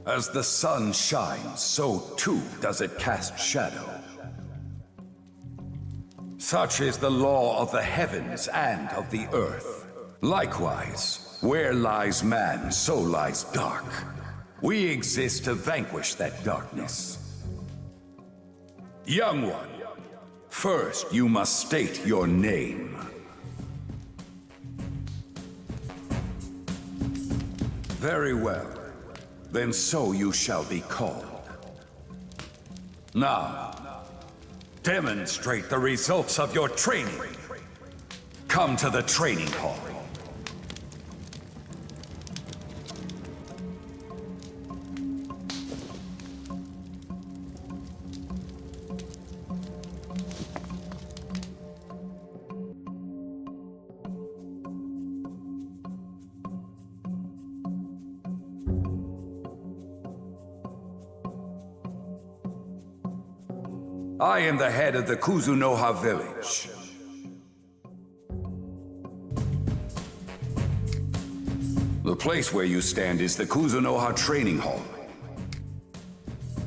As the sun shines, so too does it cast shadow. Such is the law of the heavens and of the earth. Likewise, where lies man, so lies dark. We exist to vanquish that darkness. Young one, first you must state your name. Very well. Then so you shall be called. Now, demonstrate the results of your training. Come to the training hall. I am the head of the Kuzunoha village. The place where you stand is the Kuzunoha training hall.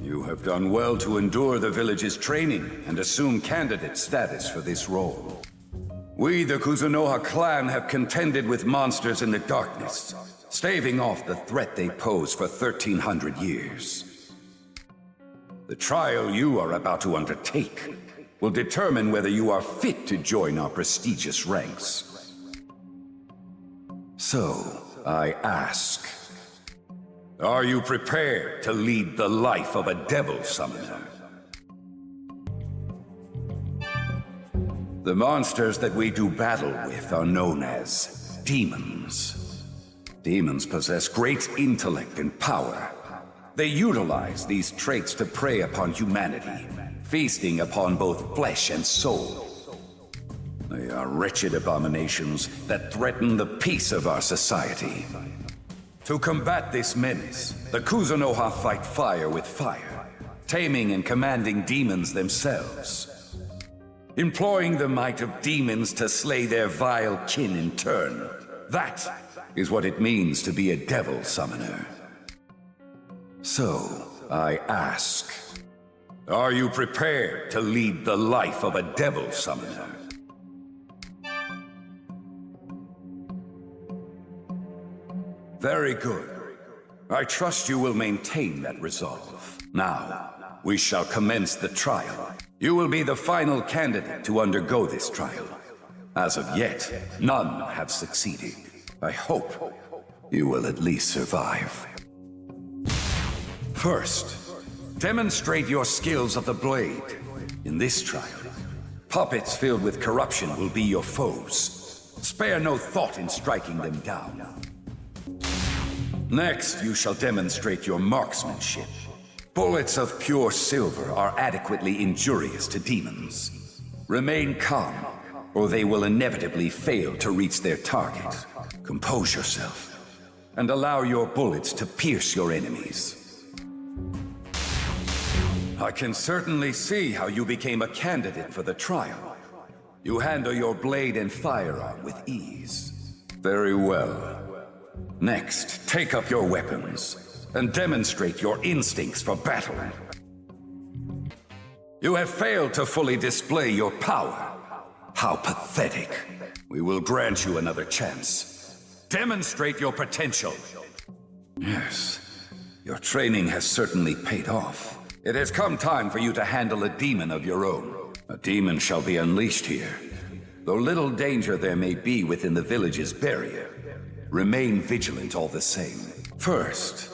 You have done well to endure the village's training and assume candidate status for this role. We, the Kuzunoha clan, have contended with monsters in the darkness, staving off the threat they pose for 1,300 years. The trial you are about to undertake will determine whether you are fit to join our prestigious ranks. So, I ask, are you prepared to lead the life of a devil summoner? The monsters that we do battle with are known as demons. Demons possess great intellect and power. They utilize these traits to prey upon humanity, feasting upon both flesh and soul. They are wretched abominations that threaten the peace of our society. To combat this menace, the Kuzunoha fight fire with fire, taming and commanding demons themselves. Employing the might of demons to slay their vile kin in turn. That is what it means to be a devil summoner. So, I ask, are you prepared to lead the life of a devil summoner? Very good. I trust you will maintain that resolve. Now, we shall commence the trial. You will be the final candidate to undergo this trial. As of yet, none have succeeded. I hope you will at least survive. First, demonstrate your skills of the blade. In this trial, puppets filled with corruption will be your foes. Spare no thought in striking them down. Next, you shall demonstrate your marksmanship. Bullets of pure silver are adequately injurious to demons. Remain calm, or they will inevitably fail to reach their target. Compose yourself, and allow your bullets to pierce your enemies. I can certainly see how you became a candidate for the trial. You handle your blade and firearm with ease. Very well. Next, take up your weapons and demonstrate your instincts for battle. You have failed to fully display your power. How pathetic. We will grant you another chance. Demonstrate your potential. Yes, your training has certainly paid off. It has come time for you to handle a demon of your own. A demon shall be unleashed here. Though little danger there may be within the village's barrier, remain vigilant all the same. First,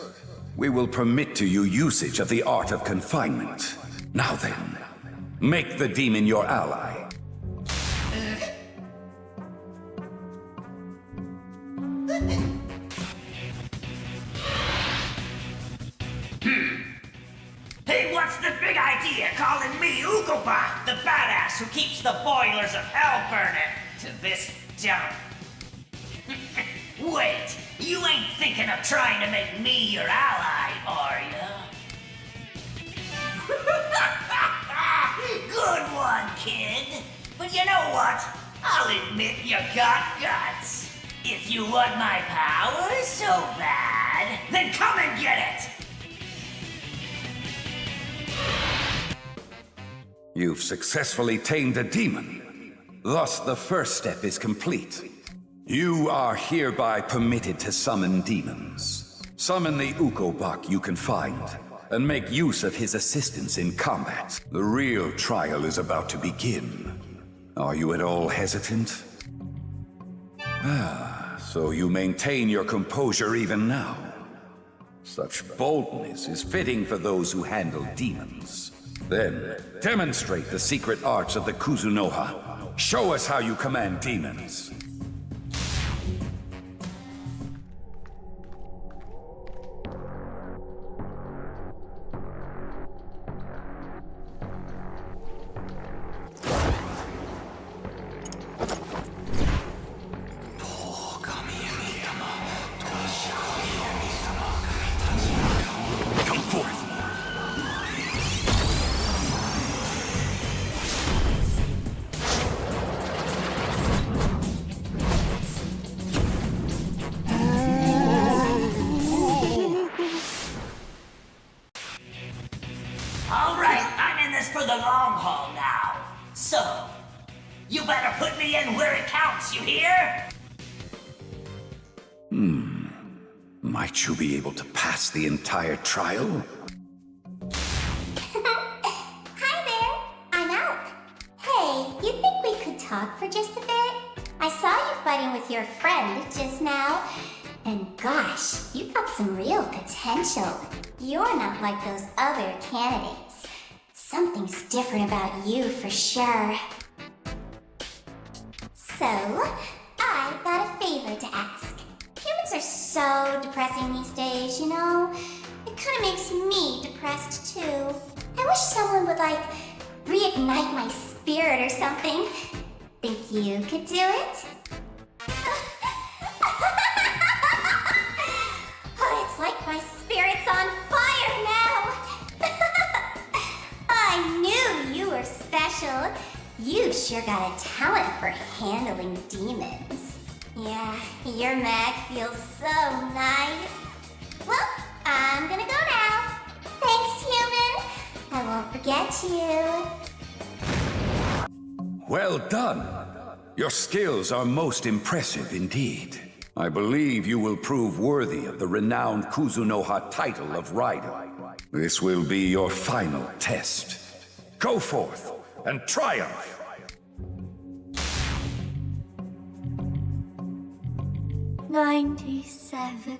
we will permit to you usage of the art of confinement. Now then, make the demon your ally. Hey, what's the big idea calling me Ugoba, the badass who keeps the boilers of hell burning to this jump? Wait, you ain't thinking of trying to make me your ally, are ya? Good one, kid. But you know what? I'll admit you got guts. If you want my power so bad, then come and get it. You've successfully tamed a demon. Thus, the first step is complete. You are hereby permitted to summon demons. Summon the Ukobak you can find, and make use of his assistance in combat. The real trial is about to begin. Are you at all hesitant? So you maintain your composure even now. Such boldness is fitting for those who handle demons. Then, demonstrate the secret arts of the Kuzunoha. Show us how you command demons. Alright, I'm in this for the long haul now. So, you better put me in where it counts, you hear? Might you be able to pass the entire trial? Hi there, I'm out. Hey, you think we could talk for just a bit? I saw you fighting with your friend just now. And gosh, you got some real potential. You're not like those other candidates. Something's different about you for sure. So, I got a favor to ask. Humans are so depressing these days, you know? It kind of makes me depressed too. I wish someone would like reignite my spirit or something. Think you could do it? Oh, it's like my spirit's on fire now. I knew you were special. You sure got a talent for handling demons. Yeah, your mag feels so nice. Well, I'm gonna go now. Thanks, human. I won't forget you. Well done. Your skills are most impressive indeed. I believe you will prove worthy of the renowned Kuzunoha title of Raidou. This will be your final test. Go forth and triumph! 97,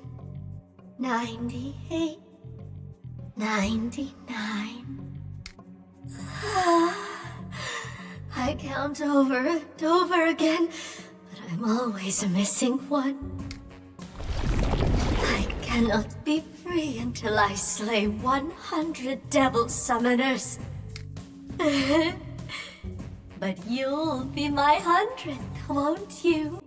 98, 99. I count over and over again, but I'm always missing one. I cannot be free until I slay 100 devil summoners. But you'll be my 100th, won't you?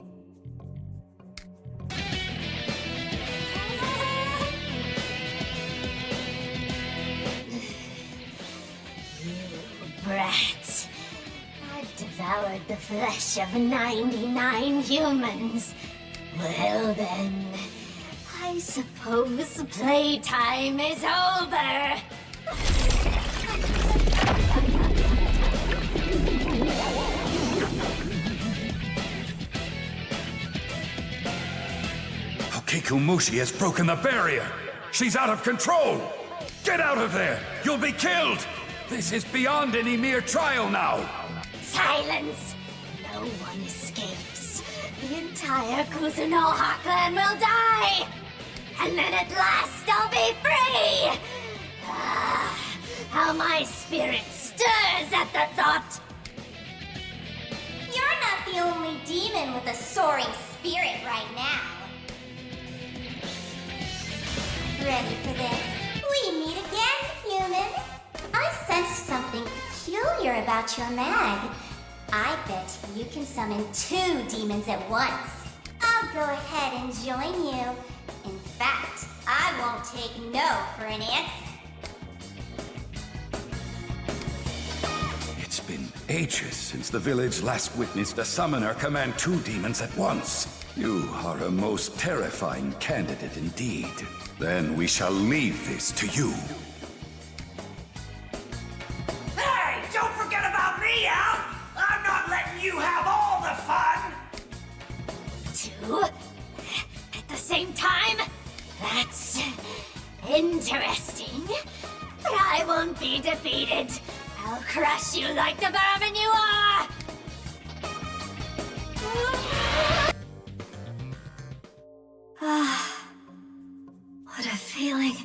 Brat. I've devoured the flesh of 99 humans. Well then, I suppose playtime is over. Okikumushi has broken the barrier! She's out of control! Get out of there! You'll be killed! This is beyond any mere trial now! Silence! No one escapes. The entire Kuzunoha clan will die! And then at last I'll be free! Ah, how my spirit stirs at the thought! You're not the only demon with a soaring spirit right now. Ready for this? We meet again, human! I sensed something peculiar about your mag. I bet you can summon 2 demons at once. I'll go ahead and join you. In fact, I won't take no for an answer. It's been ages since the village last witnessed a summoner command 2 demons at once. You are a most terrifying candidate indeed. Then we shall leave this to you. Hey, don't forget same time? That's interesting. But I won't be defeated. I'll crush you like the vermin you are! Ah, what a feeling.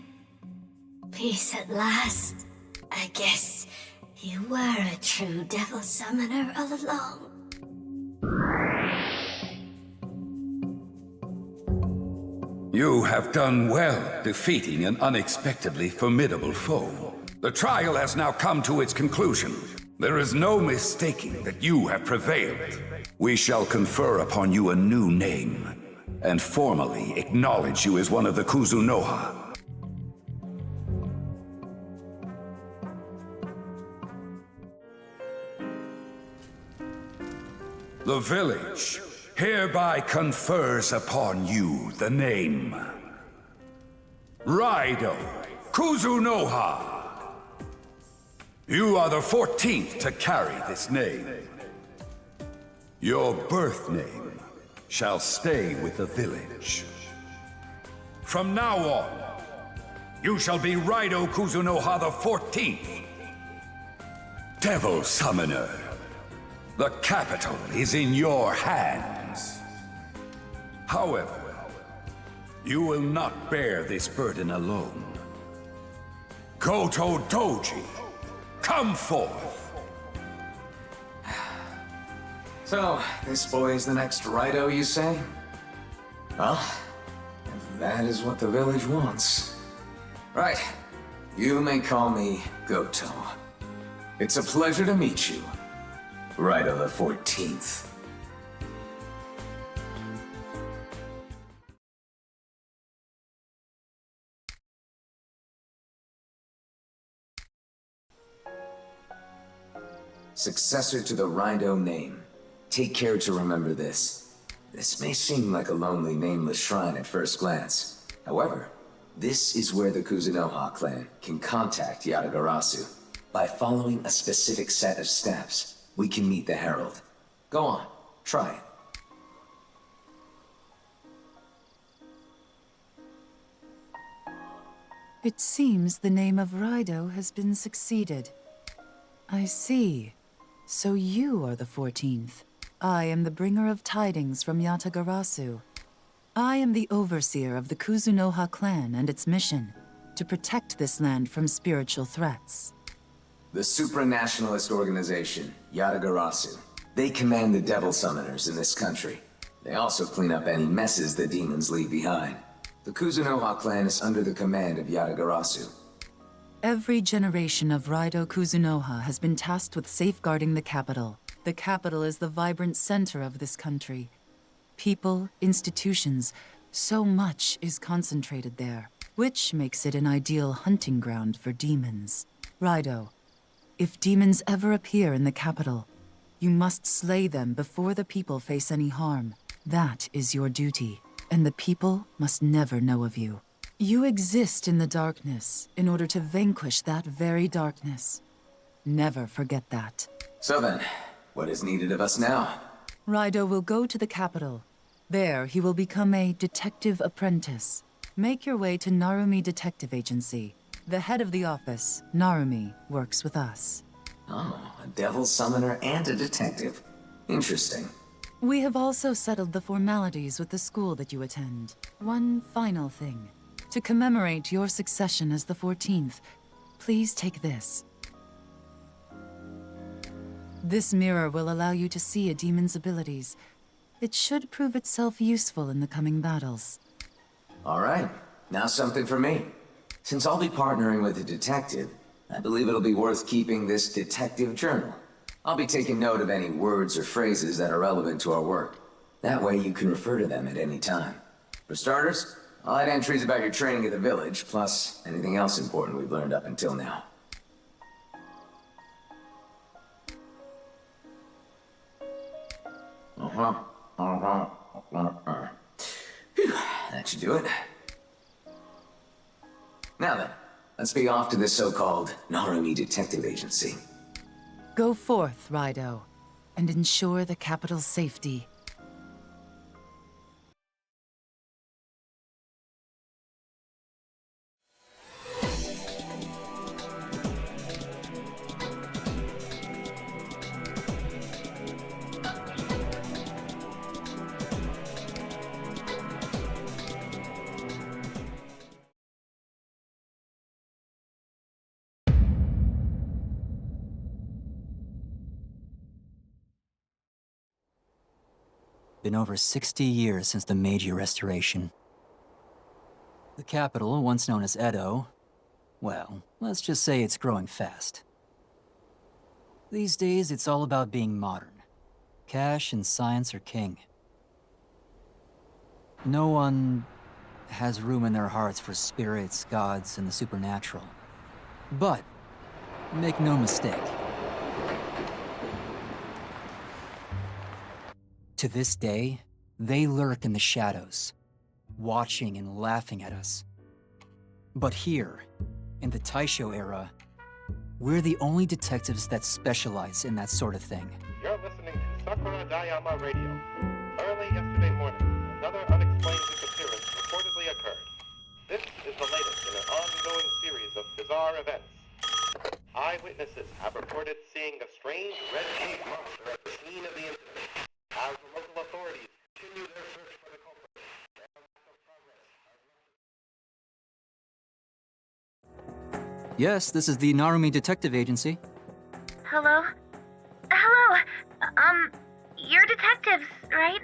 Peace at last. I guess you were a true devil summoner all along. You have done well defeating an unexpectedly formidable foe. The trial has now come to its conclusion. There is no mistaking that you have prevailed. We shall confer upon you a new name, and formally acknowledge you as one of the Kuzunoha. The village hereby confers upon you the name Raidou Kuzunoha. You are the 14th to carry this name. Your birth name shall stay with the village. From now on, you shall be Raidou Kuzunoha the 14th. Devil Summoner. The capital is in your hands. However, you will not bear this burden alone. Goto Doji, come forth! So, this boy is the next Raidou, you say? Well, if that is what the village wants. Right. You may call me Goto. It's a pleasure to meet you. Raidou the 14th. Successor to the Raidou name. Take care to remember this. This may seem like a lonely, nameless shrine at first glance. However, this is where the Kuzunoha clan can contact Yatagarasu. By following a specific set of steps, we can meet the Herald. Go on, try it. It seems the name of Raidou has been succeeded. I see. So you are the 14th. I am the bringer of tidings from Yatagarasu. I am the overseer of the Kuzunoha clan and its mission, to protect this land from spiritual threats. The supranationalist organization, Yatagarasu. They command the devil summoners in this country. They also clean up any messes the demons leave behind. The Kuzunoha clan is under the command of Yatagarasu. Every generation of Raidou Kuzunoha has been tasked with safeguarding the capital. The capital is the vibrant center of this country. People, institutions, so much is concentrated there, which makes it an ideal hunting ground for demons. Raidou, if demons ever appear in the capital, you must slay them before the people face any harm. That is your duty, and the people must never know of you. You exist in the darkness in order to vanquish that very darkness. Never forget that. So then, what is needed of us now? Raidou will go to the capital. There, he will become a detective apprentice. Make your way to Narumi Detective Agency. The head of the office, Narumi, works with us. Oh, a devil summoner and a detective. Interesting. We have also settled the formalities with the school that you attend. One final thing. To commemorate your succession as the 14th, please take this. This mirror will allow you to see a demon's abilities. It should prove itself useful in the coming battles. All right, now something for me. Since I'll be partnering with a detective, I believe it'll be worth keeping this detective journal. I'll be taking note of any words or phrases that are relevant to our work. That way you can refer to them at any time. For starters, I'll add entries about your training at the village, plus anything else important we've learned up until now. Phew, that should do it. Now then, let's be off to this so-called Narumi Detective Agency. Go forth, Raidou, and ensure the capital's safety. Been over 60 years since the Meiji Restoration. The capital, once known as Edo, well, let's just say it's growing fast. These days, it's all about being modern. Cash and science are king. No one has room in their hearts for spirits, gods, and the supernatural. But, make no mistake, to this day, they lurk in the shadows, watching and laughing at us. But here, in the Taisho era, we're the only detectives that specialize in that sort of thing. You're listening to Sakura Dayama Radio. Early yesterday morning, another unexplained disappearance reportedly occurred. This is the latest in an ongoing series of bizarre events. Eyewitnesses have reported seeing a strange red-shaped monster at the scene of the incident. As the local authorities continue their search for the culprit, their lack of progress. Yes, this is the Narumi Detective Agency. Hello? Hello! You're detectives, right?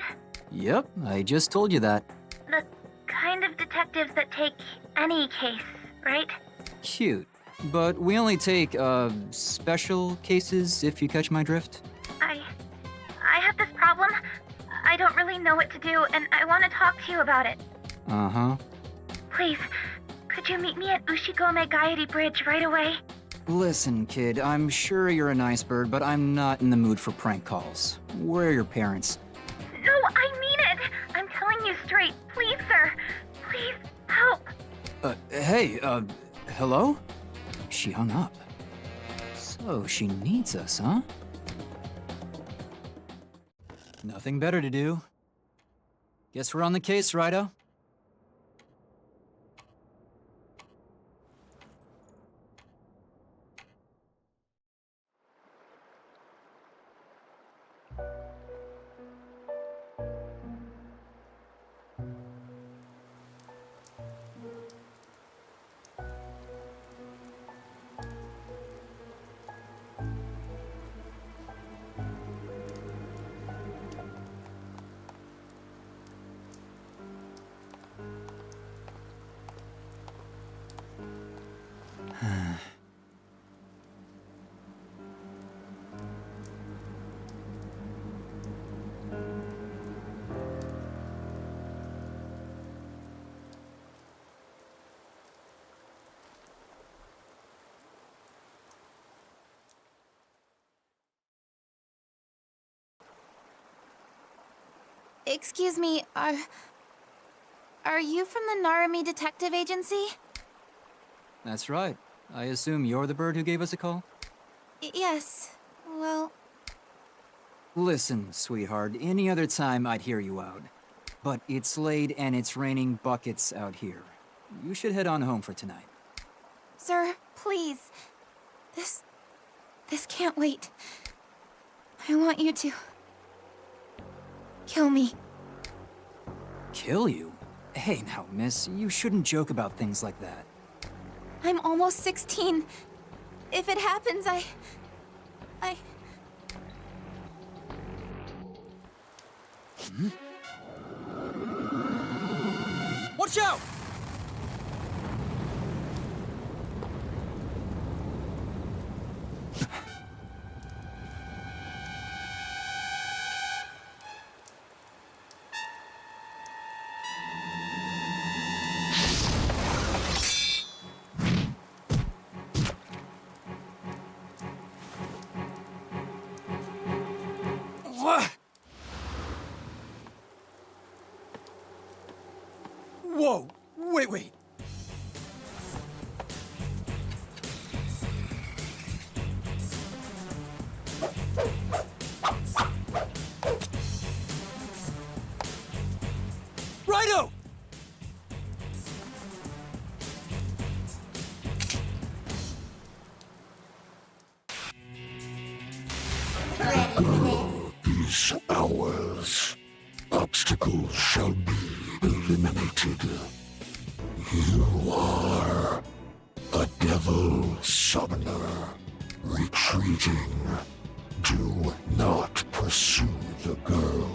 Yep, I just told you that. The kind of detectives that take any case, right? Cute. But we only take, special cases, if you catch my drift. I have this problem. I don't really know what to do, and I want to talk to you about it. Uh-huh. Please, could you meet me at Ushigome Gaidi Bridge right away? Listen, kid, I'm sure you're a nice bird, but I'm not in the mood for prank calls. Where are your parents? No, I mean it! I'm telling you straight. Please, sir. Please, help. Hey, hello? She hung up. So she needs us, huh? Nothing better to do. Guess we're on the case, Raidou. Excuse me, are you from the Narumi Detective Agency? That's right. I assume you're the bird who gave us a call? Yes. Well... Listen, sweetheart, any other time I'd hear you out. But it's late and it's raining buckets out here. You should head on home for tonight. Sir, please. This can't wait. I want you to... kill me. Kill you? Hey now, miss, you shouldn't joke about things like that. I'm almost 16. If it happens, I... Hmm? Watch out! Whoa! Wait! Raidou! These hours, obstacles shall be eliminated. You are a devil summoner. Retreating. Do not pursue the girl.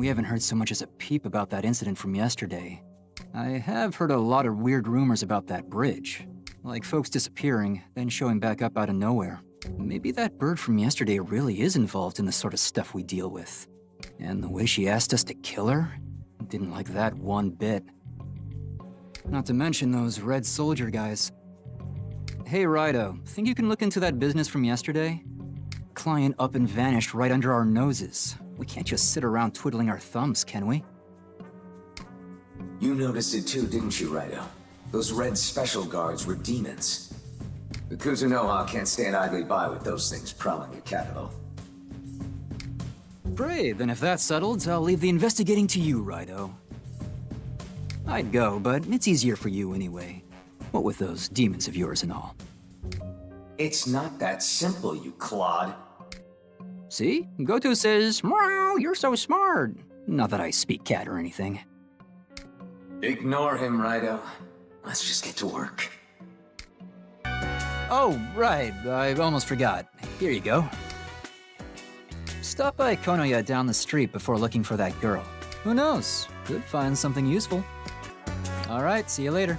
We haven't heard so much as a peep about that incident from yesterday. I have heard a lot of weird rumors about that bridge. Like folks disappearing, then showing back up out of nowhere. Maybe that bird from yesterday really is involved in the sort of stuff we deal with. And the way she asked us to kill her? Didn't like that one bit. Not to mention those Red Soldier guys. Hey Raidou, think you can look into that business from yesterday? Client up and vanished right under our noses. We can't just sit around twiddling our thumbs, can we? You noticed it too, didn't you, Raidou? Those red special guards were demons. The Kuzunoha can't stand idly by with those things prowling the capital. Great, then if that's settled, I'll leave the investigating to you, Raidou. I'd go, but it's easier for you anyway. What with those demons of yours and all. It's not that simple, you clod. See? Goto says, "Meow, you're so smart." Not that I speak cat or anything. Ignore him, Raidou. Let's just get to work. Oh, right. I almost forgot. Here you go. Stop by Konoya down the street before looking for that girl. Who knows? Could find something useful. All right, see you later.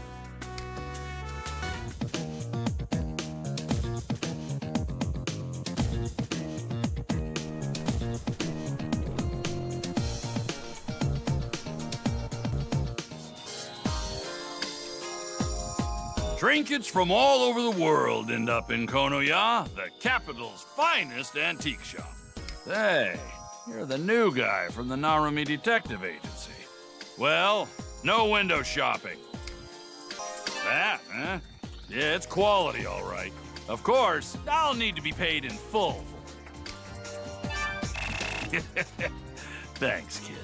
Trinkets from all over the world end up in Konoya, the capital's finest antique shop. Hey, you're the new guy from the Narumi Detective Agency. Well, no window shopping. That, huh? Yeah, it's quality, all right. Of course, I'll need to be paid in full. Thanks, kid.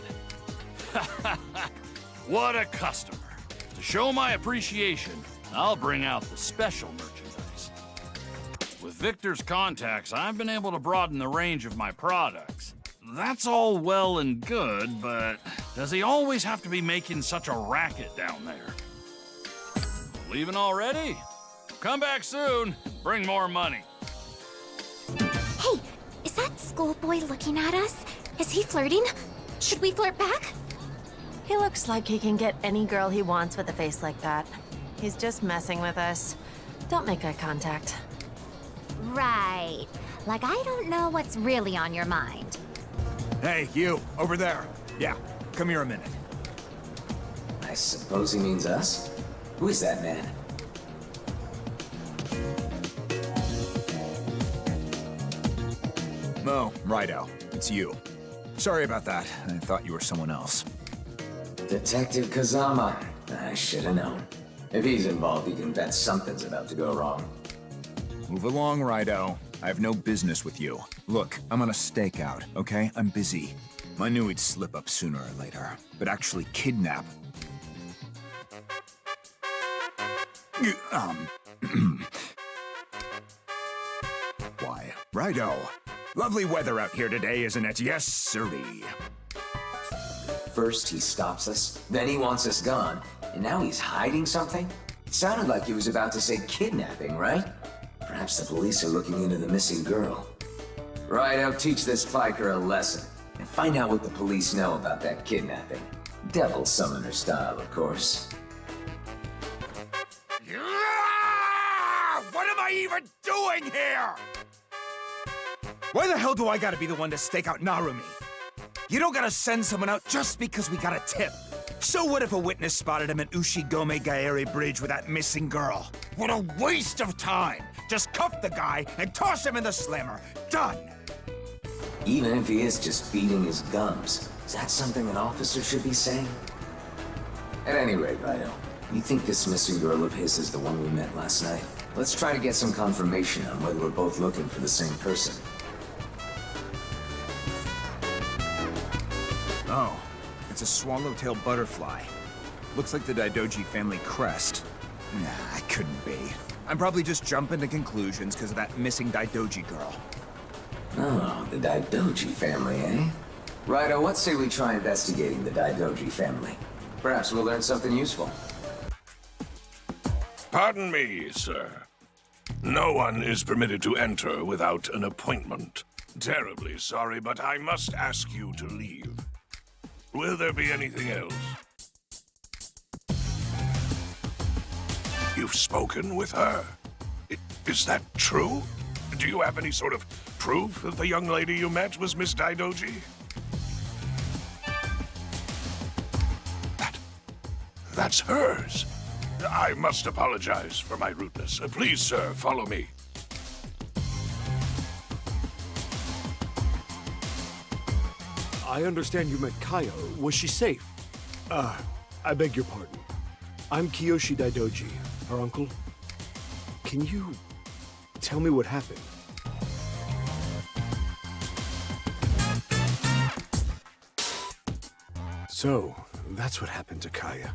What a customer. To show my appreciation, I'll bring out the special merchandise. With Victor's contacts, I've been able to broaden the range of my products. That's all well and good, but does he always have to be making such a racket down there? Leaving already? Come back soon. Bring more money. Hey, is that schoolboy looking at us? Is he flirting? Should we flirt back? He looks like he can get any girl he wants with a face like that. He's just messing with us. Don't make eye contact. Right. Like I don't know what's really on your mind. Hey, you, over there. Yeah, come here a minute. I suppose he means us? Who is that man? Mo, Raidou, it's you. Sorry about that. I thought you were someone else. Detective Kazama. I should have known. If he's involved, he can bet something's about to go wrong. Move along, Raidou. I have no business with you. Look, I'm on a stakeout, okay? I'm busy. I knew he'd slip up sooner or later, but actually kidnap... Why, Raidou. Lovely weather out here today, isn't it? Yes, sirree. First he stops us, then he wants us gone, and now he's hiding something? It sounded like he was about to say kidnapping, right? Perhaps the police are looking into the missing girl. Right, I'll teach this biker a lesson, and find out what the police know about that kidnapping. Devil summoner style, of course. What am I even doing here? Why the hell do I gotta be the one to stake out Narumi? You don't gotta send someone out just because we got a tip. So what if a witness spotted him at Ushigome Gaeri Bridge with that missing girl? What a waste of time! Just cuff the guy and toss him in the slammer. Done! Even if he is just beating his gums, is that something an officer should be saying? At any rate, Raidou, you think this missing girl of his is the one we met last night? Let's try to get some confirmation on whether we're both looking for the same person. Oh, it's a swallowtail butterfly. Looks like the Daidoji family crest. Nah, I couldn't be. I'm probably just jumping to conclusions because of that missing Daidoji girl. Oh, the Daidoji family, eh? Raidou, what say we try investigating the Daidoji family? Perhaps we'll learn something useful. Pardon me, sir. No one is permitted to enter without an appointment. Terribly sorry, but I must ask you to leave. Will there be anything else? You've spoken with her. Is that true? Do you have any sort of proof that the young lady you met was Miss Daidoji? That's hers. I must apologize for my rudeness. Please, sir, follow me. I understand you met Kaya. Was she safe? I beg your pardon. I'm Kiyoshi Daidoji, her uncle. Can you tell me what happened? So, that's what happened to Kaya.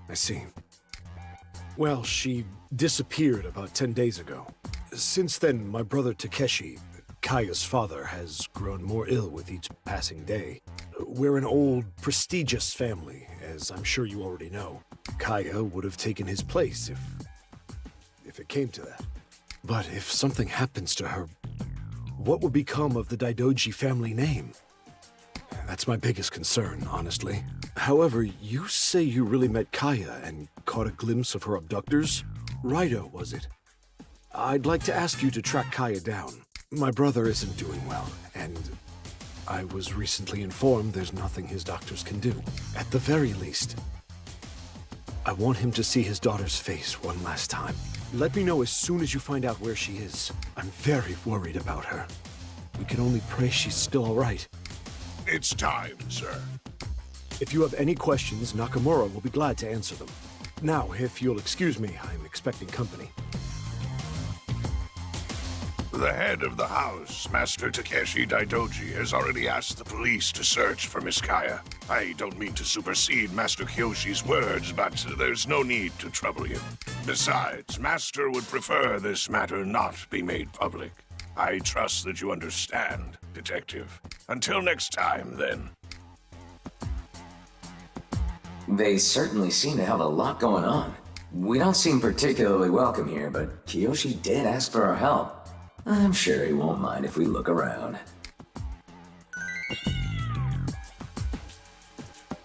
I see. Well, she disappeared about 10 days ago. Since then, my brother Takeshi, Kaya's father, has grown more ill with each passing day. We're an old, prestigious family, as I'm sure you already know. Kaya would have taken his place if it came to that. But if something happens to her, what will become of the Daidoji family name? That's my biggest concern, honestly. However, you say you really met Kaya and caught a glimpse of her abductors? Raidou, was it? I'd like to ask you to track Kaya down. My brother isn't doing well, and I was recently informed there's nothing his doctors can do. At the very least, I want him to see his daughter's face one last time. Let me know as soon as you find out where she is. I'm very worried about her. We can only pray she's still all right. It's time, sir. If you have any questions, Nakamura will be glad to answer them. Now, if you'll excuse me, I'm expecting company. The head of the house, Master Takeshi Daidoji, has already asked the police to search for Miss Kaya. I don't mean to supersede Master Kyoshi's words, but there's no need to trouble you. Besides, Master would prefer this matter not be made public. I trust that you understand, Detective. Until next time, then. They certainly seem to have a lot going on. We don't seem particularly welcome here, but Kiyoshi did ask for our help. I'm sure he won't mind if we look around.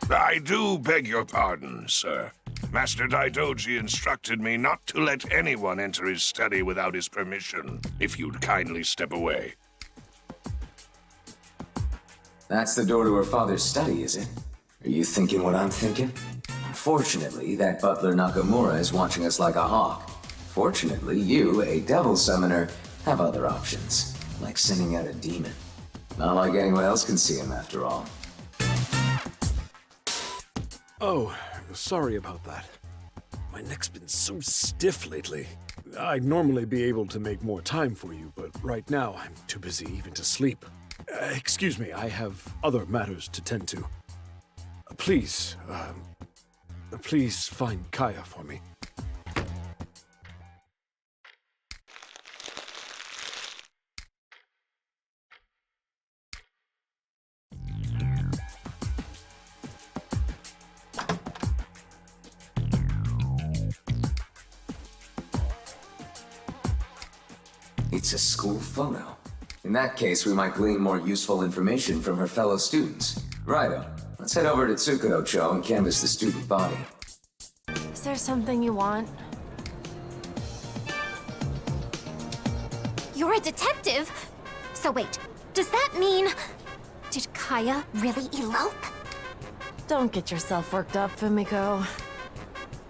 I do beg your pardon, sir. Master Daidoji instructed me not to let anyone enter his study without his permission. If you'd kindly step away. That's the door to her father's study, is it? Are you thinking what I'm thinking? Unfortunately, that butler Nakamura is watching us like a hawk. Fortunately, you, a devil summoner, have other options, like sending out a demon. Not like anyone else can see him, after all. Oh, sorry about that. My neck's been so stiff lately. I'd normally be able to make more time for you, but right now I'm too busy even to sleep. Excuse me, I have other matters to tend to. Please find Kaya for me. It's a school photo. In that case, we might glean more useful information from her fellow students. Righto. Let's head over to Tsukudo-cho and canvass the student body. Is there something you want? You're a detective? So wait, does that mean... Did Kaya really elope? Don't get yourself worked up, Fumiko.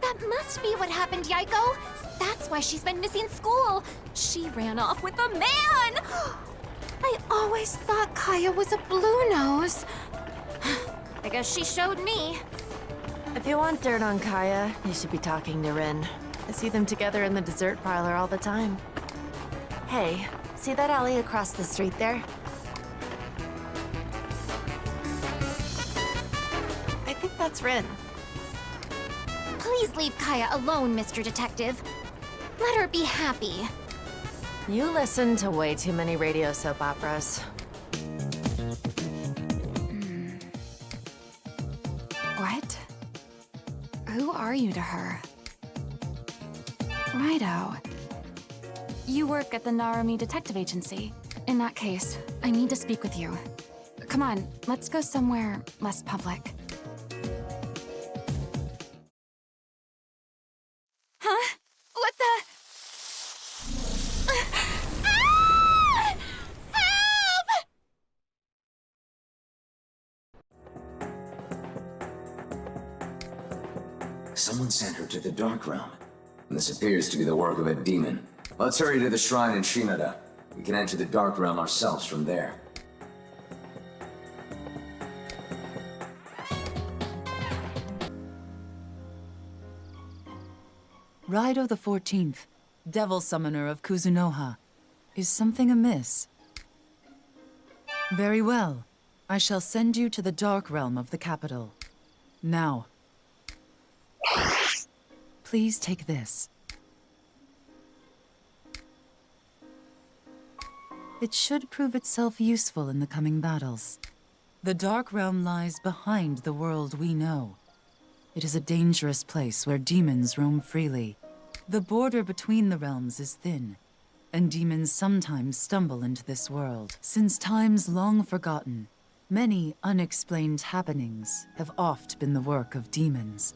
That must be what happened, Yaiko. That's why she's been missing school. She ran off with a man! I always thought Kaya was a blue nose. I guess she showed me. If you want dirt on Kaya, you should be talking to Rin. I see them together in the dessert parlor all the time. Hey, see that alley across the street there? I think that's Rin. Please leave Kaya alone, Mr. Detective. Let her be happy. You listen to way too many radio soap operas. What? Who are you to her? Raidou. You work at the Narumi Detective Agency. In that case, I need to speak with you. Come on, let's go somewhere less public. Huh? What the? Ah! Help! Someone sent her to the Dark Realm. This appears to be the work of a demon. Let's hurry to the shrine in Shinada. We can enter the Dark Realm ourselves from there. Raidou the 14th, Devil Summoner of Kuzunoha. Is something amiss? Very well. I shall send you to the Dark Realm of the capital. Now. Please take this. It should prove itself useful in the coming battles. The Dark Realm lies behind the world we know. It is a dangerous place where demons roam freely. The border between the realms is thin, and demons sometimes stumble into this world. Since times long forgotten, many unexplained happenings have oft been the work of demons.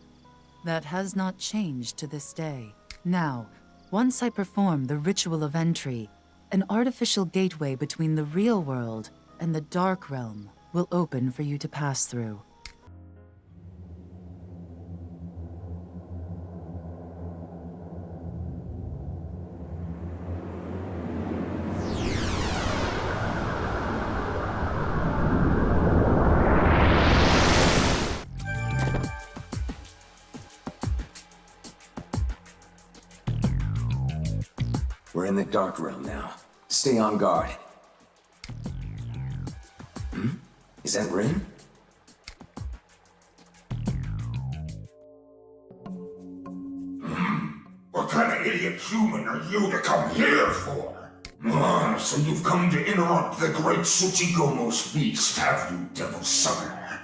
That has not changed to this day. Now, once I perform the ritual of entry, an artificial gateway between the real world and the Dark Realm will open for you to pass through. We're in the Dark Realm now. Stay on guard. Is that Rin? What kind of idiot human are you to come here for? So you've come to interrupt the great Tsuchigomo's feast, have you, Devil Summoner?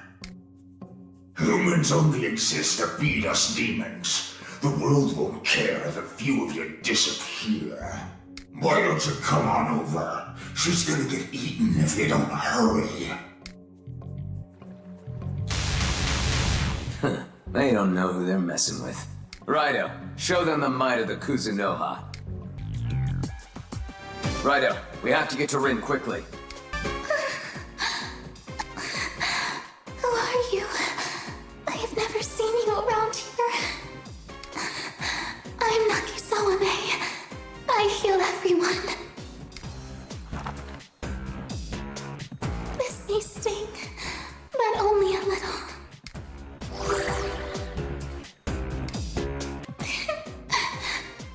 Humans only exist to feed us demons. The world won't care if a few of you disappear. Why don't you come on over? She's gonna get eaten if you don't hurry. They don't know who they're messing with. Raidou, show them the might of the Kuzunoha. Raidou, we have to get to Rin quickly. Who are you? I have never seen you around here. I'm Nakisawame. I heal everyone. This may sting, but only a little.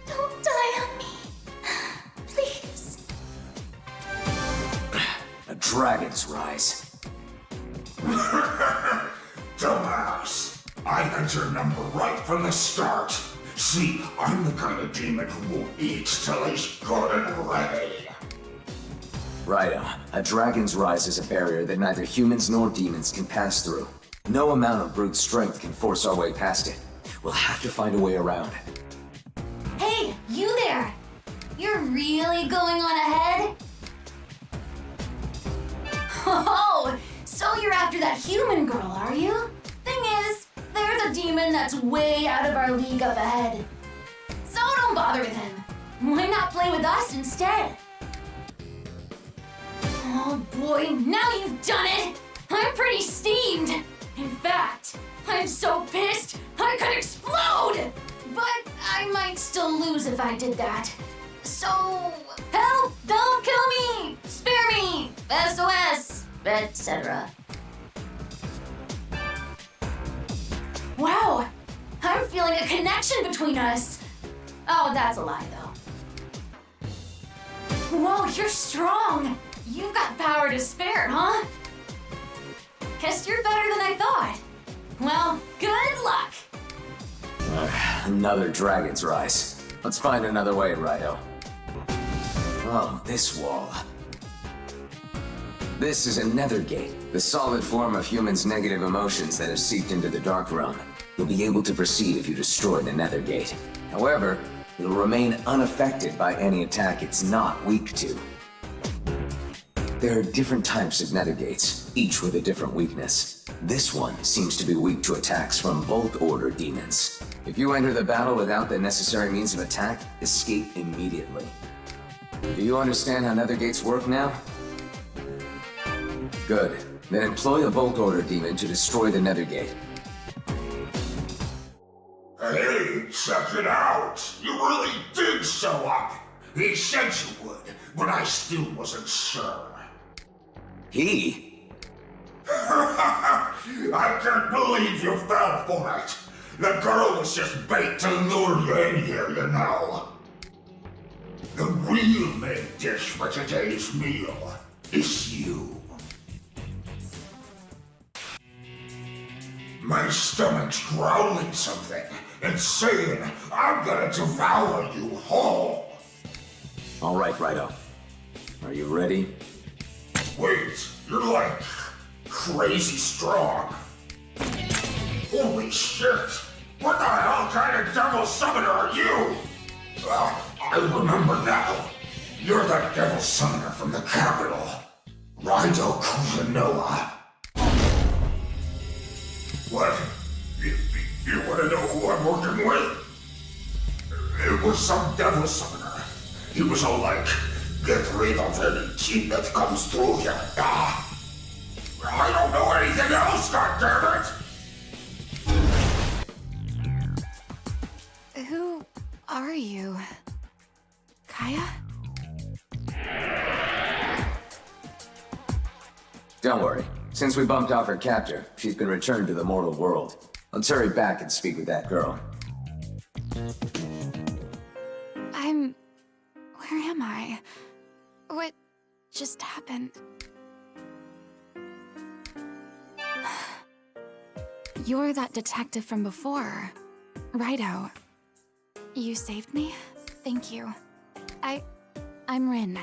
Don't die on me. Please. A dragon's rise. Dumbass. I had your number right from the start. See, I'm the kind of demon who will eat till he's good and ready. Raidou, a dragon's rise is a barrier that neither humans nor demons can pass through. No amount of brute strength can force our way past it. We'll have to find a way around. Hey, you there! You're really going on ahead? Oh, so you're after that human girl, are you? Thing is, there's a demon that's way out of our league up ahead. So don't bother with him. Why not play with us instead? Oh boy, now you've done it! I'm pretty steamed! In fact, I'm so pissed I could explode! But I might still lose if I did that. So, help! Don't kill me! Spare me! SOS! Etc. Wow! I'm feeling a connection between us! Oh, that's a lie, though. Whoa, you're strong! You've got power to spare, huh? Guess you're better than I thought. Well, good luck! Another dragon's rise. Let's find another way, Raidou. Oh, this wall. This is a nether gate, the solid form of humans' negative emotions that have seeped into the Dark Realm. You'll be able to proceed if you destroy the nether gate. However, it'll remain unaffected by any attack it's not weak to. There are different types of nethergates, each with a different weakness. This one seems to be weak to attacks from Bolt Order demons. If you enter the battle without the necessary means of attack, escape immediately. Do you understand how nethergates work now? Good. Then employ a Bolt Order demon to destroy the nethergate. Hey, check it out! You really did show up! He said you would, but I still wasn't sure. He? I can't believe you fell for it! The girl was just bait to lure you in here, you know. The real main dish for today's meal is you. My stomach's growling something and saying I'm gonna devour you whole. All right, Raidou. Are you ready? Wait, you're like crazy strong. Holy shit! What the hell kind of devil summoner are you? I remember now. You're the devil summoner from the capital, Raidou Remastered. What? You want to know who I'm working with? It was some devil summoner. He was all like, get rid of any team that comes through here. I don't know anything else, goddammit! Who are you? Kaya? Don't worry. Since we bumped off her captor, she's been returned to the mortal world. Let's hurry back and speak with that girl. Where am I? What just happened? You're that detective from before. Raidou. You saved me? Thank you. I'm Rin.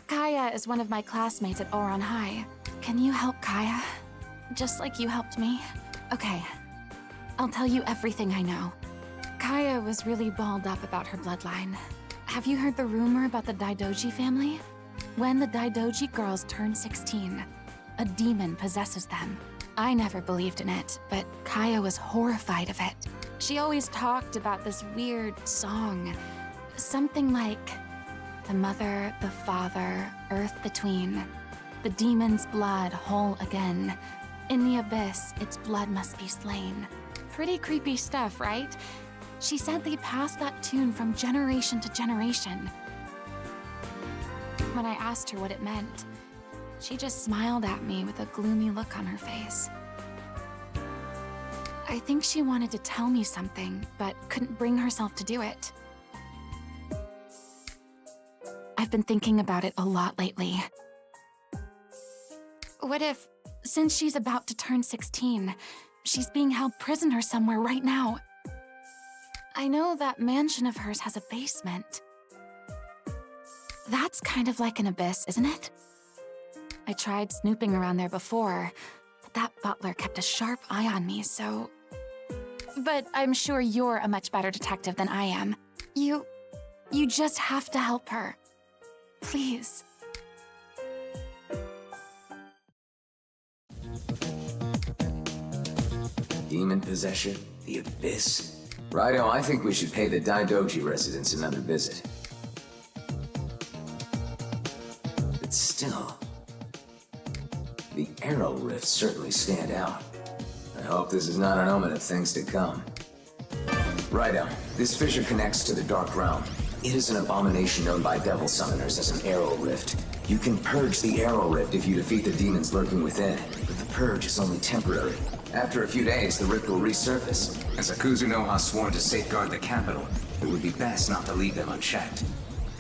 Kaya is one of my classmates at Oron High. Can you help Kaya? Just like you helped me? Okay. I'll tell you everything I know. Kaya was really balled up about her bloodline. Have you heard the rumor about the Daidoji family? When the Daidoji girls turn 16, a demon possesses them. I never believed in it, but Kaya was horrified of it. She always talked about this weird song. Something like, the mother, the father, earth between. The demon's blood whole again. In the abyss, its blood must be slain. Pretty creepy stuff, right? She said they passed that tune from generation to generation. When I asked her what it meant, she just smiled at me with a gloomy look on her face. I think she wanted to tell me something, but couldn't bring herself to do it. I've been thinking about it a lot lately. What if, since she's about to turn 16, she's being held prisoner somewhere right now? I know that mansion of hers has a basement. That's kind of like an abyss, isn't it? I tried snooping around there before, but that butler kept a sharp eye on me, so... But I'm sure you're a much better detective than I am. You just have to help her. Please. Demon possession? The abyss? Raidou, I think we should pay the Daidoji residents another visit. But still... the arrow rifts certainly stand out. I hope this is not an omen of things to come. Raidou, this fissure connects to the Dark Realm. It is an abomination known by devil summoners as an arrow rift. You can purge the arrow rift if you defeat the demons lurking within, but the purge is only temporary. After a few days, the rift will resurface. As a Kuzunoha sworn to safeguard the capital, it would be best not to leave them unchecked.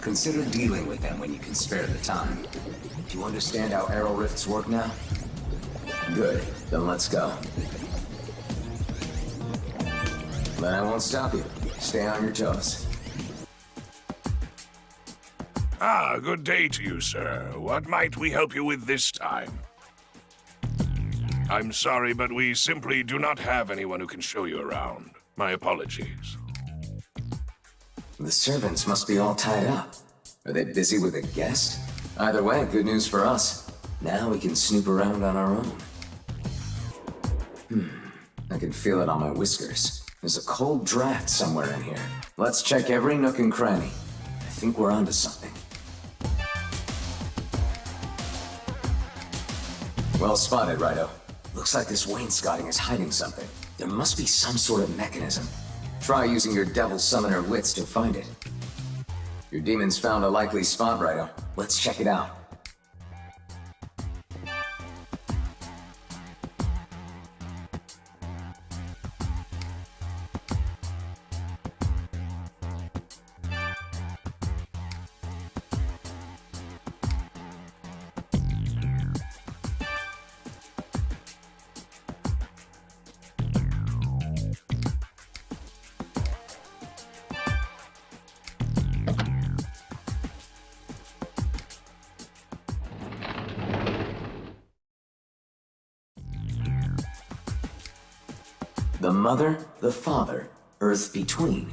Consider dealing with them when you can spare the time. Do you understand how arrow rifts work now? Good, then let's go. But I won't stop you. Stay on your toes. Good day to you, sir. What might we help you with this time? I'm sorry, but we simply do not have anyone who can show you around. My apologies. The servants must be all tied up. Are they busy with a guest? Either way, good news for us. Now we can snoop around on our own. I can feel it on my whiskers. There's a cold draft somewhere in here. Let's check every nook and cranny. I think we're onto something. Well spotted, Raidou. Looks like this wainscoting is hiding something. There must be some sort of mechanism. Try using your devil summoner wits to find it. Your demons found a likely spot, Raidou. Let's check it out. The mother, the father, earth between.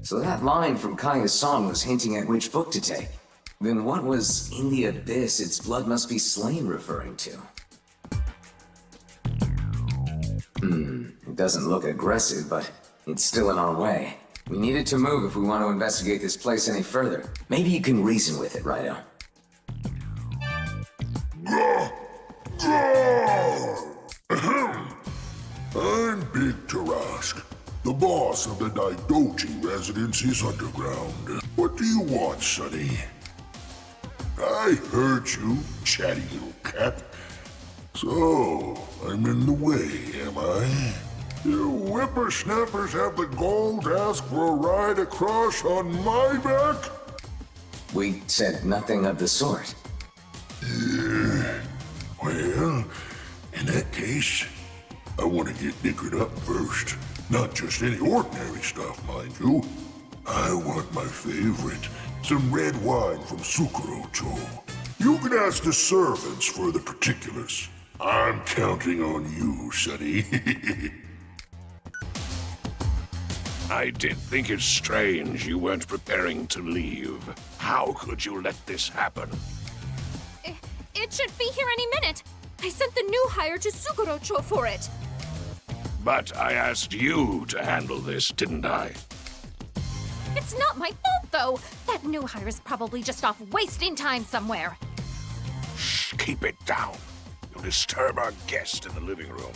So that line from Kaya's song was hinting at which book to take. Then what was "in the abyss its blood must be slain" referring to? It doesn't look aggressive, but it's still in our way. We needed to move if we want to investigate this place any further. Maybe you can reason with it, Raidou. I'm Big Tarask. The boss of the Daidoji residence is underground. What do you want, Sonny? I heard you, chatty little cat. So, I'm in the way, am I? You whippersnappers have the gall to ask for a ride across on my back? We said nothing of the sort. Yeah. Well, in that case, I want to get nickered up first. Not just any ordinary stuff, mind you. I want my favorite, some red wine from Sukurocho. You can ask the servants for the particulars. I'm counting on you, Sonny. I did think it strange you weren't preparing to leave. How could you let this happen? It should be here any minute. I sent the new hire to Sukurocho for it. But I asked you to handle this, didn't I? It's not my fault, though. That new hire is probably just off wasting time somewhere. Shh, keep it down. You'll disturb our guest in the living room.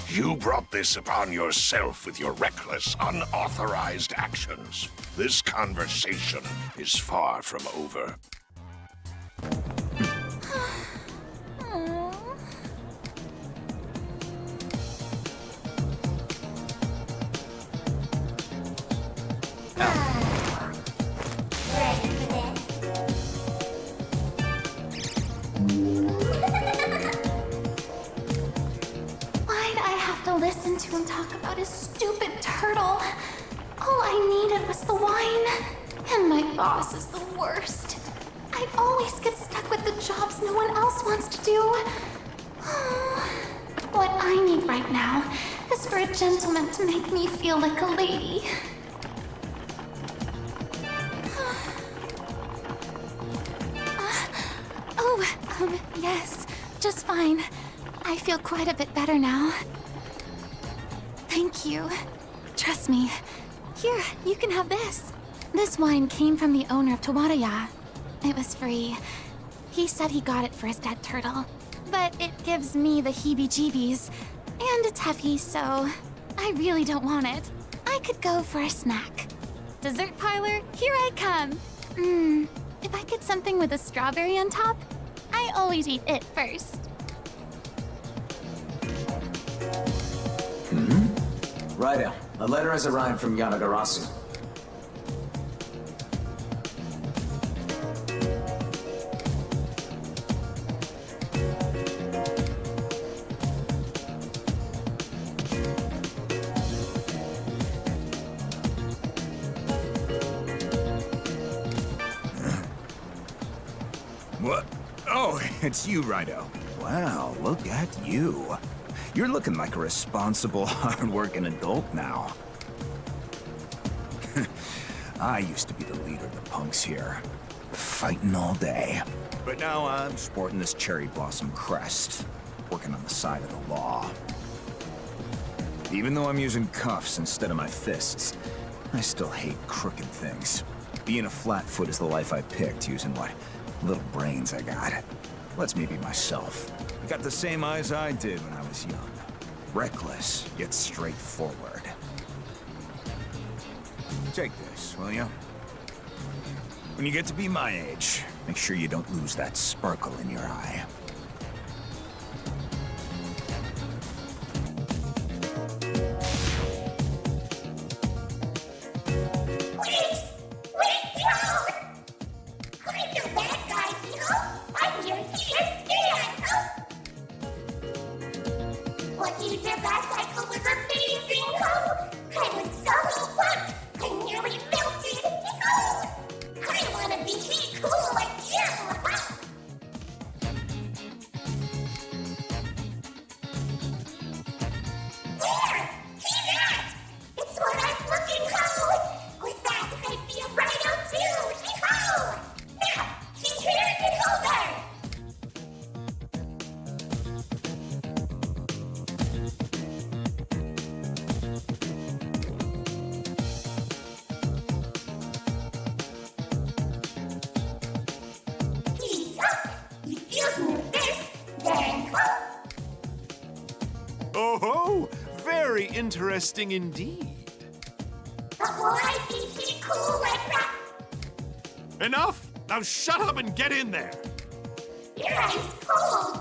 You brought this upon yourself with your reckless, unauthorized actions. This conversation is far from over. Listen to him talk about his stupid turtle. All I needed was the wine. And my boss is the worst. I always get stuck with the jobs no one else wants to do. What I need right now is for a gentleman to make me feel like a lady. Yes, just fine. I feel quite a bit better now. Thank you. Trust me. Here, you can have this. This wine came from the owner of Tawadaya. It was free. He said he got it for his dead turtle. But it gives me the heebie-jeebies. And it's heavy, so I really don't want it. I could go for a snack. Dessert piler, here I come. If I get something with a strawberry on top, I always eat it first. Raidou, a letter has arrived from Yanagarasu. What? Oh, it's you, Raidou. Wow, look at you. You're looking like a responsible, hard-working adult now. I used to be the leader of the punks here, fighting all day. But now I'm sporting this cherry blossom crest, working on the side of the law. Even though I'm using cuffs instead of my fists, I still hate crooked things. Being a flatfoot is the life I picked, using what little brains I got. Lets me be myself. I got the same eyes I did when I was young. Reckless, yet straightforward. Take this, will you? When you get to be my age, make sure you don't lose that sparkle in your eye. What you did last cycle was amazing, ho! I was so pumped! I nearly melted! Oh! I wanna be cool like you! Ho! There! See that? It's what I'm looking, ho! With that, I'd be a Raidou too! Ho! Now, see here and hold her! Oh-ho! Very interesting indeed. But will I be cool like that? Enough! Now shut up and get in there! Your eyes cold!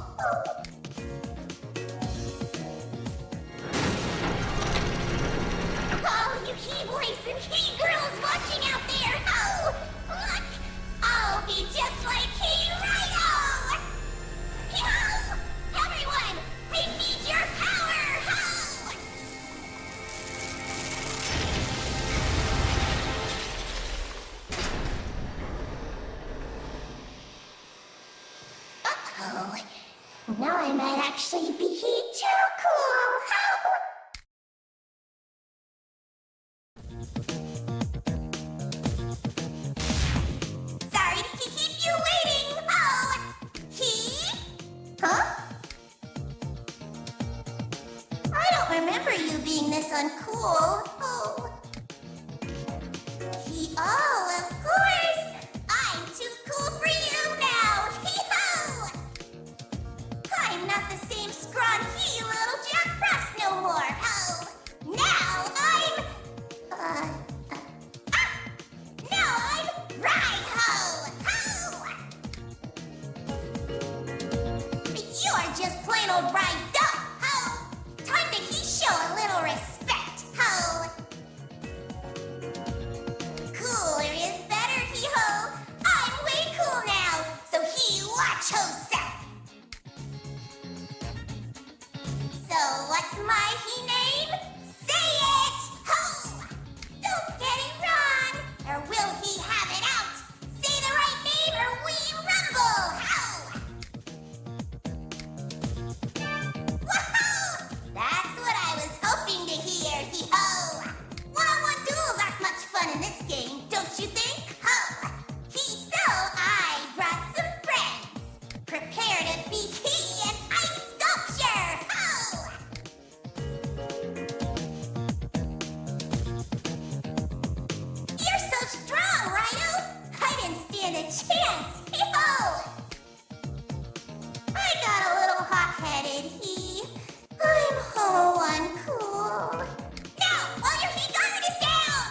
Oh, you he-boys and he-girls watching out there! Oh, look! I'll be just like Raidou! Yo! Everyone! I need your power! Ho! Uh-oh. Now I might actually be too cool! Ho! Sorry to keep you waiting! Oh! Huh? I don't remember you being this uncool. Oh. Oh, of course! I'm too cool for you now! Hee-ho! I'm not the same scrawny little Jack Frost no more! Oh! Now I'm... Now I'm Raidou! Ho! You are just plain old Raidou! Ho! Time to show a little respect! Ho! Cooler is better, hee-ho! I'm way cool now, so watch ho-self! So what's my name? Say it! Ho! Don't get it wrong, or will he have it out? Say the right name or we rumble! Ho! Woohoo! That's what I was hoping to hear, hee-ho! One-on-one duels aren't much fun in this game, don't you think? Ho! So I brought some friends. Prepare to be an ice sculpture! Ho! You're so strong, Raidou! I didn't stand a chance! Hee-ho! I got a little hot-headed, I'm ho uncool. Now, while your guard is down!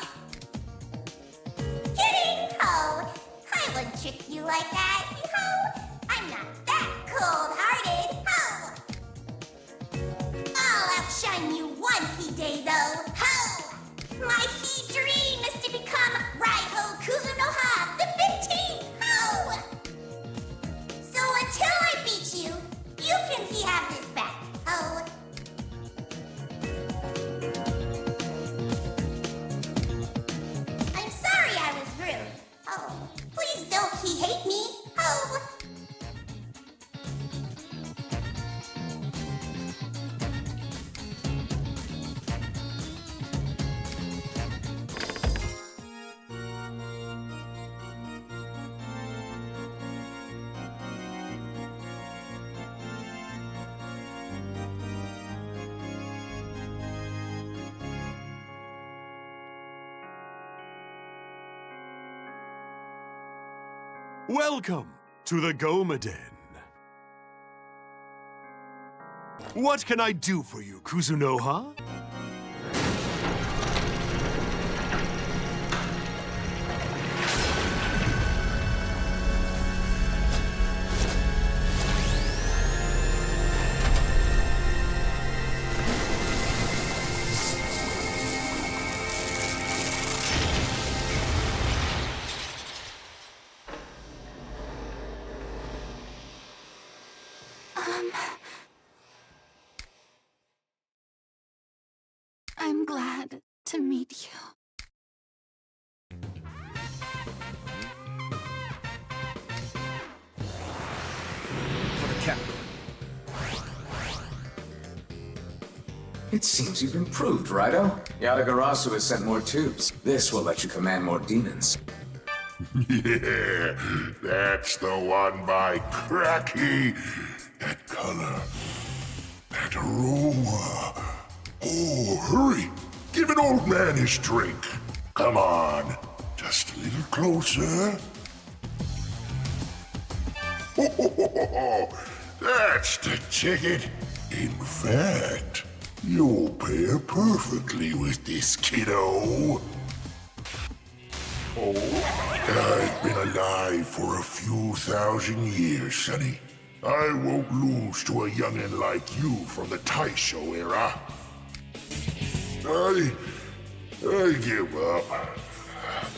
Kidding, ho! I wouldn't trick you like that, ho! I'm not that cold-hearted, ho! I'll outshine you one day, though, ho! My dream is to become Raidou Kuzunoha the 15th, ho! So until I beat you, you can have this back, ho! I'm sorry I was rude. Oh, please don't hate me. Oh. Welcome to the Goma Den. What can I do for you, Kuzunoha? I'm glad to meet you. For the captain. It seems you've improved, Raidou. Yatagarasu has sent more tubes. This will let you command more demons. Yeah, that's the one by Cracky. That color, that aroma. Oh, hurry! Give an old man his drink. Come on, just a little closer. Oh, that's the ticket. In fact, you'll pair perfectly with this kiddo. Oh, I've been alive for a few thousand years, Sonny. I won't lose to a youngin' like you from the Taisho era. I give up.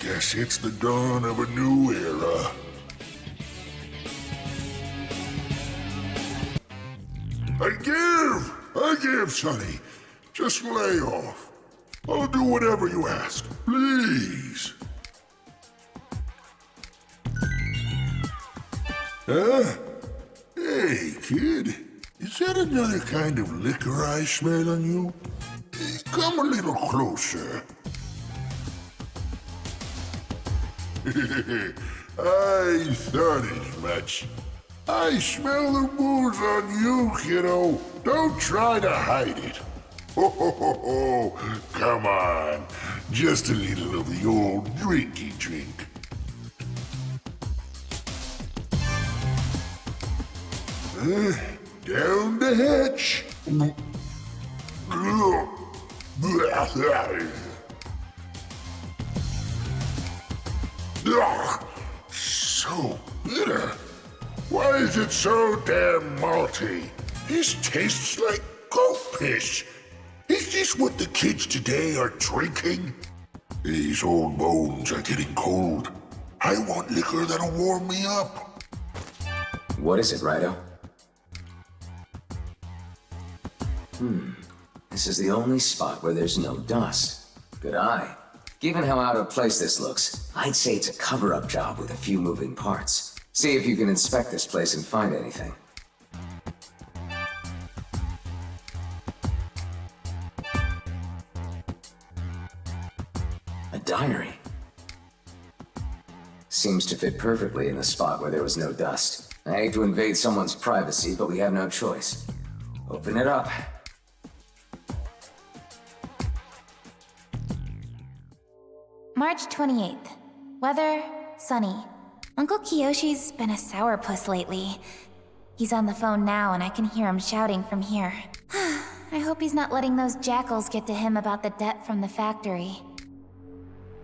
Guess it's the dawn of a new era. I give, Sonny. Just lay off. I'll do whatever you ask. Please. Huh? Hey, kid. Is that another kind of liquor I smell on you? Come a little closer. I thought as much. I smell the booze on you, kiddo. Don't try to hide it. Oh, come on. Just a little of the old drinky drink. Down the hatch. So bitter. Why is it so damn malty? This tastes like goat piss. Is this what the kids today are drinking? These old bones are getting cold. I want liquor that'll warm me up. What is it, Raidou? This is the only spot where there's no dust. Good eye. Given how out of place this looks, I'd say it's a cover-up job with a few moving parts. See if you can inspect this place and find anything. A diary. Seems to fit perfectly in the spot where there was no dust. I hate to invade someone's privacy, but we have no choice. Open it up. March 28th. Weather, sunny. Uncle Kiyoshi's been a sourpuss lately. He's on the phone now and I can hear him shouting from here. I hope he's not letting those jackals get to him about the debt from the factory.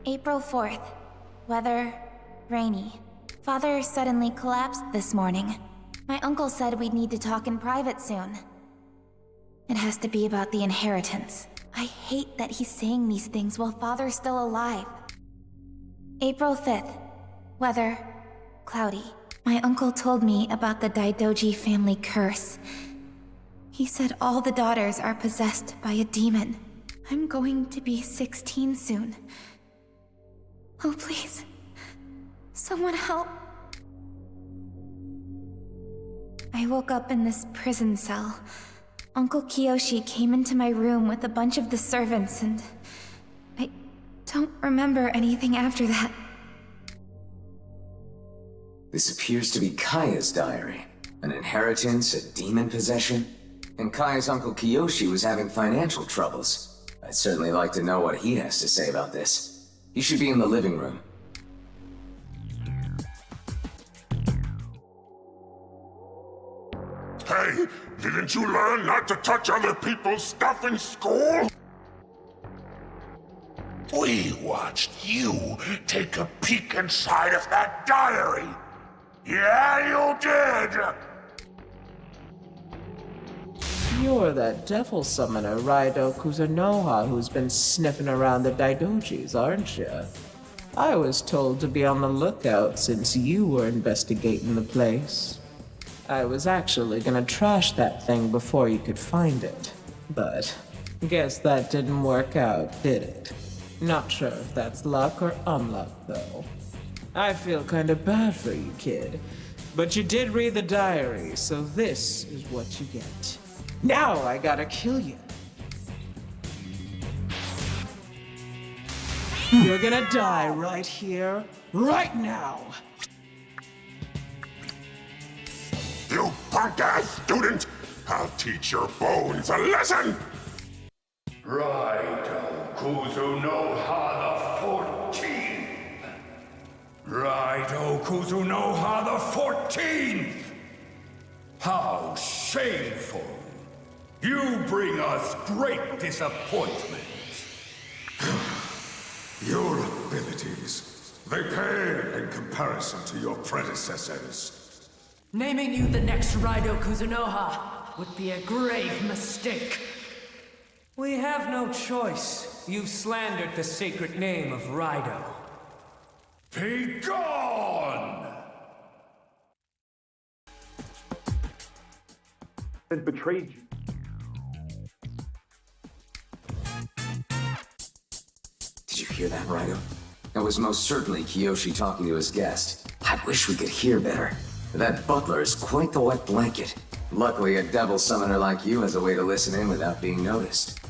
April 4th. Weather, rainy. Father suddenly collapsed this morning. My uncle said we'd need to talk in private soon. It has to be about the inheritance. I hate that he's saying these things while Father's still alive. April 5th. Weather, cloudy. My uncle told me about the Daidoji family curse. He said all the daughters are possessed by a demon. I'm going to be 16 soon. Oh, please. Someone help. I woke up in this prison cell. Uncle Kiyoshi came into my room with a bunch of the servants and I don't remember anything after that. This appears to be Kaya's diary. An inheritance, a demon possession. And Kaya's Uncle Kiyoshi was having financial troubles. I'd certainly like to know what he has to say about this. He should be in the living room. you learn not to touch other people's stuff in school? We watched you take a peek inside of that diary. Yeah, you did! You're that devil summoner, Raidou Kuzunoha, who's been sniffing around the Daidojis, aren't you? I was told to be on the lookout since you were investigating the place. I was actually gonna trash that thing before you could find it. But guess that didn't work out, did it? Not sure if that's luck or unluck, though. I feel kinda bad for you, kid. But you did read the diary, so this is what you get. Now I gotta kill you. You're gonna die right here, right now. You punk-ass student! I'll teach your bones a lesson! Raidou Kuzunoha the 14th! Raidou Kuzunoha the 14th! How shameful! You bring us great disappointment. Your abilities, they pale in comparison to your predecessors. Naming you the next Raidou Kuzunoha would be a grave mistake. We have no choice. You've slandered the sacred name of Raidou. Be gone! And betrayed you. Did you hear that, Raidou? That was most certainly Kiyoshi talking to his guest. I wish we could hear better. That butler is quite the wet blanket. Luckily, a devil summoner like you has a way to listen in without being noticed.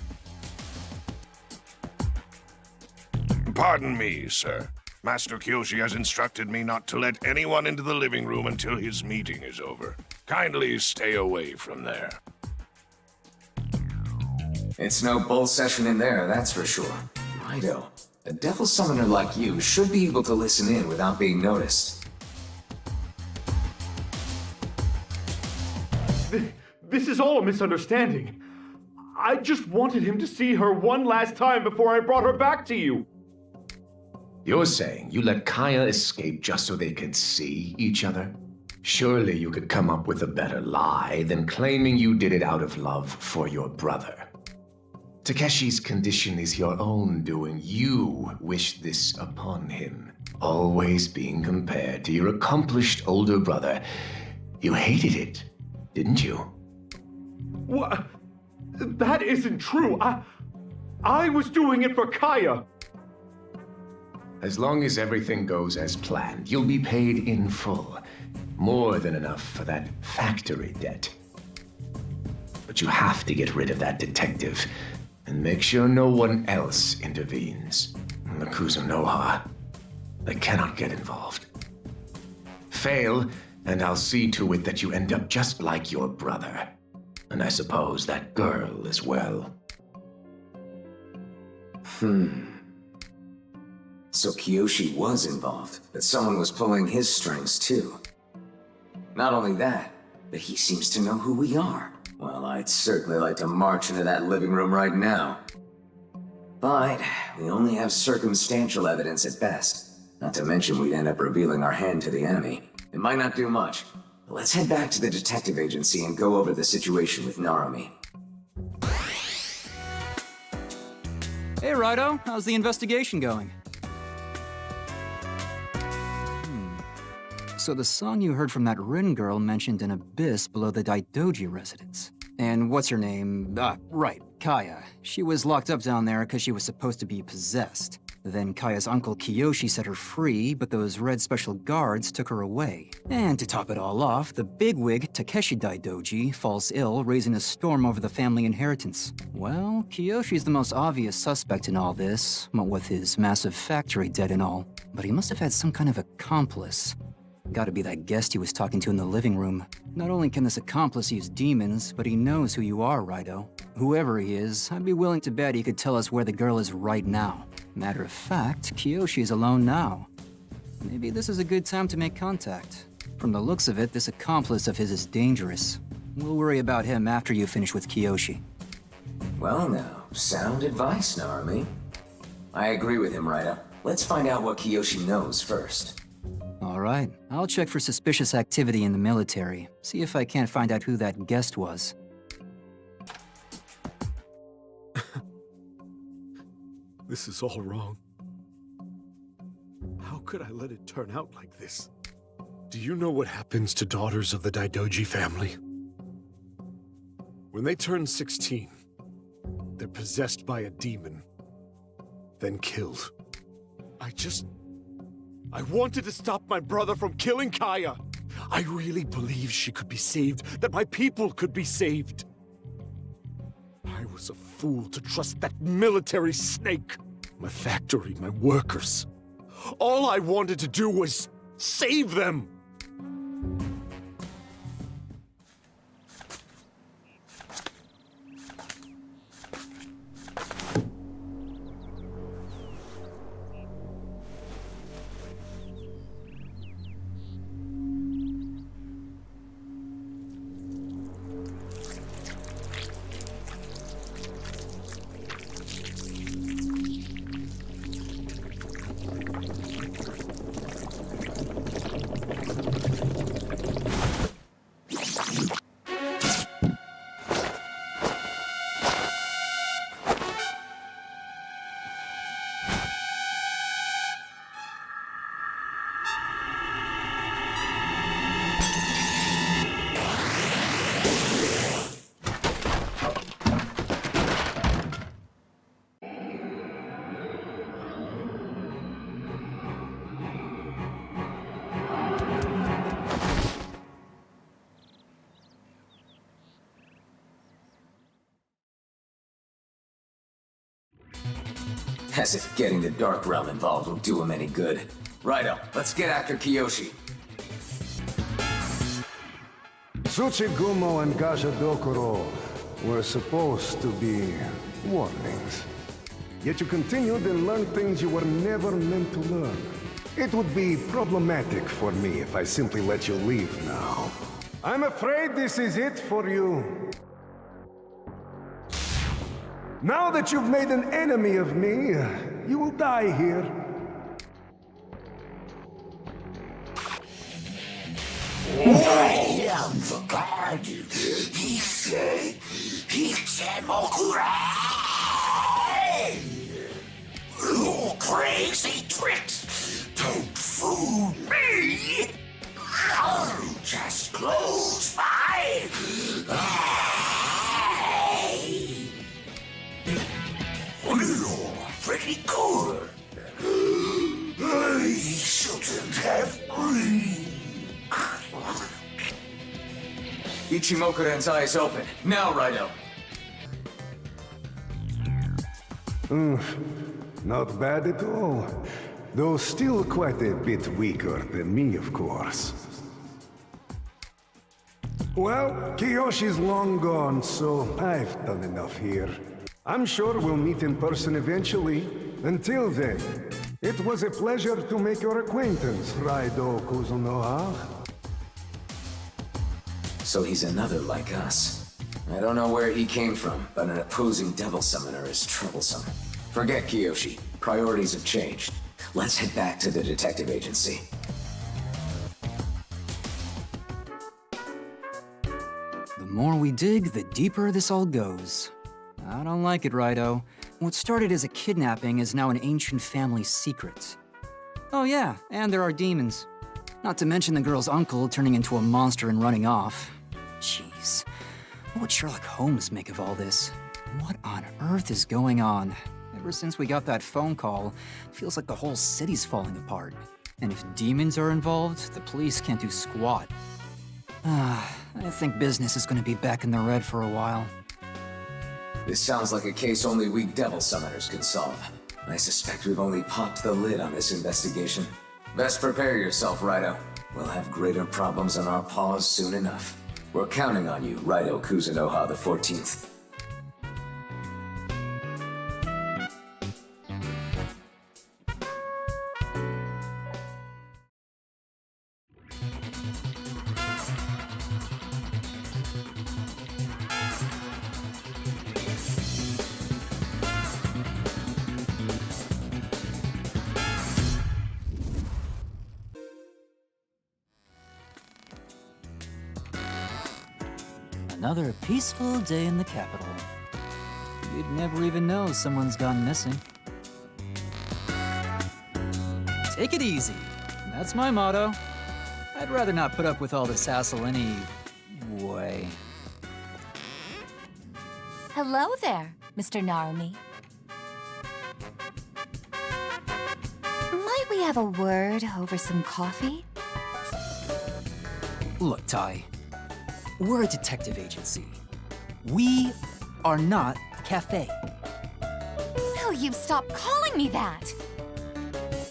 Pardon me, sir. Master Kiyoshi has instructed me not to let anyone into the living room until his meeting is over. Kindly stay away from there. It's no bull session in there, that's for sure. Raidou, a devil summoner like you should be able to listen in without being noticed. This is all a misunderstanding. I just wanted him to see her one last time before I brought her back to you. You're saying you let Kaya escape just so they could see each other? Surely you could come up with a better lie than claiming you did it out of love for your brother. Takeshi's condition is your own doing. You wished this upon him, always being compared to your accomplished older brother. You hated it, didn't you? What? That isn't true. I was doing it for Kaya. As long as everything goes as planned, you'll be paid in full. More than enough for that factory debt. But you have to get rid of that detective and make sure no one else intervenes. The Kuzunoha, they cannot get involved. Fail, and I'll see to it that you end up just like your brother. And I suppose that girl as well. So Kiyoshi was involved, but someone was pulling his strings too. Not only that, but he seems to know who we are. Well, I'd certainly like to march into that living room right now. But we only have circumstantial evidence at best. Not to mention we'd end up revealing our hand to the enemy. It might not do much. Let's head back to the detective agency and go over the situation with Narumi. Hey, Raidou, how's the investigation going? So the song you heard from that Rin girl mentioned an abyss below the Daidoji residence. And what's her name? Right, Kaya. She was locked up down there because she was supposed to be possessed. Then Kaya's uncle Kiyoshi set her free, but those red special guards took her away. And to top it all off, the bigwig Takeshi Daidoji falls ill, raising a storm over the family inheritance. Well, Kiyoshi's the most obvious suspect in all this, what with his massive factory debt and all. But he must have had some kind of accomplice. Gotta be that guest he was talking to in the living room. Not only can this accomplice use demons, but he knows who you are, Raidou. Whoever he is, I'd be willing to bet he could tell us where the girl is right now. Matter of fact, Kiyoshi is alone now. Maybe this is a good time to make contact. From the looks of it, this accomplice of his is dangerous. We'll worry about him after you finish with Kiyoshi. Well now, sound advice, Narumi. I agree with him, Raidou. Let's find out what Kiyoshi knows first. All right, I'll check for suspicious activity in the military. See if I can't find out who that guest was. This is all wrong. How could I let it turn out like this? Do you know what happens to daughters of the Daidoji family? When they turn 16, they're possessed by a demon, then killed. I wanted to stop my brother from killing Kaya. I really believed she could be saved, that my people could be saved. I was a fool to trust that military snake. My factory, my workers. All I wanted to do was save them. As if getting the Dark Realm involved will do him any good. Raidou, let's get after Kiyoshi. Tsuchigumo and Gashadokuro were supposed to be warnings. Yet you continued and learned things you were never meant to learn. It would be problematic for me if I simply let you leave now. I'm afraid this is it for you. Now that you've made an enemy of me, you will die here. I am the god. Mokure! You crazy tricks! Don't fool me! I'll just close my eyes. You're pretty good. I shouldn't have breathed. Ichimokuren's eyes open. Now, Raidou. Not bad at all. Though still quite a bit weaker than me, of course. Well, Kiyoshi's long gone, so I've done enough here. I'm sure we'll meet in person eventually. Until then, it was a pleasure to make your acquaintance, Raidou Kuzunoha. So he's another like us. I don't know where he came from, but an opposing devil summoner is troublesome. Forget Kiyoshi. Priorities have changed. Let's head back to the detective agency. The more we dig, the deeper this all goes. I don't like it, Raidou. What started as a kidnapping is now an ancient family secret. Oh yeah, and there are demons. Not to mention the girl's uncle turning into a monster and running off. Jeez, what would Sherlock Holmes make of all this? What on earth is going on? Ever since we got that phone call, it feels like the whole city's falling apart. And if demons are involved, the police can't do squat. I think business is gonna be back in the red for a while. This sounds like a case only we devil summoners can solve. I suspect we've only popped the lid on this investigation. Best prepare yourself, Raidou. We'll have greater problems on our paws soon enough. We're counting on you, Raidou Kuzunoha the 14th. Another peaceful day in the capital. You'd never even know someone's gone missing. Take it easy. That's my motto. I'd rather not put up with all this hassle anyway. Hello there, Mr. Narumi. Might we have a word over some coffee? Look, Tai. We're a detective agency. We are not a cafe. Will you stop calling me that?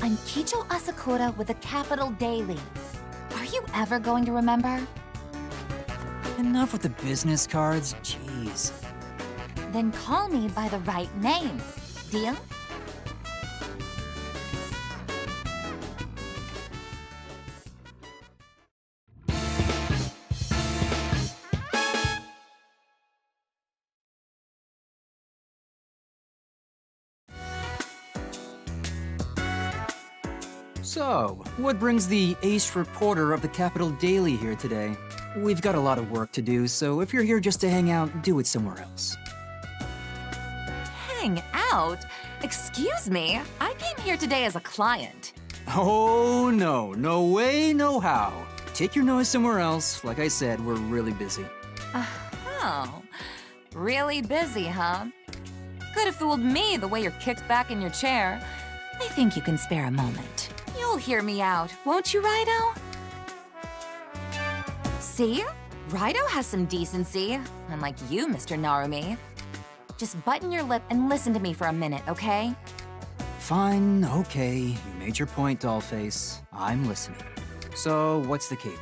I'm Kicho Asakura with the Capital Daily. Are you ever going to remember? Enough with the business cards, jeez. Then call me by the right name. Deal? So, what brings the ace reporter of the Capital Daily here today? We've got a lot of work to do, so if you're here just to hang out, do it somewhere else. Hang out? Excuse me, I came here today as a client. Oh, no. No way, no how. Take your nose somewhere else. Like I said, we're really busy. Oh, really busy, huh? Could have fooled me the way you're kicked back in your chair. I think you can spare a moment. You'll hear me out, won't you, Raidou? See? Raidou has some decency, unlike you, Mr. Narumi. Just button your lip and listen to me for a minute, okay? Fine, okay. You made your point, Dollface. I'm listening. So, what's the caper?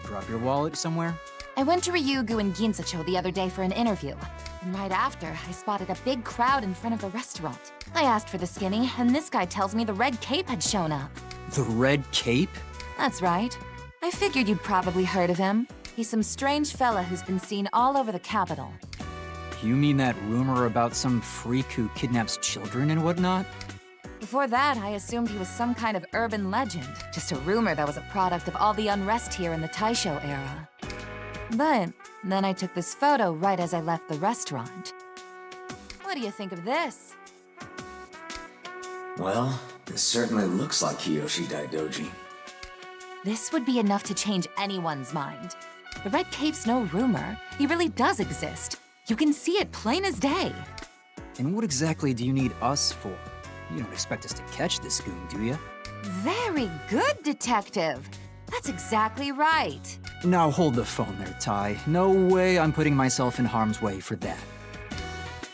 Drop your wallet somewhere? I went to Ryugu and Ginsacho the other day for an interview. And right after, I spotted a big crowd in front of the restaurant. I asked for the skinny, and this guy tells me the Red Cape had shown up. The Red Cape? That's right. I figured you'd probably heard of him. He's some strange fella who's been seen all over the capital. You mean that rumor about some freak who kidnaps children and whatnot? Before that, I assumed he was some kind of urban legend. Just a rumor that was a product of all the unrest here in the Taisho era. But then I took this photo right as I left the restaurant. What do you think of this? Well, this certainly looks like Kiyoshi Daidoji. This would be enough to change anyone's mind. The Red Cape's no rumor. He really does exist. You can see it plain as day. And what exactly do you need us for? You don't expect us to catch this goon, do you? Very good, detective. That's exactly right. Now hold the phone there, Tai. No way I'm putting myself in harm's way for that.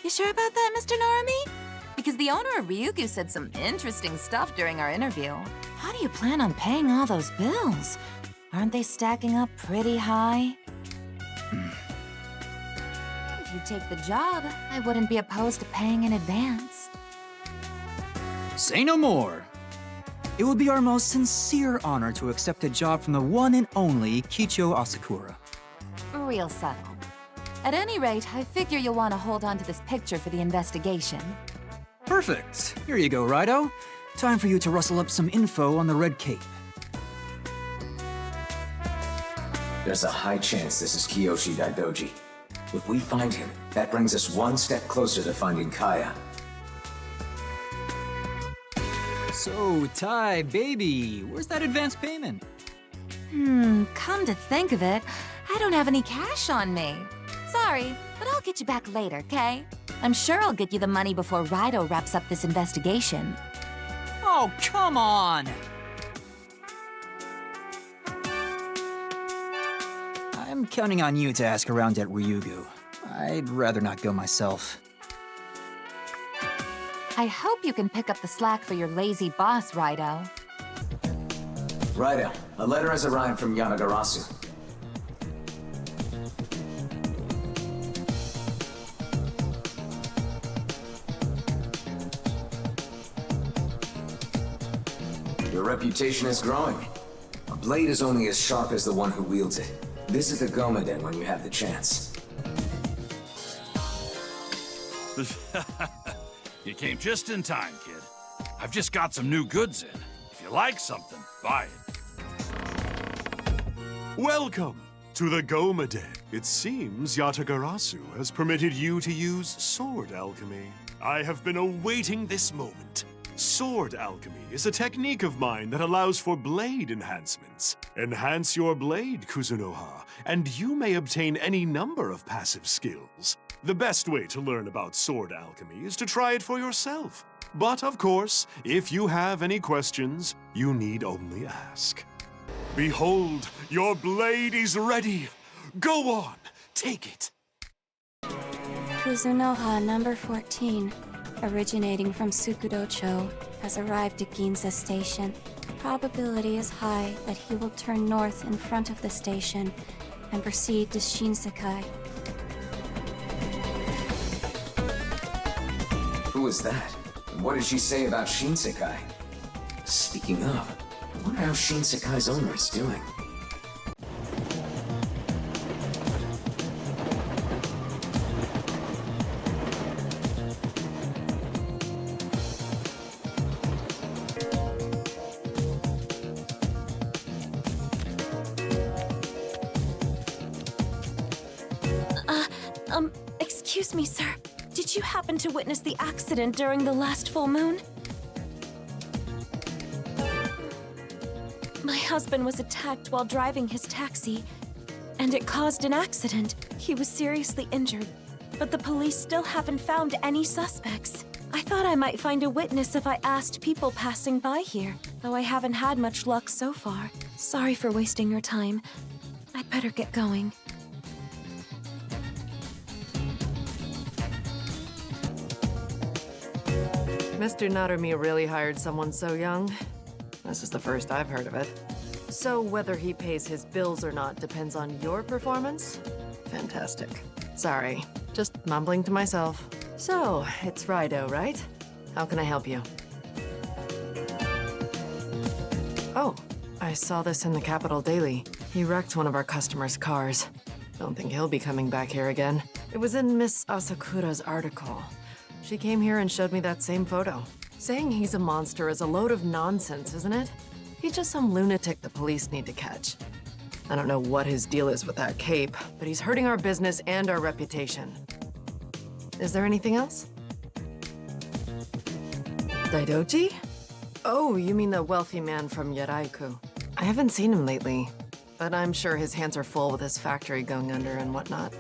You sure about that, Mr. Narumi? Because the owner of Ryugu said some interesting stuff during our interview. How do you plan on paying all those bills? Aren't they stacking up pretty high? If you take the job, I wouldn't be opposed to paying in advance. Say no more. It would be our most sincere honor to accept a job from the one and only Kicho Asakura. Real subtle. At any rate, I figure you'll want to hold on to this picture for the investigation. Perfect. Here you go, Raidou. Time for you to rustle up some info on the Red Cape. There's a high chance this is Kiyoshi Daidoji. If we find him, that brings us one step closer to finding Kaya. So, Tai, baby, where's that advance payment? Come to think of it, I don't have any cash on me. Sorry, but I'll get you back later, okay? I'm sure I'll get you the money before Raidou wraps up this investigation. Oh, come on! I'm counting on you to ask around at Ryugu. I'd rather not go myself. I hope you can pick up the slack for your lazy boss, Raidou. Raidou, a letter has arrived from Yanagarasu. Your reputation is growing. A blade is only as sharp as the one who wields it. Visit the Gomaden when you have the chance. You came just in time, kid. I've just got some new goods in. If you like something, buy it. Welcome to the Gomaden. It seems Yatagarasu has permitted you to use sword alchemy. I have been awaiting this moment. Sword alchemy is a technique of mine that allows for blade enhancements. Enhance your blade, Kuzunoha, and you may obtain any number of passive skills. The best way to learn about sword alchemy is to try it for yourself. But of course, if you have any questions, you need only ask. Behold, your blade is ready. Go on, take it. Kuzunoha number 14, originating from Sukudocho, has arrived at Ginza Station. Probability is high that he will turn north in front of the station and proceed to Shinsekai. Who was that? And what did she say about Shinsekai? Speaking of, I wonder how Shinsekai's owner is doing. Excuse me, sir. Did you happen to witness the accident during the last full moon? My husband was attacked while driving his taxi, and it caused an accident. He was seriously injured, but the police still haven't found any suspects. I thought I might find a witness if I asked people passing by here, though I haven't had much luck so far. Sorry for wasting your time. I'd better get going. Mr. Narumi really hired someone so young? This is the first I've heard of it. So whether he pays his bills or not depends on your performance? Fantastic. Sorry, just mumbling to myself. So, it's Raidou, right? How can I help you? Oh, I saw this in the Capital Daily. He wrecked one of our customers' cars. Don't think he'll be coming back here again. It was in Miss Asakura's article. She came here and showed me that same photo. Saying he's a monster is a load of nonsense, isn't it? He's just some lunatic the police need to catch. I don't know what his deal is with that cape, but he's hurting our business and our reputation. Is there anything else? Daidoji? Oh, you mean the wealthy man from Yaraiku. I haven't seen him lately, but I'm sure his hands are full with his factory going under and whatnot.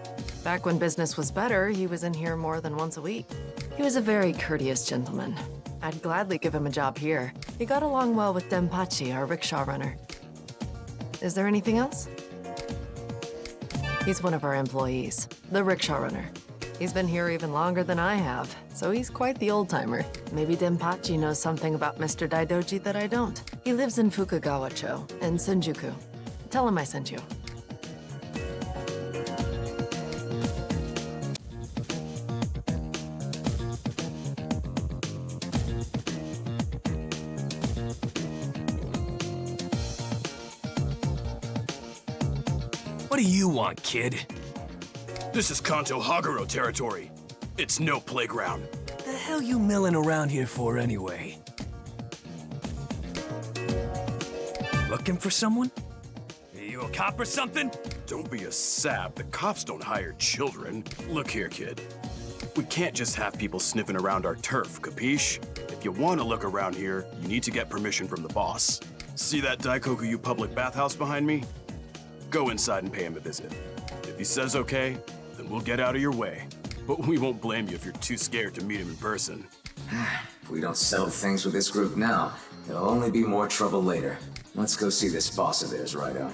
Back when business was better, he was in here more than once a week. He was a very courteous gentleman. I'd gladly give him a job here. He got along well with Denpachi, our rickshaw runner. Is there anything else? He's one of our employees, the rickshaw runner. He's been here even longer than I have, so he's quite the old-timer. Maybe Denpachi knows something about Mr. Daidoji that I don't. He lives in Fukagawa-cho, in Senjuku. Tell him I sent you. What do you want, kid? This is Kanto Haguro territory. It's no playground. The hell you milling around here for anyway? Looking for someone? Are you a cop or something? Don't be a sap. The cops don't hire children. Look here, kid. We can't just have people sniffing around our turf, capiche? If you want to look around here, you need to get permission from the boss. See that Daikoku public bathhouse behind me? Go inside and pay him a visit. If he says okay, then we'll get out of your way. But we won't blame you if you're too scared to meet him in person. If we don't settle things with this group now, there'll only be more trouble later. Let's go see this boss of theirs, Raidou.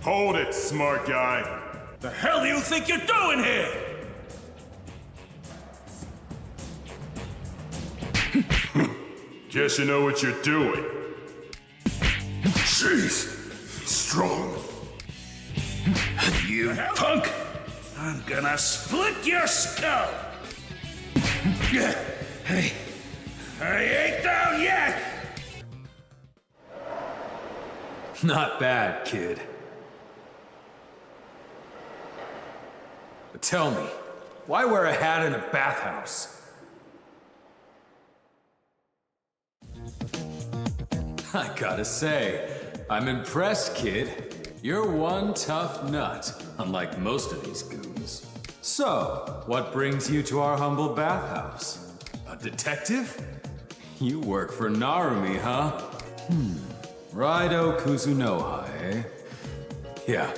Hold it, smart guy. The hell do you think you're doing here? Guess you know what you're doing. Jeez, strong. You you punk! I'm gonna split your skull! Hey, I ain't down yet! Not bad, kid. But tell me, why wear a hat in a bathhouse? I gotta say, I'm impressed, kid. You're one tough nut, unlike most of these goons. So, what brings you to our humble bathhouse? A detective? You work for Narumi, huh? Raidou Kuzunoha, eh? Yeah,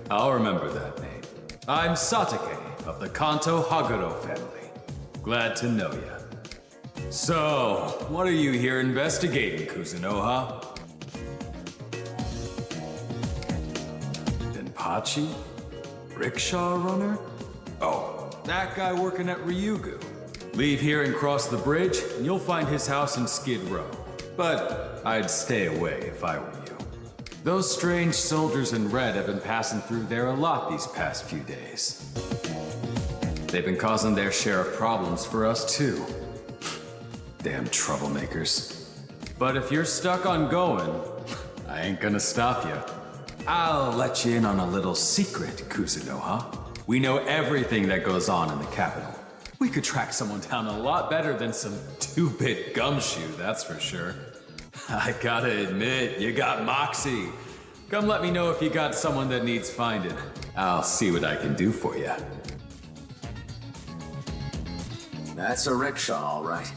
I'll remember that name. I'm Satake of the Kanto Haguro family. Glad to know ya. So, what are you here investigating, Kuzunoha? Denpachi? Rickshaw runner? Oh, that guy working at Ryugu. Leave here and cross the bridge, and you'll find his house in Skid Row. But I'd stay away if I were you. Those strange soldiers in red have been passing through there a lot these past few days. They've been causing their share of problems for us too. Damn troublemakers. But if you're stuck on going, I ain't gonna stop you. I'll let you in on a little secret, Kuzunoha. We know everything that goes on in the capital. We could track someone down a lot better than some 2-bit gumshoe, that's for sure. I gotta admit, you got moxie. Come let me know if you got someone that needs finding. I'll see what I can do for you. That's a rickshaw, all right.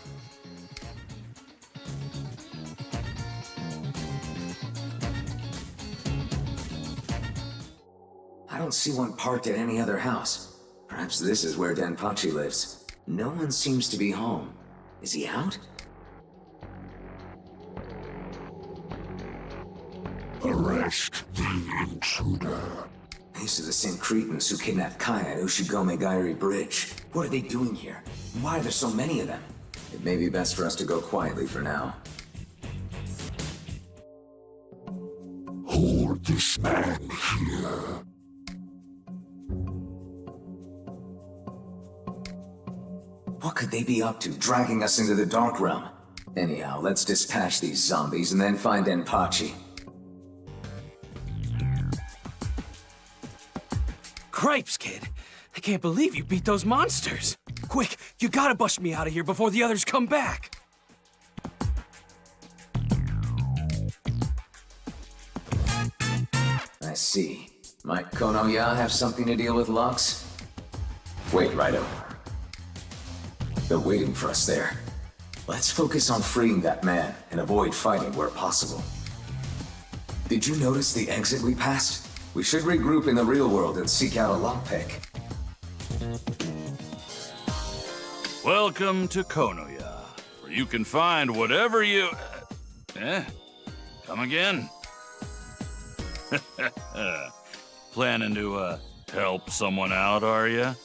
I don't see one parked at any other house. Perhaps this is where Denpachi lives. No one seems to be home. Is he out? Arrest the intruder. These are the same Cretans who kidnapped Kaya at Ushigome Gairi Bridge. What are they doing here? And why are there so many of them? It may be best for us to go quietly for now. Hold this man here. What could they be up to, dragging us into the Dark Realm? Anyhow, let's dispatch these zombies and then find Denpachi. Cripes, kid. I can't believe you beat those monsters. Quick, you gotta bust me out of here before the others come back. I see. Might Konoya have something to deal with Lux? Wait, Raidou. They're waiting for us there. Let's focus on freeing that man and avoid fighting where possible. Did you notice the exit we passed? We should regroup in the real world and seek out a lockpick. Welcome to Konoya, where you can find whatever you... Come again? Planning to, help someone out, are you?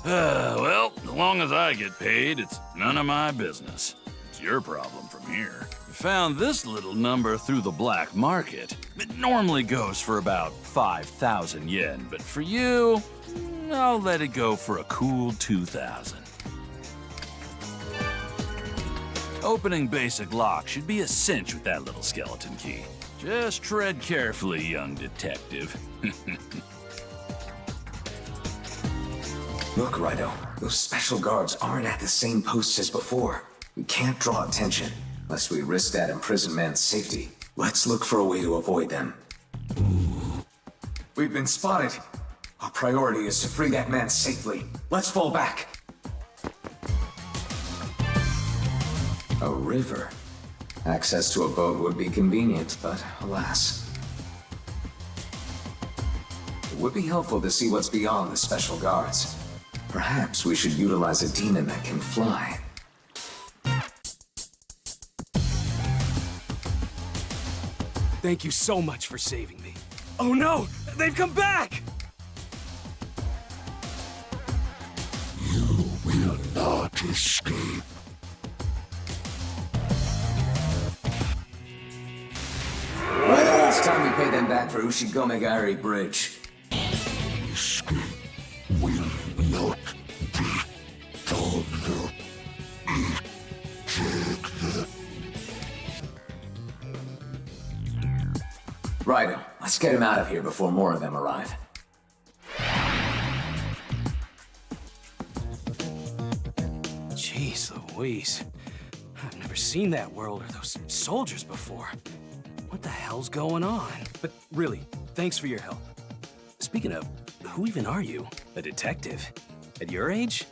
Well, as long as I get paid, it's none of my business. It's your problem from here. You found this little number through the black market. It normally goes for about 5,000 yen, but for you, I'll let it go for a cool 2,000. Opening basic lock should be a cinch with that little skeleton key. Just tread carefully, young detective. Look, Raidou, those special guards aren't at the same posts as before. We can't draw attention, lest we risk that imprisoned man's safety. Let's look for a way to avoid them. We've been spotted. Our priority is to free that man safely. Let's fall back. A river. Access to a boat would be convenient, but alas. It would be helpful to see what's beyond the special guards. Perhaps we should utilize a demon that can fly. Thank you so much for saving me. Oh no! They've come back! You will not escape. Right, it's time we pay them back for Ushigome Gairi Bridge. Raidou, let's get him out of here before more of them arrive. Jeez Louise. I've never seen that world or those soldiers before. What the hell's going on? But really, thanks for your help. Speaking of, who even are you? A detective? At your age?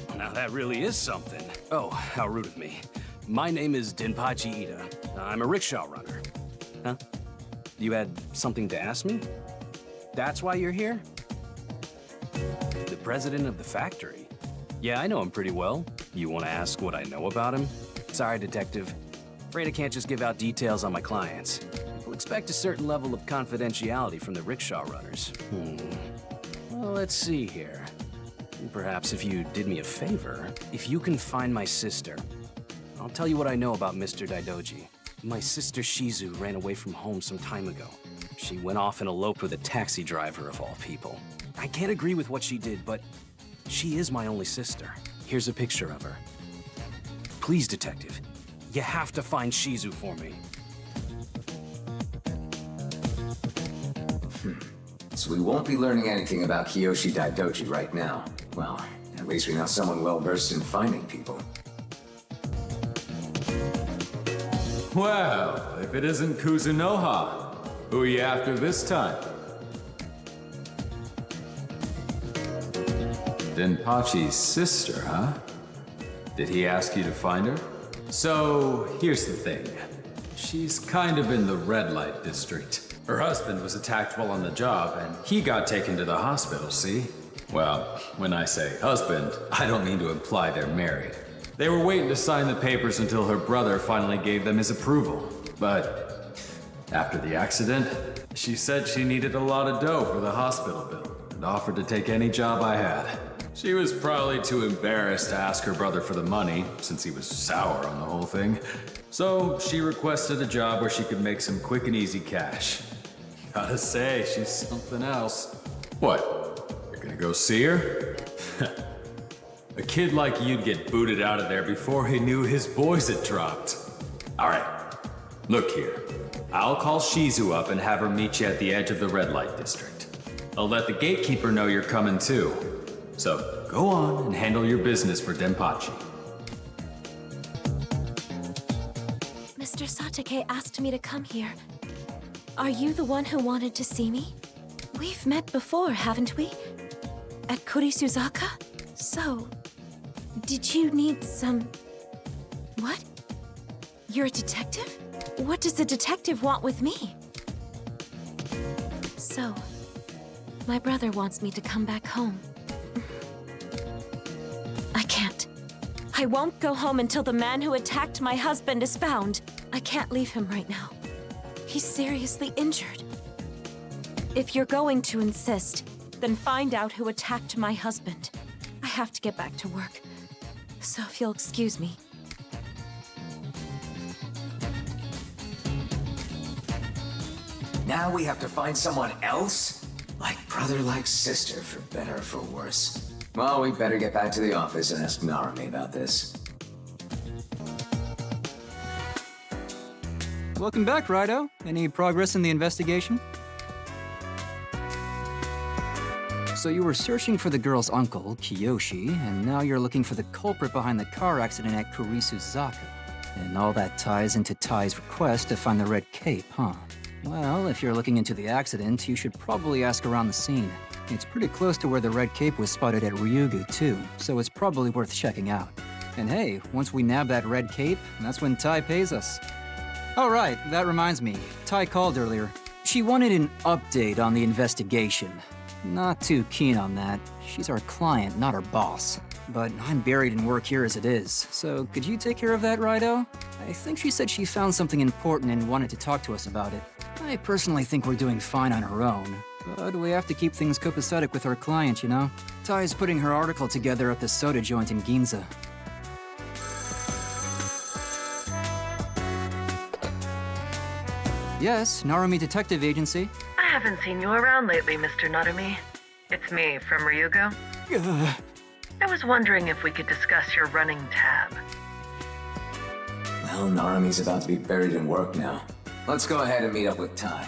Well, now that really is something. Oh, how rude of me. My name is Denpachi Ida. I'm a rickshaw runner. Huh? You had something to ask me? That's why you're here? The president of the factory? Yeah, I know him pretty well. You want to ask what I know about him? Sorry, detective. Afraid I can't just give out details on my clients. We'll expect a certain level of confidentiality from the rickshaw runners. Well, let's see here. Perhaps if you did me a favor, if you can find my sister, I'll tell you what I know about Mr. Daidoji. My sister Shizu ran away from home some time ago. She went off and eloped with a taxi driver of all people. I can't agree with what she did, but she is my only sister. Here's a picture of her. Please, detective, you have to find Shizu for me. So we won't be learning anything about Kiyoshi Daidoji right now. Well, at least we know someone well-versed in finding people. Well, if it isn't Kuzunoha, who are you after this time? Denpachi's sister, huh? Did he ask you to find her? So, here's the thing. She's kind of in the red light district. Her husband was attacked while on the job, and he got taken to the hospital, see? Well, when I say husband, I don't mean to imply they're married. They were waiting to sign the papers until her brother finally gave them his approval. But after the accident, she said she needed a lot of dough for the hospital bill and offered to take any job I had. She was probably too embarrassed to ask her brother for the money, since he was sour on the whole thing. So she requested a job where she could make some quick and easy cash. Gotta say, she's something else. What? You're gonna go see her? A kid like you'd get booted out of there before he knew his boys had dropped. All right, look here. I'll call Shizu up and have her meet you at the edge of the red light district. I'll let the gatekeeper know you're coming too. So go on and handle your business for Denpachi. Mr. Satake asked me to come here. Are you the one who wanted to see me? We've met before, haven't we? At Kurisuzaka? So, did you need some... What? You're a detective? What does a detective want with me? So, my brother wants me to come back home. I can't. I won't go home until the man who attacked my husband is found. I can't leave him right now. He's seriously injured. If you're going to insist, then find out who attacked my husband. I have to get back to work. So if you'll excuse me. Now we have to find someone else? Like brother, like sister, for better or for worse. Well, we better get back to the office and ask Narumi about this. Welcome back, Raidou. Any progress in the investigation? So you were searching for the girl's uncle, Kiyoshi, and now you're looking for the culprit behind the car accident at Kurisuzaka. And all that ties into Tai's request to find the red cape, huh? Well, if you're looking into the accident, you should probably ask around the scene. It's pretty close to where the red cape was spotted at Ryugu, too, so it's probably worth checking out. And hey, once we nab that red cape, that's when Tai pays us. Oh right, that reminds me. Tai called earlier. She wanted an update on the investigation. Not too keen on that. She's our client, not our boss. But I'm buried in work here as it is, so could you take care of that, Raidou? I think she said she found something important and wanted to talk to us about it. I personally think we're doing fine on our own, but we have to keep things copacetic with our client, you know? Tai's putting her article together at the soda joint in Ginza. Yes, Narumi Detective Agency. I haven't seen you around lately, Mr. Narumi. It's me, from Ryugu. I was wondering if we could discuss your running tab. Well, Narumi's about to be buried in work now. Let's go ahead and meet up with Tai.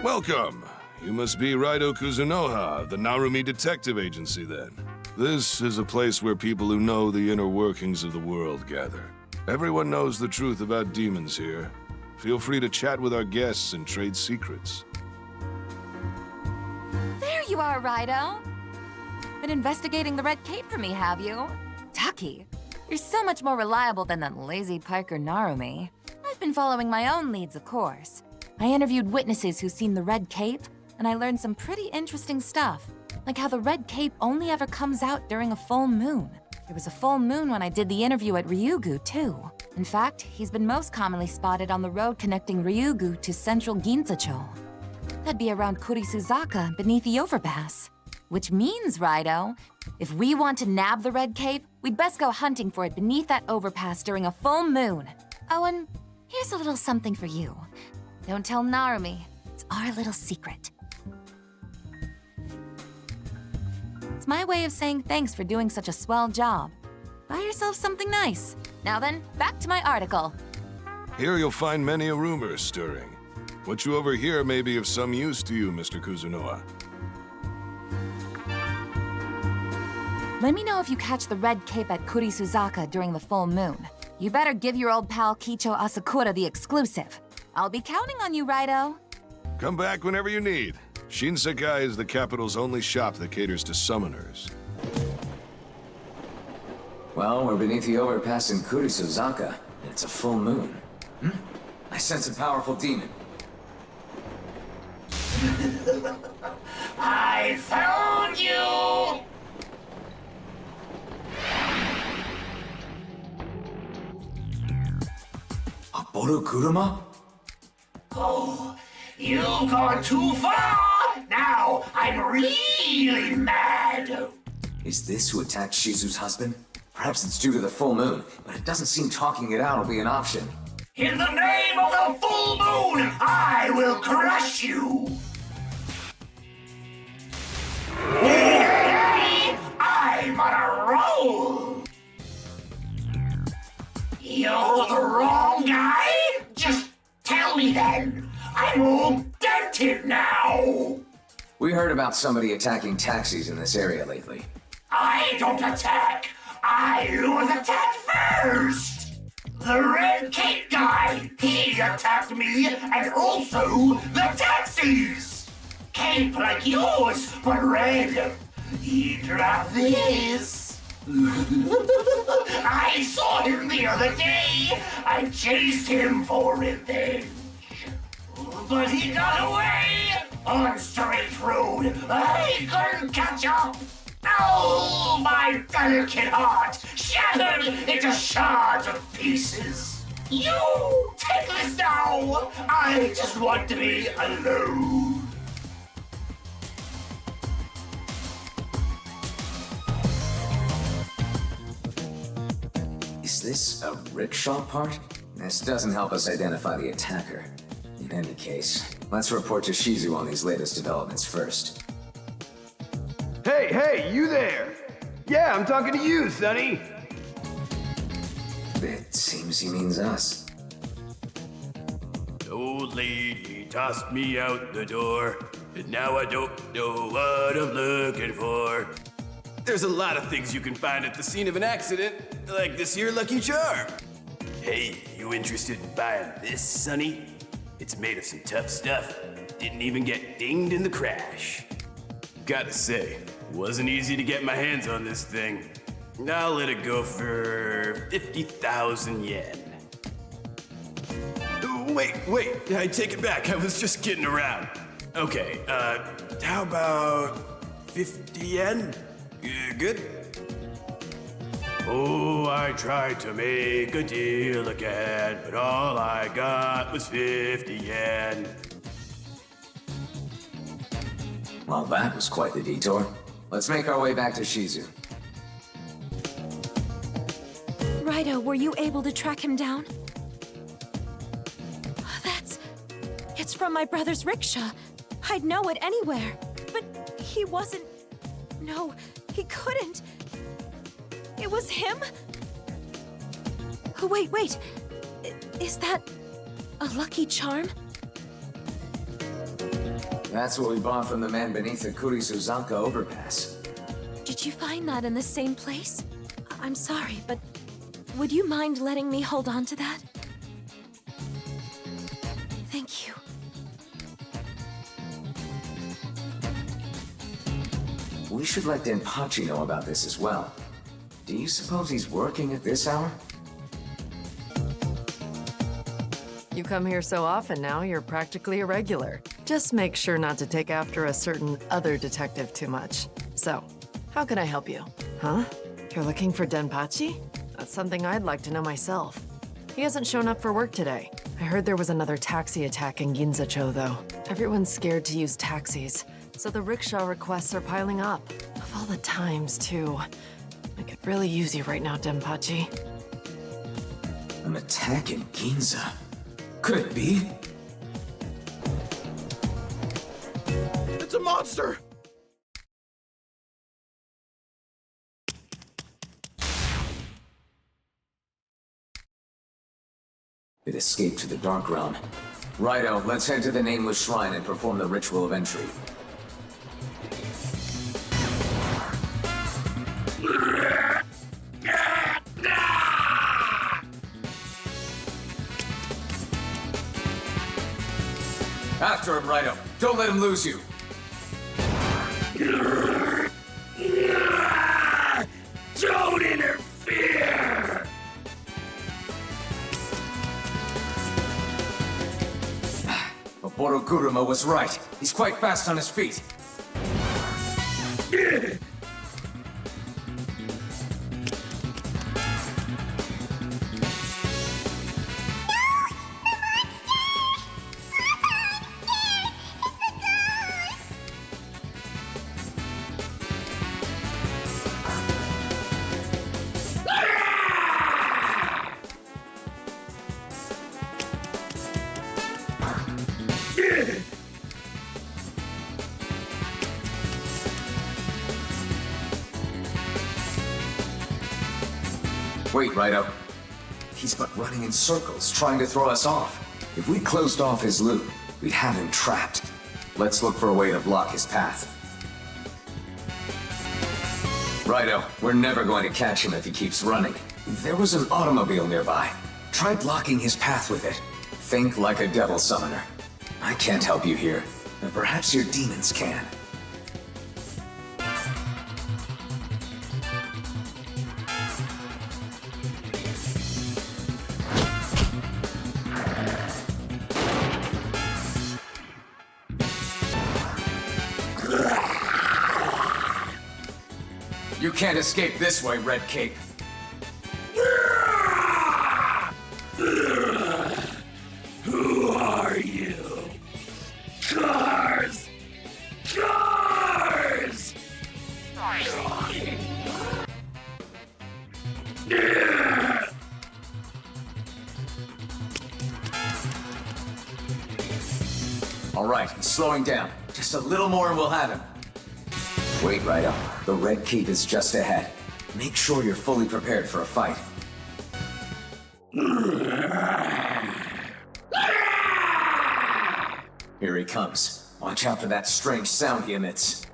Welcome. You must be Raidou Kuzunoha of the Narumi Detective Agency, then. This is a place where people who know the inner workings of the world gather. Everyone knows the truth about demons here. Feel free to chat with our guests and trade secrets. There you are, Raidou. Been investigating the Red Cape for me, have you? Taki, you're so much more reliable than that lazy piker Narumi. I've been following my own leads, of course. I interviewed witnesses who've seen the Red Cape, and I learned some pretty interesting stuff. Like how the Red Cape only ever comes out during a full moon. There was a full moon when I did the interview at Ryugu, too. In fact, he's been most commonly spotted on the road connecting Ryugu to central Ginzacho. That'd be around Kurisuzaka, beneath the overpass. Which means, Raidou, if we want to nab the Red Cape, we'd best go hunting for it beneath that overpass during a full moon. Oh, and here's a little something for you. Don't tell Narumi. It's our little secret. It's my way of saying thanks for doing such a swell job. Buy yourself something nice. Now then, back to my article. Here you'll find many a rumor stirring. What you overhear may be of some use to you, Mr. Kuzunoha. Let me know if you catch the Red Cape at Kurisuzaka during the full moon. You better give your old pal Kicho Asakura the exclusive. I'll be counting on you, Raidou. Come back whenever you need. Shinsekai is the capital's only shop that caters to summoners. Well, we're beneath the overpass in Kurisuzaka, and it's a full moon. I sense a powerful demon. I found you! Aboru Kuruma? Oh, you've gone too far! Now I'm really mad! Is this who attacked Shizu's husband? Perhaps it's due to the full moon, but it doesn't seem talking it out will be an option. In the name of the full moon, I will crush you! I'm on a roll! You're the wrong guy? Just tell me then. I'm all dented now! We heard about somebody attacking taxis in this area lately. I don't attack! I was attacked first! The Red Cape guy! He attacked me and also the taxis! Cape like yours, but red. Eat like this. I saw him the other day. I chased him for revenge. But he got away on straight road. I couldn't catch up. Oh, my delicate heart shattered into shards of pieces. You take this now. I just want to be alone. Is this a rickshaw part? This doesn't help us identify the attacker. In any case, let's report to Shizu on these latest developments first. Hey, you there! Yeah, I'm talking to you, Sonny! It seems he means us. The old lady tossed me out the door, and now I don't know what I'm looking for. There's a lot of things you can find at the scene of an accident, like this here lucky charm. Hey, you interested in buying this, Sonny? It's made of some tough stuff. Didn't even get dinged in the crash. Gotta say, wasn't easy to get my hands on this thing. I'll let it go for 50,000 yen. Wait, I take it back. I was just kidding around. Okay, how about 50 yen? Good? Oh, I tried to make a deal again, but all I got was 50 yen. Well, that was quite the detour. Let's make our way back to Shizu. Raidou, were you able to track him down? It's from my brother's rickshaw. I'd know it anywhere. But he wasn't No, he couldn't. It was him? Oh, wait. Is that a lucky charm? That's what we bought from the man beneath the Kurisuzaka overpass. Did you find that in the same place? I'm sorry, but would you mind letting me hold on to that? Thank you. We should let Denpachi know about this as well. Do you suppose he's working at this hour? You come here so often now, you're practically a regular. Just make sure not to take after a certain other detective too much. So, how can I help you? Huh? You're looking for Denpachi? That's something I'd like to know myself. He hasn't shown up for work today. I heard there was another taxi attack in Ginzacho, though. Everyone's scared to use taxis, so the rickshaw requests are piling up. Of all the times, too. I could really use you right now, Denpachi. An attack in Ginza? Could it be? It's a monster! It escaped to the Dark Realm. Righto, let's head to the Nameless Shrine and perform the ritual of entry. After him, Righto. Don't let him lose you. Don't interfere! Boroguruma was right. He's quite fast on his feet. Wait, Righto. He's but running in circles, trying to throw us off. If we closed off his loop, we'd have him trapped. Let's look for a way to block his path. Righto, we're never going to catch him if he keeps running. There was an automobile nearby. Try blocking his path with it. Think like a devil summoner. I can't help you here, but perhaps your demons can. You can't escape this way, Red Cape. Who are you? Cars! Cars! All right, he's slowing down. Just a little more and we'll have him. Wait, Righto. The Red Cape is just ahead. Make sure you're fully prepared for a fight. Here he comes. Watch out for that strange sound he emits.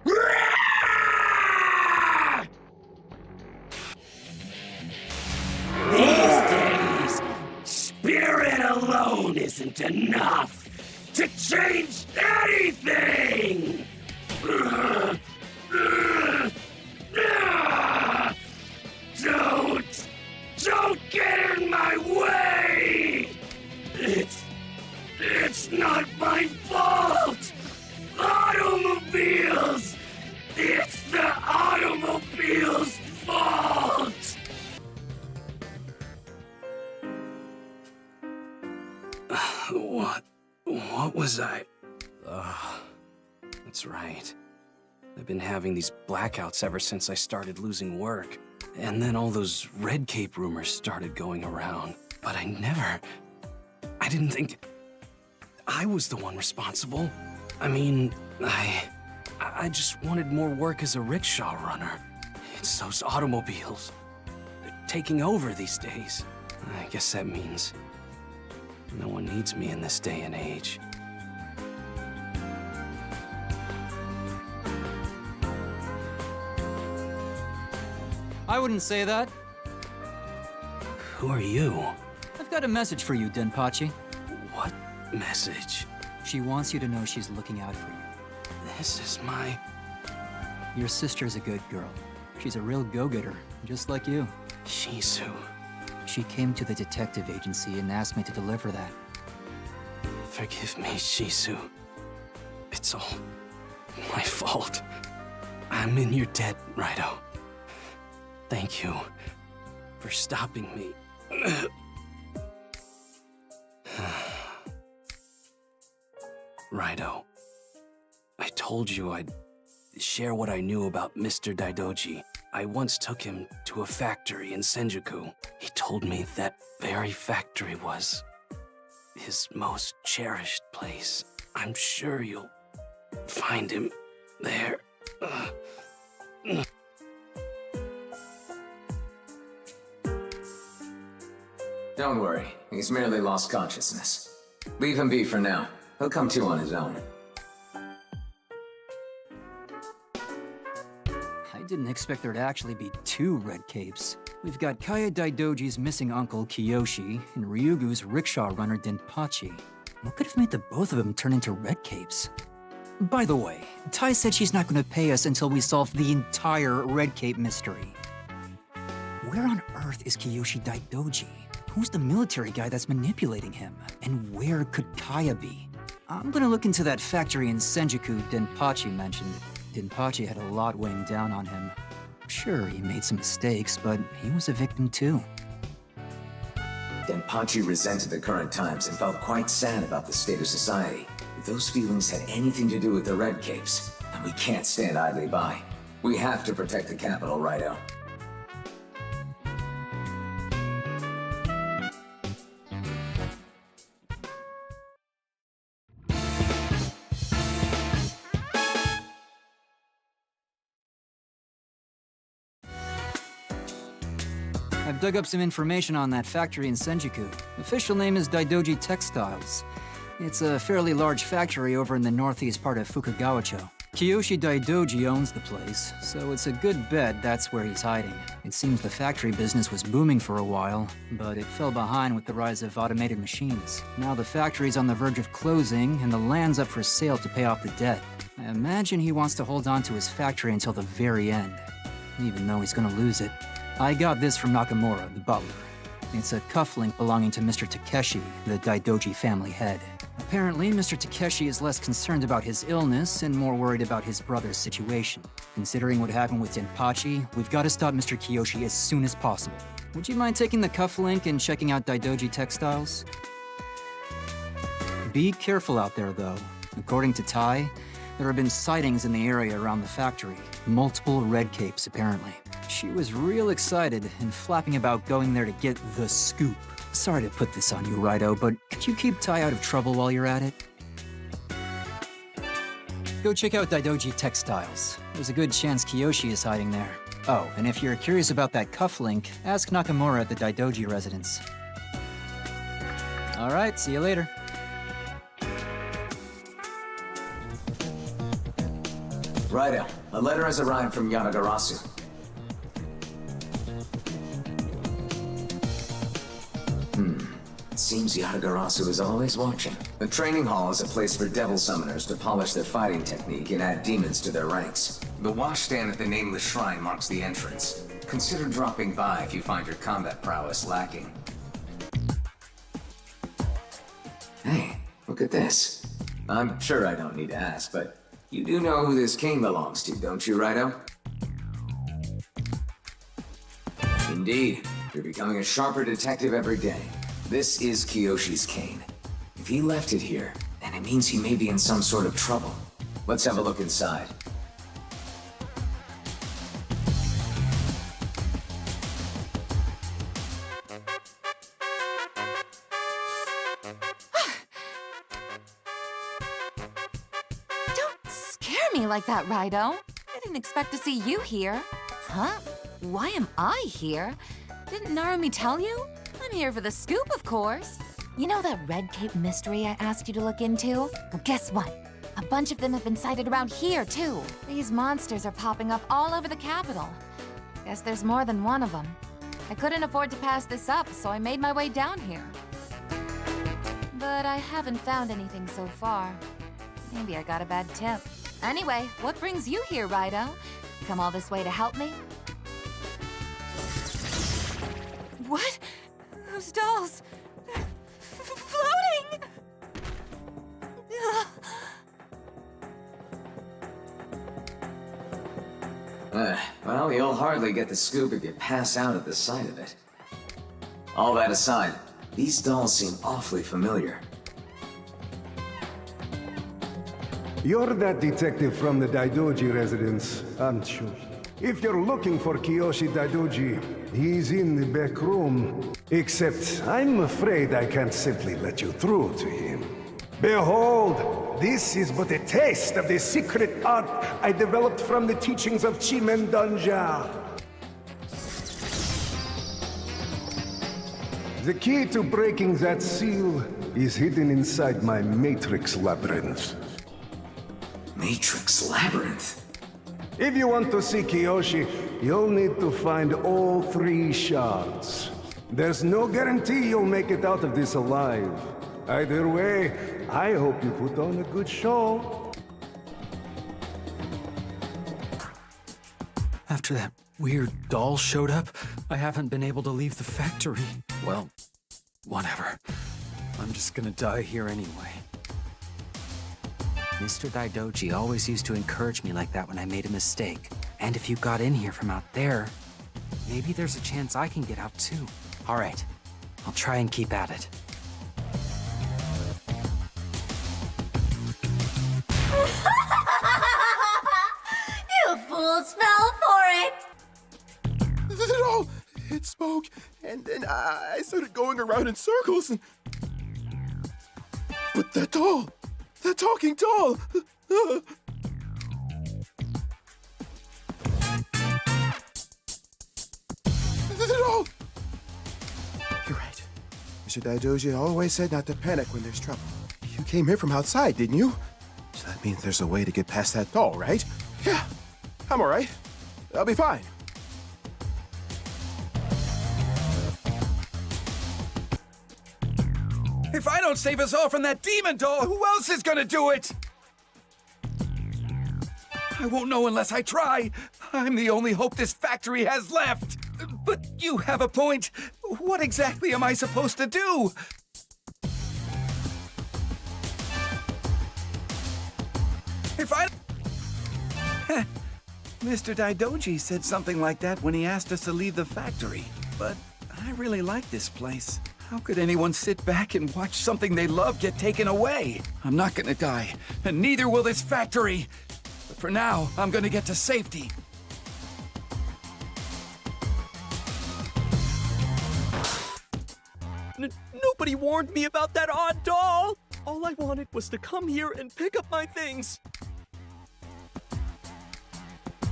These days, spirit alone isn't enough to change anything! Don't get in my way! It's not my fault! Automobiles! It's the automobile's fault! What was I? That's right. I've been having these blackouts ever since I started losing work. And then all those Red Cape rumors started going around. But I didn't think I was the one responsible. I mean, I just wanted more work as a rickshaw runner. It's those automobiles. They're taking over these days. I guess that means no one needs me in this day and age. I wouldn't say that. Who are you? I've got a message for you, Denpachi. What message? She wants you to know she's looking out for you. This is my... Your sister's a good girl. She's a real go-getter, just like you. Shisu. She came to the detective agency and asked me to deliver that. Forgive me, Shisu. It's all my fault. I'm in your debt, Raidou. Thank you for stopping me. Raidou, I told you I'd share what I knew about Mr. Daidoji. I once took him to a factory in Senjuku. He told me that very factory was his most cherished place. I'm sure you'll find him there. Don't worry, he's merely lost consciousness. Leave him be for now. He'll come to on his own. I didn't expect there to actually be two Red Capes. We've got Kaya Daidoji's missing uncle, Kiyoshi, and Ryugu's rickshaw runner, Denpachi. What could have made the both of them turn into Red Capes? By the way, Tai said she's not going to pay us until we solve the entire Red Cape mystery. Where on earth is Kiyoshi Daidoji? Who's the military guy that's manipulating him? And where could Kaya be? I'm gonna look into that factory in Senjuku Denpachi mentioned. Denpachi had a lot weighing down on him. Sure, he made some mistakes, but he was a victim too. Denpachi resented the current times and felt quite sad about the state of society. If those feelings had anything to do with the Red Capes, then we can't stand idly by. We have to protect the capital, Raidou. I've dug up some information on that factory in Senjuku. Official name is Daidoji Textiles. It's a fairly large factory over in the northeast part of Fukagawacho. Kiyoshi Daidoji owns the place, so it's a good bet that's where he's hiding. It seems the factory business was booming for a while, but it fell behind with the rise of automated machines. Now the factory's on the verge of closing, and the land's up for sale to pay off the debt. I imagine he wants to hold on to his factory until the very end, even though he's gonna lose it. I got this from Nakamura, the butler. It's a cufflink belonging to Mr. Takeshi, the Daidoji family head. Apparently, Mr. Takeshi is less concerned about his illness and more worried about his brother's situation. Considering what happened with Denpachi, we've got to stop Mr. Kiyoshi as soon as possible. Would you mind taking the cufflink and checking out Daidoji Textiles? Be careful out there, though. According to Tai, there have been sightings in the area around the factory. Multiple Red Capes, apparently. She was real excited and flapping about going there to get the scoop. Sorry to put this on you, Raidou, but could you keep Tai out of trouble while you're at it? Go check out Daidoji Textiles. There's a good chance Kiyoshi is hiding there. Oh, and if you're curious about that cufflink, ask Nakamura at the Daidoji residence. All right, see you later. Raidou, a letter has arrived from Yanagarasu. It seems Yanagarasu is always watching. The training hall is a place for devil summoners to polish their fighting technique and add demons to their ranks. The washstand at the Nameless Shrine marks the entrance. Consider dropping by if you find your combat prowess lacking. Hey, look at this. I'm sure I don't need to ask, but you do know who this cane belongs to, don't you, Raidou? Indeed. You're becoming a sharper detective every day. This is Kiyoshi's cane. If he left it here, then it means he may be in some sort of trouble. Let's have a look inside. Don't scare me like that, Raidou. I didn't expect to see you here. Huh? Why am I here? Didn't Narumi tell you? I'm here for the scoop, of course. You know that Red Cape mystery I asked you to look into? Well, guess what? A bunch of them have been sighted around here, too. These monsters are popping up all over the capital. Guess there's more than one of them. I couldn't afford to pass this up, so I made my way down here. But I haven't found anything so far. Maybe I got a bad tip. Anyway, what brings you here, Raidou? Come all this way to help me? What? Those dolls... they're floating! Well, you'll hardly get the scoop if you pass out at the sight of it. All that aside, these dolls seem awfully familiar. You're that detective from the Daidoji residence, aren't you? If you're looking for Kiyoshi Daidoji, he's in the back room. Except, I'm afraid I can't simply let you through to him. Behold, this is but a taste of the secret art I developed from the teachings of Chimendanja. The key to breaking that seal is hidden inside my Matrix Labyrinth. Matrix Labyrinth? If you want to see Kiyoshi, you'll need to find all 3 shards. There's no guarantee you'll make it out of this alive. Either way, I hope you put on a good show. After that weird doll showed up, I haven't been able to leave the factory. Well, whatever. I'm just gonna die here anyway. Mr. Daidoji always used to encourage me like that when I made a mistake. And if you got in here from out there, maybe there's a chance I can get out too. All right, I'll try and keep at it. You fools fell for it! No! It spoke, and then I started going around in circles, and... But that doll! That talking doll! No! You're right. Mr. Daidoji always said not to panic when there's trouble. You came here from outside, didn't you? So that means there's a way to get past that doll, right? Yeah, I'm all right. I'll be fine. If I don't save us all from that demon doll, who else is gonna do it? I won't know unless I try. I'm the only hope this factory has left. But you have a point. What exactly am I supposed to do? If I... Mr. Daidoji said something like that when he asked us to leave the factory. But I really like this place. How could anyone sit back and watch something they love get taken away? I'm not gonna die, and neither will this factory. But for now, I'm gonna get to safety. Nobody warned me about that odd doll! All I wanted was to come here and pick up my things.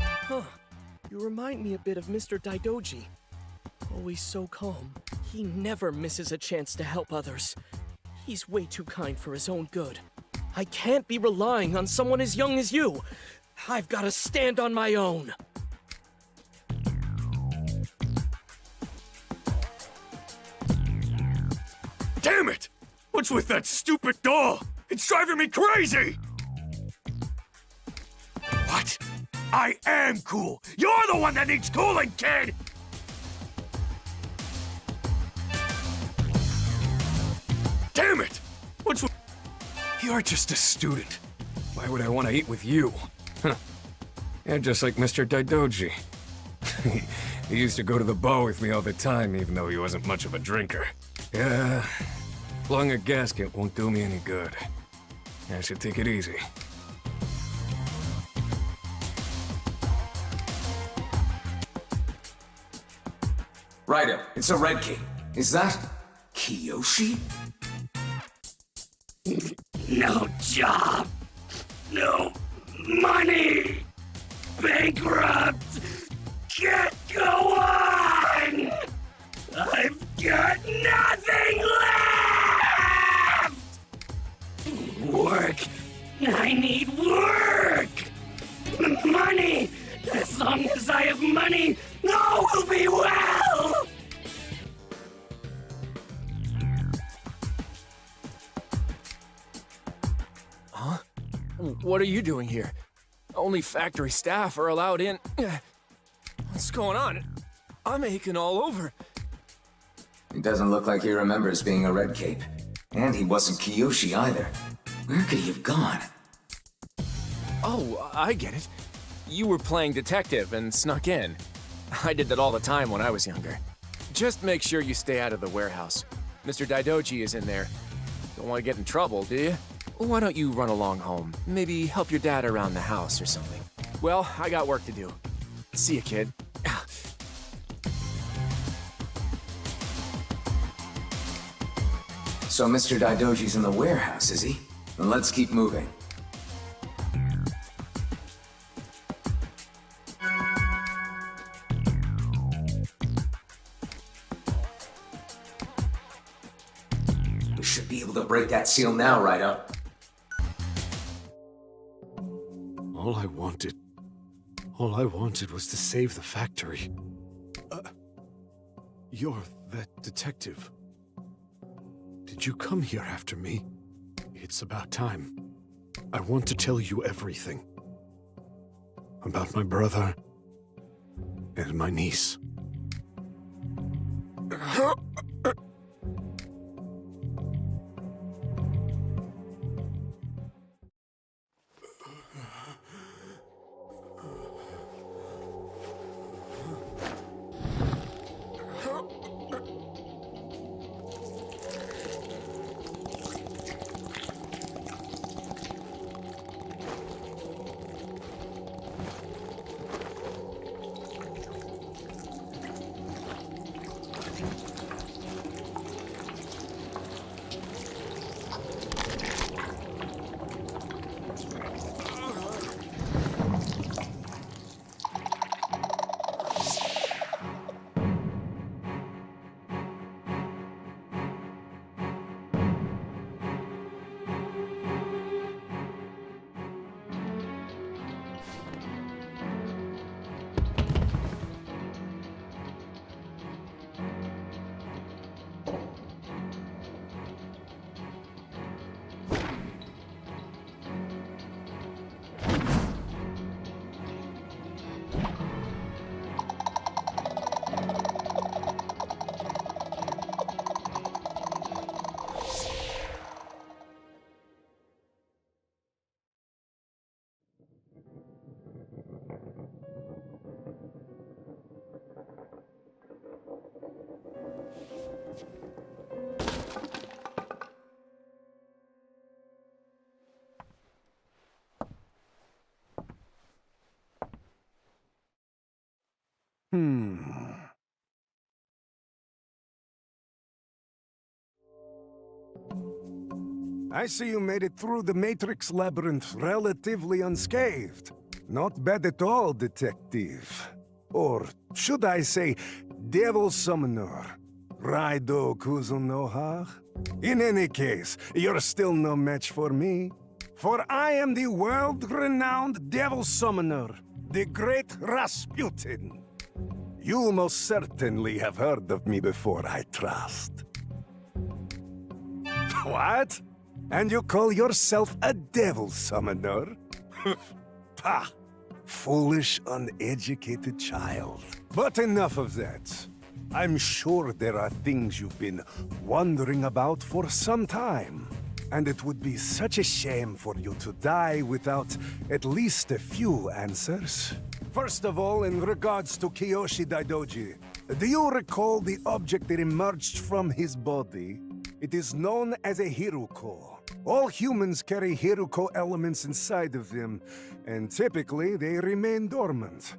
Huh. You remind me a bit of Mr. Daidoji. Always so calm. He never misses a chance to help others. He's way too kind for his own good. I can't be relying on someone as young as you. I've got to stand on my own. Damn it! What's with that stupid doll? It's driving me crazy! What? I am cool! You're the one that needs cooling, kid! Damn it! What's with... You're just a student. Why would I want to eat with you? Huh. You're just like Mr. Daidoji. He used to go to the bar with me all the time, even though he wasn't much of a drinker. Yeah, blowing a gasket won't do me any good. I should take it easy. Raidou, it's a Red King. Is that Kiyoshi? No job. No Money! Bankrupt! Get going! I've got nothing left! Work! I need work! Money! As long as I have money, all will be well! Huh? What are you doing here? Only factory staff are allowed in. What's going on? I'm aching all over. It doesn't look like he remembers being a Red Cape. And he wasn't Kiyoshi either. Where could he have gone? Oh, I get it. You were playing detective and snuck in. I did that all the time when I was younger. Just make sure you stay out of the warehouse. Mr. Daidoji is in there. Don't want to get in trouble, do you? Why don't you run along home? Maybe help your dad around the house or something. Well, I got work to do. See you, kid. So Mr. Daidoji's in the warehouse, is he? Then let's keep moving. We should be able to break that seal now, Raidou. All I wanted was to save the factory. You're that detective. Did you come here after me? It's about time. I want to tell you everything. About my brother and my niece. I see you made it through the Matrix Labyrinth relatively unscathed. Not bad at all, detective. Or should I say, Devil Summoner, Raidou Kuzunoha? In any case, you're still no match for me. For I am the world-renowned Devil Summoner, the great Rasputin. You most certainly have heard of me before, I trust. What? And you call yourself a Devil Summoner? Pah! Foolish, uneducated child. But enough of that. I'm sure there are things you've been wondering about for some time. And it would be such a shame for you to die without at least a few answers. First of all, in regards to Kiyoshi Daidoji, do you recall the object that emerged from his body? It is known as a Hiruko. All humans carry Hiruko elements inside of them, and typically they remain dormant.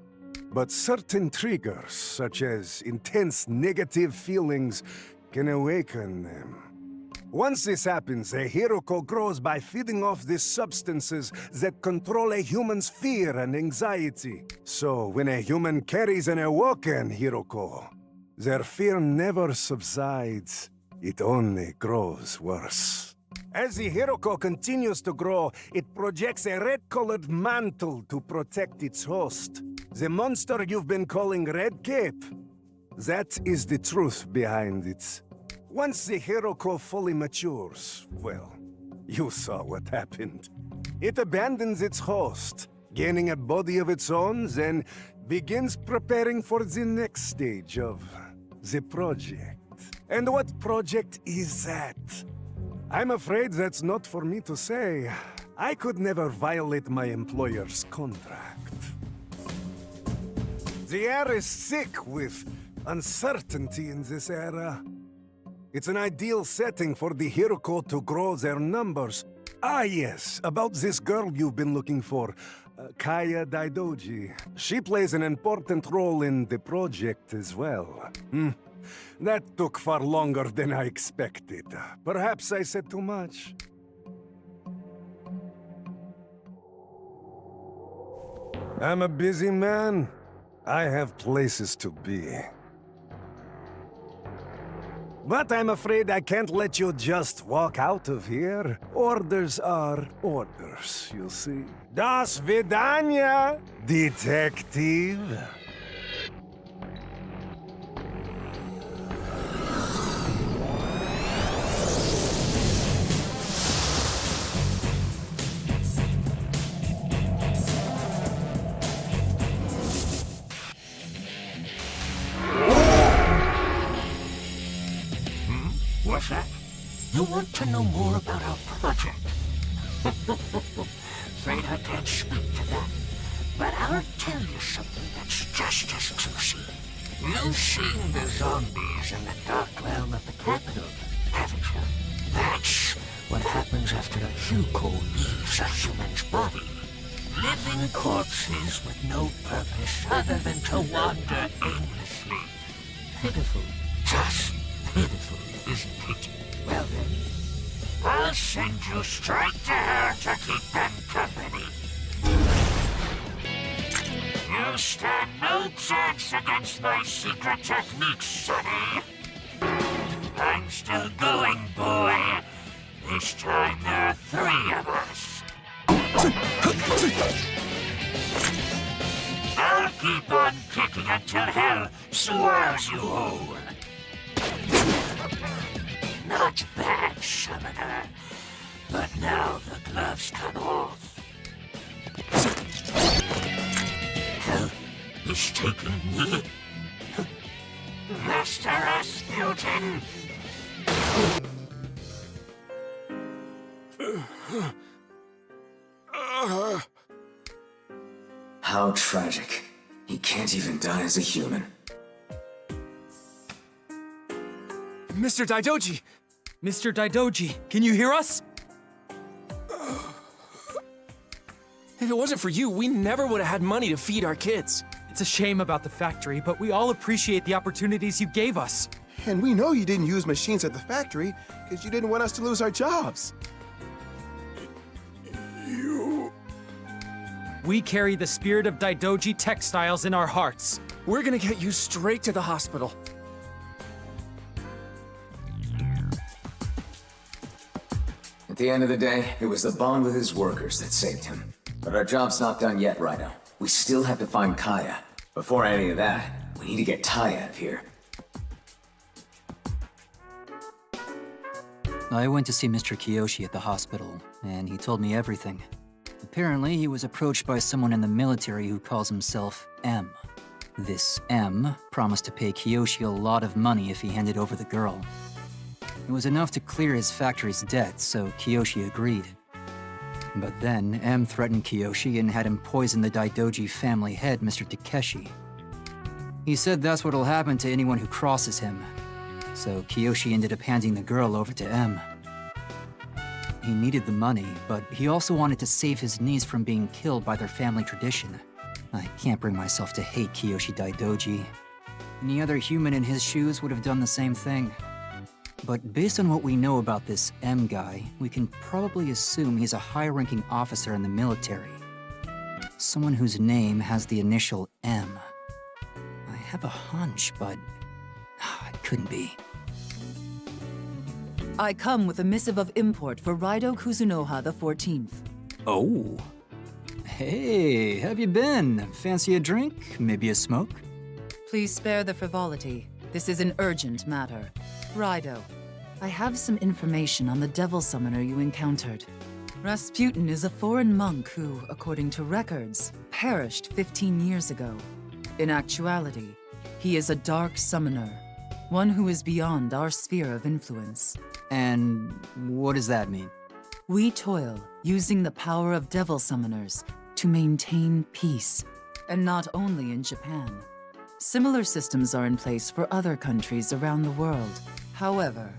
But certain triggers, such as intense negative feelings, can awaken them. Once this happens, a Hiroko grows by feeding off these substances that control a human's fear and anxiety. So when a human carries an awoken Hiroko, their fear never subsides. It only grows worse. As the Hiroko continues to grow, it projects a red-colored mantle to protect its host. The monster you've been calling Red Cape. That is the truth behind it. Once the Hiroko fully matures, well, you saw what happened. It abandons its host, gaining a body of its own, then begins preparing for the next stage of the project. And what project is that? I'm afraid that's not for me to say. I could never violate my employer's contract. The air is thick with uncertainty in this era. It's an ideal setting for the Hiroko to grow their numbers. Ah yes, about this girl you've been looking for, Kaya Daidoji. She plays an important role in the project as well. That took far longer than I expected. Perhaps I said too much. I'm a busy man. I have places to be. But I'm afraid I can't let you just walk out of here. Orders are orders, you see. Das Vidania, detective. What's that? You want to know more about our project? Afraid I can't speak to that. But I'll tell you something that's just as juicy. You've seen the zombies in the dark realm of the capital, haven't you? That's what happens after a Hugo leaves a human's body. Living corpses with no purpose other than to wander aimlessly. Pitiful. Just pitiful, isn't it? Well then, I'll send you straight to her to keep them company. You stand no chance against my secret techniques, Sonny. I'm still going, boy. This time there are 3 of us. I'll keep on kicking until hell swallows you whole. Not bad, Summoner. But now the gloves come off. Hell is taking me. Master Rasputin. How tragic. He can't even die as a human. Mr. Daidoji! Mr. Daidoji, can you hear us? If it wasn't for you, we never would have had money to feed our kids. It's a shame about the factory, but we all appreciate the opportunities you gave us. And we know you didn't use machines at the factory because you didn't want us to lose our jobs. We carry the spirit of Daidoji textiles in our hearts. We're gonna get you straight to the hospital. At the end of the day, it was the bond with his workers that saved him. But our job's not done yet, Raidou. We still have to find Kaya. Before any of that, we need to get Tai out of here. I went to see Mr. Kiyoshi at the hospital, and he told me everything. Apparently, he was approached by someone in the military who calls himself M. This M promised to pay Kiyoshi a lot of money if he handed over the girl. It was enough to clear his factory's debt, so Kiyoshi agreed. But then, M threatened Kiyoshi and had him poison the Daidoji family head, Mr. Takeshi. He said that's what'll happen to anyone who crosses him. So Kiyoshi ended up handing the girl over to M. He needed the money, but he also wanted to save his niece from being killed by their family tradition. I can't bring myself to hate Kiyoshi Daidoji. Any other human in his shoes would have done the same thing. But based on what we know about this M guy, we can probably assume he's a high-ranking officer in the military. Someone whose name has the initial M. I have a hunch, but it couldn't be. I come with a missive of import for Raidou Kuzunoha the 14th. Oh. Hey, have you been? Fancy a drink? Maybe a smoke? Please spare the frivolity. This is an urgent matter. Raidou, I have some information on the devil summoner you encountered. Rasputin is a foreign monk who, according to records, perished 15 years ago. In actuality, he is a dark summoner, one who is beyond our sphere of influence. And what does that mean? We toil using the power of devil summoners to maintain peace, and not only in Japan. Similar systems are in place for other countries around the world. However,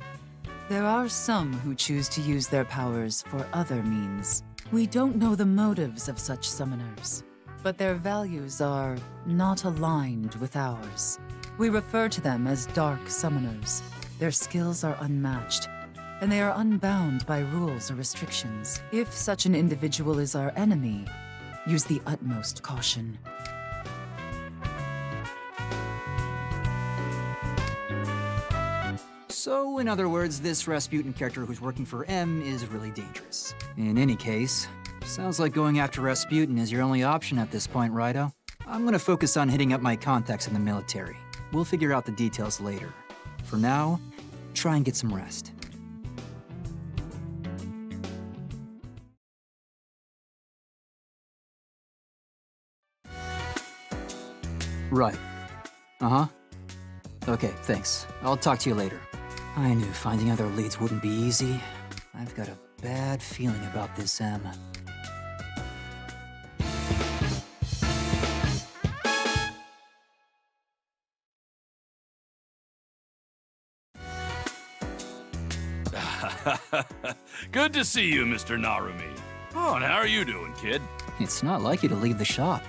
there are some who choose to use their powers for other means. We don't know the motives of such summoners, but their values are not aligned with ours. We refer to them as dark summoners. Their skills are unmatched, and they are unbound by rules or restrictions. If such an individual is our enemy, use the utmost caution. So, in other words, this Rasputin character who's working for M is really dangerous. In any case, sounds like going after Rasputin is your only option at this point, Raidou. I'm gonna focus on hitting up my contacts in the military. We'll figure out the details later. For now, try and get some rest. Right. Uh-huh. Okay, thanks. I'll talk to you later. I knew finding other leads wouldn't be easy. I've got a bad feeling about this M. Good to see you, Mr. Narumi. Oh, and how are you doing, kid? It's not like you to leave the shop.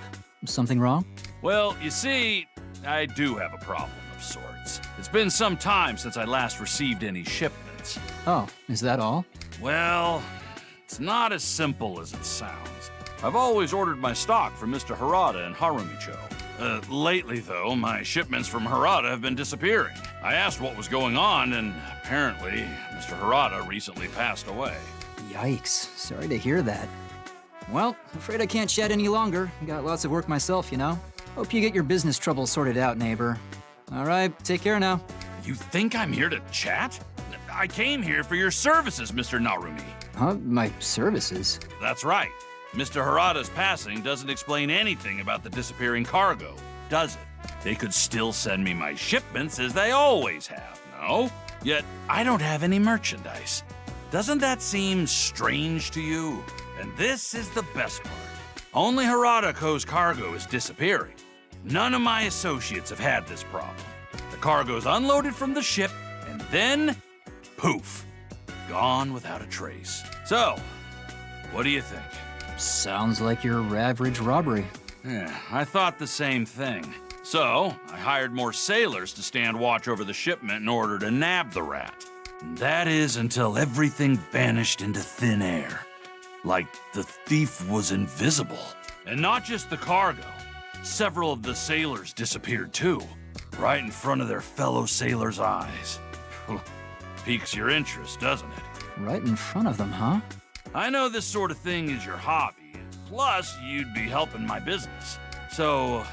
Something wrong? Well, you see, I do have a problem of sorts. It's been some time since I last received any shipments. Oh, is that all? Well, it's not as simple as it sounds. I've always ordered my stock from Mr. Harada and Harumicho. Lately, though, my shipments from Harada have been disappearing. I asked what was going on, and apparently, Mr. Harada recently passed away. Yikes. Sorry to hear that. Well, afraid I can't chat any longer. Got lots of work myself, you know. Hope you get your business troubles sorted out, neighbor. All right, take care now. You think I'm here to chat? I came here for your services, Mr. Narumi. Huh? My services? That's right. Mr. Harada's passing doesn't explain anything about the disappearing cargo, does it? They could still send me my shipments as they always have, no? Yet I don't have any merchandise. Doesn't that seem strange to you? And this is the best part. Only Harada Co.'s cargo is disappearing. None of my associates have had this problem. The cargo's unloaded from the ship, and then, poof, gone without a trace. So, what do you think? Sounds like your average robbery. Yeah, I thought the same thing. So, I hired more sailors to stand watch over the shipment in order to nab the rat. And that is until everything vanished into thin air. Like the thief was invisible. And not just the cargo. Several of the sailors disappeared too, right in front of their fellow sailors' eyes. Piques your interest, doesn't it? Right in front of them, huh? I know this sort of thing is your hobby, plus you'd be helping my business. So,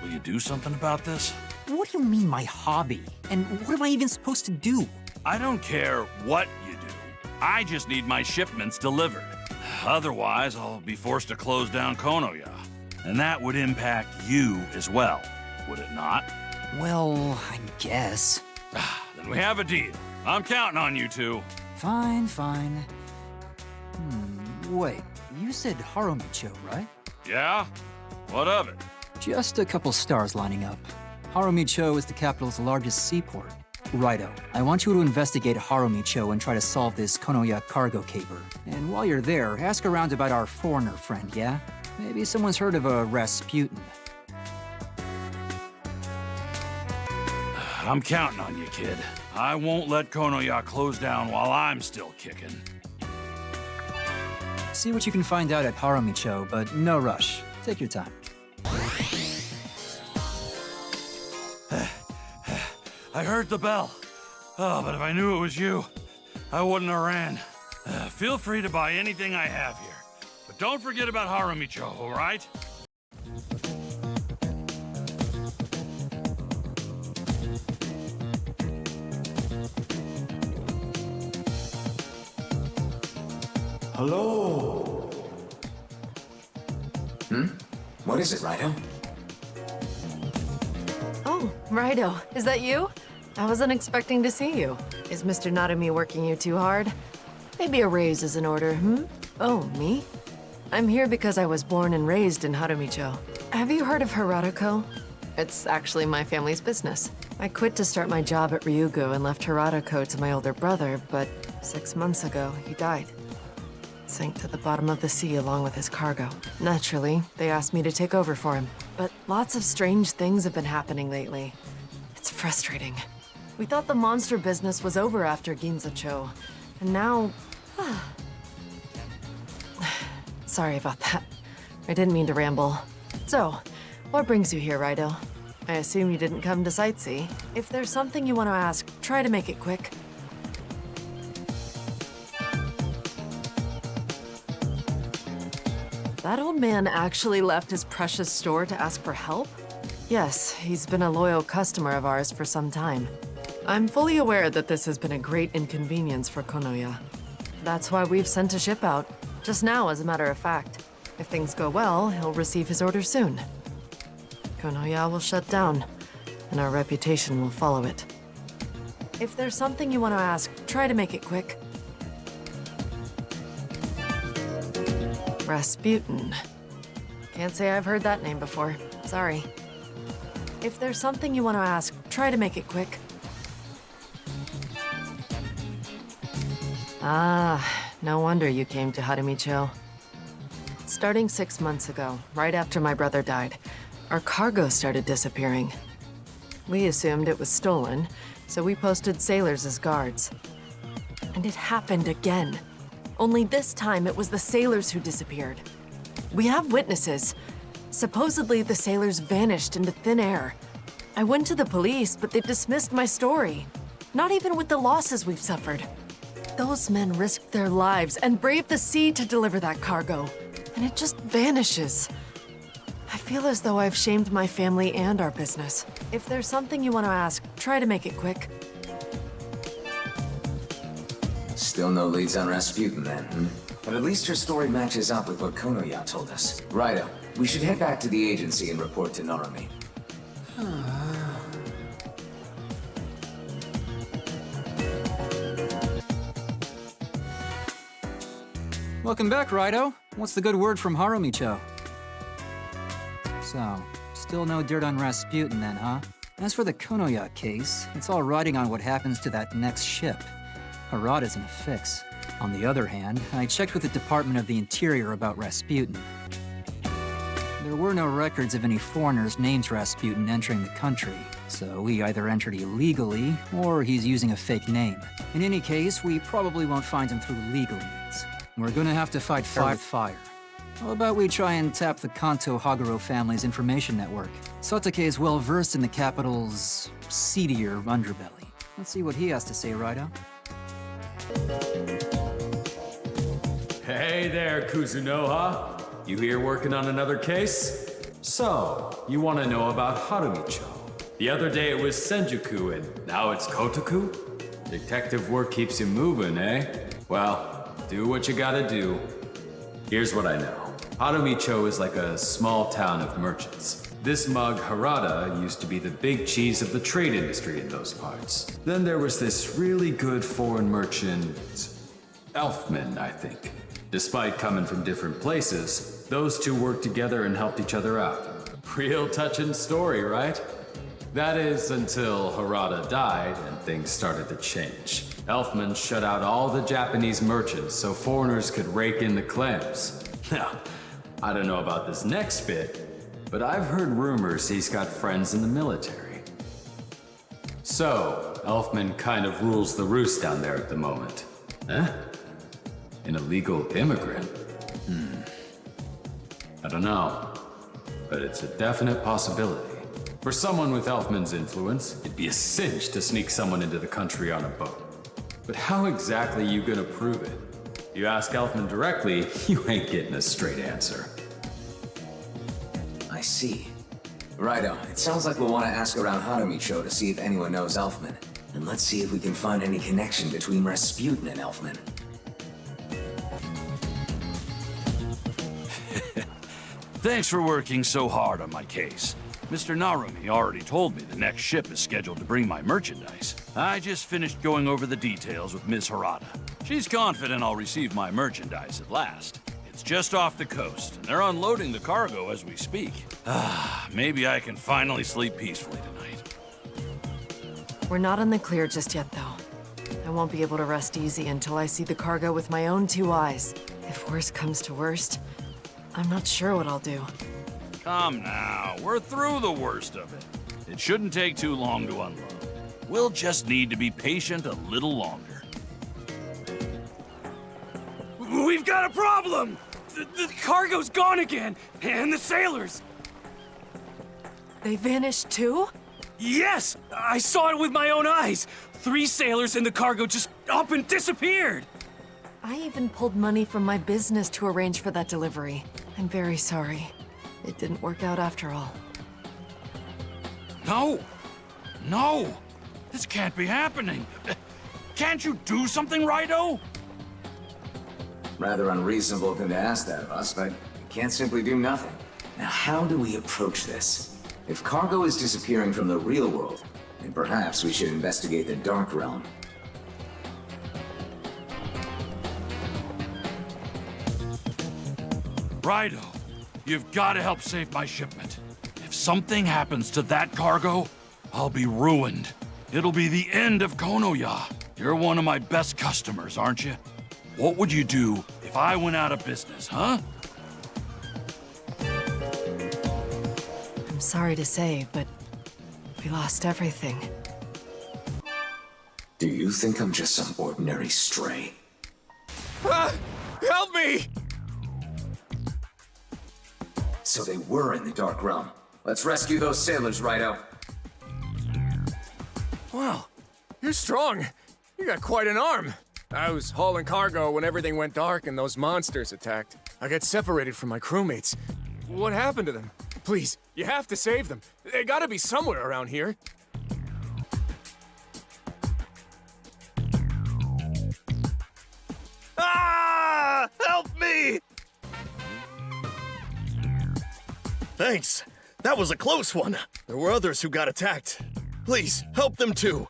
will you do something about this? What do you mean, my hobby? And what am I even supposed to do? I don't care what you do. I just need my shipments delivered. Otherwise, I'll be forced to close down Konoya. And that would impact you as well, would it not? Well, I guess. Then we have a deal. I'm counting on you two. Fine, fine. Wait, you said Harumicho, right? Yeah? What of it? Just a couple stars lining up. Harumicho is the capital's largest seaport. Raidou, I want you to investigate Harumicho and try to solve this Konoya cargo caper. And while you're there, ask around about our foreigner friend, yeah? Maybe someone's heard of a Rasputin. I'm counting on you, kid. I won't let Konoya close down while I'm still kicking. See what you can find out at Harumicho, but no rush. Take your time. I heard the bell. Oh, but if I knew it was you, I wouldn't have ran. Feel free to buy anything I have here. But don't forget about Harumicho, all right? Hello? What is it, Raidou? Oh, Raidou, is that you? I wasn't expecting to see you. Is Mr. Narumi working you too hard? Maybe a raise is in order, Oh, me? I'm here because I was born and raised in Harumicho. Have you heard of Hirata-ko? It's actually my family's business. I quit to start my job at Ryugu and left Hirata-ko to my older brother, but 6 months ago, he died. Sank to the bottom of the sea along with his cargo. Naturally, they asked me to take over for him. But lots of strange things have been happening lately. It's frustrating. We thought the monster business was over after Ginza-cho, and now... Sorry about that. I didn't mean to ramble. So, what brings you here, Raidou? I assume you didn't come to sightsee. If there's something you want to ask, try to make it quick. That old man actually left his precious store to ask for help? Yes, he's been a loyal customer of ours for some time. I'm fully aware that this has been a great inconvenience for Konoya. That's why we've sent a ship out. Just now, as a matter of fact. If things go well, he'll receive his order soon. Konoya will shut down, and our reputation will follow it. If there's something you want to ask, try to make it quick. Rasputin. Can't say I've heard that name before. Sorry. If there's something you want to ask, try to make it quick. Ah, no wonder you came to Harumicho. Starting 6 months ago, right after my brother died, our cargo started disappearing. We assumed it was stolen, so we posted sailors as guards. And it happened again. Only this time it was the sailors who disappeared. We have witnesses. Supposedly the sailors vanished into thin air. I went to the police, but they dismissed my story. Not even with the losses we've suffered. Those men risked their lives and braved the sea to deliver that cargo. And it just vanishes. I feel as though I've shamed my family and our business. If there's something you want to ask, try to make it quick. Still no leads on Rasputin then, But at least her story matches up with what Konoya told us. Raidou, we should head back to the agency and report to Narumi. Welcome back, Raidou. What's the good word from Harumicho? So, still no dirt on Rasputin then, huh? As for the Konoya case, it's all riding on what happens to that next ship. Harada's in a fix. On the other hand, I checked with the Department of the Interior about Rasputin. There were no records of any foreigners named Rasputin entering the country, so he either entered illegally, or he's using a fake name. In any case, we probably won't find him through legal means. We're gonna have to fight fire with fire. How about we try and tap the Kanto Haguro family's information network? Satake is well versed in the capital's seedier underbelly. Let's see what he has to say, Raidou. Hey there, Kuzunoha. You here working on another case? So, you want to know about Harumicho. The other day it was Senjuku, and now it's Kotoku? Detective work keeps you moving, eh? Well, do what you gotta do. Here's what I know. Harumicho is like a small town of merchants. This mug, Harada, used to be the big cheese of the trade industry in those parts. Then there was this really good foreign merchant, Elfman, I think. Despite coming from different places, those two worked together and helped each other out. Real touching story, right? That is until Harada died and things started to change. Elfman shut out all the Japanese merchants so foreigners could rake in the clams. Now, I don't know about this next bit, but I've heard rumors he's got friends in the military. So, Elfman kind of rules the roost down there at the moment. Huh? An illegal immigrant? I don't know. But it's a definite possibility. For someone with Elfman's influence, it'd be a cinch to sneak someone into the country on a boat. But how exactly you gonna prove it? You ask Elfman directly, you ain't getting a straight answer. I see. Righto, it sounds like we'll want to ask around Harumicho to see if anyone knows Elfman. And let's see if we can find any connection between Rasputin and Elfman. Thanks for working so hard on my case. Mr. Narumi already told me the next ship is scheduled to bring my merchandise. I just finished going over the details with Ms. Harada. She's confident I'll receive my merchandise at last. It's just off the coast, and they're unloading the cargo as we speak. Maybe I can finally sleep peacefully tonight. We're not in the clear just yet, though. I won't be able to rest easy until I see the cargo with my own 2 eyes. If worst comes to worst, I'm not sure what I'll do. Come now, we're through the worst of it. It shouldn't take too long to unload. We'll just need to be patient a little longer. We've got a problem! The cargo's gone again, and the sailors! They vanished too? Yes! I saw it with my own eyes! 3 sailors and the cargo just up and disappeared! I even pulled money from my business to arrange for that delivery. I'm very sorry. It didn't work out after all. No! No! This can't be happening! Can't you do something, Raidou? Rather unreasonable of him to ask that of us, but we can't simply do nothing. Now, how do we approach this? If cargo is disappearing from the real world, then perhaps we should investigate the Dark Realm. Raidou, you've got to help save my shipment. If something happens to that cargo, I'll be ruined. It'll be the end of Konoya. You're one of my best customers, aren't you? What would you do if I went out of business, huh? I'm sorry to say, but we lost everything. Do you think I'm just some ordinary stray? Help me! So they were in the Dark Realm. Let's rescue those sailors, Raidou. Wow, you're strong. You got quite an arm. I was hauling cargo when everything went dark and those monsters attacked. I got separated from my crewmates. What happened to them? Please, you have to save them. They gotta be somewhere around here. Ah! Help me! Thanks. That was a close one. There were others who got attacked. Please, help them too.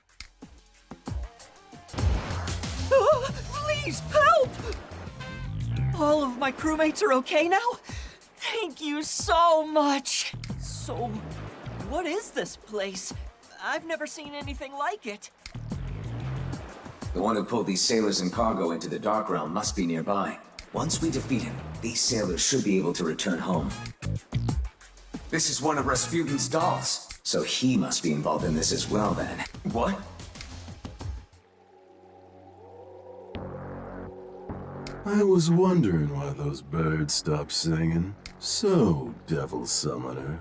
Please, help! All of my crewmates are okay now? Thank you so much! So, what is this place? I've never seen anything like it. The one who pulled these sailors and cargo into the Dark Realm must be nearby. Once we defeat him, these sailors should be able to return home. This is one of Rasputin's dolls, so he must be involved in this as well then. What? I was wondering why those birds stopped singing. So, Devil Summoner,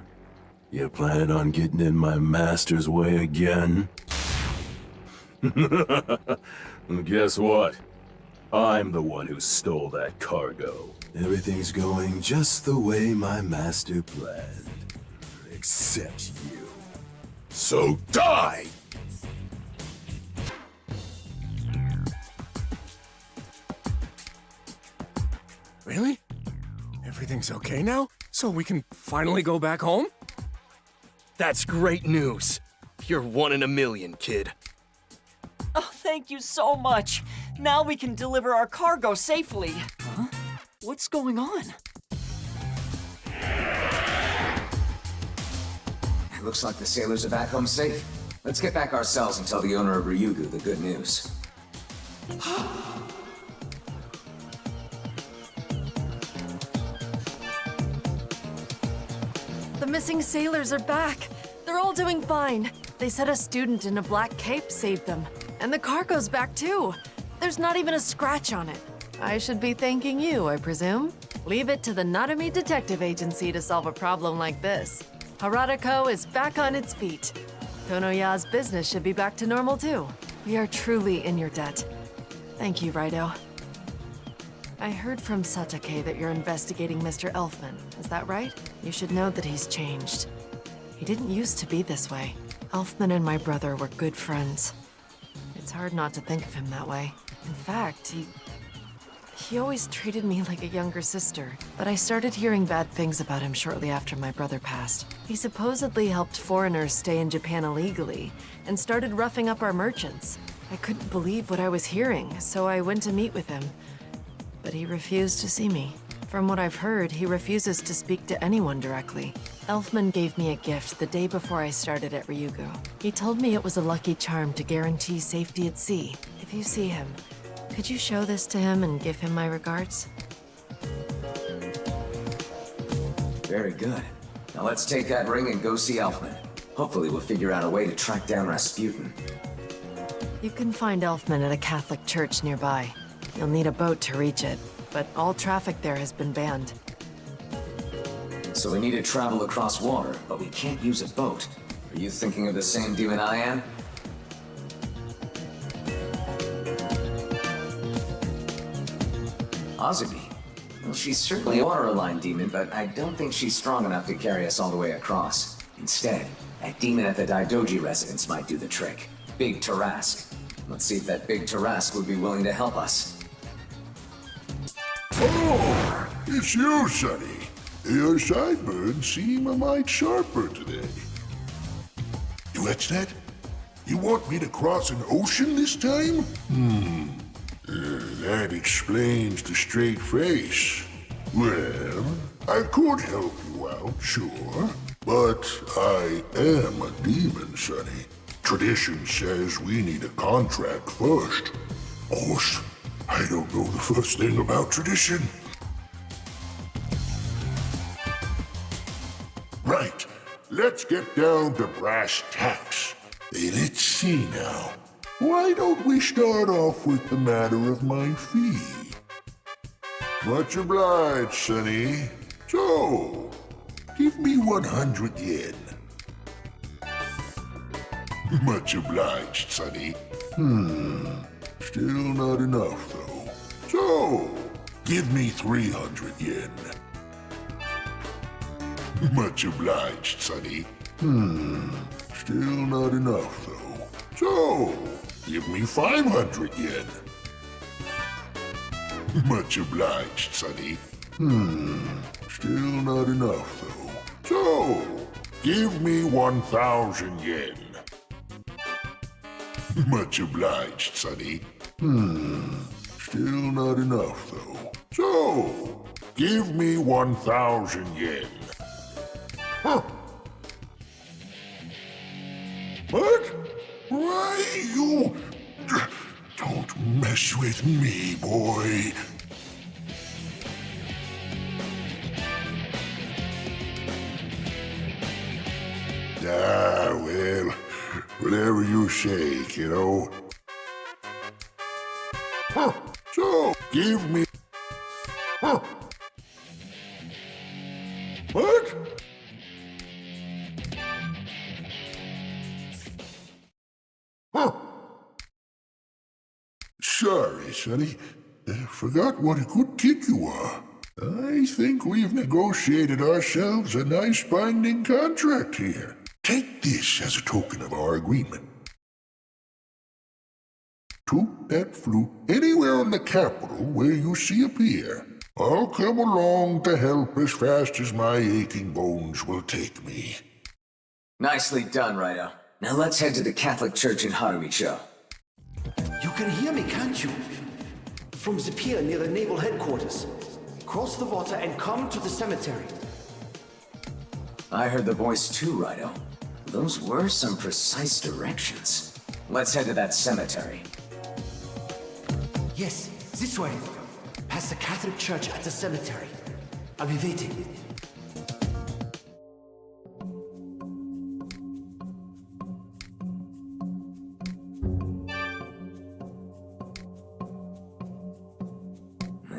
you planning on getting in my master's way again? Guess what? I'm the one who stole that cargo. Everything's going just the way my master planned. Except you. So die! Really? Everything's okay now? So we can finally go back home? That's great news. You're 1 in a million, kid. Oh, thank you so much. Now we can deliver our cargo safely. Huh? What's going on? It looks like the sailors are back home safe. Let's get back ourselves and tell the owner of Ryugu the good news. The missing sailors are back. They're all doing fine. They said a student in a black cape saved them. And the cargo's back too. There's not even a scratch on it. I should be thanking you, I presume? Leave it to the Narumi Detective Agency to solve a problem like this. Harada Co. is back on its feet. Konoya's business should be back to normal too. We are truly in your debt. Thank you, Raidou. I heard from Satake that you're investigating Mr. Elfman. Is that right? You should know that he's changed. He didn't used to be this way. Elfman and my brother were good friends. It's hard not to think of him that way. In fact, he always treated me like a younger sister, but I started hearing bad things about him shortly after my brother passed. He supposedly helped foreigners stay in Japan illegally and started roughing up our merchants. I couldn't believe what I was hearing, so I went to meet with him. But he refused to see me. From what I've heard, he refuses to speak to anyone directly. Elfman gave me a gift the day before I started at Ryugu. He told me it was a lucky charm to guarantee safety at sea. If you see him, could you show this to him and give him my regards? Very good. Now let's take that ring and go see Elfman. Hopefully we'll figure out a way to track down Rasputin. You can find Elfman at a Catholic church nearby. You'll need a boat to reach it, but all traffic there has been banned. So we need to travel across water, but we can't use a boat. Are you thinking of the same demon I am? Azubi. Well, she's certainly a water-aligned demon, but I don't think she's strong enough to carry us all the way across. Instead, that demon at the Daidoji residence might do the trick. Big Tarask. Let's see if that Big Tarask would be willing to help us. Oh, it's you, Sonny. Your sideburns seem a mite sharper today. What's that? You want me to cross an ocean this time? That explains the straight face. Well, I could help you out, sure. But I am a demon, Sonny. Tradition says we need a contract first. Of course, I don't know the first thing about tradition. Right, let's get down to brass tacks. Let's see now. Why don't we start off with the matter of my fee? Much obliged, Sonny. So, give me 100 yen. Much obliged, Sonny. Still not enough, though. So, give me 300 yen. Much obliged, Sonny. Still not enough, though. So, give me 500 yen. Much obliged, Sonny. Still not enough, though. So, give me 1,000 yen. Much obliged, Sonny. Still not enough, though. So, give me 1,000 yen. Huh. What? Why, you... Don't mess with me, boy. Well, whatever you say, kiddo. Huh. So, give me... Huh. What? Huh. Sorry, Sonny. Forgot what a good kid you are. I think we've negotiated ourselves a nice binding contract here. Take this as a token of our agreement. Toot that flute anywhere in the capital where you see a pier. I'll come along to help as fast as my aching bones will take me. Nicely done, Raidou. Now let's head to the Catholic Church in Harumicho. You can hear me, can't you? From the pier near the naval headquarters. Cross the water and come to the cemetery. I heard the voice too, Raidou. Those were some precise directions. Let's head to that cemetery. Yes, this way. Past the Catholic church at the cemetery. I'll be waiting.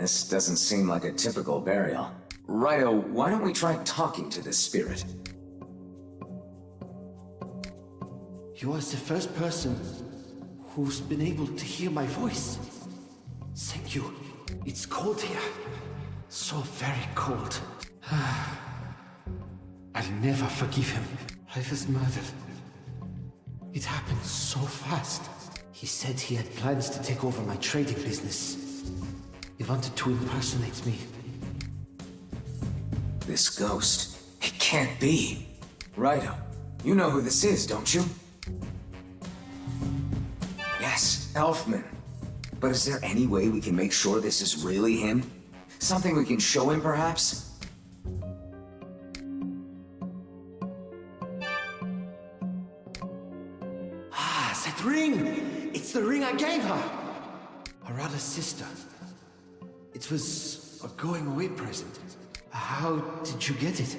This doesn't seem like a typical burial. Raidou, why don't we try talking to this spirit? You are the first person who's been able to hear my voice. Thank you. It's cold here. So very cold. I'll never forgive him. I was murdered. It happened so fast. He said he had plans to take over my trading business. He wanted to impersonate me. This ghost. It can't be. Raidou, you know who this is, don't you? Yes, Elfman. But is there any way we can make sure this is really him? Something we can show him, perhaps? Ah, that ring! It's the ring I gave her! Harada's sister. It was a going-away present. How did you get it?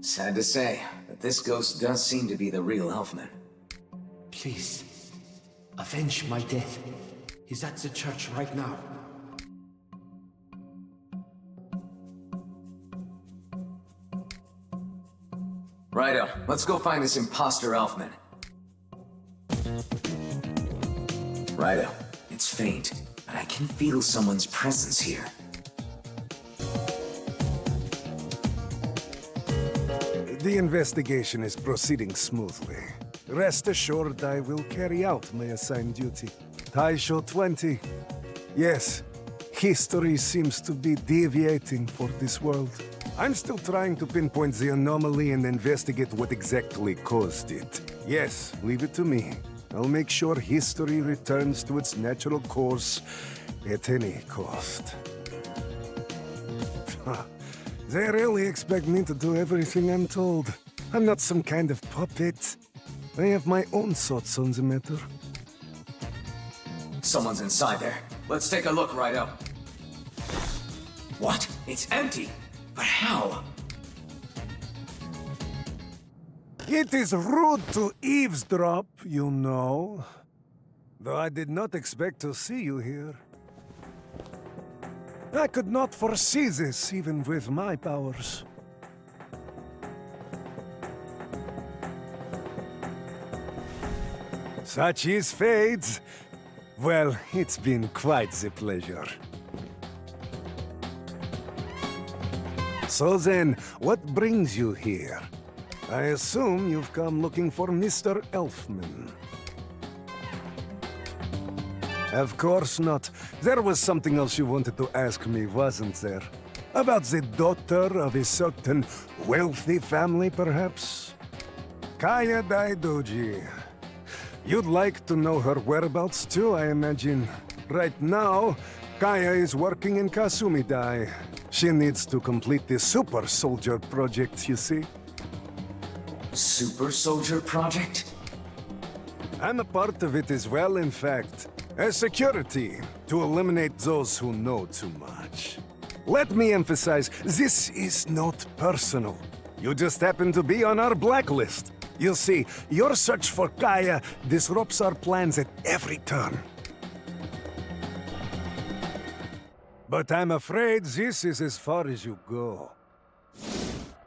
Sad to say, but this ghost does seem to be the real Elfman. Please, avenge my death. He's at the church right now. Raidou, let's go find this imposter Elfman. Raidou, it's faint, but I can feel someone's presence here. The investigation is proceeding smoothly. Rest assured I will carry out my assigned duty. Taisho 20. Yes, history seems to be deviating for this world. I'm still trying to pinpoint the anomaly and investigate what exactly caused it. Yes, leave it to me. I'll make sure history returns to its natural course at any cost. They really expect me to do everything I'm told. I'm not some kind of puppet. I have my own thoughts on the matter. Someone's inside there. Let's take a look, Raidou. What? It's empty? But how? It is rude to eavesdrop, you know. Though I did not expect to see you here. I could not foresee this, even with my powers. Such is fate. Well, it's been quite the pleasure. So then, what brings you here? I assume you've come looking for Mr. Elfman. Of course not. There was something else you wanted to ask me, wasn't there? About the daughter of a certain wealthy family, perhaps? Kaya Daidoji. You'd like to know her whereabouts too, I imagine. Right now, Kaya is working in Kasumidai. She needs to complete the Super Soldier project, you see. Super Soldier project? I'm a part of it as well, in fact. As security, to eliminate those who know too much. Let me emphasize, this is not personal. You just happen to be on our blacklist. You see, your search for Kaya disrupts our plans at every turn. But I'm afraid this is as far as you go.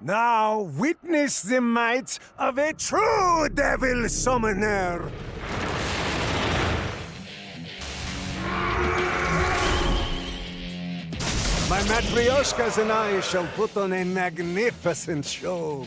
Now, witness the might of a true devil summoner! My matryoshkas and I shall put on a magnificent show.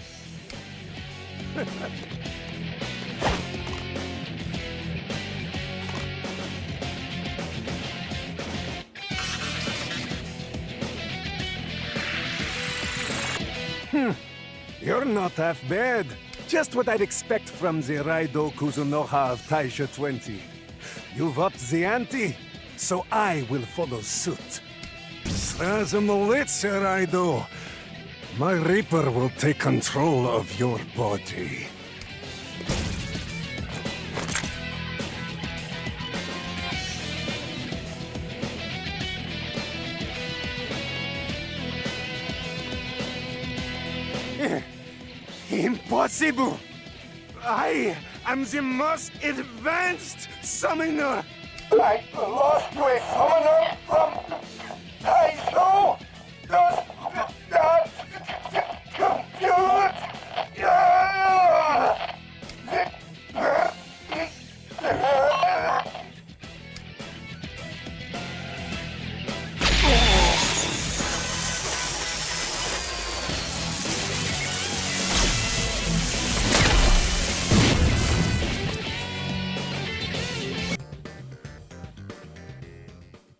You're not half bad. Just what I'd expect from the Raidou Kuzunoha of Taisha 20. You've upped the ante, so I will follow suit. Srazamolitsa, Raidou. My Reaper will take control of your body. Impossible! I am the most advanced summoner! I lost to a summoner from I know not compute.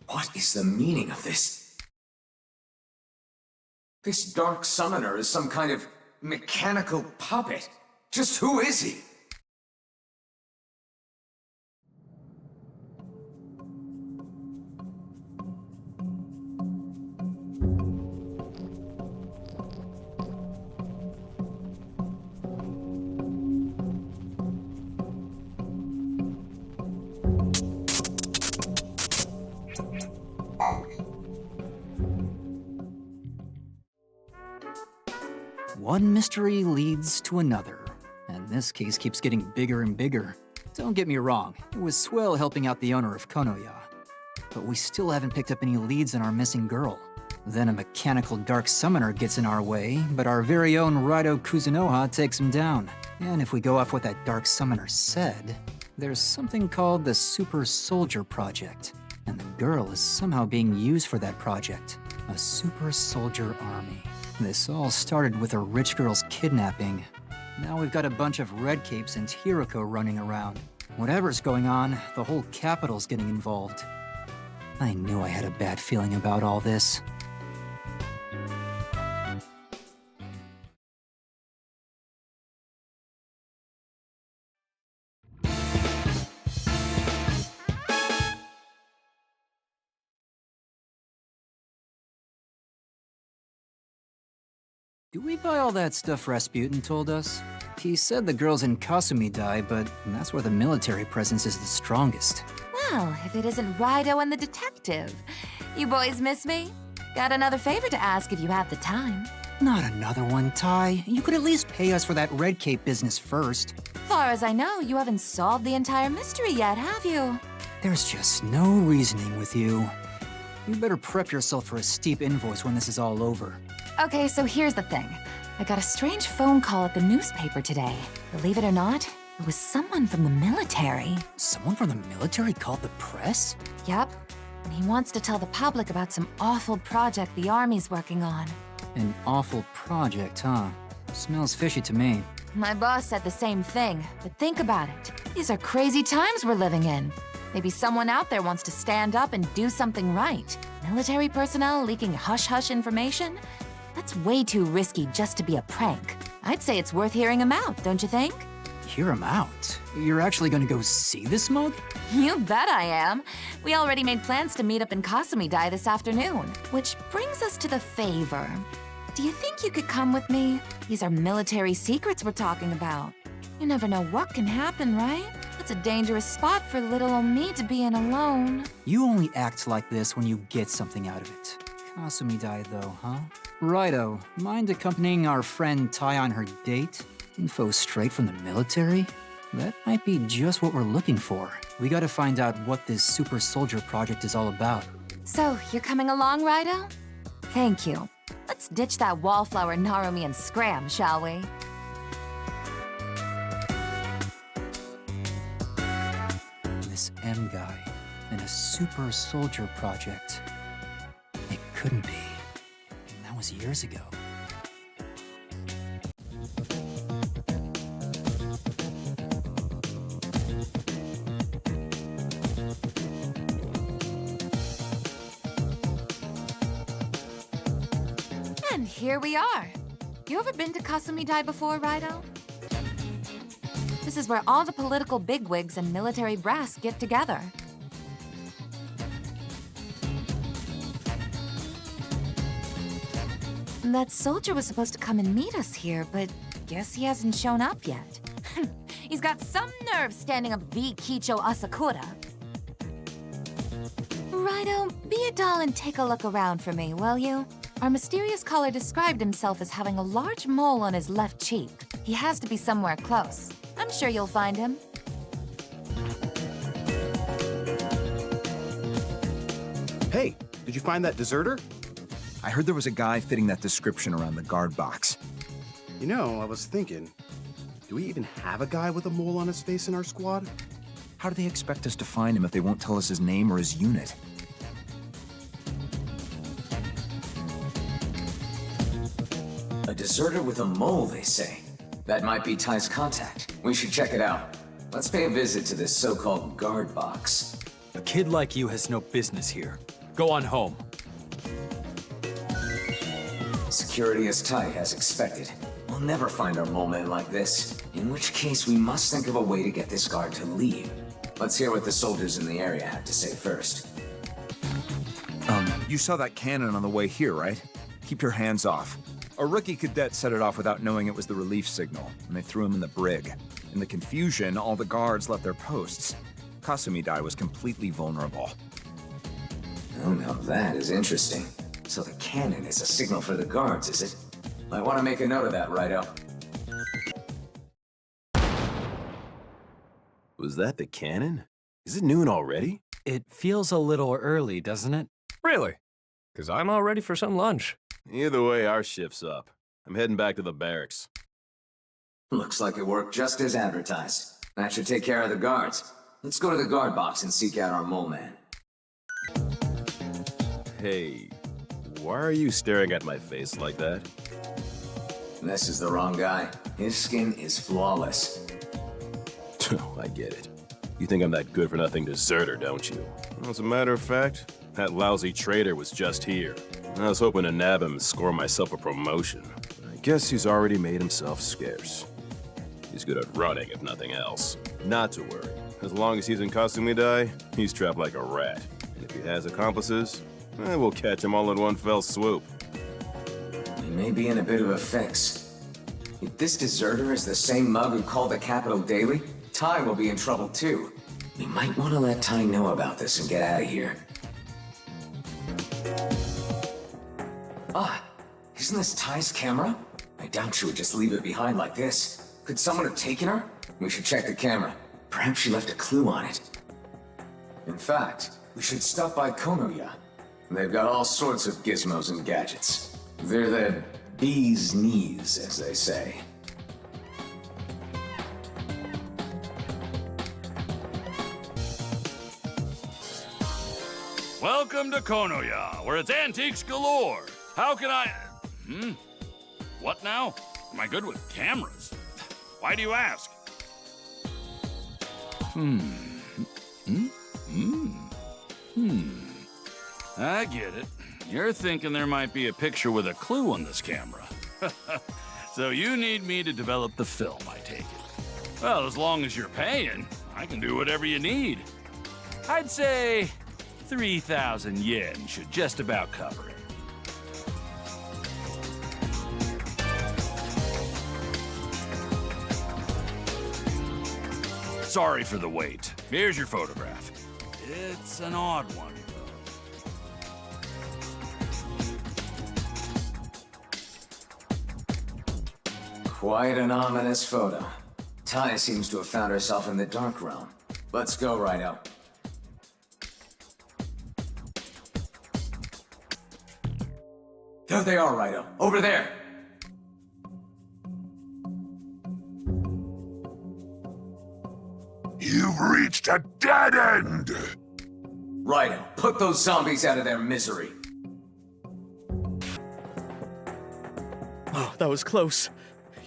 What is the meaning of this? This dark summoner is some kind of mechanical puppet. Just who is he? One mystery leads to another, and this case keeps getting bigger and bigger. Don't get me wrong, it was swell helping out the owner of Konoya. But we still haven't picked up any leads on our missing girl. Then a mechanical dark summoner gets in our way, but our very own Raidou Kuzunoha takes him down. And if we go off what that dark summoner said, there's something called the Super Soldier Project. And the girl is somehow being used for that project. A super soldier army. This all started with a rich girl's kidnapping. Now we've got a bunch of red capes and Hiroko running around. Whatever's going on, the whole capital's getting involved. I knew I had a bad feeling about all this. Do we buy all that stuff Rasputin told us? He said the girls in Kasumi died, but that's where the military presence is the strongest. Well, if it isn't Raidou and the detective. You boys miss me? Got another favor to ask if you have the time. Not another one, Ty. You could at least pay us for that red cape business first. Far as I know, you haven't solved the entire mystery yet, have you? There's just no reasoning with you. You better prep yourself for a steep invoice when this is all over. Okay, so here's the thing. I got a strange phone call at the newspaper today. Believe it or not, it was someone from the military. Someone from the military called the press? Yep. And he wants to tell the public about some awful project the Army's working on. An awful project, huh? Smells fishy to me. My boss said the same thing, but think about it. These are crazy times we're living in. Maybe someone out there wants to stand up and do something right. Military personnel leaking hush-hush information? That's way too risky just to be a prank. I'd say it's worth hearing him out, don't you think? Hear him out? You're actually gonna go see this mug? You bet I am. We already made plans to meet up in Kasumi this afternoon. Which brings us to the favor. Do you think you could come with me? These are military secrets we're talking about. You never know what can happen, right? It's a dangerous spot for little old me to be in alone. You only act like this when you get something out of it. Kasumi though, huh? Righto, mind accompanying our friend Tai on her date? Info straight from the military? That might be just what we're looking for. We gotta find out what this super soldier project is all about. So, you're coming along, Raidou? Thank you. Let's ditch that wallflower Narumi and scram, shall we? This M guy and a super soldier project. It couldn't be. That was years ago. And here we are. You ever been to Kasumi before, Raidou? This is where all the political bigwigs and military brass get together. That soldier was supposed to come and meet us here, but guess he hasn't shown up yet. He's got some nerve standing up V. Kicho Asakura. Raidou, be a doll and take a look around for me, will you? Our mysterious caller described himself as having a large mole on his left cheek. He has to be somewhere close. I'm sure you'll find him. Hey, did Did you find that deserter? I heard there was a guy fitting that description around the guard box. You know, I was thinking, do we even have a guy with a mole on his face in our squad? How do they expect us to find him if they won't tell us his name or his unit? A deserter with a mole, they say. That might be Ty's contact. We should check it out. Let's pay a visit to this so-called guard box. A kid like you has no business here. Go on home. Security as tight as expected. We'll never find our mole man like this. In which case, we must think of a way to get this guard to leave. Let's hear what the soldiers in the area have to say first. You saw that cannon on the way here, right? Keep your hands off. A rookie cadet set it off without knowing it was the relief signal, and they threw him in the brig. In the confusion, all the guards left their posts. Kasumi-dai was completely vulnerable. Oh, now that is interesting. So the cannon is a signal for the guards, is it? Might want to make a note of that, Raidou. Was that the cannon? Is it noon already? It feels a little early, doesn't it? Really? Because I'm all ready for some lunch. Either way, our shift's up. I'm heading back to the barracks. Looks like it worked just as advertised. That should take care of the guards. Let's go to the guard box and seek out our mole man. Hey, why are you staring at my face like that? This is the wrong guy. His skin is flawless. I get it. You think I'm that good-for-nothing deserter, don't you? As a matter of fact, that lousy traitor was just here. I was hoping to nab him and score myself a promotion. I guess he's already made himself scarce. He's good at running, if nothing else. Not to worry. As long as he's in Kasumi-dai, he's trapped like a rat. And if he has accomplices, we'll catch him all in one fell swoop. We may be in a bit of a fix. If this deserter is the same mug who called the Capital Daily, Ty will be in trouble too. We might want to let Ty know about this and get out of here. Ah, isn't this Ty's camera? I doubt she would just leave it behind like this. Could someone have taken her? We should check the camera. Perhaps she left a clue on it. In fact, we should stop by Konoya. They've got all sorts of gizmos and gadgets. They're the bee's knees, as they say. Welcome to Konoya, where it's antiques galore. How can I... What now? Am I good with cameras? Why do you ask? I get it. You're thinking there might be a picture with a clue on this camera. So you need me to develop the film, I take it. Well, as long as you're paying, I can do whatever you need. I'd say 3,000 yen should just about cover it. Sorry for the wait. Here's your photograph. It's an odd one, though. Quite an ominous photo. Ty seems to have found herself in the dark realm. Let's go, Raidou. There they are, Raidou. Over there! You've reached a dead end! Raidou, put those zombies out of their misery. Oh, that was close.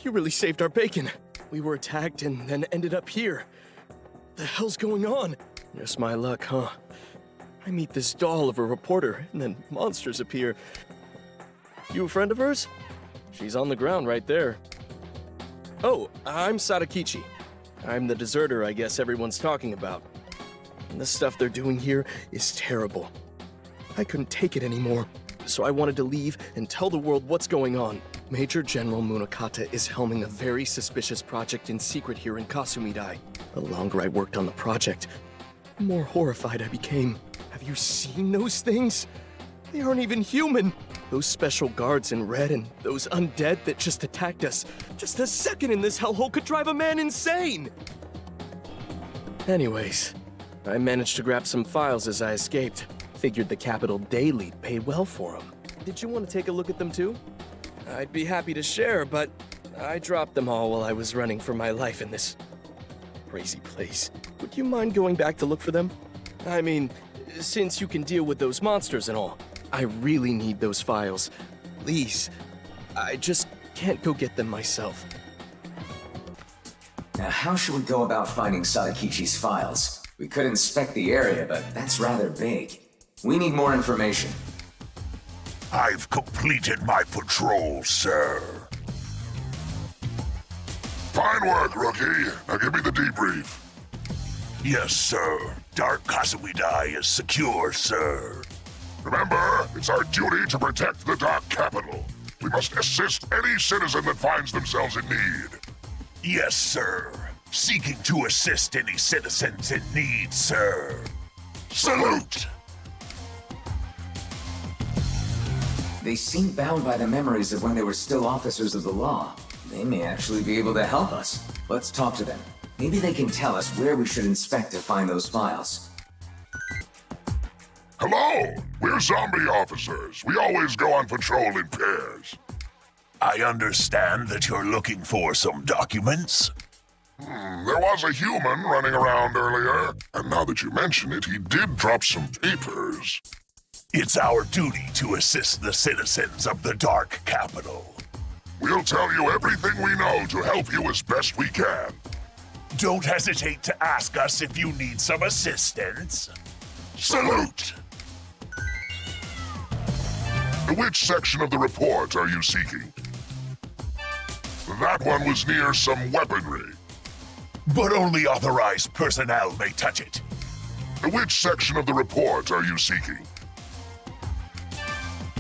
You really saved our bacon. We were attacked and then ended up here. The hell's going on? Just my luck, huh? I meet this doll of a reporter, and then monsters appear. You a friend of hers? She's on the ground right there. Oh, I'm Sadakichi. I'm the deserter I guess everyone's talking about. And the stuff they're doing here is terrible. I couldn't take it anymore, so I wanted to leave and tell the world what's going on. Major General Munakata is helming a very suspicious project in secret here in Kasumi-dai. The longer I worked on the project, the more horrified I became. Have you seen those things? They aren't even human. Those special guards in red and those undead that just attacked us. Just a second in this hellhole could drive a man insane! Anyways, I managed to grab some files as I escaped. Figured the Capital Daily'd pay well for them. Did you want to take a look at them too? I'd be happy to share, but I dropped them all while I was running for my life in this crazy place. Would you mind going back to look for them? I mean, since you can deal with those monsters and all, I really need those files. Please. I just can't go get them myself. Now, how should we go about finding Sadakichi's files? We could inspect the area, but that's rather vague. We need more information. I've completed my patrol, sir. Fine work, rookie. Now give me the debrief. Yes, sir. Dark Kasumi-dai is secure, sir. Remember, it's our duty to protect the Dark Capital. We must assist any citizen that finds themselves in need. Yes, sir. Seeking to assist any citizens in need, sir. Salute! They seem bound by the memories of when they were still officers of the law. They may actually be able to help us. Let's talk to them. Maybe they can tell us where we should inspect to find those files. Hello! We're zombie officers. We always go on patrol in pairs. I understand that you're looking for some documents? There was a human running around earlier, and now that you mention it, he did drop some papers. It's our duty to assist the citizens of the Dark Capital. We'll tell you everything we know to help you as best we can. Don't hesitate to ask us if you need some assistance. Salute! Which section of the report are you seeking? That one was near some weaponry. But only authorized personnel may touch it. Which section of the report are you seeking?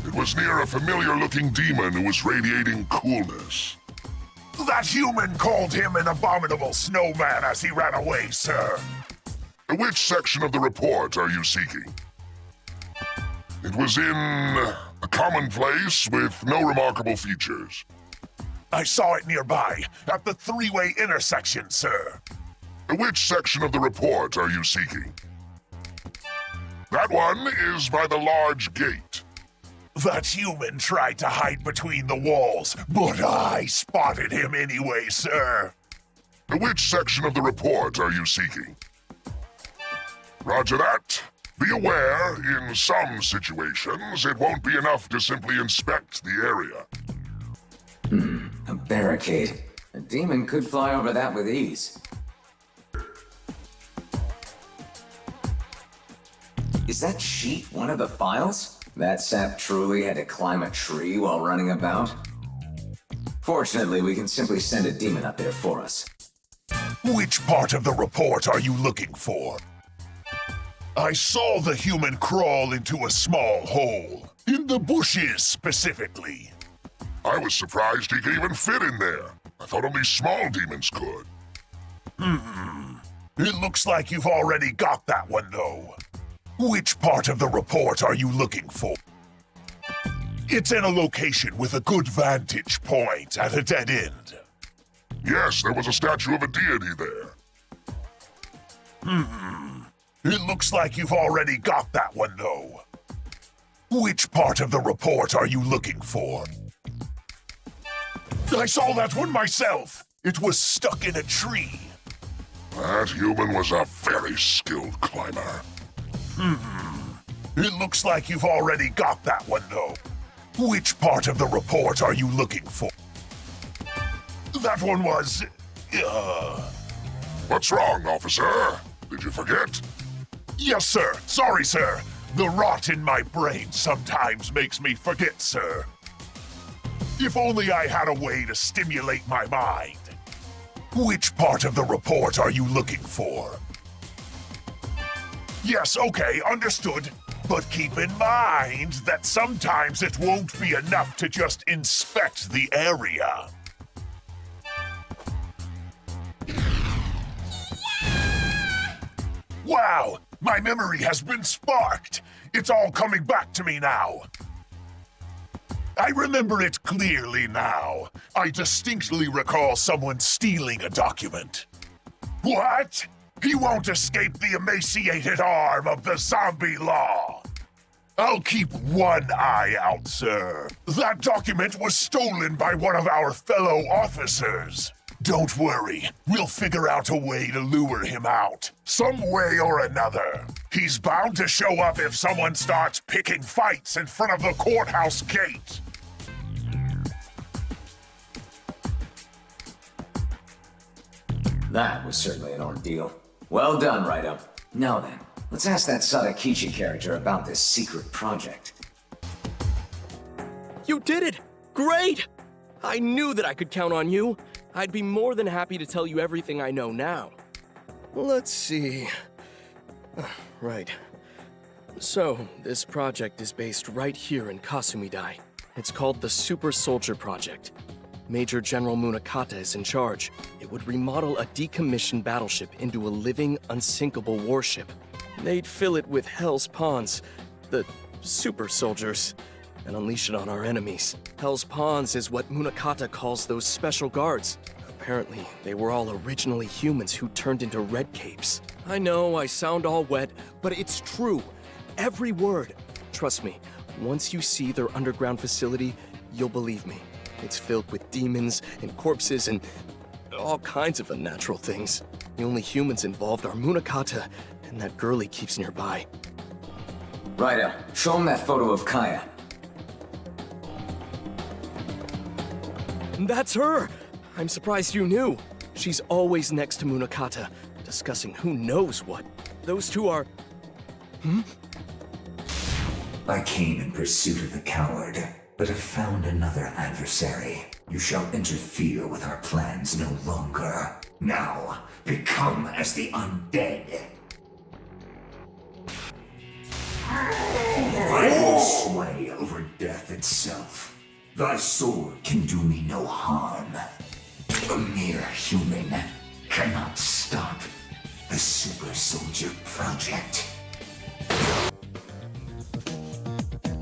It was near a familiar-looking demon who was radiating coolness. That human called him an abominable snowman as he ran away, sir. Which section of the report are you seeking? It was in a common place with no remarkable features. I saw it nearby, at the three-way intersection, sir. Which section of the report are you seeking? That one is by the large gate. That human tried to hide between the walls, but I spotted him anyway, sir. Which section of the report are you seeking? Roger that. Be aware, in some situations, it won't be enough to simply inspect the area. A barricade. A demon could fly over that with ease. Is that sheet one of the files? That sap truly had to climb a tree while running about? Fortunately, we can simply send a demon up there for us. Which part of the report are you looking for? I saw the human crawl into a small hole. In the bushes, specifically. I was surprised he could even fit in there. I thought only small demons could. It looks like you've already got that one, though. Which part of the report are you looking for? It's in a location with a good vantage point at a dead end. Yes, there was a statue of a deity there. It looks like you've already got that one, though. Which part of the report are you looking for? I saw that one myself. It was stuck in a tree. That human was a very skilled climber. It looks like you've already got that one, though. Which part of the report are you looking for? That one was... What's wrong, officer? Did you forget? Yes, sir. Sorry, sir. The rot in my brain sometimes makes me forget, sir. If only I had a way to stimulate my mind. Which part of the report are you looking for? Yes, okay, understood. But keep in mind that sometimes it won't be enough to just inspect the area. Wow! My memory has been sparked! It's all coming back to me now. I remember it clearly now. I distinctly recall someone stealing a document. What? He won't escape the emaciated arm of the zombie law. I'll keep one eye out, sir. That document was stolen by one of our fellow officers. Don't worry, we'll figure out a way to lure him out. Some way or another. He's bound to show up if someone starts picking fights in front of the courthouse gate. That was certainly an ordeal. Well done, Raidou. Now then, let's ask that Sadakichi character about this secret project. You did it! Great! I knew that I could count on you. I'd be more than happy to tell you everything I know now. Let's see. Right. So, this project is based right here in Kasumidai. It's called the Super Soldier Project. Major General Munakata is in charge. It would remodel a decommissioned battleship into a living, unsinkable warship. They'd fill it with Hell's Pawns, the super soldiers, and unleash it on our enemies. Hell's Pawns is what Munakata calls those special guards. Apparently, they were all originally humans who turned into red capes. I know, I sound all wet, but it's true. Every word. Trust me, once you see their underground facility, you'll believe me. It's filled with demons and corpses and all kinds of unnatural things. The only humans involved are Munakata and that girl he keeps nearby. Raidou, show him that photo of Kaya. That's her! I'm surprised you knew. She's always next to Munakata, discussing who knows what. Those two are... I came in pursuit of the coward, but have found another adversary. You shall interfere with our plans no longer. Now, become as the undead. I will sway over death itself. Thy sword can do me no harm. A mere human cannot stop the Super Soldier Project.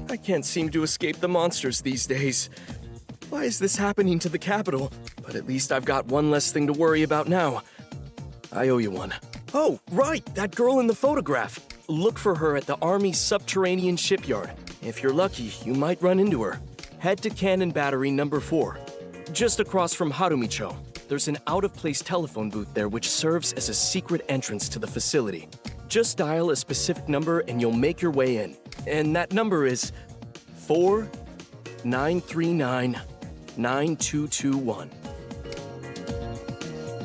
I can't seem to escape the monsters these days. Why is this happening to the capital? But at least I've got one less thing to worry about now. I owe you one. Oh, right, that girl in the photograph. Look for her at the Army's subterranean shipyard. If you're lucky, you might run into her. Head to Cannon Battery number 4. Just across from Harumicho. There's an out-of-place telephone booth there which serves as a secret entrance to the facility. Just dial a specific number and you'll make your way in. And that number is 4-939-9221.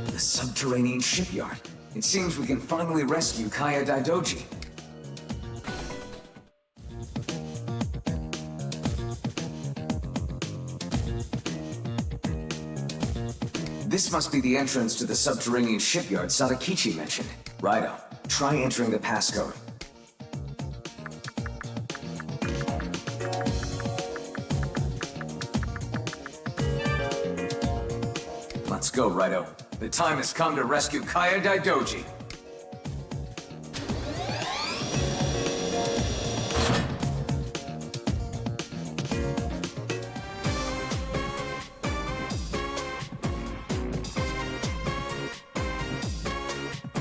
The subterranean shipyard. It seems we can finally rescue Kaya Daidoji. This must be the entrance to the subterranean shipyard Sadakichi mentioned. Raidou, try entering the passcode. Let's go, Raidou. The time has come to rescue Kaya Daidoji.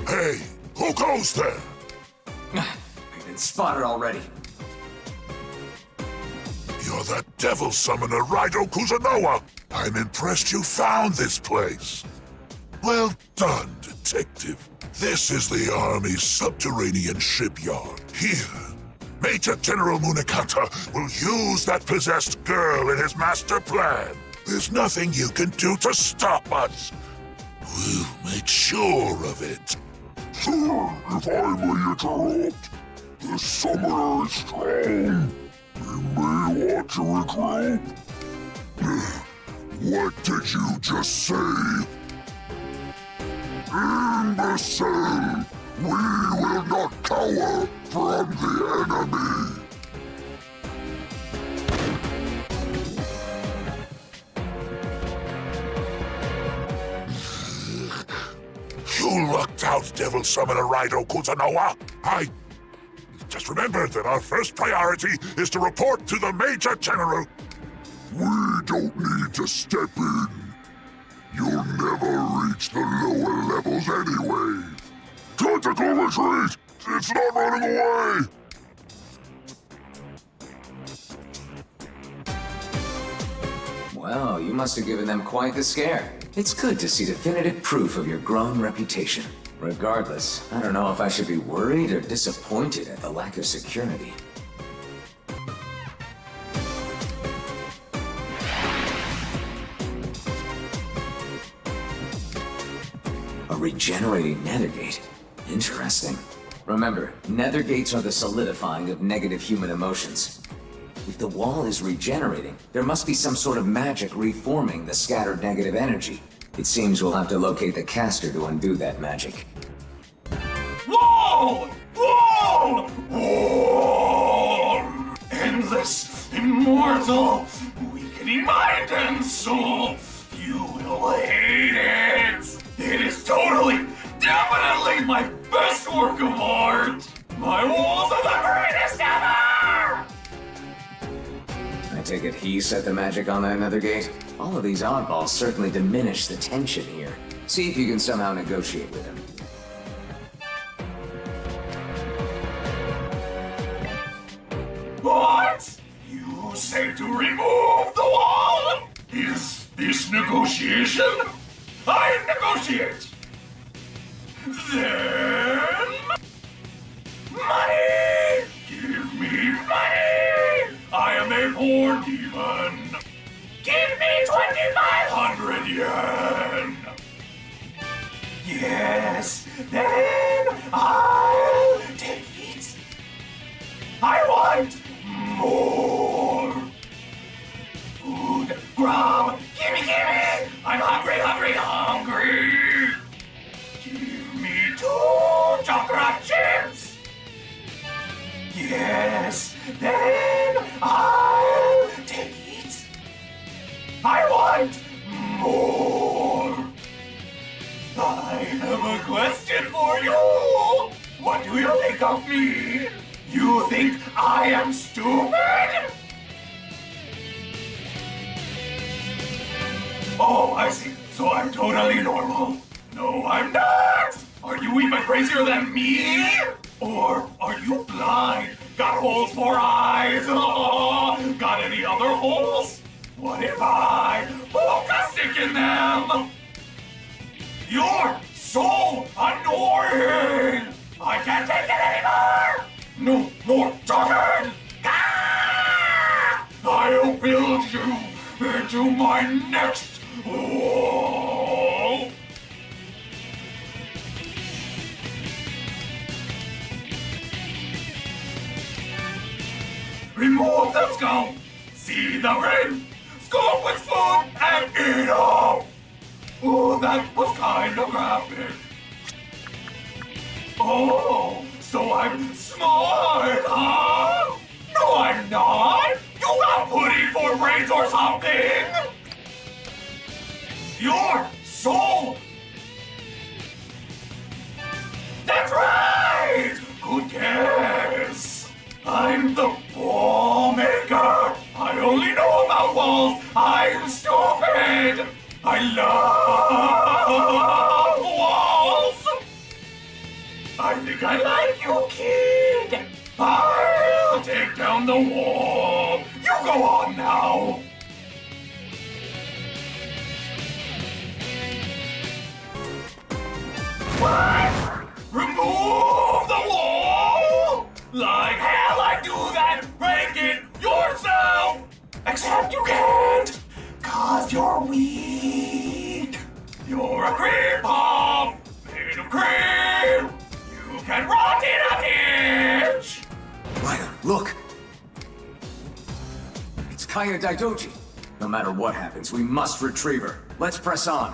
Hey, who goes there? I've been spotted already. You're that devil summoner, Raidou Kuzunoa. I'm impressed you found this place. Well done, detective. This is the Army's subterranean shipyard. Here, Major General Munakata will use that possessed girl in his master plan. There's nothing you can do to stop us. We'll make sure of it. Sir, if I may interrupt, the summoner is strong. We may want to regroup. What did you just say? Imbecile! We will not cower from the enemy! You lucked out, Devil Summoner Raidou Kuzunoa! Just remember that our first priority is to report to the Major General. We don't need to step in. You'll never reach the lower levels anyway. Tactical retreat! It's not running away! Well, you must have given them quite the scare. It's good to see definitive proof of your growing reputation. Regardless, I don't know if I should be worried or disappointed at the lack of security. A regenerating nethergate. Interesting. Remember, nethergates are the solidifying of negative human emotions. If the wall is regenerating, there must be some sort of magic reforming the scattered negative energy. It seems we'll have to locate the caster to undo that magic. Wall! Wall! Wall! Endless, immortal, weakening mind and soul. You will hate it. It is totally, definitely my best work of art. My walls are the greatest ever! I take it he set the magic on that nethergate? All of these oddballs certainly diminish the tension here. See if you can somehow negotiate with him. What? You say to remove the wall? Is this negotiation? I negotiate! Then... money! Give me money! I am a poor demon. Give me 2,500 yen! Yes, then I'll take it. I want more. Food, grub, gimme! I'm hungry, hungry, hungry! Give me 2 chocolate chips! Yes, then I'll take it. I want more. I have a question for you. What do you think of me? You think I am stupid? Oh, I see. So I'm totally normal. No, I'm not. Are you even crazier than me? Or are you blind? Got holes for eyes? Oh, got any other holes? What if I poke a stick in them? You're so annoying! I can't take it anymore! No more talking! Ah! I'll build you into my next wall! Remove the skull! See the ring! Scoop with spoon and eat up! Oh, that was kind of graphic. Oh, so I'm smart, huh? No, I'm not! You got pudding for brains or something! You're so... That's right! Good guess! I'm the wall maker! I only know about walls! I'm stupid! I love walls! I think I like you, kid! I'll take down the wall! You go on now! What? Remove the wall? Like hell I do that! Break it yourself! Except you can't! 'Cause you're weak! You're a cream puff! Made of cream! You can rot in a ditch! Raidou, look! It's Kaya Daidoji. No matter what happens, we must retrieve her. Let's press on.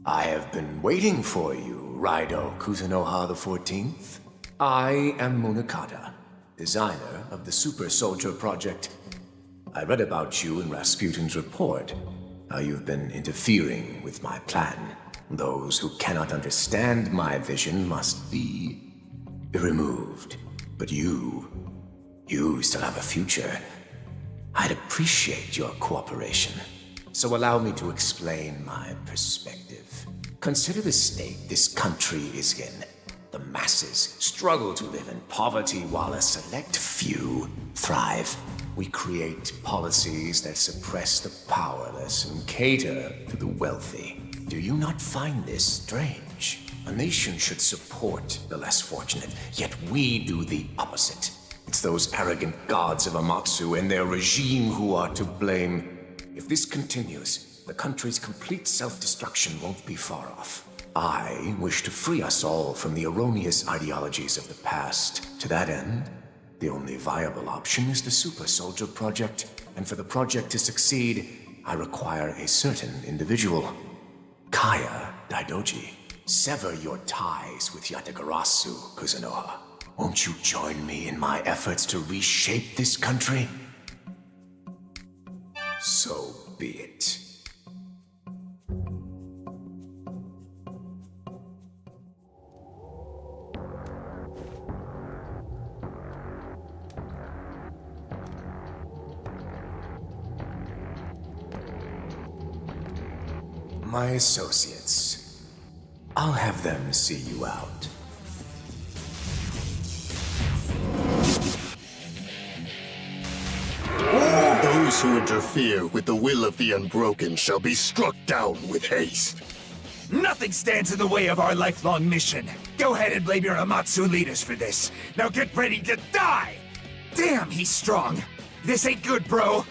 I have been waiting for you, Raidou Kuzunoha the 14th? I am Munakata, designer of the Super Soldier Project. I read about you in Rasputin's report, how you've been interfering with my plan. Those who cannot understand my vision must be removed. But you still have a future. I'd appreciate your cooperation. So allow me to explain my perspective. Consider the state this country is in. The masses struggle to live in poverty while a select few thrive. We create policies that suppress the powerless and cater to the wealthy. Do you not find this strange? A nation should support the less fortunate, yet we do the opposite. It's those arrogant gods of Amatsu and their regime who are to blame. If this continues, the country's complete self-destruction won't be far off. I wish to free us all from the erroneous ideologies of the past. To that end, the only viable option is the Super Soldier Project, and for the project to succeed, I require a certain individual. Kaya Daidoji. Sever your ties with Yatagarasu, Kuzunoha. Won't you join me in my efforts to reshape this country? So be it. My associates. I'll have them see you out. Those who interfere with the will of the Unbroken shall be struck down with haste. Nothing stands in the way of our lifelong mission. Go ahead and blame your Amatsu leaders for this. Now get ready to die! Damn, he's strong. This ain't good, bro.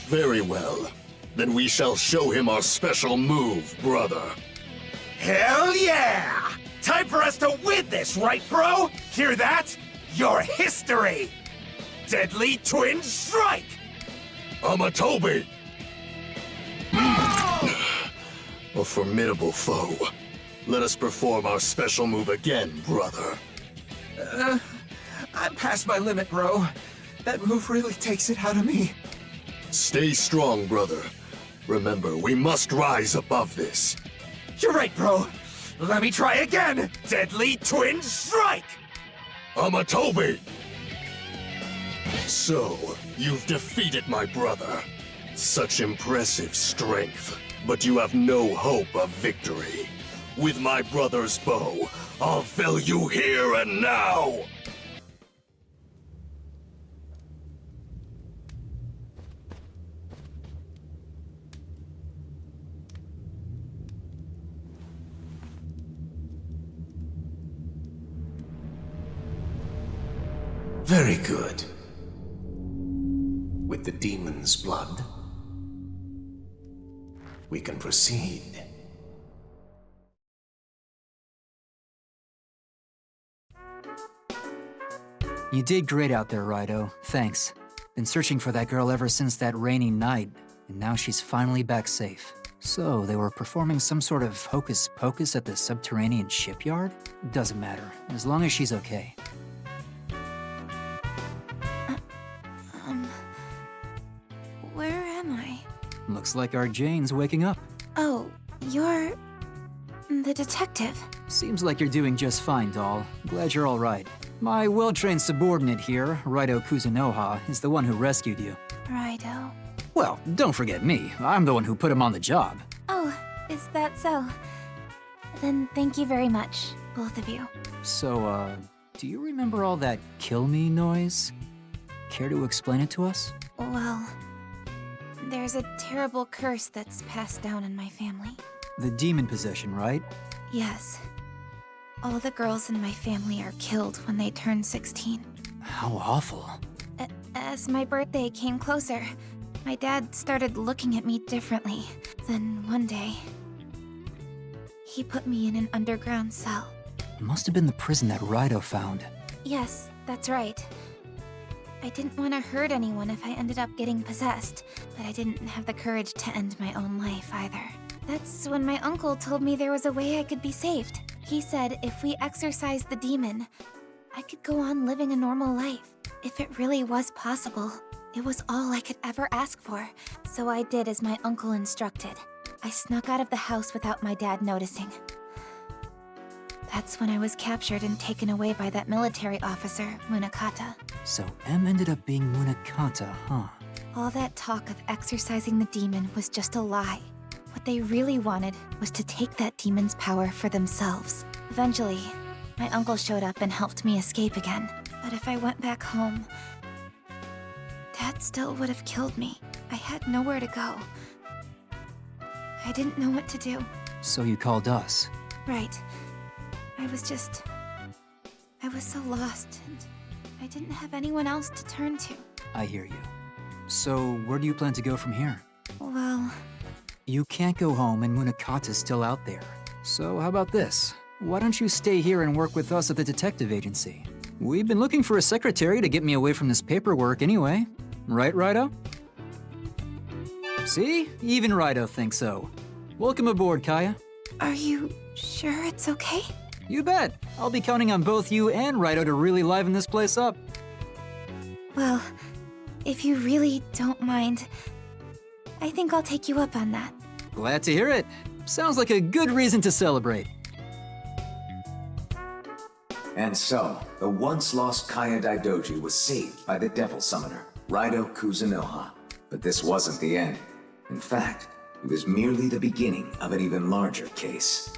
Very well. Then we shall show him our special move, brother. Hell yeah! Time for us to win this, right, bro? Hear that? Your history! Deadly Twin Strike! Amatobi! A formidable foe. Let us perform our special move again, brother. I'm past my limit, bro. That move really takes it out of me. Stay strong, brother. Remember, we must rise above this. You're right, bro. Let me try again. Deadly Twin Strike! Amatobi! So, you've defeated my brother. Such impressive strength. But you have no hope of victory. With my brother's bow, I'll fell you here and now! Very good. With the demon's blood, we can proceed. You did great out there, Raidou. Thanks. Been searching for that girl ever since that rainy night, and now she's finally back safe. So, they were performing some sort of hocus-pocus at the subterranean shipyard? Doesn't matter, as long as she's okay. Where am I? Looks like our Jane's waking up. Oh, you're... the detective. Seems like you're doing just fine, doll. Glad you're all right. My well-trained subordinate here, Raidou Kuzunoha, is the one who rescued you. Raidou. Well, don't forget me. I'm the one who put him on the job. Oh, is that so? Then thank you very much, both of you. So, do you remember all that kill me noise? Care to explain it to us? Well, there's a terrible curse that's passed down in my family. The demon possession, right? Yes. All the girls in my family are killed when they turn 16. How awful. As my birthday came closer, my dad started looking at me differently. Then one day, he put me in an underground cell. It must have been the prison that Raidou found. Yes, that's right. I didn't want to hurt anyone if I ended up getting possessed, but I didn't have the courage to end my own life either. That's when my uncle told me there was a way I could be saved. He said if we exorcised the demon, I could go on living a normal life. If it really was possible, it was all I could ever ask for. So I did as my uncle instructed. I snuck out of the house without my dad noticing. That's when I was captured and taken away by that military officer, Munakata. So M ended up being Munakata, huh? All that talk of exorcising the demon was just a lie. What they really wanted was to take that demon's power for themselves. Eventually, my uncle showed up and helped me escape again. But if I went back home, Dad still would have killed me. I had nowhere to go. I didn't know what to do. So you called us. Right. I was so lost, and I didn't have anyone else to turn to. I hear you. So where do you plan to go from here? Well... You can't go home and Munakata's still out there. So how about this? Why don't you stay here and work with us at the detective agency? We've been looking for a secretary to get me away from this paperwork anyway. Right, Raidou? See? Even Raidou thinks so. Welcome aboard, Kaya. Are you sure it's okay? You bet. I'll be counting on both you and Raidou to really liven this place up. Well, if you really don't mind, I think I'll take you up on that. Glad to hear it. Sounds like a good reason to celebrate. And so, the once-lost Kaya Daidoji was saved by the Devil Summoner, Raidou Kuzunoha. But this wasn't the end. In fact, it was merely the beginning of an even larger case.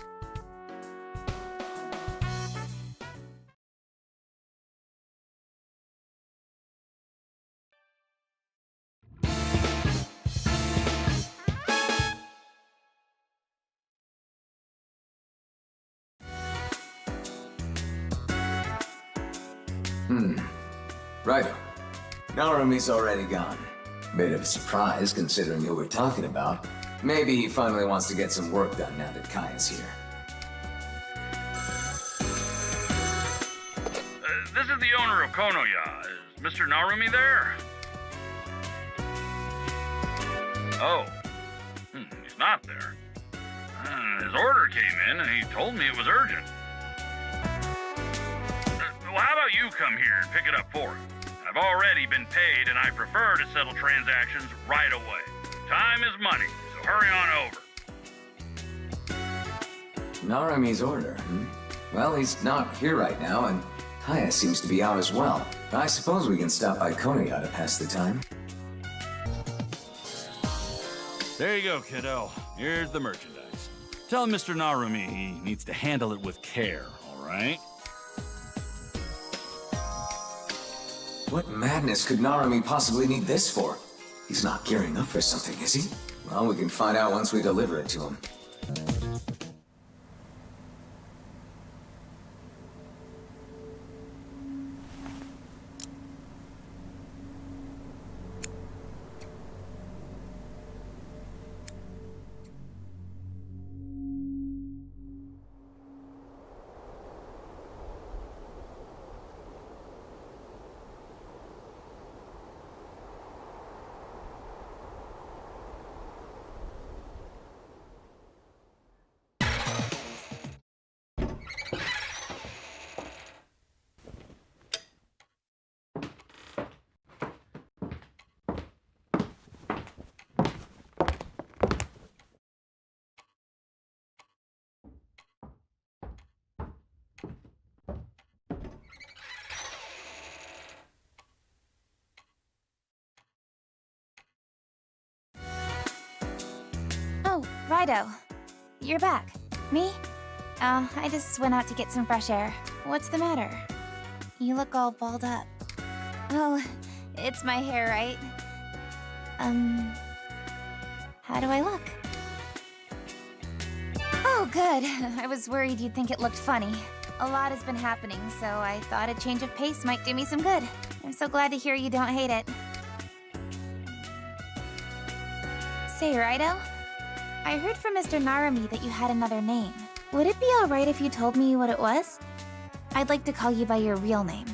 Raidou, Narumi's already gone. Bit of a surprise considering who we're talking about. Maybe he finally wants to get some work done now that Kaya's here. This is the owner of Konoya. Is Mr. Narumi there? Oh. He's not there. His order came in and he told me it was urgent. Well, how about you come here and pick it up for him? I've already been paid, and I prefer to settle transactions right away. Time is money, so hurry on over. Narumi's order, Well, he's not here right now, and Kaya seems to be out as well. I suppose we can stop by Konoya to pass the time. There you go, kiddo. Here's the merchandise. Tell Mr. Narumi he needs to handle it with care, all right? What madness could Narumi possibly need this for? He's not gearing up for something, is he? Well, we can find out once we deliver it to him. Oh, Raidou. You're back. Me? Oh, I just went out to get some fresh air. What's the matter? You look all balled up. Oh, it's my hair, right? How do I look? Oh, good. I was worried you'd think it looked funny. A lot has been happening, so I thought a change of pace might do me some good. I'm so glad to hear you don't hate it. Say, Raidou, I heard from Mr. Narumi that you had another name. Would it be alright if you told me what it was? I'd like to call you by your real name.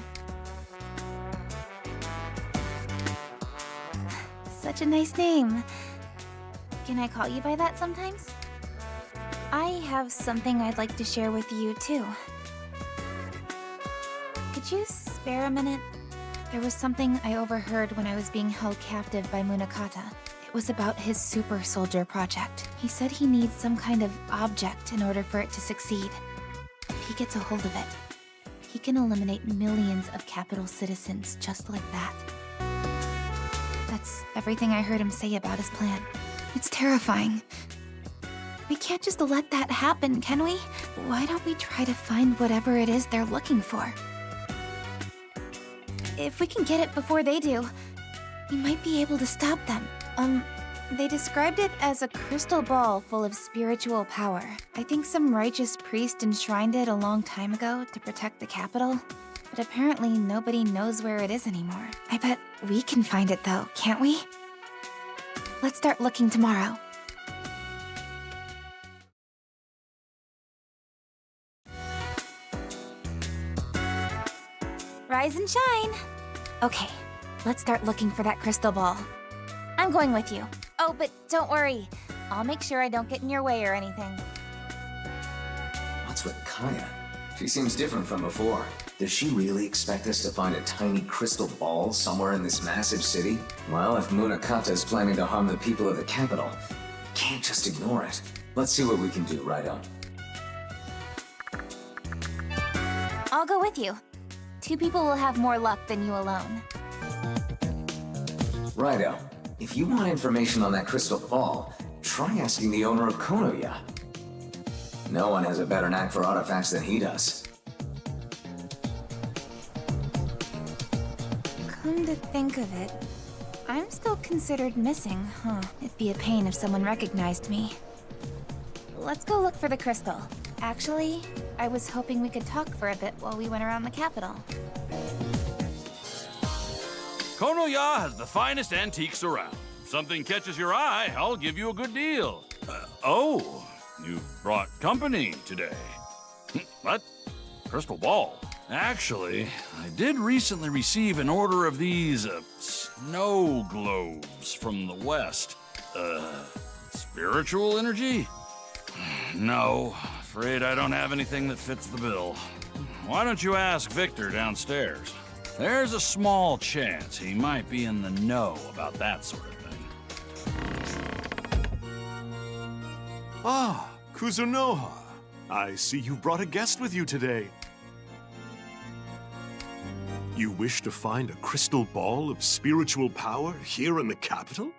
Such a nice name. Can I call you by that sometimes? I have something I'd like to share with you, too. Could you spare a minute? There was something I overheard when I was being held captive by Munakata. It was about his super soldier project. He said he needs some kind of object in order for it to succeed. If he gets a hold of it, he can eliminate millions of capital citizens just like that. That's everything I heard him say about his plan. It's terrifying. We can't just let that happen, can we? Why don't we try to find whatever it is they're looking for? If we can get it before they do, we might be able to stop them. They described it as a crystal ball full of spiritual power. I think some righteous priest enshrined it a long time ago to protect the capital, but apparently nobody knows where it is anymore. I bet we can find it though, can't we? Let's start looking tomorrow. Rise and shine! Okay, let's start looking for that crystal ball. I'm going with you. Oh, but don't worry. I'll make sure I don't get in your way or anything. What's with Kaya? She seems different from before. Does she really expect us to find a tiny crystal ball somewhere in this massive city? Well, if Munakata is planning to harm the people of the capital, we can't just ignore it. Let's see what we can do, Raidou. I'll go with you. 2 people will have more luck than you alone. Raidou, if you want information on that crystal ball, try asking the owner of Konoya. No one has a better knack for artifacts than he does. Come to think of it, I'm still considered missing, huh? It'd be a pain if someone recognized me. Let's go look for the crystal. Actually, I was hoping we could talk for a bit while we went around the capital. Konoya has the finest antiques around. If something catches your eye, I'll give you a good deal. Oh, you brought company today. What? Crystal ball? Actually, I did recently receive an order of these, snow globes from the West. Spiritual energy? No, afraid I don't have anything that fits the bill. Why don't you ask Victor downstairs? There's a small chance he might be in the know about that sort of thing. Ah, Kuzunoha. I see you brought a guest with you today. You wish to find a crystal ball of spiritual power here in the capital?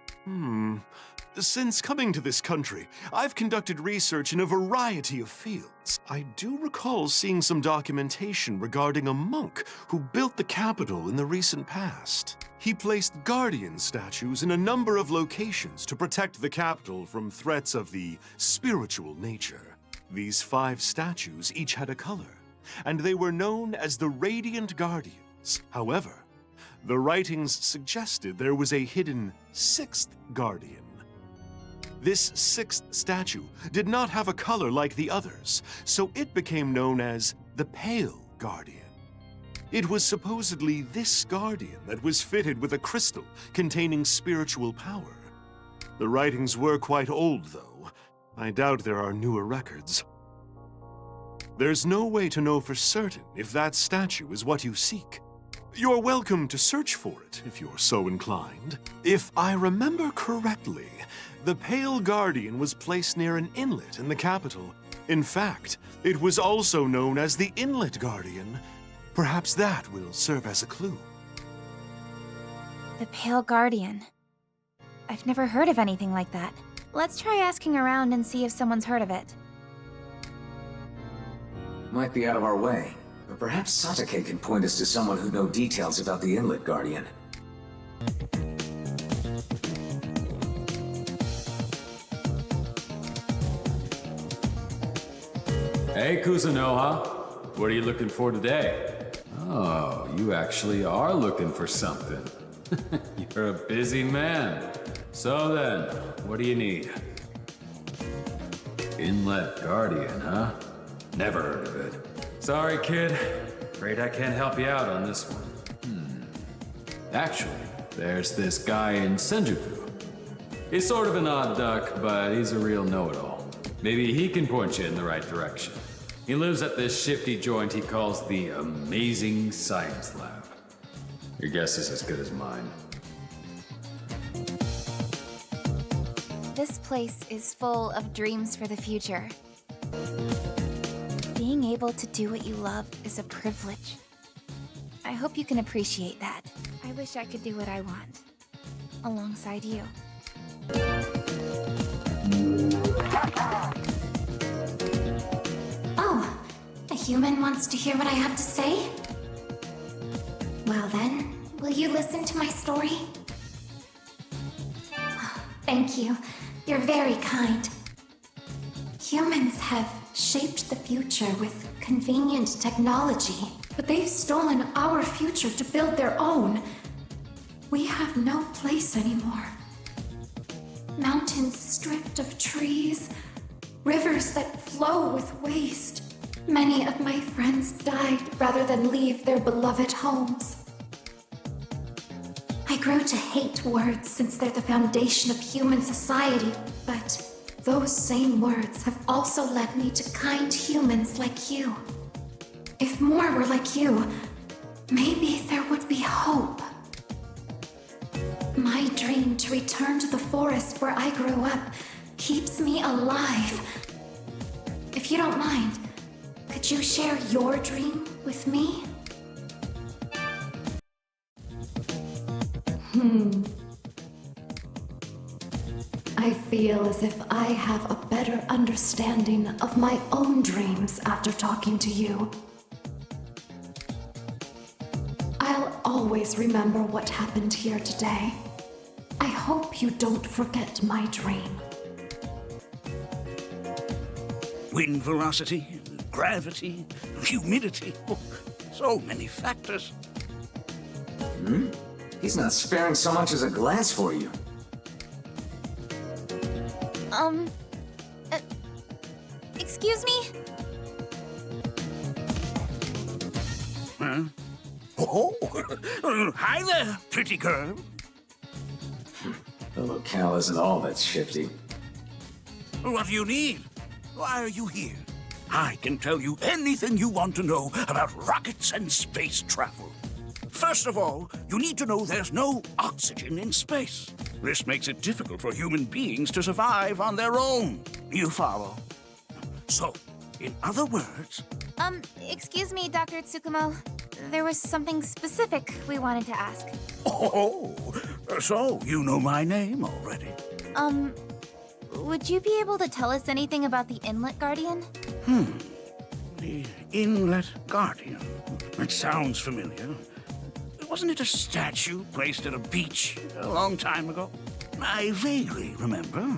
Since coming to this country, I've conducted research in a variety of fields. I do recall seeing some documentation regarding a monk who built the capital in the recent past. He placed guardian statues in a number of locations to protect the capital from threats of the spiritual nature. These 5 statues each had a color, and they were known as the Radiant Guardians. However, the writings suggested there was a hidden 6th guardian. This 6th statue did not have a color like the others, so it became known as the Pale Guardian. It was supposedly this guardian that was fitted with a crystal containing spiritual power. The writings were quite old, though. I doubt there are newer records. There's no way to know for certain if that statue is what you seek. You're welcome to search for it if you're so inclined. If I remember correctly, the Pale Guardian was placed near an inlet in the capital. In fact, it was also known as the Inlet Guardian. Perhaps that will serve as a clue. The Pale Guardian. I've never heard of anything like that. Let's try asking around and see if someone's heard of it. Might be out of our way, but perhaps Satake can point us to someone who knows details about the Inlet Guardian. Hey, Kuzunoha. What are you looking for today? Oh, you actually are looking for something. You're a busy man. So then, what do you need? Inlet Guardian, huh? Never heard of it. Sorry, kid. Afraid I can't help you out on this one. Actually, there's this guy in Senjuku. He's sort of an odd duck, but he's a real know-it-all. Maybe he can point you in the right direction. He lives at this shifty joint he calls the Amazing Science Lab. Your guess is as good as mine. This place is full of dreams for the future. Being able to do what you love is a privilege. I hope you can appreciate that. I wish I could do what I want, alongside you. Oh, a human wants to hear what I have to say? Well then, will you listen to my story? Thank you. You're very kind. Humans have shaped the future with convenient technology, but they've stolen our future to build their own. We have no place anymore. Mountains stripped of trees, rivers that flow with waste. Many of my friends died rather than leave their beloved homes. I grew to hate words since they're the foundation of human society, but those same words have also led me to kind humans like you. If more were like you, maybe there would be hope. My dream to return to the forest where I grew up keeps me alive. If you don't mind, could you share your dream with me? I feel as if I have a better understanding of my own dreams after talking to you. I'll always remember what happened here today. I hope you don't forget my dream. Wind velocity, gravity, humidity. Oh, so many factors. He's not sparing so much as a glance for you. Excuse me? Huh? Oh, hi there, pretty girl. The locale isn't all that shifty. What do you need? Why are you here? I can tell you anything you want to know about rockets and space travel. First of all, you need to know there's no oxygen in space. This makes it difficult for human beings to survive on their own. You follow? So, in other words... Excuse me, Dr. Tsukumo. There was something specific we wanted to ask. Oh, so you know my name already? Would you be able to tell us anything about the Inlet Guardian? The Inlet Guardian. It sounds familiar. Wasn't it a statue placed at a beach a long time ago? I vaguely remember.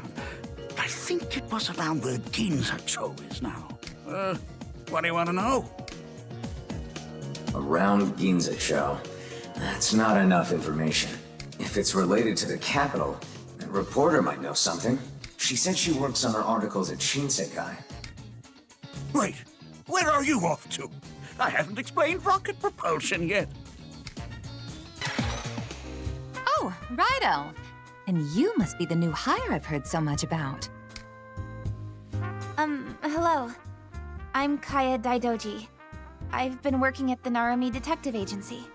I think it was around where Ginza-cho is now. What do you want to know? Around Ginza-cho. That's not enough information. If it's related to the capital, a reporter might know something. She said she works on her articles at Shinsekai. Wait, where are you off to? I haven't explained rocket propulsion yet. Oh, Raidou. And you must be the new hire I've heard so much about. Hello. I'm Kaya Daidoji. I've been working at the Narumi Detective Agency.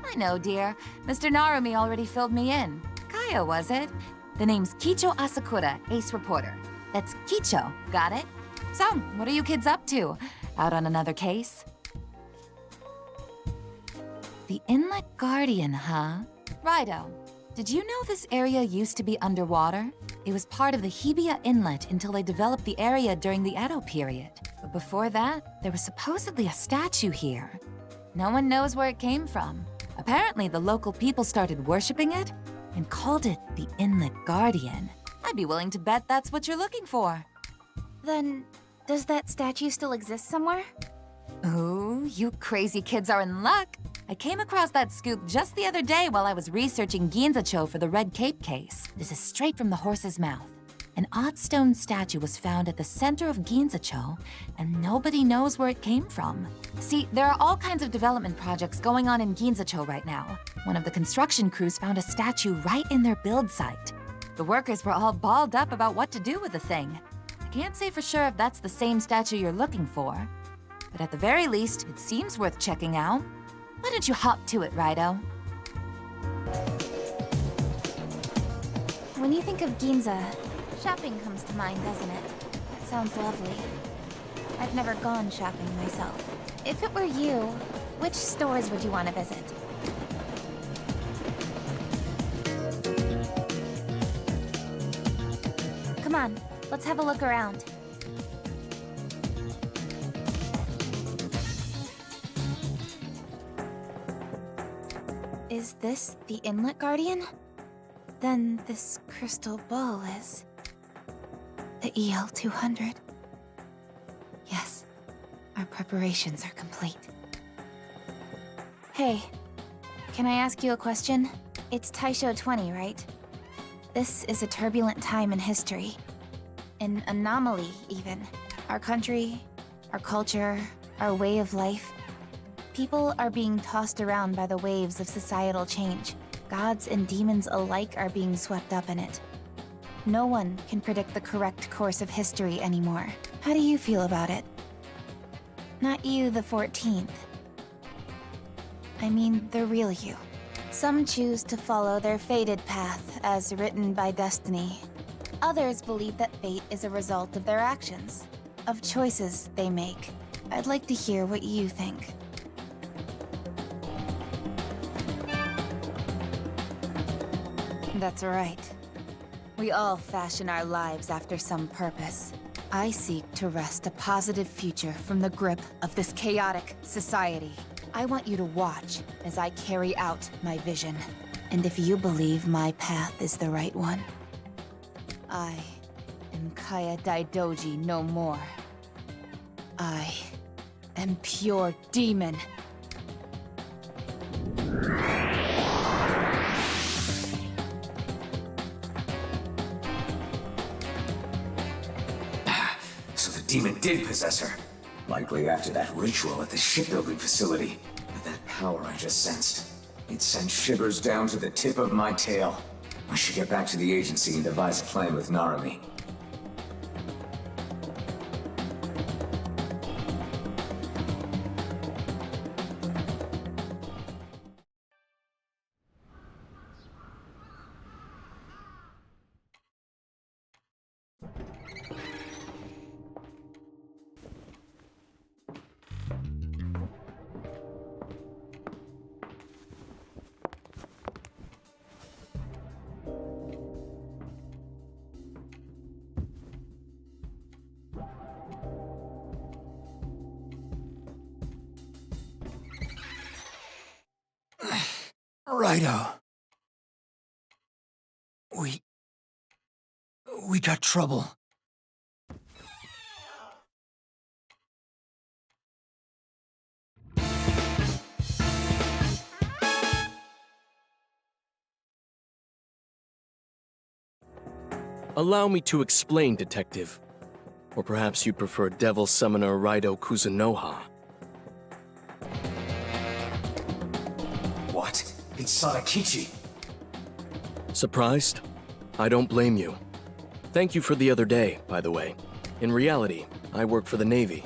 I know, dear. Mr. Narumi already filled me in. Kaya, was it? The name's Kicho Asakura, ace reporter. That's Kicho, got it? So, what are you kids up to? Out on another case? The Inlet Guardian, huh? Raidou, did you know this area used to be underwater? It was part of the Hibiya Inlet until they developed the area during the Edo period. But before that, there was supposedly a statue here. No one knows where it came from. Apparently, the local people started worshipping it and called it the Inlet Guardian. I'd be willing to bet that's what you're looking for. Then, does that statue still exist somewhere? Oh, you crazy kids are in luck. I came across that scoop just the other day while I was researching Ginza-cho for the Red Cape case. This is straight from the horse's mouth. An odd stone statue was found at the center of Ginza-cho, and nobody knows where it came from. See, there are all kinds of development projects going on in Ginza-cho right now. One of the construction crews found a statue right in their build site. The workers were all balled up about what to do with the thing. I Can't say for sure if that's the same statue you're looking for, but at the very least, it seems worth checking out. Why don't you hop to it, Raidou? When you think of Ginza, shopping comes to mind, doesn't it? That sounds lovely. I've never gone shopping myself. If it were you, which stores would you want to visit? Come on, let's have a look around. Is this the Inlet Guardian? Then this crystal ball is... the EL-200. Yes, our preparations are complete. Hey, can I ask you a question? It's Taisho 20, right? This is a turbulent time in history. An anomaly, even. Our country, our culture, our way of life. People are being tossed around by the waves of societal change. Gods and demons alike are being swept up in it. No one can predict the correct course of history anymore. How do you feel about it? Not you, the 14th. I mean, the real you. Some choose to follow their fated path, as written by destiny. Others believe that fate is a result of their actions, of choices they make. I'd like to hear what you think. That's right. We all fashion our lives after some purpose. I seek to wrest a positive future from the grip of this chaotic society. I want you to watch as I carry out my vision. And if you believe my path is the right one, I am Kaya Daidoji no more. I am pure demon. Demon did possess her. Likely after that ritual at the shipbuilding facility. With that power I just sensed, it sent shivers down to the tip of my tail. I should get back to the agency and devise a plan with Narumi. Raidou. We got trouble. Allow me to explain, Detective. Or perhaps you prefer Devil Summoner Raidou Kuzunoha. What? It's Sadakichi! Surprised? I don't blame you. Thank you for the other day, by the way. In reality, I work for the Navy.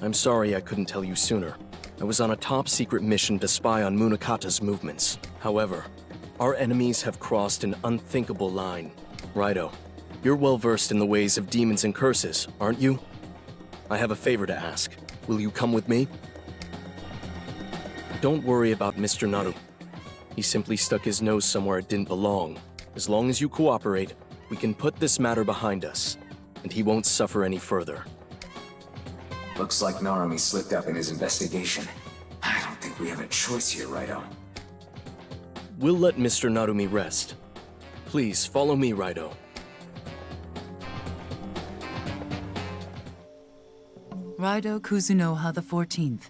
I'm sorry I couldn't tell you sooner. I was on a top-secret mission to spy on Munakata's movements. However, our enemies have crossed an unthinkable line. Raidou, you're well-versed in the ways of demons and curses, aren't you? I have a favor to ask. Will you come with me? Don't worry about Mr. Naru. He simply stuck his nose somewhere it didn't belong. As long as you cooperate, we can put this matter behind us, and he won't suffer any further. Looks like Narumi slipped up in his investigation. I don't think we have a choice here, Raidou. We'll let Mr. Narumi rest. Please, follow me, Raidou. Raidou Kuzunoha the 14th.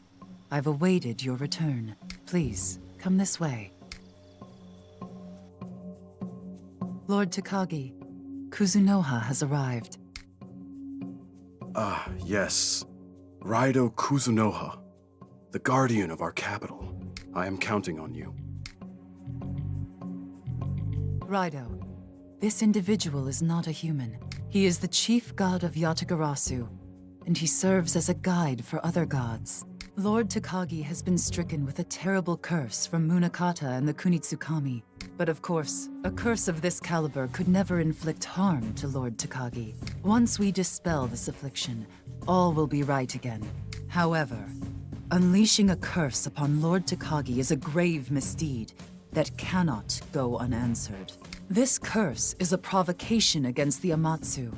I've awaited your return. Please, come this way. Lord Takagi, Kuzunoha has arrived. Ah, yes. Raidou Kuzunoha, the guardian of our capital. I am counting on you. Raidou, this individual is not a human. He is the chief god of Yatagarasu, and he serves as a guide for other gods. Lord Takagi has been stricken with a terrible curse from Munakata and the Kunitsukami. But of course, a curse of this caliber could never inflict harm to Lord Takagi. Once we dispel this affliction, all will be right again. However, unleashing a curse upon Lord Takagi is a grave misdeed that cannot go unanswered. This curse is a provocation against the Amatsu.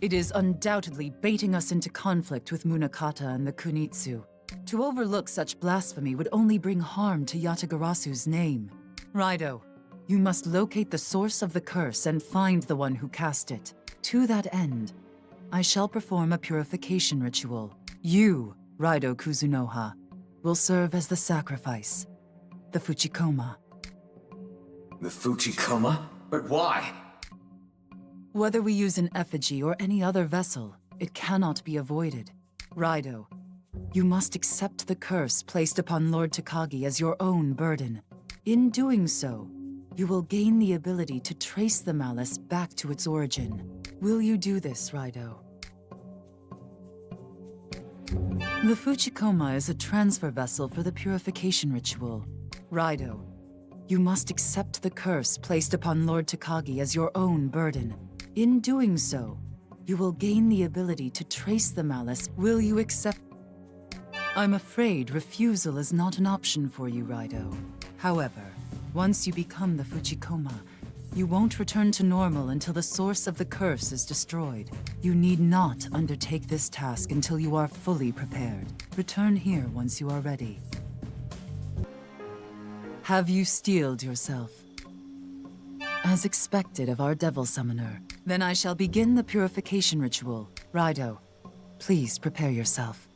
It is undoubtedly baiting us into conflict with Munakata and the Kunitsu. To overlook such blasphemy would only bring harm to Yatagarasu's name. Raidou, you must locate the source of the curse and find the one who cast it. To that end, I shall perform a purification ritual. You, Raidou Kuzunoha, will serve as the sacrifice. The Fuchikoma. The Fuchikoma? But why? Whether we use an effigy or any other vessel, it cannot be avoided. Raidou, you must accept the curse placed upon Lord Takagi as your own burden. In doing so, you will gain the ability to trace the malice back to its origin. Will you do this, Raidou? The Fuchikoma is a transfer vessel for the purification ritual. Raidou, you must accept the curse placed upon Lord Takagi as your own burden. In doing so, you will gain the ability to trace the malice. Will you accept? I'm afraid refusal is not an option for you, Raidou. However, once you become the Fuchikoma, you won't return to normal until the source of the curse is destroyed. You need not undertake this task until you are fully prepared. Return here once you are ready. Have you steeled yourself? As expected of our Devil Summoner. Then I shall begin the purification ritual. Raidou, please prepare yourself.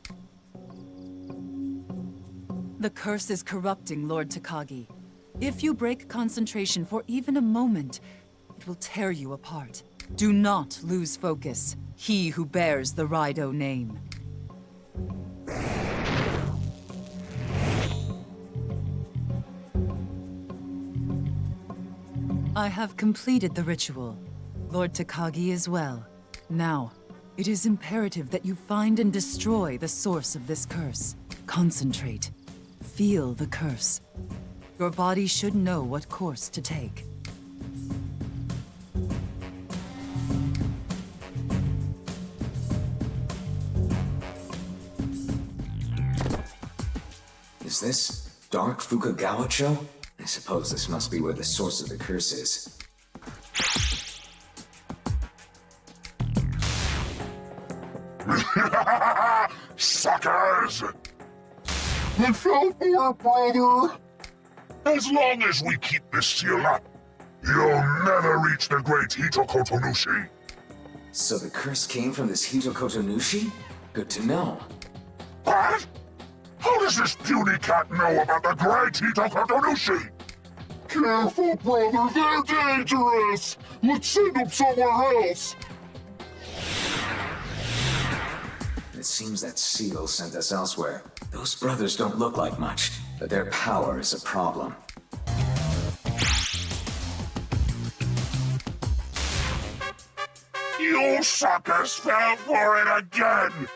The curse is corrupting Lord Takagi. If you break concentration for even a moment, it will tear you apart. Do not lose focus. He who bears the Raidou name. I have completed the ritual. Lord Takagi is well. Now, it is imperative that you find and destroy the source of this curse. Concentrate. Feel the curse. Your body should know what course to take. Is this Dark Fukagawa-cho? I suppose this must be where the source of the curse is. Suckers! It felt more, brother. As long as we keep this seal up, you'll never reach the great Hitokotonushi. So the curse came from this Hitokotonushi? Good to know. What? How does this puny cat know about the great Hitokotonushi? Careful, brother, they're dangerous! Let's send them somewhere else! It seems that seal sent us elsewhere. Those brothers don't look like much, but their power is a problem. You suckers fell for it again!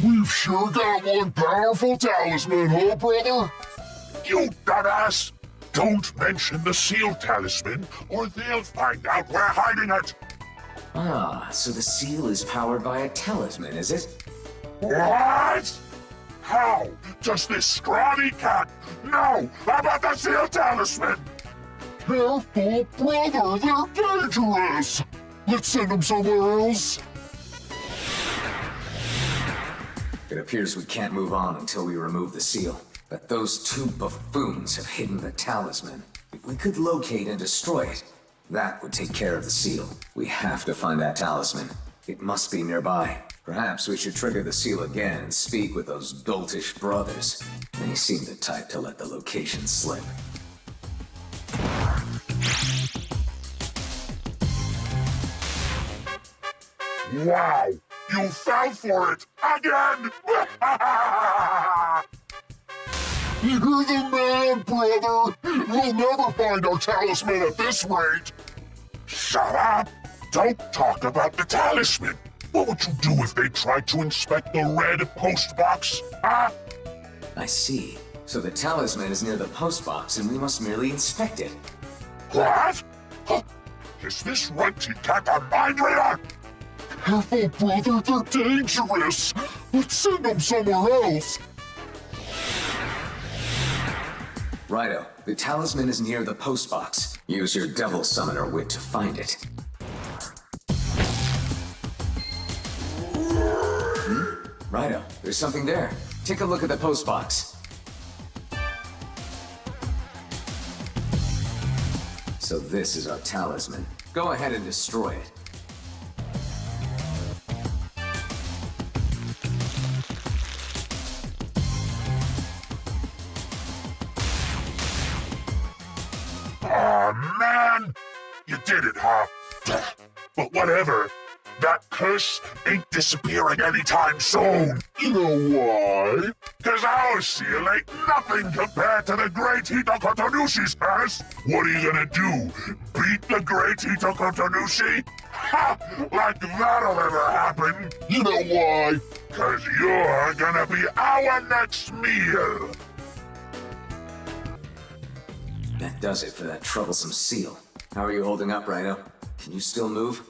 We've sure got one powerful talisman, huh, brother? You dumbass! Don't mention the seal talisman, or they'll find out we're hiding it! Ah, so the seal is powered by a talisman, is it? What? How does this scrawny cat know about the seal talisman? Careful, brother, they're dangerous! Let's send them somewhere else. It appears we can't move on until we remove the seal. But those two buffoons have hidden the talisman. If we could locate and destroy it, that would take care of the seal. We have to find that talisman. It must be nearby. Perhaps we should trigger the seal again and speak with those doltish brothers. They seem the type to let the location slip. Wow! You fell for it again! You're the man, brother! We'll never find our talisman at this rate! Shut up! Don't talk about the talisman! What would you do if they tried to inspect the red postbox, huh? I see. So the talisman is near the postbox and we must merely inspect it. What? Huh? Is this runty cat on mind radar? Careful, brother, they're dangerous! Let's send them somewhere else! Raidou, the talisman is near the postbox. Use your devil summoner wit to find it. Raidou, there's something there. Take a look at the postbox. So this is our talisman. Go ahead and destroy it. Aw, man! You did it, huh? But whatever. That curse ain't disappearing anytime soon. You know why? Cause our seal ain't nothing compared to the great Hitokotonushi's curse. What are you gonna do? Beat the great Hitokotonushi? Ha! Like that'll ever happen. You know why? Cause you're gonna be our next meal. That does it for that troublesome seal. How are you holding up, Raidou? Can you still move?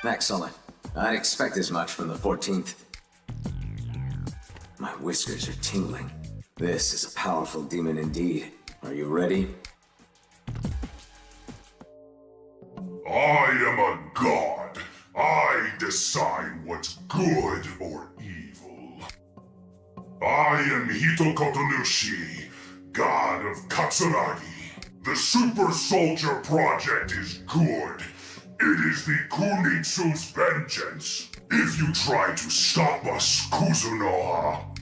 Excellent. I'd expect as much from the 14th. My whiskers are tingling. This is a powerful demon indeed. Are you ready? I am a god. I decide what's good or evil. I am Hitokotonushi, god of Katsuragi. The Super Soldier Project is good. It is the Kunitsu's vengeance. If you try to stop us, Kuzunoha,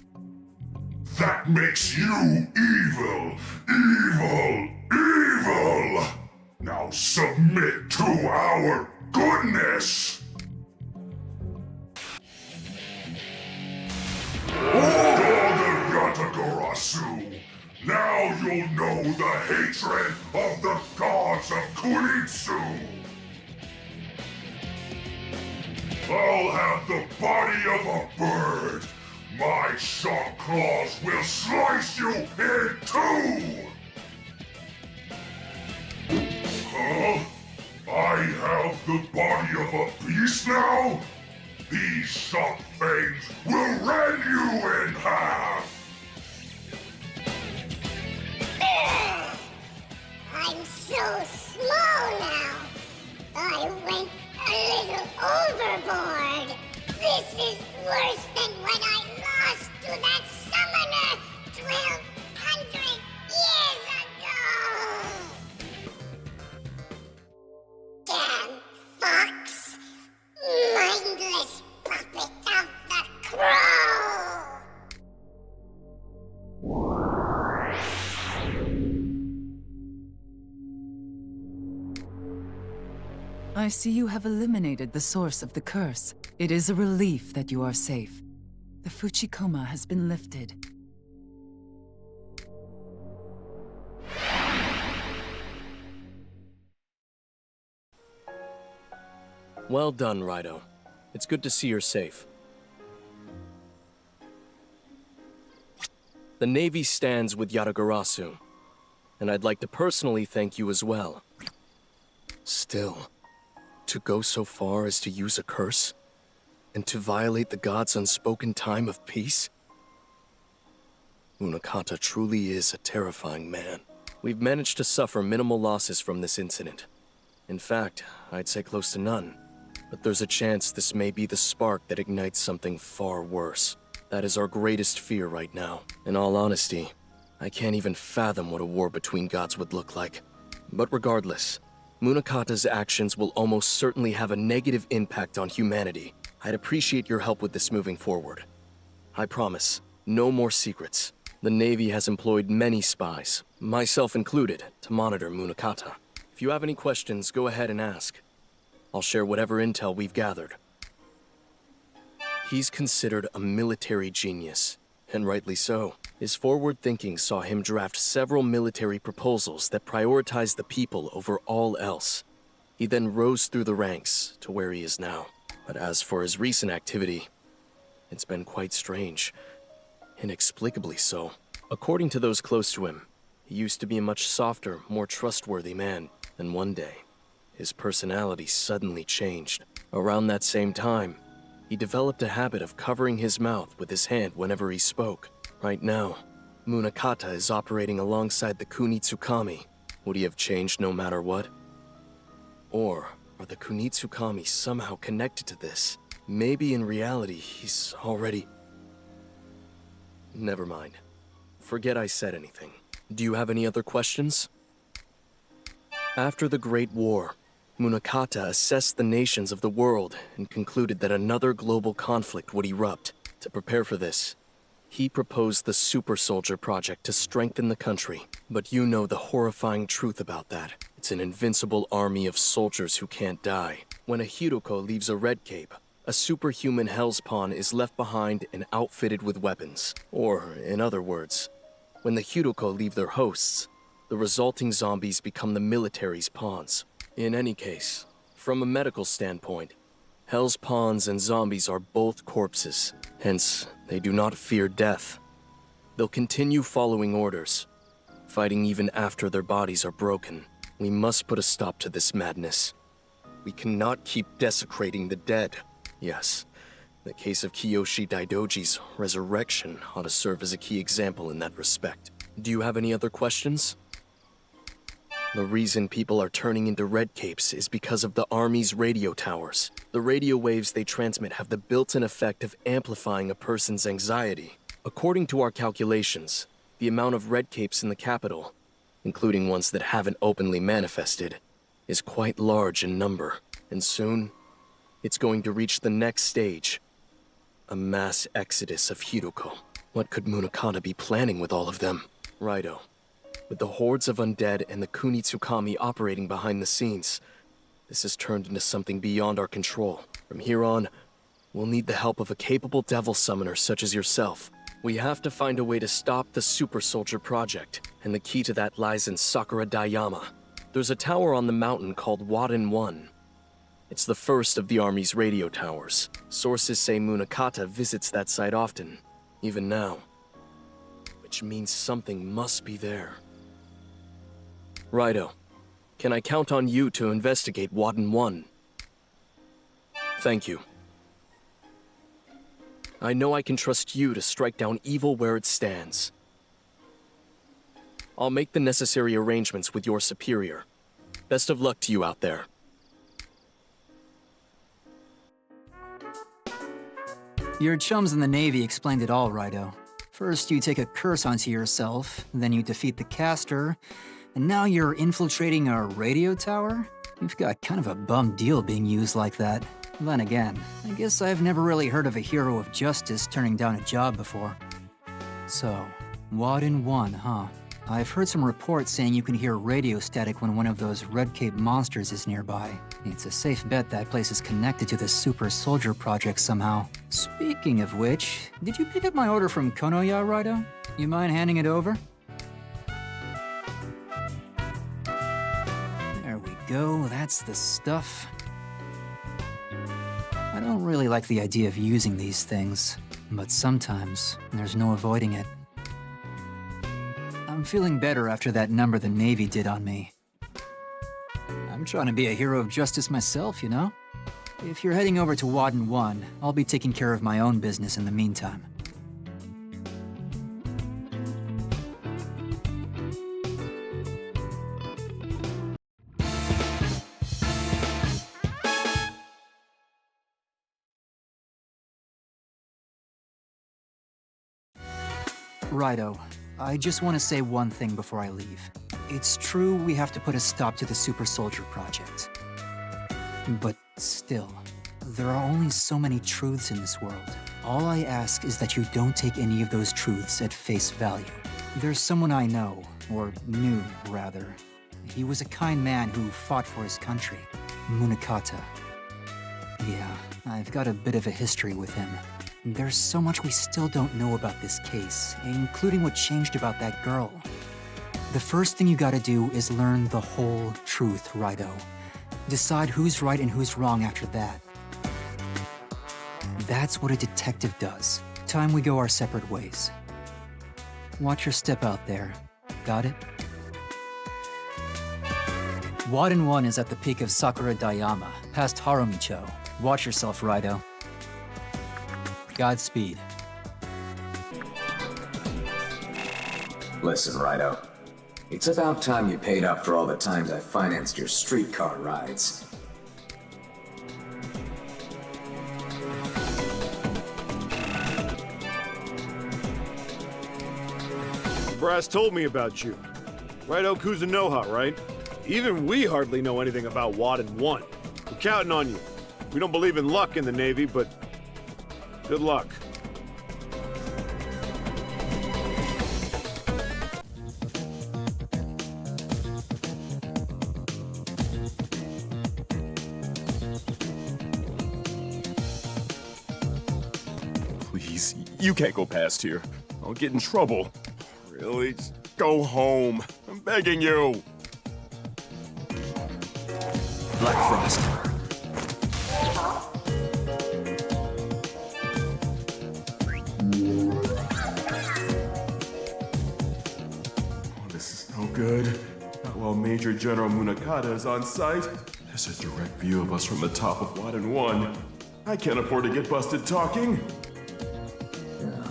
that makes you evil, evil, evil! Now submit to our goodness! God of Yatagarasu, now you'll know the hatred of the gods of Kunitsu! I'll have the body of a bird. My sharp claws will slice you in two! Huh? I have the body of a beast now? These sharp fangs will rend you in half! I'm so slow now. I went a little overboard. This is worse than when I lost to that summoner 1,200 years ago. Damn fox. Mindless puppet of the crow. I see you have eliminated the source of the curse. It is a relief that you are safe. The Fuchikoma has been lifted. Well done, Raidou. It's good to see you're safe. The Navy stands with Yatagarasu, and I'd like to personally thank you as well. Still, to go so far as to use a curse? And to violate the god's unspoken time of peace? Munakata truly is a terrifying man. We've managed to suffer minimal losses from this incident. In fact, I'd say close to none. But there's a chance this may be the spark that ignites something far worse. That is our greatest fear right now. In all honesty, I can't even fathom what a war between gods would look like. But regardless, Munakata's actions will almost certainly have a negative impact on humanity. I'd appreciate your help with this moving forward. I promise, no more secrets. The Navy has employed many spies, myself included, to monitor Munakata. If you have any questions, go ahead and ask. I'll share whatever intel we've gathered. He's considered a military genius, and rightly so. His forward thinking saw him draft several military proposals that prioritized the people over all else. He then rose through the ranks to where he is now. But as for his recent activity, it's been quite strange. Inexplicably so. According to those close to him, he used to be a much softer, more trustworthy man. Then one day, his personality suddenly changed. Around that same time, he developed a habit of covering his mouth with his hand whenever he spoke. Right now, Munakata is operating alongside the Kunitsukami. Would he have changed no matter what? Or are the Kunitsukami somehow connected to this? Maybe in reality, he's already... Never mind. Forget I said anything. Do you have any other questions? After the Great War, Munakata assessed the nations of the world and concluded that another global conflict would erupt. To prepare for this, he proposed the Super Soldier Project to strengthen the country. But you know the horrifying truth about that. It's an invincible army of soldiers who can't die. When a Hiroko leaves a red cape, a superhuman Hellspawn is left behind and outfitted with weapons. Or, in other words, when the Hiroko leave their hosts, the resulting zombies become the military's pawns. In any case, from a medical standpoint, Hellspawns and zombies are both corpses. Hence, they do not fear death. They'll continue following orders, fighting even after their bodies are broken. We must put a stop to this madness. We cannot keep desecrating the dead. Yes, the case of Kiyoshi Daidoji's resurrection ought to serve as a key example in that respect. Do you have any other questions? The reason people are turning into red capes is because of the Army's radio towers. The radio waves they transmit have the built-in effect of amplifying a person's anxiety. According to our calculations, the amount of red capes in the capital, including ones that haven't openly manifested, is quite large in number. And soon, it's going to reach the next stage, a mass exodus of Hiroko. What could Munakata be planning with all of them? Raidou, with the hordes of undead and the Kunitsukami operating behind the scenes, this has turned into something beyond our control. From here on, we'll need the help of a capable devil summoner such as yourself. We have to find a way to stop the Super Soldier Project, and the key to that lies in Sakura Daiyama. There's a tower on the mountain called Wadin 1. It's the first of the Army's radio towers. Sources say Munakata visits that site often, even now. Which means something must be there. Raidou, can I count on you to investigate Wadin 1? Thank you. I know I can trust you to strike down evil where it stands. I'll make the necessary arrangements with your superior. Best of luck to you out there. Your chums in the Navy explained it all, Raidou. First, you take a curse onto yourself, then you defeat the caster, and now you're infiltrating a radio tower? You've got kind of a bum deal being used like that. Then again, I guess I've never really heard of a hero of justice turning down a job before. So, Wadin 1, huh? I've heard some reports saying you can hear radio static when one of those Red Cape monsters is nearby. It's a safe bet that place is connected to the Super Soldier Project somehow. Speaking of which, did you pick up my order from Konoya, Raidou? You mind handing it over? There we go, that's the stuff. I don't really like the idea of using these things, but sometimes there's no avoiding it. I'm feeling better after that number the Navy did on me. I'm trying to be a hero of justice myself, you know? If you're heading over to Wadin 1, I'll be taking care of my own business in the meantime. Raidou, I just want to say one thing before I leave. It's true we have to put a stop to the Super Soldier Project. But still, there are only so many truths in this world. All I ask is that you don't take any of those truths at face value. There's someone I know, or knew, rather. He was a kind man who fought for his country, Munakata. Yeah, I've got a bit of a history with him. There's so much we still don't know about this case, including what changed about that girl. The first thing you gotta do is learn the whole truth, Raidou. Decide who's right and who's wrong after that. That's what a detective does. Time we go our separate ways. Watch your step out there. Got it? Wadden 1 is at the peak of Sakura Dayama, past Harumicho. Watch yourself, Raidou. Godspeed. Listen, Raidou. It's about time you paid up for all the times I financed your streetcar rides. Brass told me about you. Raidou Kuzunoha, right? Even we hardly know anything about Wadden 1. We're counting on you. We don't believe in luck in the Navy, but good luck. Please, you can't go past here. I'll get in trouble. Really? Just go home. I'm begging you. Black Frost. Oh, this is no good. Not while Major General Munakata is on site. There's a direct view of us from the top of Wadden 1. I can't afford to get busted talking.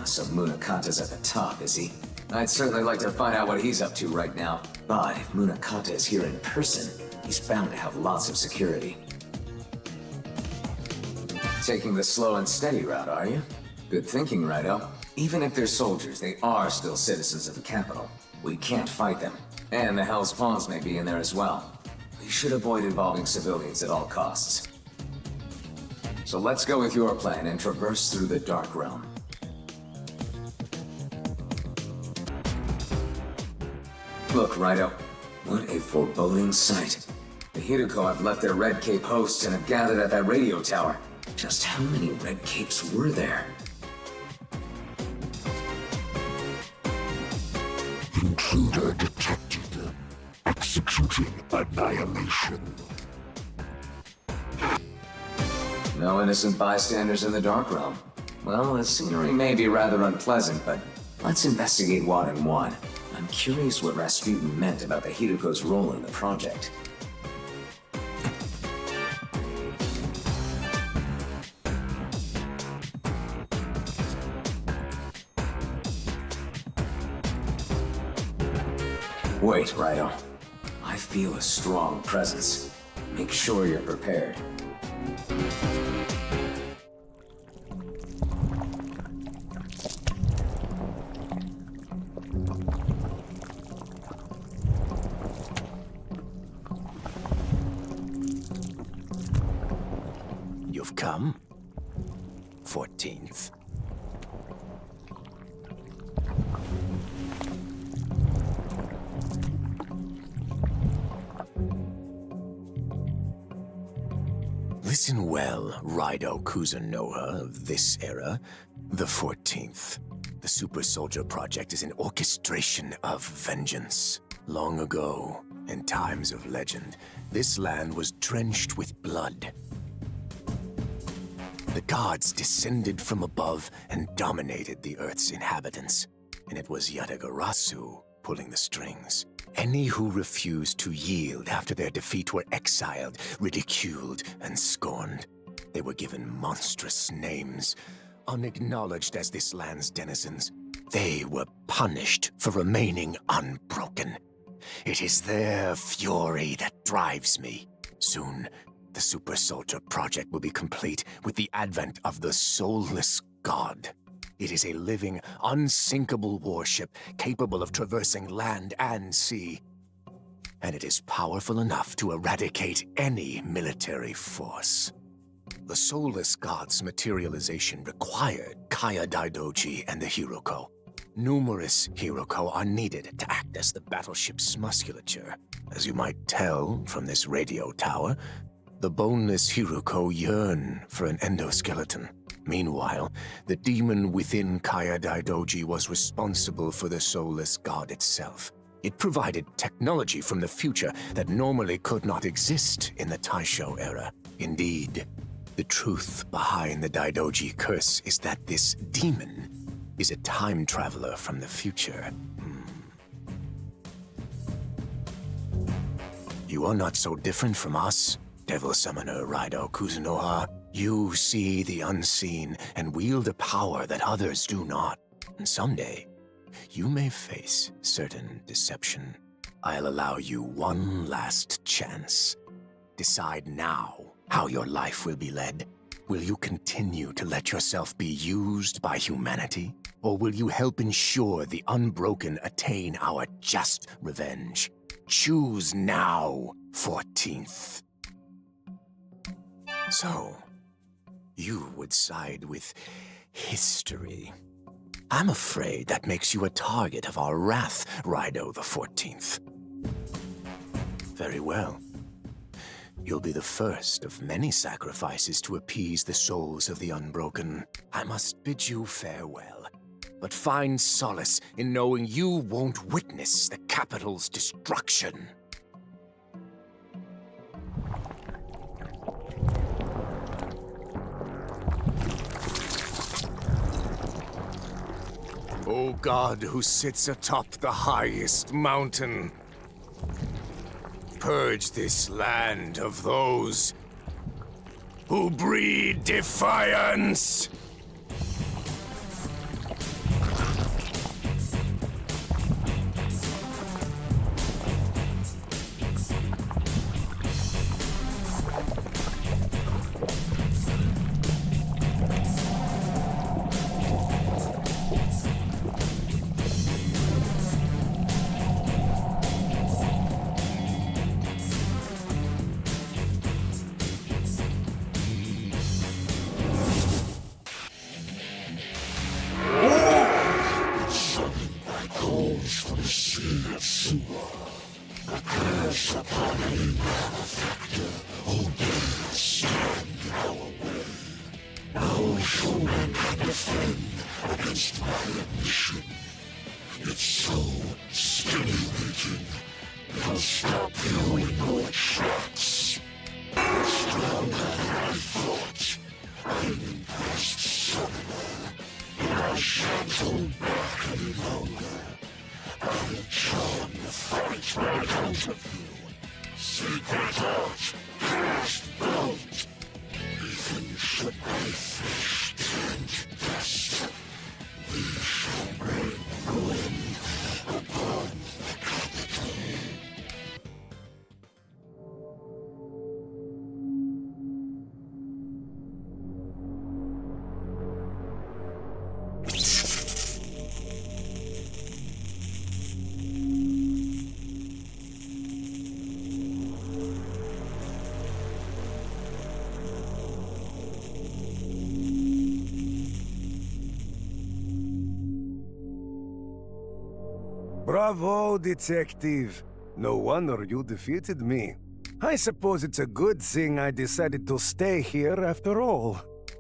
So Munakata's at the top, is he? I'd certainly like to find out what he's up to right now. But if Munakata is here in person, he's bound to have lots of security. Taking the slow and steady route, are you? Good thinking, Raidou. Even if they're soldiers, they are still citizens of the capital. We can't fight them. And the Hell's Pawns may be in there as well. We should avoid involving civilians at all costs. So let's go with your plan and traverse through the Dark Realm. Look, Raidou. What a foreboding sight. The Hiruko have left their Red Cape hosts and have gathered at that radio tower. Just how many Red Capes were there? Intruder detected. Executing annihilation. No innocent bystanders in the Dark Realm. Well, the scenery may be rather unpleasant, but let's investigate Wadden 1. I'm curious what Rasputin meant about the Hiruko's role in the project. Wait, Raidou. I feel a strong presence. Make sure you're prepared. You've come? 14th. Listen well, Raidou Kuzunoha of this era, the 14th. The Super Soldier Project is an orchestration of vengeance. Long ago, in times of legend, this land was drenched with blood. The gods descended from above and dominated the Earth's inhabitants, and it was Yatagarasu pulling the strings. Any who refused to yield after their defeat were exiled, ridiculed, and scorned. They were given monstrous names, unacknowledged as this land's denizens. They were punished for remaining unbroken. It is their fury that drives me. Soon, the Super Soldier Project will be complete with the advent of the Soulless God. It is a living, unsinkable warship capable of traversing land and sea. And it is powerful enough to eradicate any military force. The Soulless God's materialization required Kaya Daidoji and the Hiruko. Numerous Hiruko are needed to act as the battleship's musculature. As you might tell from this radio tower, the boneless Hiruko yearn for an endoskeleton. Meanwhile, the demon within Kaya Daidoji was responsible for the Soulless God itself. It provided technology from the future that normally could not exist in the Taisho era. Indeed, the truth behind the Daidoji curse is that this demon is a time traveler from the future. You are not so different from us, Devil Summoner Raidou Kuzunoha. You see the unseen and wield a power that others do not. And someday, you may face certain deception. I'll allow you one last chance. Decide now how your life will be led. Will you continue to let yourself be used by humanity? Or will you help ensure the Unbroken attain our just revenge? Choose now, 14th. So, you would side with history. I'm afraid that makes you a target of our wrath, Raidou the 14th. Very well. You'll be the first of many sacrifices to appease the souls of the Unbroken. I must bid you farewell, but find solace in knowing you won't witness the capital's destruction. O God who sits atop the highest mountain, purge this land of those who breed defiance! Bravo, detective. No wonder you defeated me. I suppose it's a good thing I decided to stay here after all.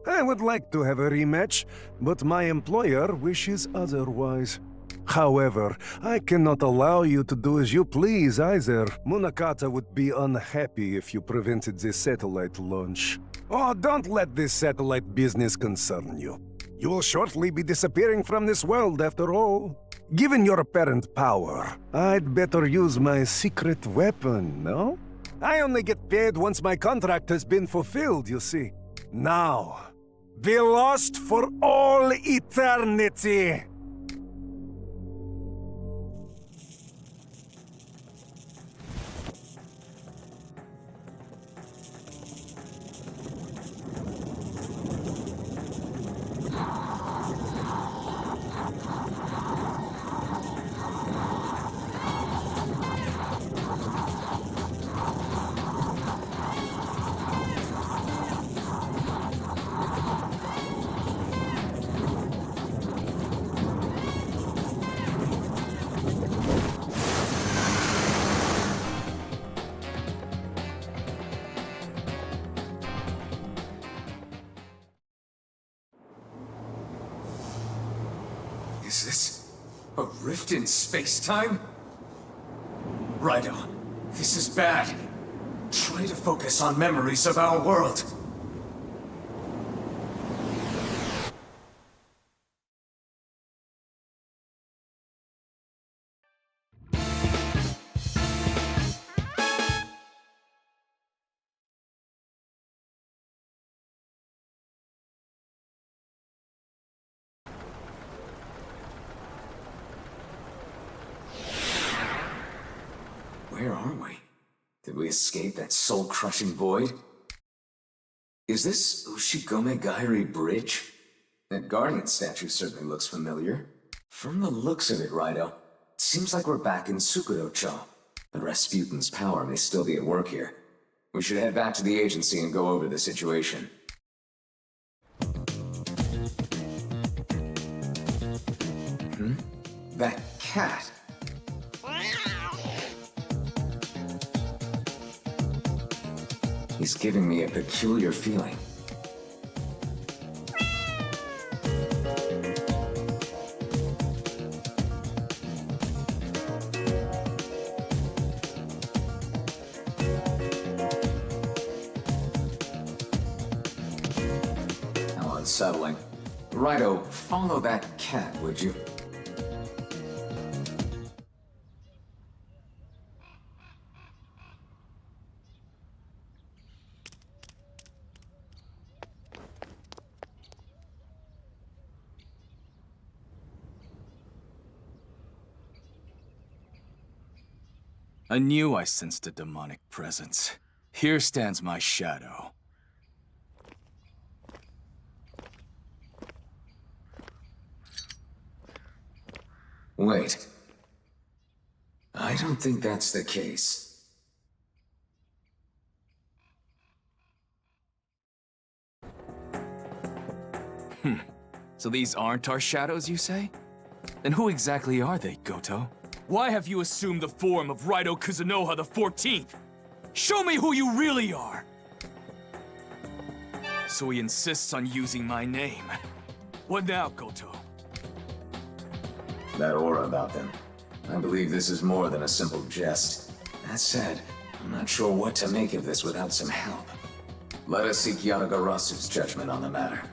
I would like to have a rematch, but my employer wishes otherwise. However, I cannot allow you to do as you please either. Munakata would be unhappy if you prevented the satellite launch. Oh, don't let this satellite business concern you. You will shortly be disappearing from this world after all. Given your apparent power, I'd better use my secret weapon, no? I only get paid once my contract has been fulfilled, you see. Now, be lost for all eternity! Is this a rift in space-time? Raidou, this is bad. Try to focus on memories of our world. Where are we? Did we escape that soul-crushing void? Is this Ushigome Gairi Bridge? That Guardian statue certainly looks familiar. From the looks of it, Raidou, it seems like we're back in Sukuro-cho. But Rasputin's power may still be at work here. We should head back to the agency and go over the situation. That cat. He's giving me a peculiar feeling. How unsettling. Raidou, follow that cat, would you? I knew I sensed a demonic presence. Here stands my shadow. Wait. I don't think that's the case. So these aren't our shadows, you say? Then who exactly are they, Goto? Why have you assumed the form of Raidou Kuzunoha the 14th? Show me who you really are! So he insists on using my name. What now, Goto? That aura about them. I believe this is more than a simple jest. That said, I'm not sure what to make of this without some help. Let us seek Yatagarasu's judgment on the matter.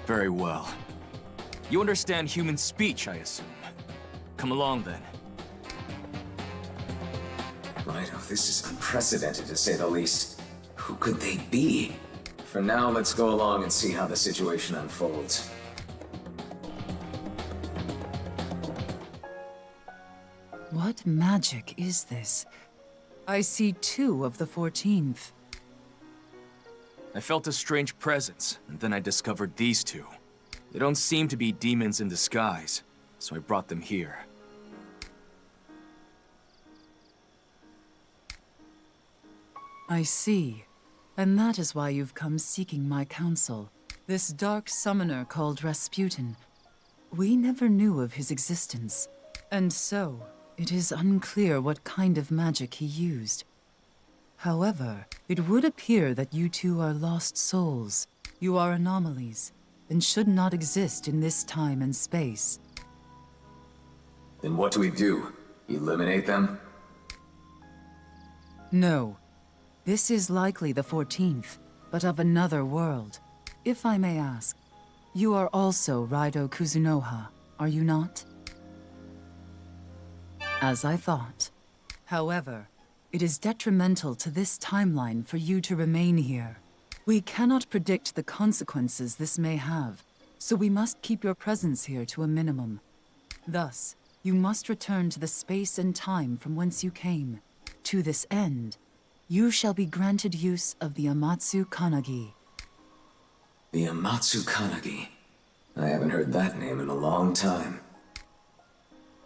Very well. You understand human speech, I assume. Come along, then. Raidou, this is unprecedented, to say the least. Who could they be? For now, let's go along and see how the situation unfolds. What magic is this? I see 2 of the 14th. I felt a strange presence, and then I discovered these 2. They don't seem to be demons in disguise, so I brought them here. I see. And that is why you've come seeking my counsel. This dark summoner called Rasputin. We never knew of his existence. And so, it is unclear what kind of magic he used. However, it would appear that you 2 are lost souls. You are anomalies, and should not exist in this time and space. Then what do we do? Eliminate them? No. This is likely the 14th, but of another world. If I may ask, you are also Raidou Kuzunoha, are you not? As I thought. However, it is detrimental to this timeline for you to remain here. We cannot predict the consequences this may have, so we must keep your presence here to a minimum. Thus, you must return to the space and time from whence you came. To this end, you shall be granted use of the Amatsu Kanagi. The Amatsu Kanagi. I haven't heard that name in a long time.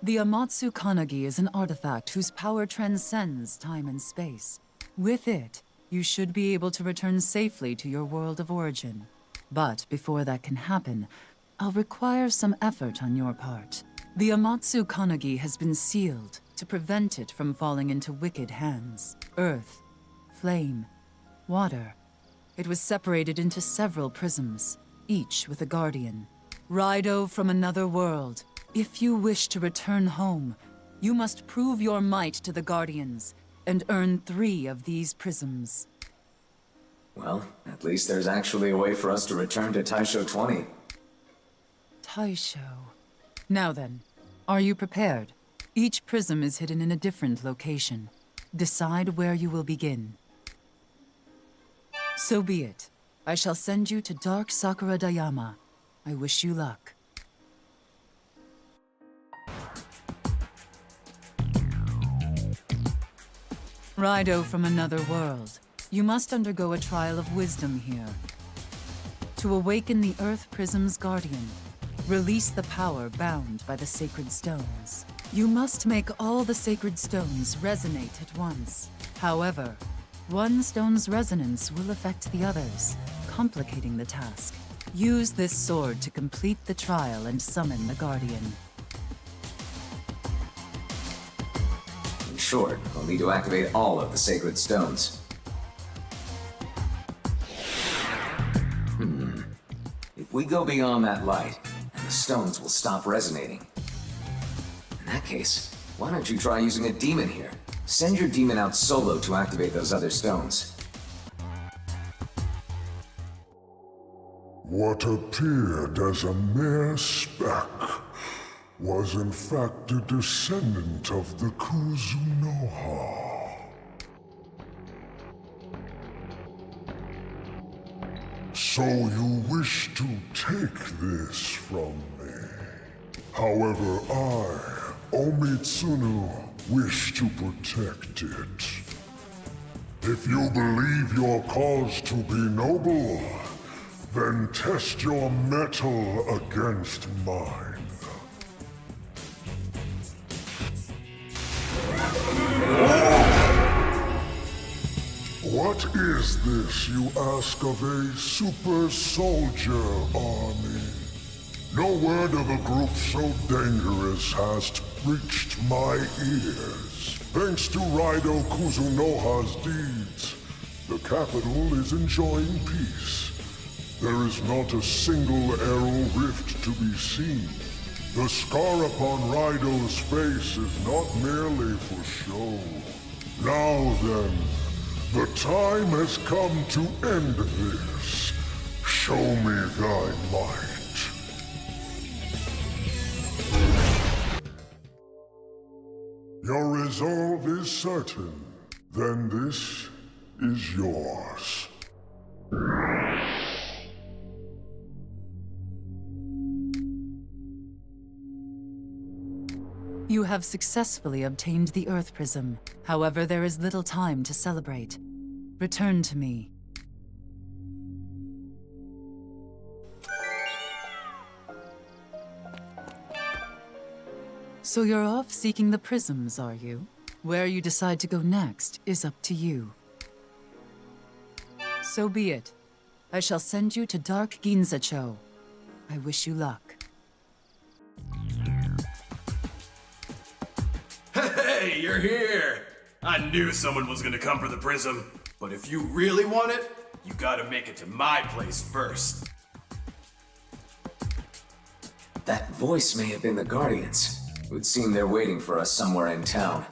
The Amatsu Kanagi is an artifact whose power transcends time and space. With it, you should be able to return safely to your world of origin. But before that can happen, I'll require some effort on your part. The Amatsu Kanagi has been sealed to prevent it from falling into wicked hands. Earth, flame, water. It was separated into several prisms, each with a guardian. Raidou from another world. If you wish to return home, you must prove your might to the Guardians and earn 3 of these prisms. Well, at least there's actually a way for us to return to Taisho 20. Taisho. Now then, are you prepared? Each prism is hidden in a different location. Decide where you will begin. So be it. I shall send you to Dark Sakura Dayama. I wish you luck. Raidou from another world. You must undergo a trial of wisdom here. To awaken the Earth Prism's guardian, release the power bound by the sacred stones. You must make all the sacred stones resonate at once. However, one stone's resonance will affect the others, complicating the task. Use this sword to complete the trial and summon the guardian. In short, we'll need to activate all of the sacred stones. If we go beyond that light, and the stones will stop resonating. In that case, why don't you try using a demon here? Send your demon out solo to activate those other stones. What appeared as a mere speck was in fact a descendant of the Kuzunoha. So you wish to take this from me. However, I, Omitsunu, wish to protect it. If you believe your cause to be noble, then test your mettle against mine. What is this you ask of a super soldier army? No word of a group so dangerous has reached my ears. Thanks to Raidou Kuzunoha's deeds, the capital is enjoying peace. There is not a single arrow rift to be seen. The scar upon Raidou's face is not merely for show. Now then, the time has come to end this. Show me thy might. Your resolve is certain. Then this is yours. You have successfully obtained the Earth Prism. However, there is little time to celebrate. Return to me. So you're off seeking the prisms, are you? Where you decide to go next is up to you. So be it. I shall send you to Dark Ginzacho. I wish you luck. Hey, you're here! I knew someone was gonna come for the prism. But if you really want it, you gotta make it to my place first. That voice may have been the Guardians. It would seem they're waiting for us somewhere in town.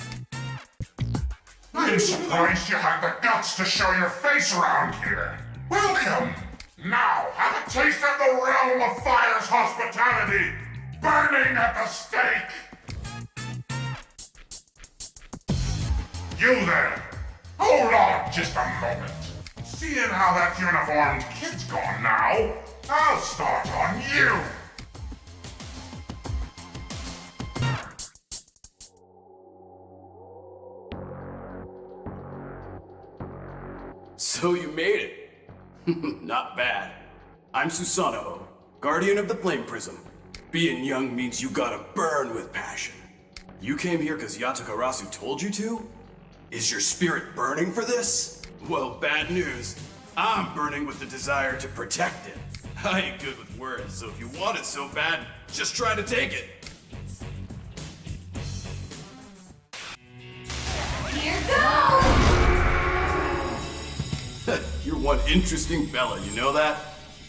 I'm surprised you had the guts to show your face around here. Welcome! Now, have a taste of the realm of fire's hospitality, burning at the stake! You there! Hold on just a moment. Seeing how that uniformed kid's gone now, I'll start on you! So you made it. Not bad. I'm Susanoo, Guardian of the Flame Prism. Being young means you gotta burn with passion. You came here because Yatagarasu told you to? Is your spirit burning for this? Well, bad news. I'm burning with the desire to protect it. I ain't good with words, so if you want it so bad, just try to take it. Here goes! You're one interesting fella, you know that?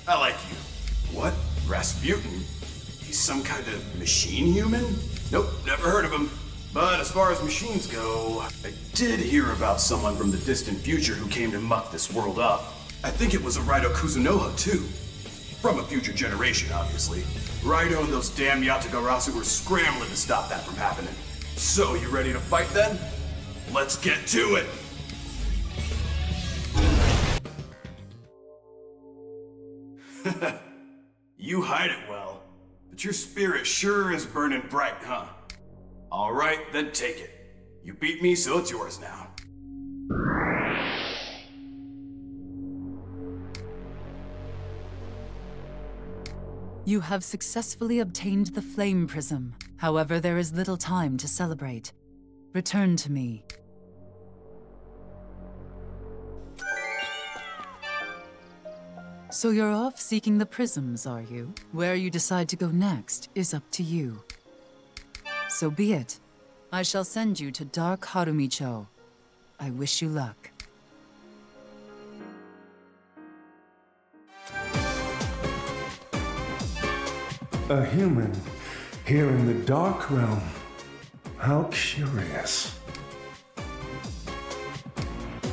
I like you. What? Rasputin? He's some kind of machine human? Nope, never heard of him. But as far as machines go, I did hear about someone from the distant future who came to muck this world up. I think it was a Raidou Kuzunoha, too. From a future generation, obviously. Raidou and those damn Yatagarasu were scrambling to stop that from happening. So, you ready to fight then? Let's get to it! You hide it well, but your spirit sure is burning bright, huh? Alright, then take it. You beat me, so it's yours now. You have successfully obtained the Flame Prism. However, there is little time to celebrate. Return to me. So you're off seeking the prisms, are you? Where you decide to go next is up to you. So be it. I shall send you to Dark Harumicho. I wish you luck. A human here in the Dark Realm. How curious.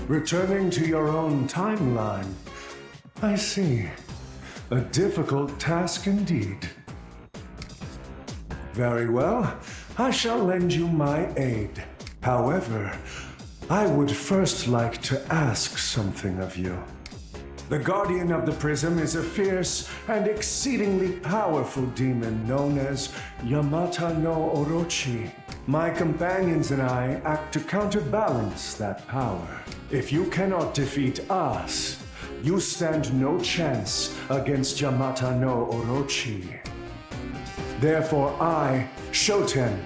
Returning to your own timeline. I see. A difficult task indeed. Very well. I shall lend you my aid. However, I would first like to ask something of you. The Guardian of the Prism is a fierce and exceedingly powerful demon known as Yamata no Orochi. My companions and I act to counterbalance that power. If you cannot defeat us, you stand no chance against Yamata no Orochi. Therefore I, Shoten,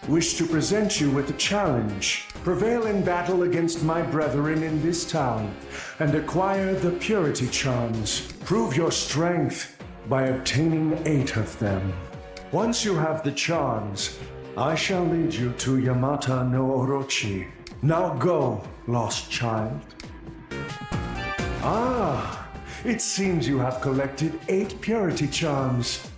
wish to present you with a challenge. Prevail in battle against my brethren in this town, and acquire the purity charms. Prove your strength by obtaining 8 of them. Once you have the charms, I shall lead you to Yamata no Orochi. Now go, lost child. Ah, it seems you have collected 8 purity charms.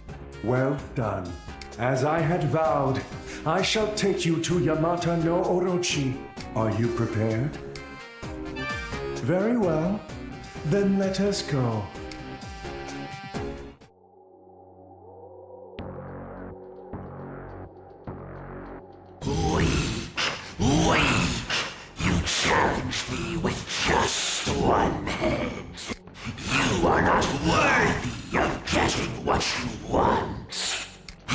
Well done. As I had vowed, I shall take you to Yamata no Orochi. Are you prepared? Very well. Then let us go. Weak! You challenged me with just one head. You are not worthy of getting what you want.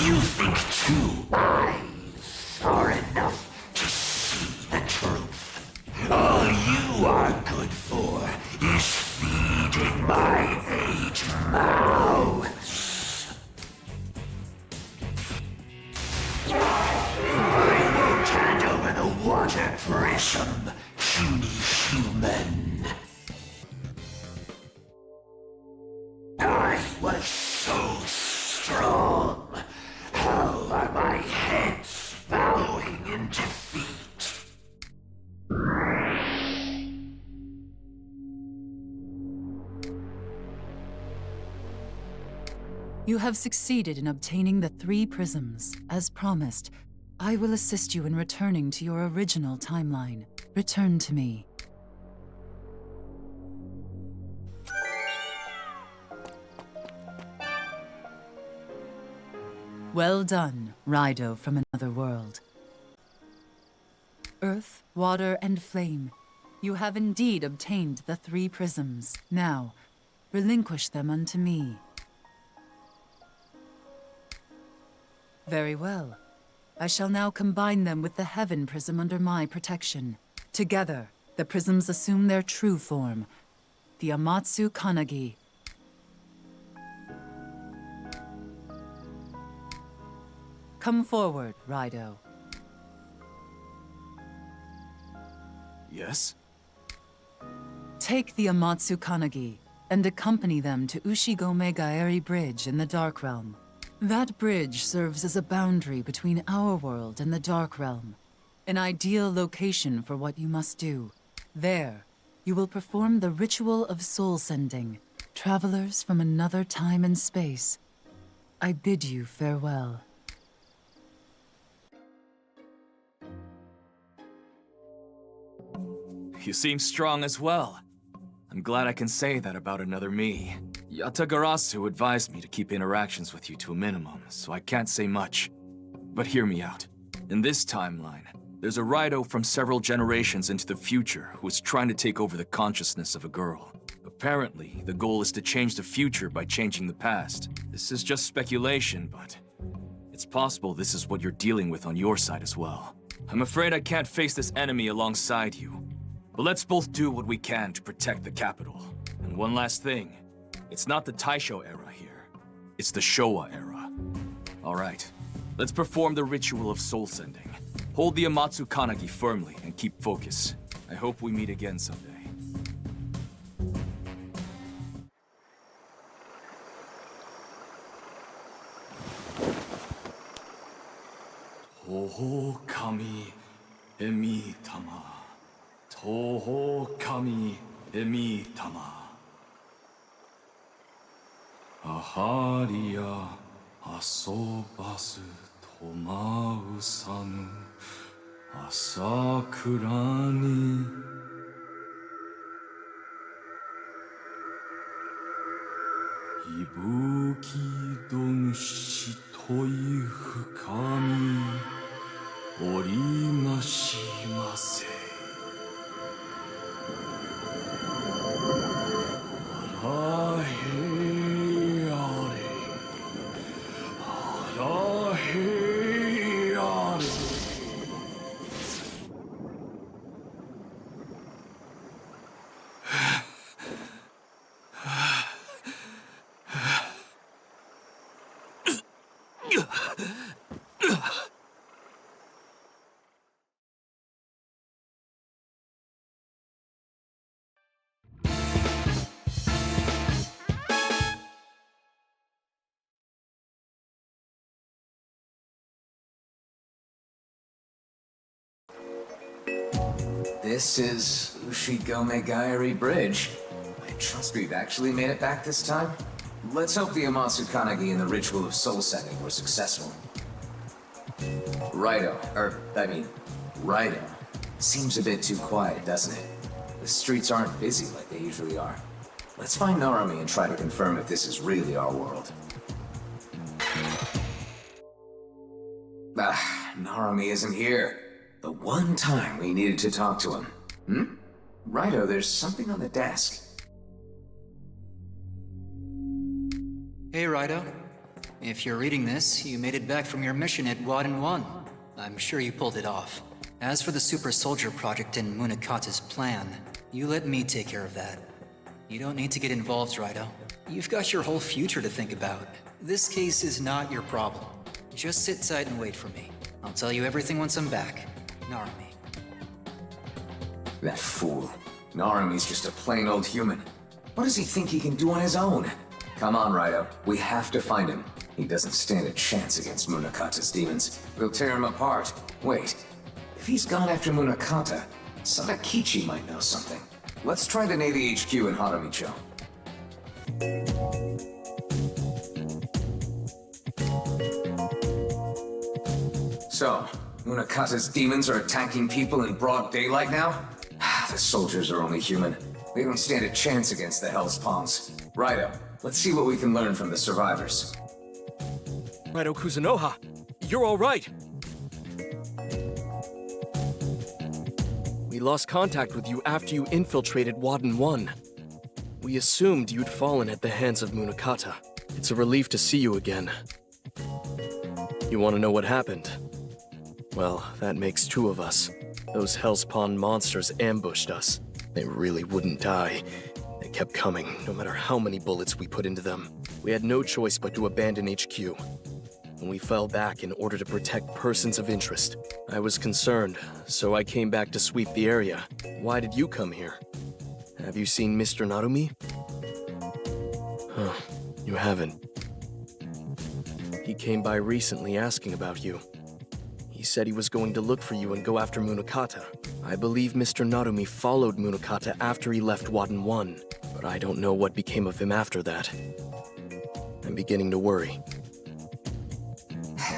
You think 2 eyes are enough to see the truth. All you are good for is feeding my 8 mouths. I won't hand over the water prism, puny human. I was so strong. How are my heads bowing in defeat? You have succeeded in obtaining the 3 prisms. As promised, I will assist you in returning to your original timeline. Return to me. Well done, Raidou from another world. Earth, water, and flame. You have indeed obtained the 3 prisms. Now, relinquish them unto me. Very well. I shall now combine them with the Heaven Prism under my protection. Together, the prisms assume their true form, the Amatsu Kanagi. Come forward, Raidou. Yes? Take the Amatsu Kanagi and accompany them to Ushigome Gaeri Bridge in the Dark Realm. That bridge serves as a boundary between our world and the Dark Realm, an ideal location for what you must do. There, you will perform the ritual of soul sending, travelers from another time and space. I bid you farewell. You seem strong as well. I'm glad I can say that about another me. Yatagarasu advised me to keep interactions with you to a minimum, so I can't say much. But hear me out. In this timeline, there's a Raidou from several generations into the future who is trying to take over the consciousness of a girl. Apparently, the goal is to change the future by changing the past. This is just speculation, but it's possible this is what you're dealing with on your side as well. I'm afraid I can't face this enemy alongside you. But let's both do what we can to protect the capital. And one last thing. It's not the Taisho era here. It's the Showa era. Alright. Let's perform the ritual of soul sending. Hold the Amatsu Kanagi firmly and keep focus. I hope we meet again someday. Toho kami emi tama. Toho kami emi tama. Aharia asobasu tomau sanu asakura ni. Ibuki donshi toi fukami orimashimase. This is Ushigome Gaiari Bridge. I trust we've actually made it back this time. Let's hope the Amatsu Kanagi and the ritual of soul sending were successful. Raidou. Seems a bit too quiet, doesn't it? The streets aren't busy like they usually are. Let's find Narumi and try to confirm if this is really our world. Narumi isn't here. The one time we needed to talk to him. Raidou, there's something on the desk. Hey, Raidou. If you're reading this, you made it back from your mission at Wadden 1. I'm sure you pulled it off. As for the Super Soldier project and Munakata's plan, you let me take care of that. You don't need to get involved, Raidou. You've got your whole future to think about. This case is not your problem. Just sit tight and wait for me. I'll tell you everything once I'm back. Narumi. That fool. Narumi's just a plain old human. What does he think he can do on his own? Come on, Raidou. We have to find him. He doesn't stand a chance against Munakata's demons. We'll tear him apart. Wait. If he's gone after Munakata, Sadakichi might know something. Let's try the Navy HQ in Harumicho. So, Munakata's demons are attacking people in broad daylight now? The soldiers are only human. They don't stand a chance against the Hell's Pawns. Raidou, let's see what we can learn from the survivors. Raidou Kuzunoha, you're all right. We lost contact with you after you infiltrated Wadden 1. We assumed you'd fallen at the hands of Munakata. It's a relief to see you again. You want to know what happened? Well, that makes two of us. Those Hellspawn monsters ambushed us. They really wouldn't die. They kept coming, no matter how many bullets we put into them. We had no choice but to abandon HQ. And we fell back in order to protect persons of interest. I was concerned, so I came back to sweep the area. Why did you come here? Have you seen Mr. Narumi? Huh, you haven't. He came by recently asking about you. He said he was going to look for you and go after Munakata. I believe Mr. Narumi followed Munakata after he left Wadden 1, but I don't know what became of him after that. I'm beginning to worry.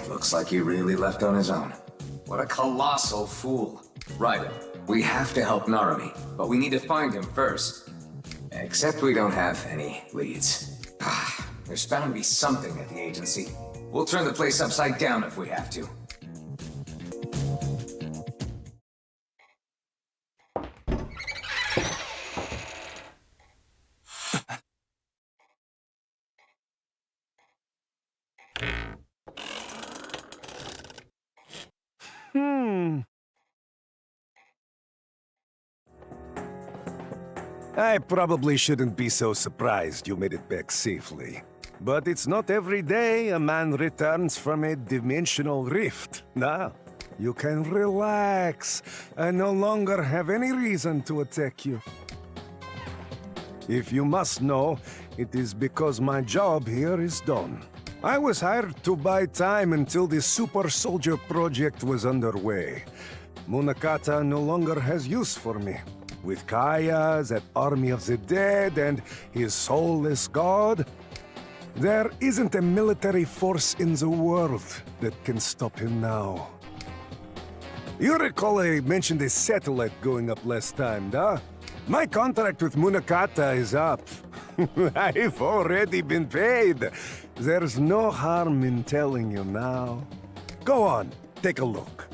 Looks like he really left on his own. What a colossal fool. Raidou, we have to help Narumi, but we need to find him first. Except we don't have any leads. There's bound to be something at the agency. We'll turn the place upside down if we have to. I probably shouldn't be so surprised you made it back safely. But it's not every day a man returns from a dimensional rift. Now, you can relax. I no longer have any reason to attack you. If you must know, it is because my job here is done. I was hired to buy time until the Super Soldier project was underway. Munakata no longer has use for me. With Kaya, that army of the dead, and his soulless god, there isn't a military force in the world that can stop him now. You recall I mentioned a satellite going up last time, duh? My contract with Munakata is up. I've already been paid. There's no harm in telling you now. Go on, take a look.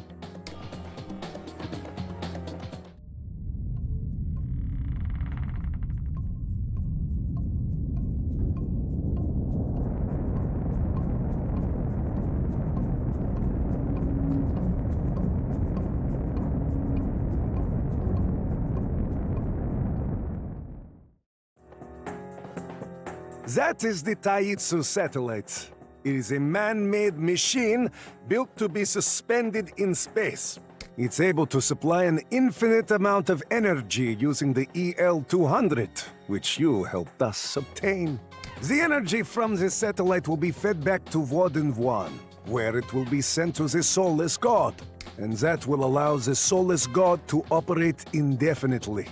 That is the Taitsu satellite. It is a man-made machine built to be suspended in space. It's able to supply an infinite amount of energy using the EL-200, which you helped us obtain. The energy from the satellite will be fed back to Warden 1, where it will be sent to the Soulless God, and that will allow the Soulless God to operate indefinitely.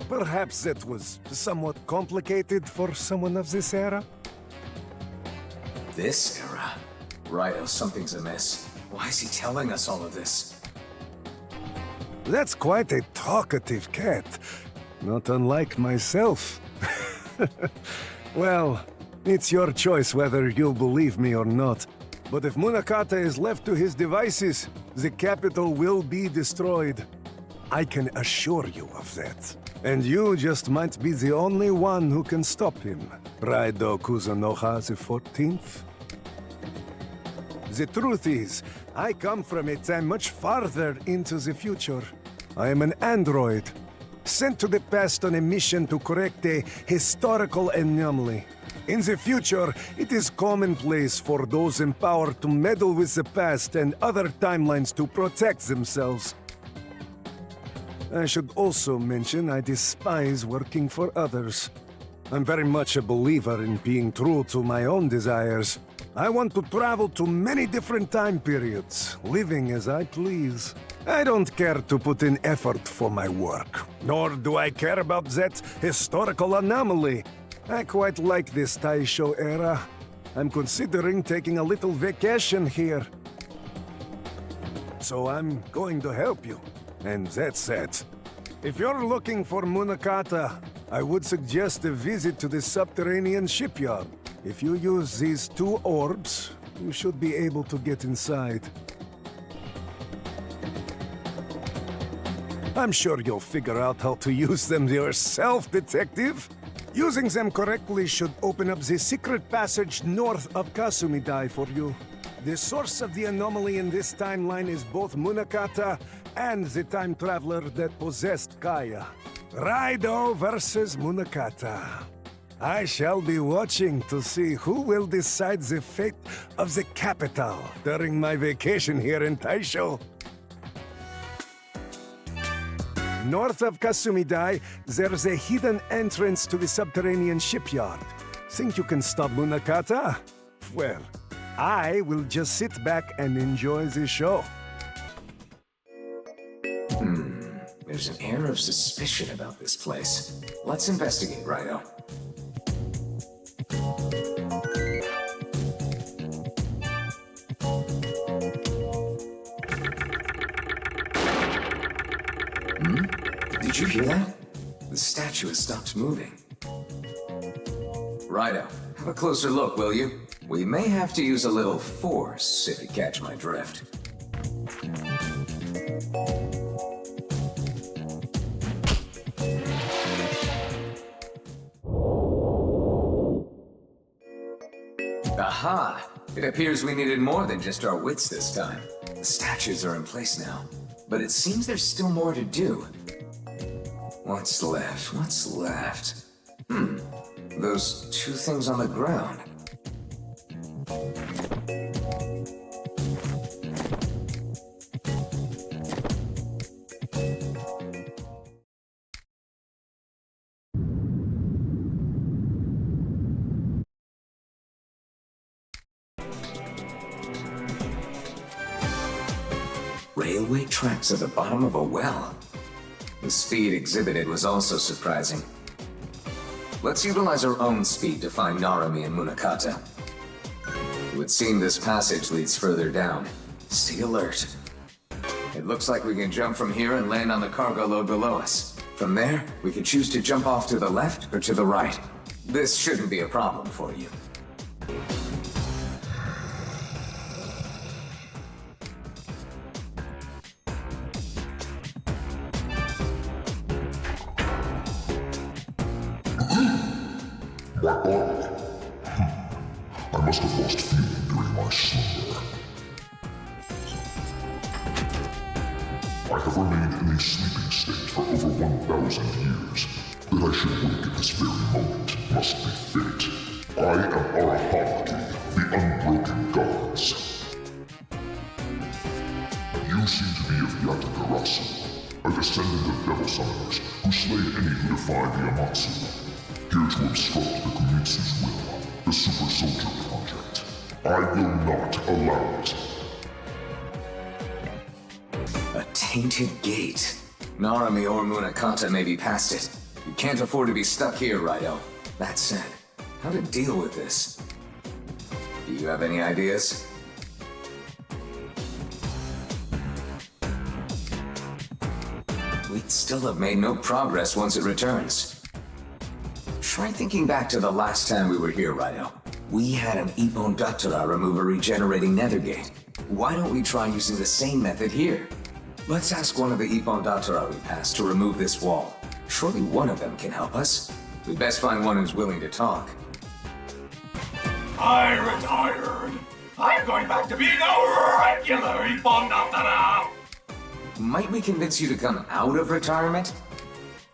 Perhaps that was somewhat complicated for someone of this era? This era? Raidou, something's amiss. Why is he telling us all of this? That's quite a talkative cat. Not unlike myself. Well, it's your choice whether you'll believe me or not. But if Munakata is left to his devices, the capital will be destroyed. I can assure you of that. And you just might be the only one who can stop him. Raidou Kuzunoha the 14th. The truth is, I come from a time much farther into the future. I am an android, sent to the past on a mission to correct a historical anomaly. In the future, it is commonplace for those in power to meddle with the past and other timelines to protect themselves. I should also mention I despise working for others. I'm very much a believer in being true to my own desires. I want to travel to many different time periods, living as I please. I don't care to put in effort for my work, nor do I care about that historical anomaly. I quite like this Taisho era. I'm considering taking a little vacation here. So I'm going to help you. And that's that. If you're looking for Munakata, I would suggest a visit to the subterranean shipyard. If you use these 2 orbs, you should be able to get inside. I'm sure you'll figure out how to use them yourself, Detective. Using them correctly should open up the secret passage north of Kasumidai for you. The source of the anomaly in this timeline is both Munakata and the time traveler that possessed Kaya. Raidou versus Munakata. I shall be watching to see who will decide the fate of the capital during my vacation here in Taisho. North of Kasumidai, there's a hidden entrance to the subterranean shipyard. Think you can stop Munakata? Well, I will just sit back and enjoy the show. There's an air of suspicion about this place. Let's investigate, Raidou. Did you hear that? The statue has stopped moving. Raidou, have a closer look, will you? We may have to use a little force, if you catch my drift. Aha! It appears we needed more than just our wits this time. The statues are in place now, but it seems there's still more to do. What's left? What's left? Those two things on the ground. Railway tracks at the bottom of a well. The speed exhibited was also surprising. Let's utilize our own speed to find Narumi and Munakata. It would seem this passage leads further down. Stay alert. It looks like we can jump from here and land on the cargo load below us. From there, we can choose to jump off to the left or to the right. This shouldn't be a problem for you. My body. I must have lost feeling during my slumber. I have remained in a sleeping state for over 1,000 years. That I should wake at this very moment must be fate. I am Arahaki, the unbroken gods. You seem to be of Yatagarasu, a descendant of devil summoners who slay any who defy the Amatsu. Here to obstruct the Kunitsu's will, the Super Soldier Project. I will not allow it. A tainted gate. Narumi or Munakata may be past it. You can't afford to be stuck here, Raidou. That said, how to deal with this? Do you have any ideas? We'd still have made no progress once it returns. Try thinking back to the last time we were here, Raidou. We had an Ippon Datura remove a regenerating nethergate. Why don't we try using the same method here? Let's ask one of the Ippon Datura we passed to remove this wall. Surely one of them can help us. We'd best find one who's willing to talk. I retired. I'm going back to being a regular Ippon Datura. Might we convince you to come out of retirement?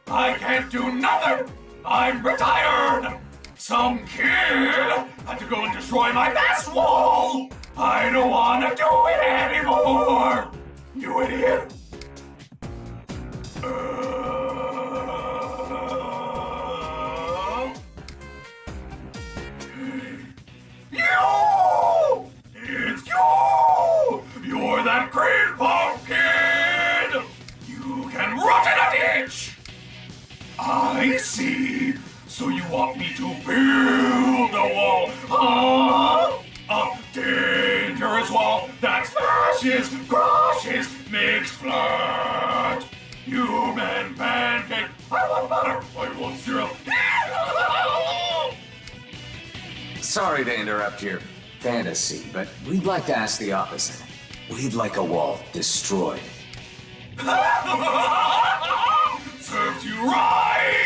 I can't do nothing. I'm retired! Some kid had to go and destroy my best wall! I don't want to do it anymore! You idiot! You! It's you! You're that green pumpkin! You can rot in a ditch! I see. So you want me to build a wall, huh? A dangerous wall that smashes, crushes, makes flat. Human pancake. I want butter. I want syrup. Sorry to interrupt your fantasy, but we'd like to ask the opposite. We'd like a wall destroyed. Serves you right!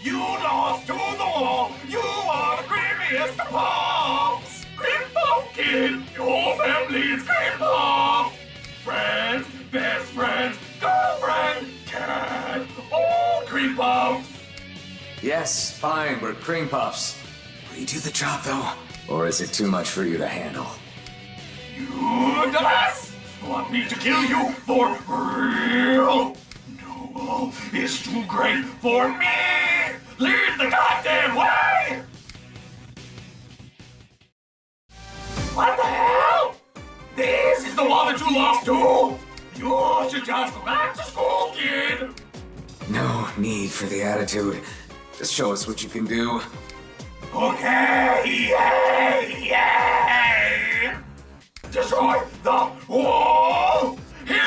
You lost to the wall! You are the creamiest of pups! Cream pumpkin! Your family is cream puff! Friends, best friends, girlfriend, cat, all cream puffs! Yes, fine, we're cream puffs. Will you do the job, though? Or is it too much for you to handle? You dumbass! Want me to kill you for real? No, it's too great for me! Lead the goddamn way! What the hell? This is the one that you lost to? You should just go back to school, kid! No need for the attitude. Just show us what you can do. Okay, yay, yay! Destroy the wall! Here!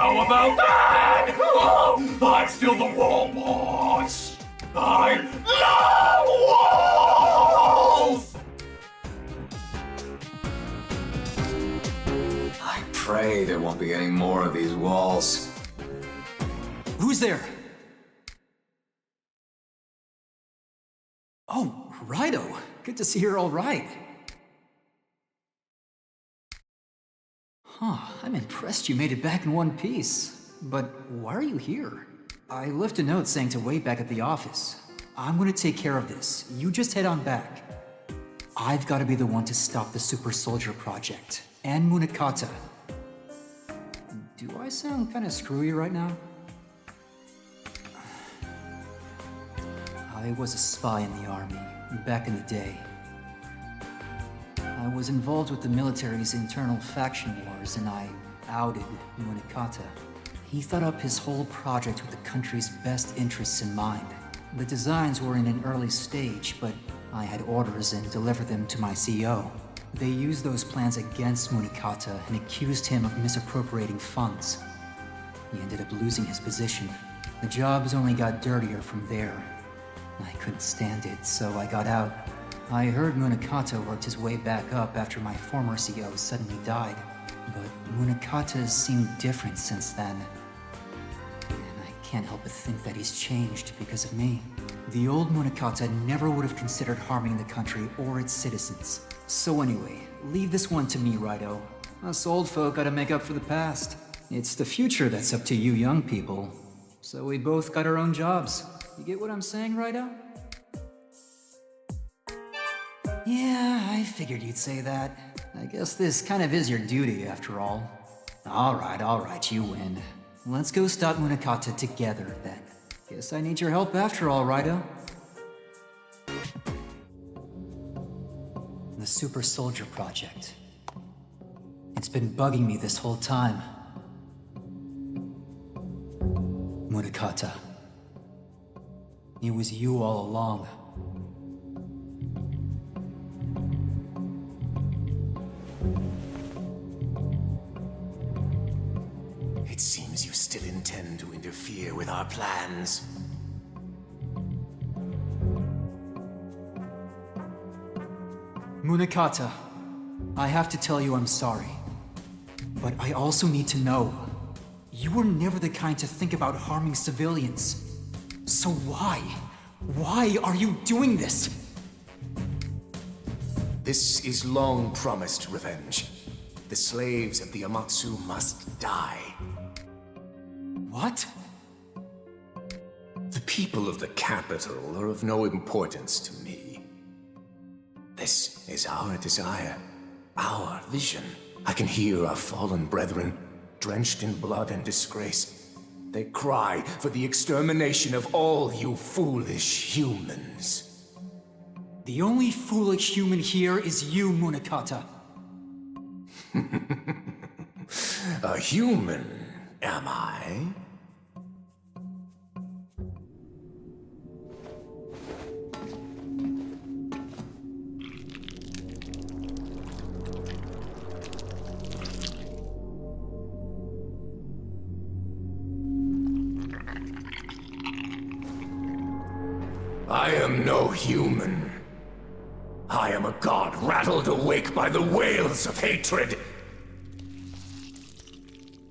How about that? I'm still the wall boss. I love walls! I pray there won't be any more of these walls. Who's there? Oh, Raidou. Good to see you're all right. Huh, I'm impressed you made it back in one piece. But why are you here? I left a note saying to wait back at the office. I'm gonna take care of this. You just head on back. I've gotta be the one to stop the Super Soldier Project. And Munakata. Do I sound kinda screwy right now? I was a spy in the army, back in the day. I was involved with the military's internal faction wars, and I outed Munakata. He thought up his whole project with the country's best interests in mind. The designs were in an early stage, but I had orders and delivered them to my CEO. They used those plans against Munakata and accused him of misappropriating funds. He ended up losing his position. The jobs only got dirtier from there. I couldn't stand it, so I got out. I heard Munakata worked his way back up after my former CEO suddenly died. But Munakata seemed different since then. And I can't help but think that he's changed because of me. The old Munakata never would have considered harming the country or its citizens. So anyway, leave this one to me, Raidou. Us old folk gotta make up for the past. It's the future that's up to you young people. So we both got our own jobs. You get what I'm saying, Raidou? Yeah, I figured you'd say that. I guess this kind of is your duty, after all. Alright, you win. Let's go stop Munakata together, then. Guess I need your help after all, Raidou. The Super Soldier Project. It's been bugging me this whole time. Munakata. It was you all along. It seems you still intend to interfere with our plans. Munakata, I have to tell you I'm sorry. But I also need to know. You were never the kind to think about harming civilians. So why? Why are you doing this? This is long-promised revenge. The slaves of the Amatsu must die. What? The people of the capital are of no importance to me. This is our desire, our vision. I can hear our fallen brethren, drenched in blood and disgrace. They cry for the extermination of all you foolish humans. The only foolish human here is you, Munakata. A human, am I? I am no human. I am a god rattled awake by the wails of hatred.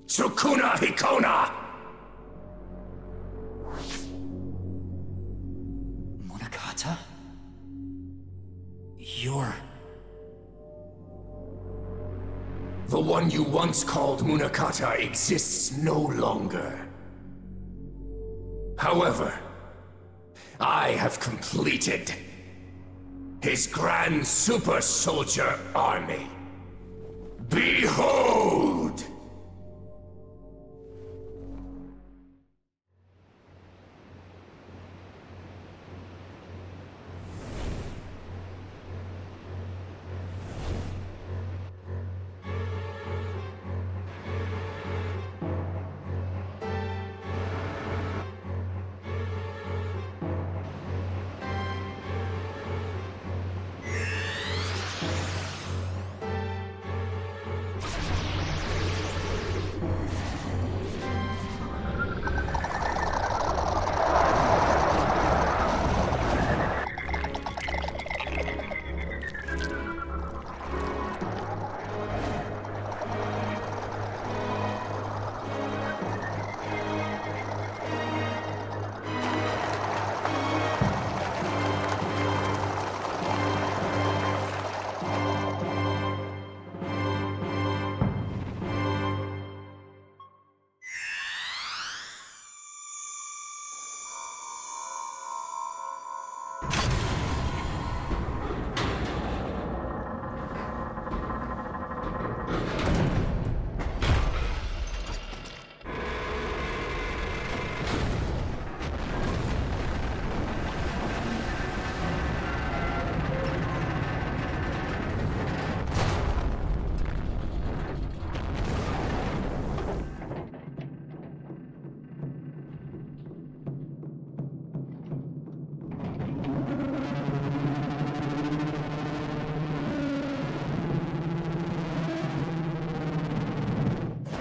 Sukuna Hikona! Munakata? You're... The one you once called Munakata exists no longer. However, I have completed his grand super soldier army. Behold!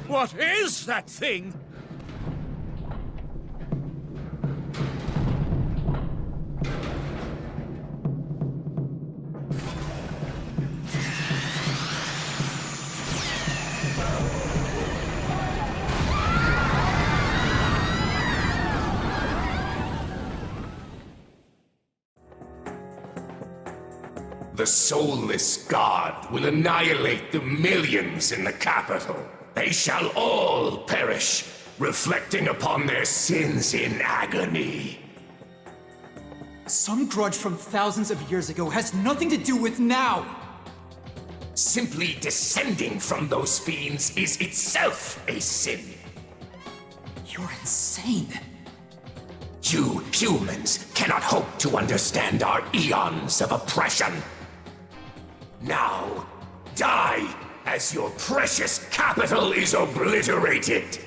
What is that thing? The soulless god will annihilate the millions in the capital. They shall all perish, reflecting upon their sins in agony. Some grudge from thousands of years ago has nothing to do with now! Simply descending from those fiends is itself a sin. You're insane. You humans cannot hope to understand our eons of oppression. Now, die as your precious capital is obliterated!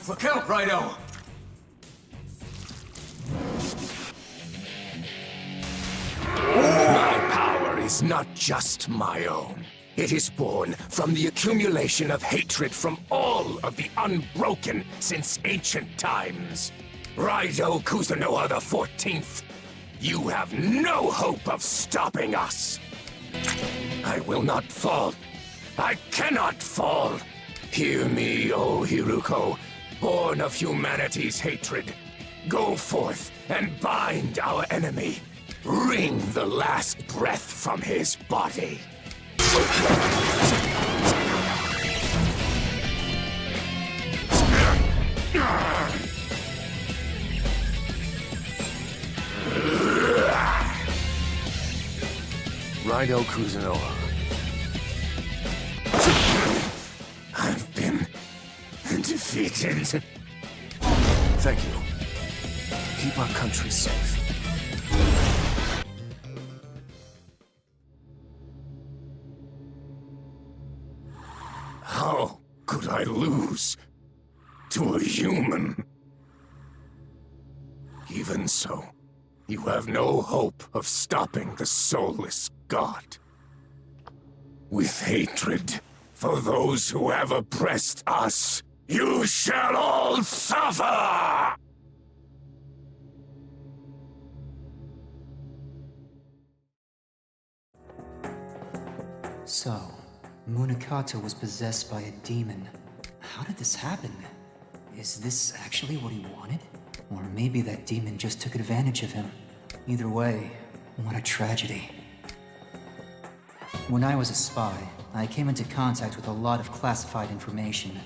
Look out, Raidou! My power is not just my own. It is born from the accumulation of hatred from all of the Unbroken since ancient times. Raidou Kuzunoha the 14th, you have no hope of stopping us. I will not fall. I cannot fall. Hear me, O Hiruko, born of humanity's hatred. Go forth and bind our enemy. Wring the last breath from his body. Raidou Kuzunoha. I've been defeated. Thank you. Keep our country safe. How could I lose to a human? Even so, you have no hope of stopping the soulless god. With hatred for those who have oppressed us, you shall all suffer! So, Munakata was possessed by a demon. How did this happen? Is this actually what he wanted? Or maybe that demon just took advantage of him. Either way, what a tragedy. When I was a spy, I came into contact with a lot of classified information.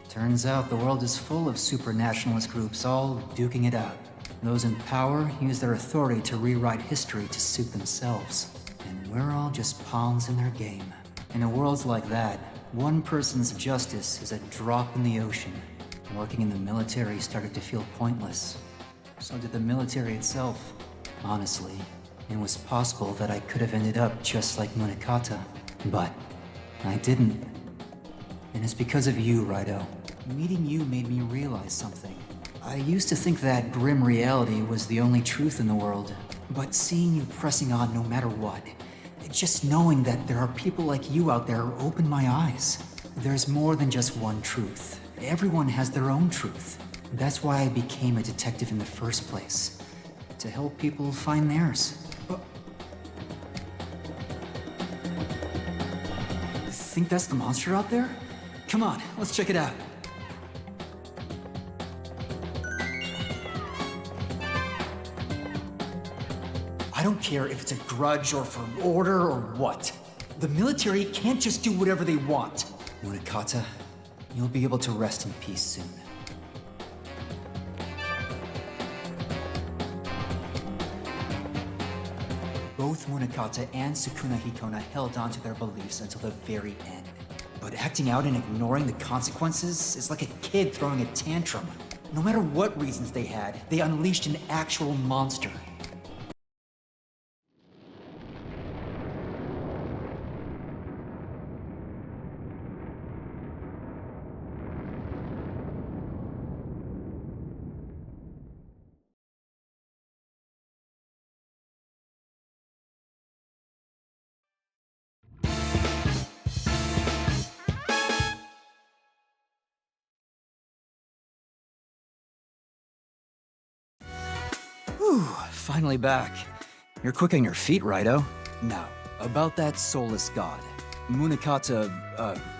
Turns out the world is full of super-nationalist groups all duking it out. Those in power use their authority to rewrite history to suit themselves. And we're all just pawns in their game. In a world like that, one person's justice is a drop in the ocean. Working in the military started to feel pointless. So did the military itself. Honestly, it was possible that I could have ended up just like Munakata. But I didn't. And it's because of you, Raidou. Meeting you made me realize something. I used to think that grim reality was the only truth in the world. But seeing you pressing on no matter what, just knowing that there are people like you out there opened my eyes. There's more than just one truth. Everyone has their own truth. That's why I became a detective in the first place. To help people find theirs. Think that's the monster out there? Come on, let's check it out. I don't care if it's a grudge or for order or what. The military can't just do whatever they want. Munakata, you'll be able to rest in peace soon. Both Munakata and Sukuna Hikona held on to their beliefs until the very end. But acting out and ignoring the consequences is like a kid throwing a tantrum. No matter what reasons they had, they unleashed an actual monster. Whew, finally back. You're quick on your feet, Raidou. Now, about that soulless god. Munakata,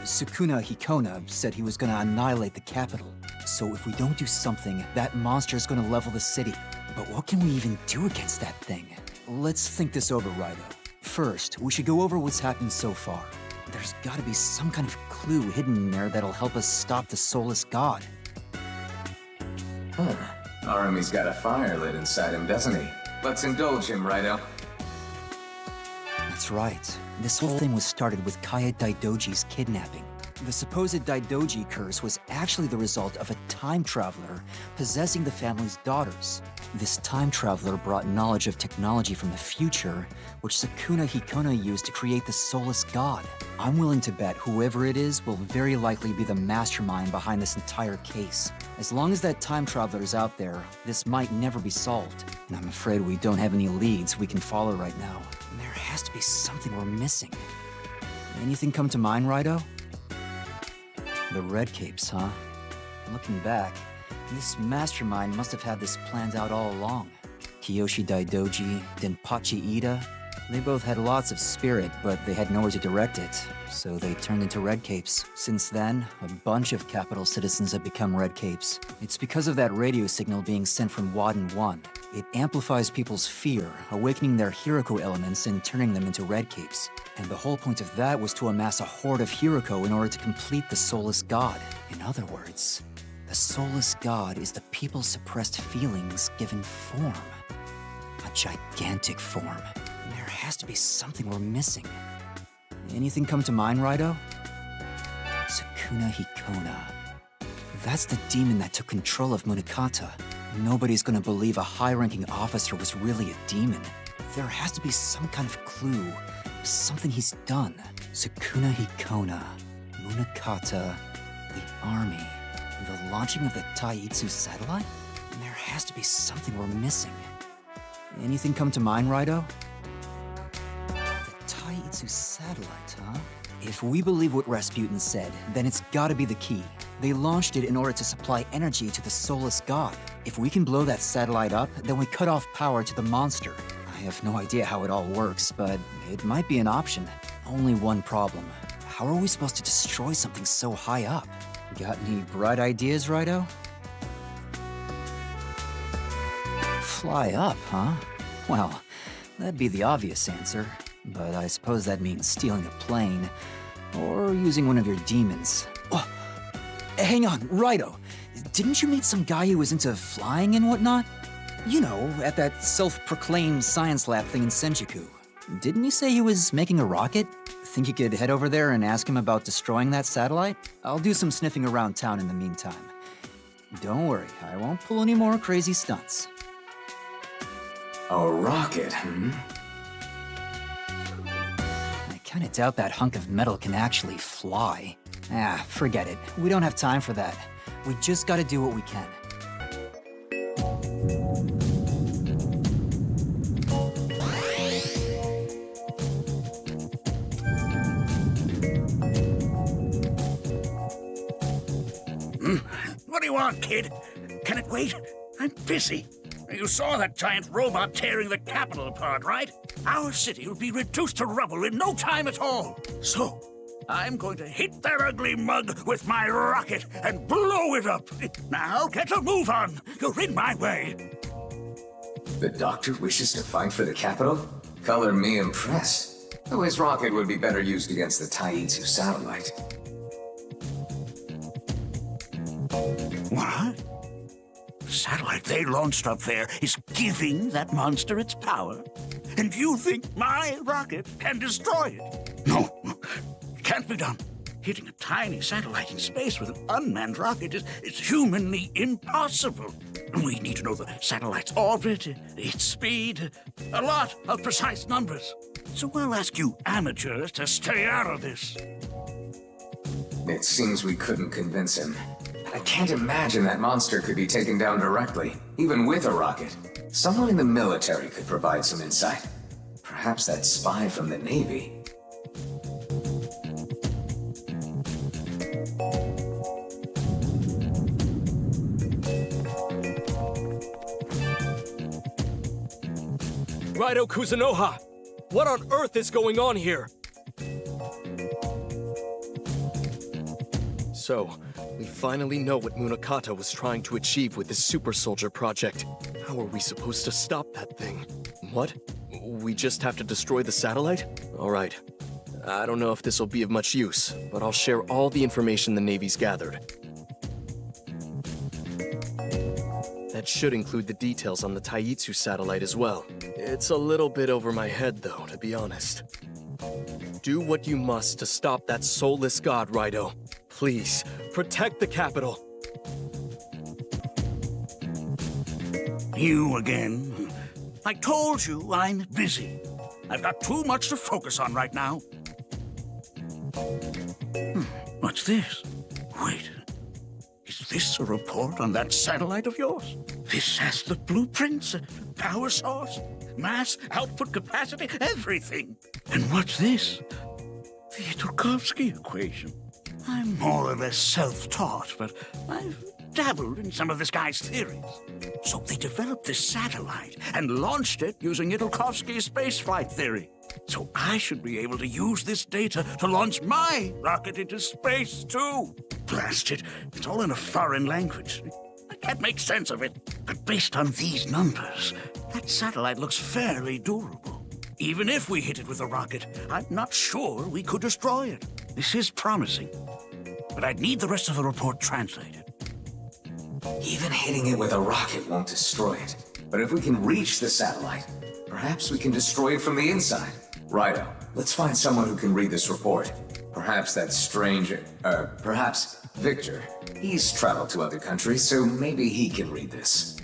Sukuna Hikona said he was gonna annihilate the capital. So if we don't do something, that monster's gonna level the city. But what can we even do against that thing? Let's think this over, Raidou. First, we should go over what's happened so far. There's gotta be some kind of clue hidden in there that'll help us stop the soulless god. Arami's got a fire lit inside him, doesn't he? Let's indulge him, Raidou. That's right. This whole thing was started with Kaya Daidoji's kidnapping. The supposed Daidoji curse was actually the result of a time traveler possessing the family's daughters. This time traveler brought knowledge of technology from the future, which Sukuna Hikona used to create the soulless god. I'm willing to bet whoever it is will very likely be the mastermind behind this entire case. As long as that time traveler is out there, this might never be solved. And I'm afraid we don't have any leads we can follow right now. There has to be something we're missing. Anything come to mind, Raidou? The Red Capes, huh? Looking back, this mastermind must have had this planned out all along. Kiyoshi Daidoji, Denpachi Ida, they both had lots of spirit, but they had nowhere to direct it, so they turned into Red Capes. Since then, a bunch of capital citizens have become Red Capes. It's because of that radio signal being sent from Wadden 1. It amplifies people's fear, awakening their Hiroko elements and turning them into Red Capes. And the whole point of that was to amass a horde of Hiroko in order to complete the Soulless God. In other words, the Soulless God is the people's suppressed feelings given form. A gigantic form. There has to be something we're missing. Anything come to mind, Raidou? Sukuna Hikona. That's the demon that took control of Munakata. Nobody's gonna believe a high-ranking officer was really a demon. There has to be some kind of clue. Something he's done. Sukuna Hikona, Munakata, the army, the launching of the Taitsu satellite? There has to be something we're missing. Anything come to mind, Raidou? The Taitsu satellite, huh? If we believe what Rasputin said, then it's gotta be the key. They launched it in order to supply energy to the soulless god. If we can blow that satellite up, then we cut off power to the monster. I have no idea how it all works, but it might be an option. Only one problem. How are we supposed to destroy something so high up? Got any bright ideas, Raidou? Fly up, huh? Well, that'd be the obvious answer. But I suppose that means stealing a plane, or using one of your demons. Oh, hang on, Raidou. Didn't you meet some guy who was into flying and whatnot? You know, at that self-proclaimed science lab thing in Senjuku. Didn't he say he was making a rocket? Think you could head over there and ask him about destroying that satellite? I'll do some sniffing around town in the meantime. Don't worry, I won't pull any more crazy stunts. A rocket, I kinda doubt that hunk of metal can actually fly. Forget it. We don't have time for that. We just gotta do what we can. What do you want, kid? Can it wait? I'm busy. You saw that giant robot tearing the capital apart, right? Our city will be reduced to rubble in no time at all. So, I'm going to hit that ugly mug with my rocket and blow it up. Now, get a move on. You're in my way. The doctor wishes to fight for the capital? Color me impressed. Though his rocket would be better used against the Taitsu satellite. What? The satellite they launched up there is giving that monster its power? And you think my rocket can destroy it? No, it can't be done. Hitting a tiny satellite in space with an unmanned rocket is humanly impossible. We need to know the satellite's orbit, its speed, a lot of precise numbers. So I'll ask you amateurs to stay out of this. It seems we couldn't convince him. I can't imagine that monster could be taken down directly, even with a rocket. Someone in the military could provide some insight. Perhaps that spy from the Navy. Raidou Kuzunoha! What on earth is going on here? So, we finally know what Munakata was trying to achieve with this super soldier project. How are we supposed to stop that thing? What? We just have to destroy the satellite? Alright. I don't know if this will be of much use, but I'll share all the information the Navy's gathered. That should include the details on the Taitsu satellite as well. It's a little bit over my head, though, to be honest. Do what you must to stop that soulless god, Raidou. Please, protect the capital. You again? I told you I'm busy. I've got too much to focus on right now. What's this? Wait. Is this a report on that satellite of yours? This has the blueprints, power source, mass, output capacity, everything. And what's this? The Tarkovsky equation. I'm more or less self-taught, but I've dabbled in some of this guy's theories. So they developed this satellite and launched it using Tarkovsky's spaceflight theory. So I should be able to use this data to launch my rocket into space, too. Blast it, it's all in a foreign language. I can't make sense of it. But based on these numbers, that satellite looks fairly durable. Even if we hit it with a rocket, I'm not sure we could destroy it. This is promising. But I'd need the rest of the report translated. Even hitting it with a rocket won't destroy it. But if we can reach the satellite, perhaps we can destroy it from the inside. Raidou, let's find someone who can read this report. Perhaps that stranger, perhaps Victor. He's traveled to other countries, so maybe he can read this.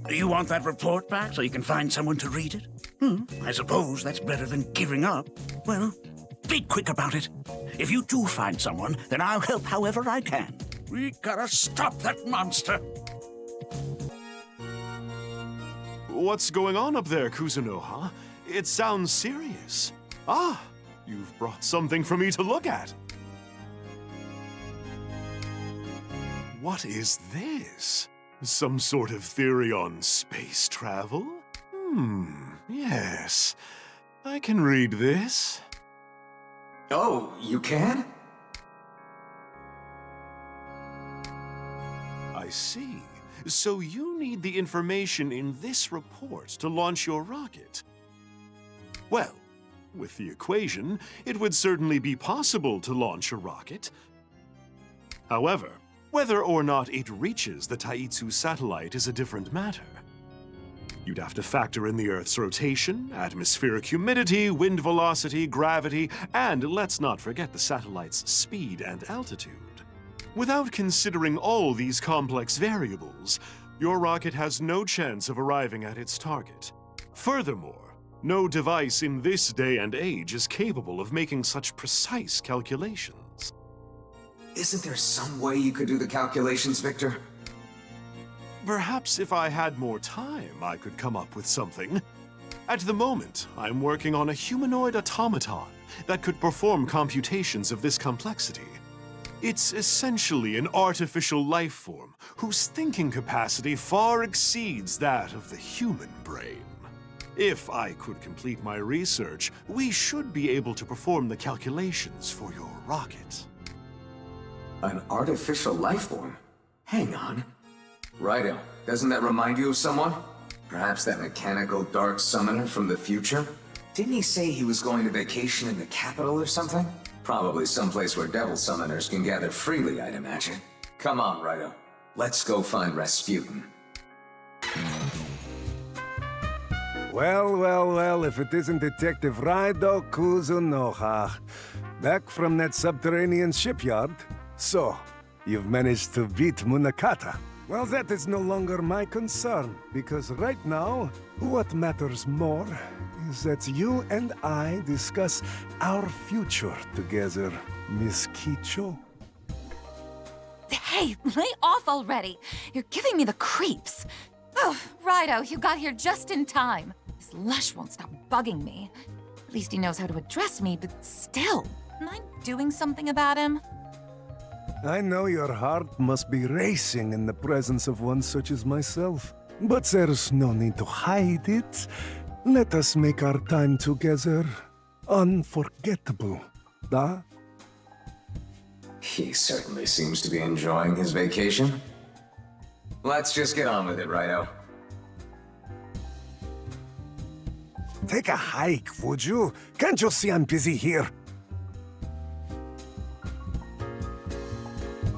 Do you want that report back so you can find someone to read it? I suppose that's better than giving up. Well, be quick about it. If you do find someone, then I'll help however I can. We gotta stop that monster. What's going on up there, Kuzunoha? It sounds serious. Ah, you've brought something for me to look at. What is this? Some sort of theory on space travel? Yes. I can read this. Oh, you can? I see. So you need the information in this report to launch your rocket. Well, with the equation, it would certainly be possible to launch a rocket. However, whether or not it reaches the Taitsu satellite is a different matter. You'd have to factor in the Earth's rotation, atmospheric humidity, wind velocity, gravity, and let's not forget the satellite's speed and altitude. Without considering all these complex variables, your rocket has no chance of arriving at its target. Furthermore, no device in this day and age is capable of making such precise calculations. Isn't there some way you could do the calculations, Victor? Perhaps if I had more time, I could come up with something. At the moment, I'm working on a humanoid automaton that could perform computations of this complexity. It's essentially an artificial life form whose thinking capacity far exceeds that of the human brain. If I could complete my research, we should be able to perform the calculations for your rocket. An artificial life form? Hang on. Raidou, doesn't that remind you of someone? Perhaps that mechanical dark summoner from the future? Didn't he say he was going to vacation in the capital or something? Probably someplace where devil summoners can gather freely, I'd imagine. Come on, Raidou. Let's go find Rasputin. Well, if it isn't Detective Raidou Kuzunoha. Back from that subterranean shipyard. So, you've managed to beat Munakata. Well, that is no longer my concern, because right now, what matters more is that you and I discuss our future together, Miss Kicho. Hey, lay off already. You're giving me the creeps. Oh, Raidou, you got here just in time. This lush won't stop bugging me. At least he knows how to address me, but still, am I doing something about him? I know your heart must be racing in the presence of one such as myself. But there's no need to hide it. Let us make our time together unforgettable, da? He certainly seems to be enjoying his vacation. Let's just get on with it, Raidou. Take a hike, would you? Can't you see I'm busy here?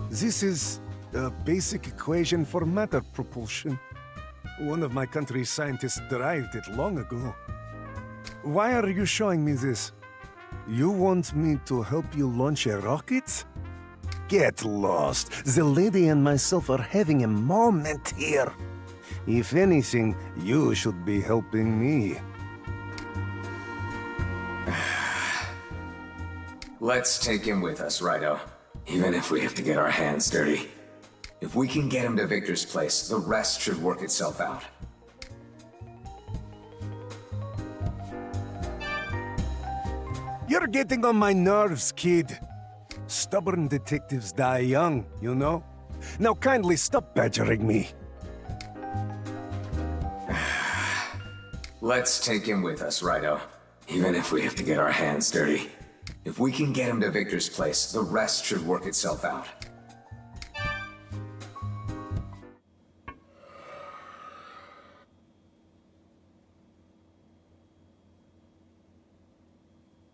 This is a basic equation for matter propulsion. One of my country's scientists derived it long ago. Why are you showing me this? You want me to help you launch a rocket? Get lost. The lady and myself are having a moment here. If anything, you should be helping me. Let's take him with us, Raidou. Even if we have to get our hands dirty. If we can get him to Victor's place, the rest should work itself out. You're getting on my nerves, kid. Stubborn detectives die young, you know? Now kindly stop badgering me. Let's take him with us, Raidou. Even if we have to get our hands dirty. If we can get him to Victor's place, the rest should work itself out.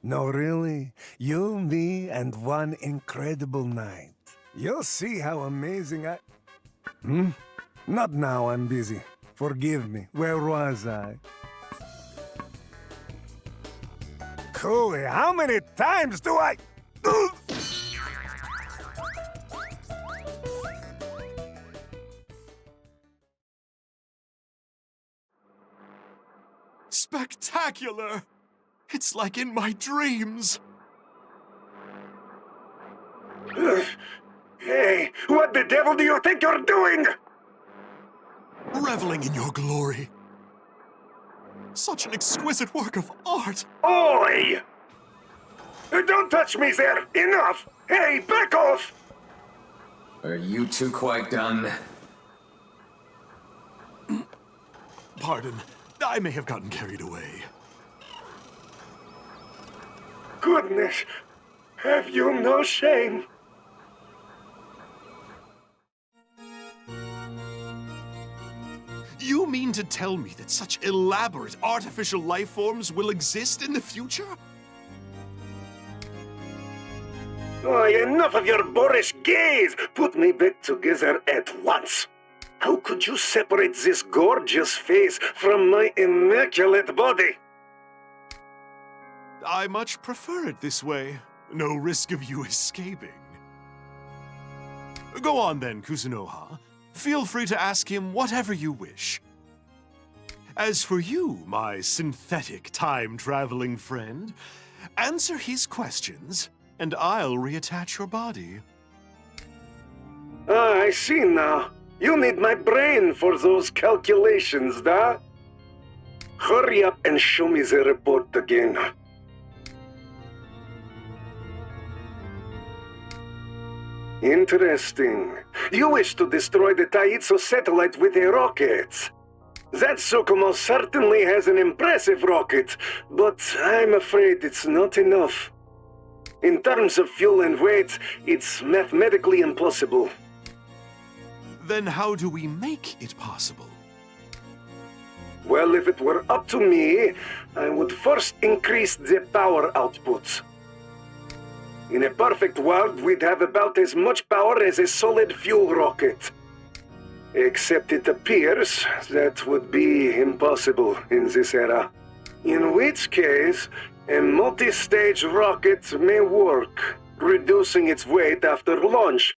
No, really? You, me, and one incredible night. You'll see how amazing I... Not now, I'm busy. Forgive me. Where was I? Cooley, how many times do I... Spectacular! It's like in my dreams. Hey, what the devil do you think you're doing? Reveling in your glory. Such an exquisite work of art. Oi! Don't touch me there! Enough! Hey, back off! Are you two quite done? Pardon, I may have gotten carried away. Goodness, have you no shame? You mean to tell me that such elaborate artificial life forms will exist in the future? Oh, enough of your boorish gaze! Put me back together at once! How could you separate this gorgeous face from my immaculate body? I much prefer it this way. No risk of you escaping. Go on then, Kuzunoha. Feel free to ask him whatever you wish. As for you, my synthetic time-traveling friend, answer his questions, and I'll reattach your body. Ah, I see now. You need my brain for those calculations, da? Hurry up and show me the report again. Interesting. You wish to destroy the Taitsu satellite with a rocket. That Tsukumo certainly has an impressive rocket, but I'm afraid it's not enough. In terms of fuel and weight, it's mathematically impossible. Then how do we make it possible? Well, if it were up to me, I would first increase the power output. In a perfect world, we'd have about as much power as a solid fuel rocket. Except it appears that would be impossible in this era. In which case, a multi-stage rocket may work, reducing its weight after launch.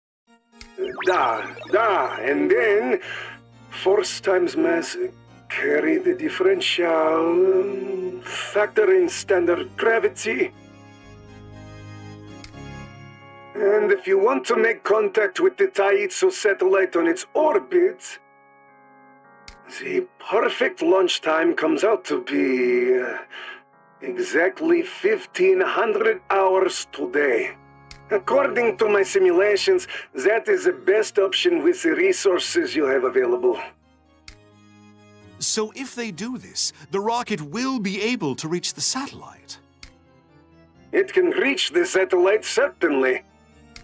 And then, force times mass, carry the differential, factor in standard gravity. And if you want to make contact with the Taitsu satellite on its orbit, the perfect launch time comes out to be exactly 1,500 hours today. According to my simulations, that is the best option with the resources you have available. So if they do this, the rocket will be able to reach the satellite. It can reach the satellite, certainly.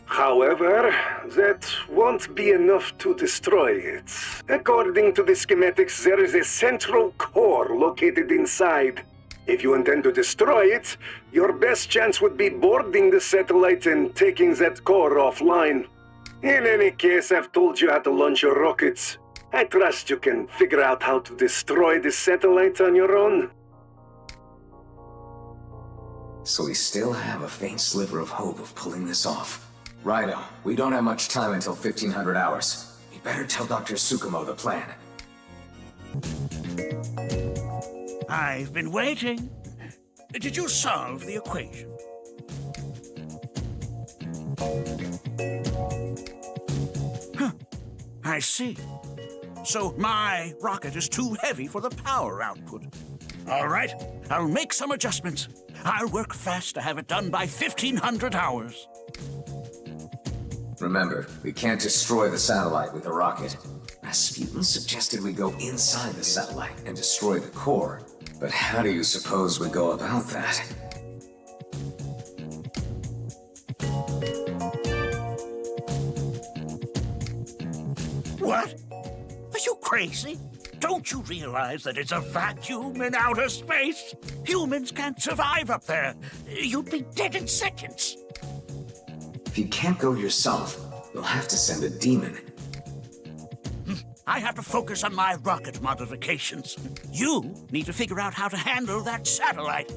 However, that won't be enough to destroy it. According to the schematics, there is a central core located inside. If you intend to destroy it, your best chance would be boarding the satellite and taking that core offline. In any case, I've told you how to launch your rockets. I trust you can figure out how to destroy the satellite on your own. So we still have a faint sliver of hope of pulling this off. Raidou, we don't have much time until 1500 hours. You better tell Dr. Tsukumo the plan. I've been waiting. Did you solve the equation? Huh. I see. So my rocket is too heavy for the power output. All right, I'll make some adjustments. I'll work fast to have it done by 1500 hours. Remember, we can't destroy the satellite with a rocket. Rasputin suggested we go inside the satellite and destroy the core. But how do you suppose we go about that? What? Are you crazy? Don't you realize that it's a vacuum in outer space? Humans can't survive up there. You'd be dead in seconds. If you can't go yourself, you'll have to send a demon. I have to focus on my rocket modifications. You need to figure out how to handle that satellite.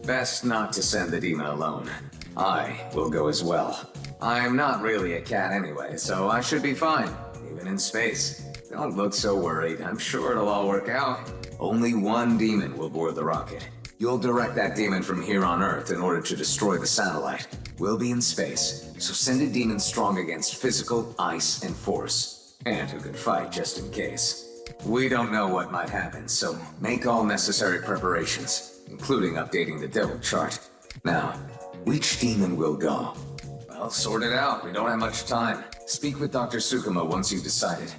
Best not to send the demon alone. I will go as well. I'm not really a cat anyway, so I should be fine, even in space. Don't look so worried. I'm sure it'll all work out. Only one demon will board the rocket. You'll direct that demon from here on Earth in order to destroy the satellite. We'll be in space, so send a demon strong against physical, ice, and force. And who can fight just in case. We don't know what might happen, so make all necessary preparations, including updating the devil chart. Now, which demon will go? Well, sort it out. We don't have much time. Speak with Dr. Tsukumo once you've decided.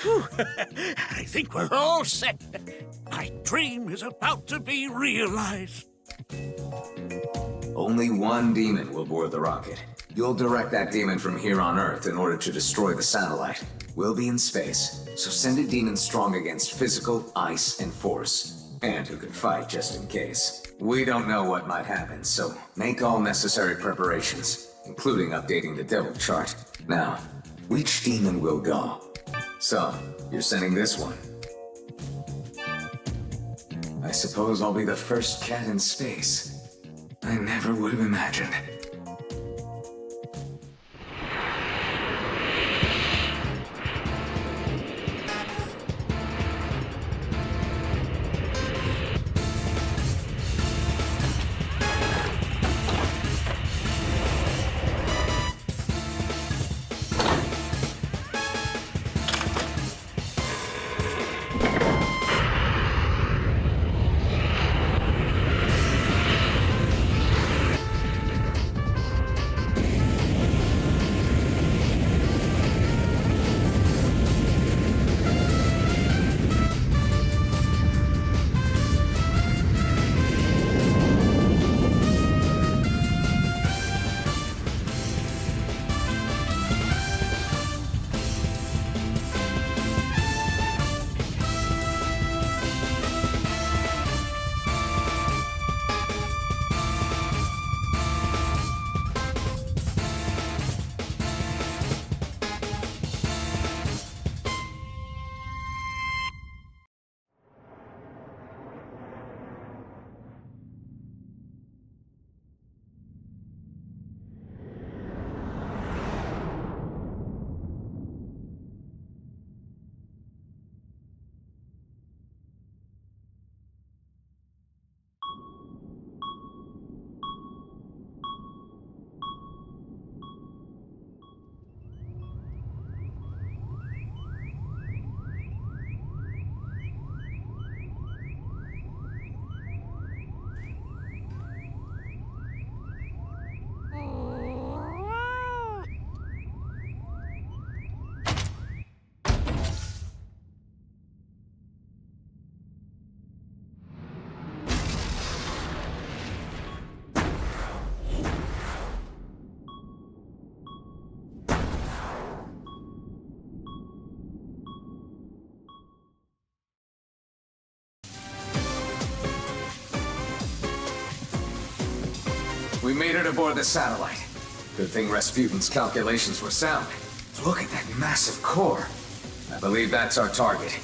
Whew. I think we're all set. My dream is about to be realized. Only one demon will board the rocket. You'll direct that demon from here on Earth in order to destroy the satellite. We'll be in space, so send a demon strong against physical, ice, and force. And who can fight just in case. We don't know what might happen, so make all necessary preparations, including updating the devil chart. Now, which demon will go? So, you're sending this one. I suppose I'll be the first cat in space. I never would have imagined. We made it aboard the satellite. Good thing Rasputin's calculations were sound. Look at that massive core. I believe that's our target.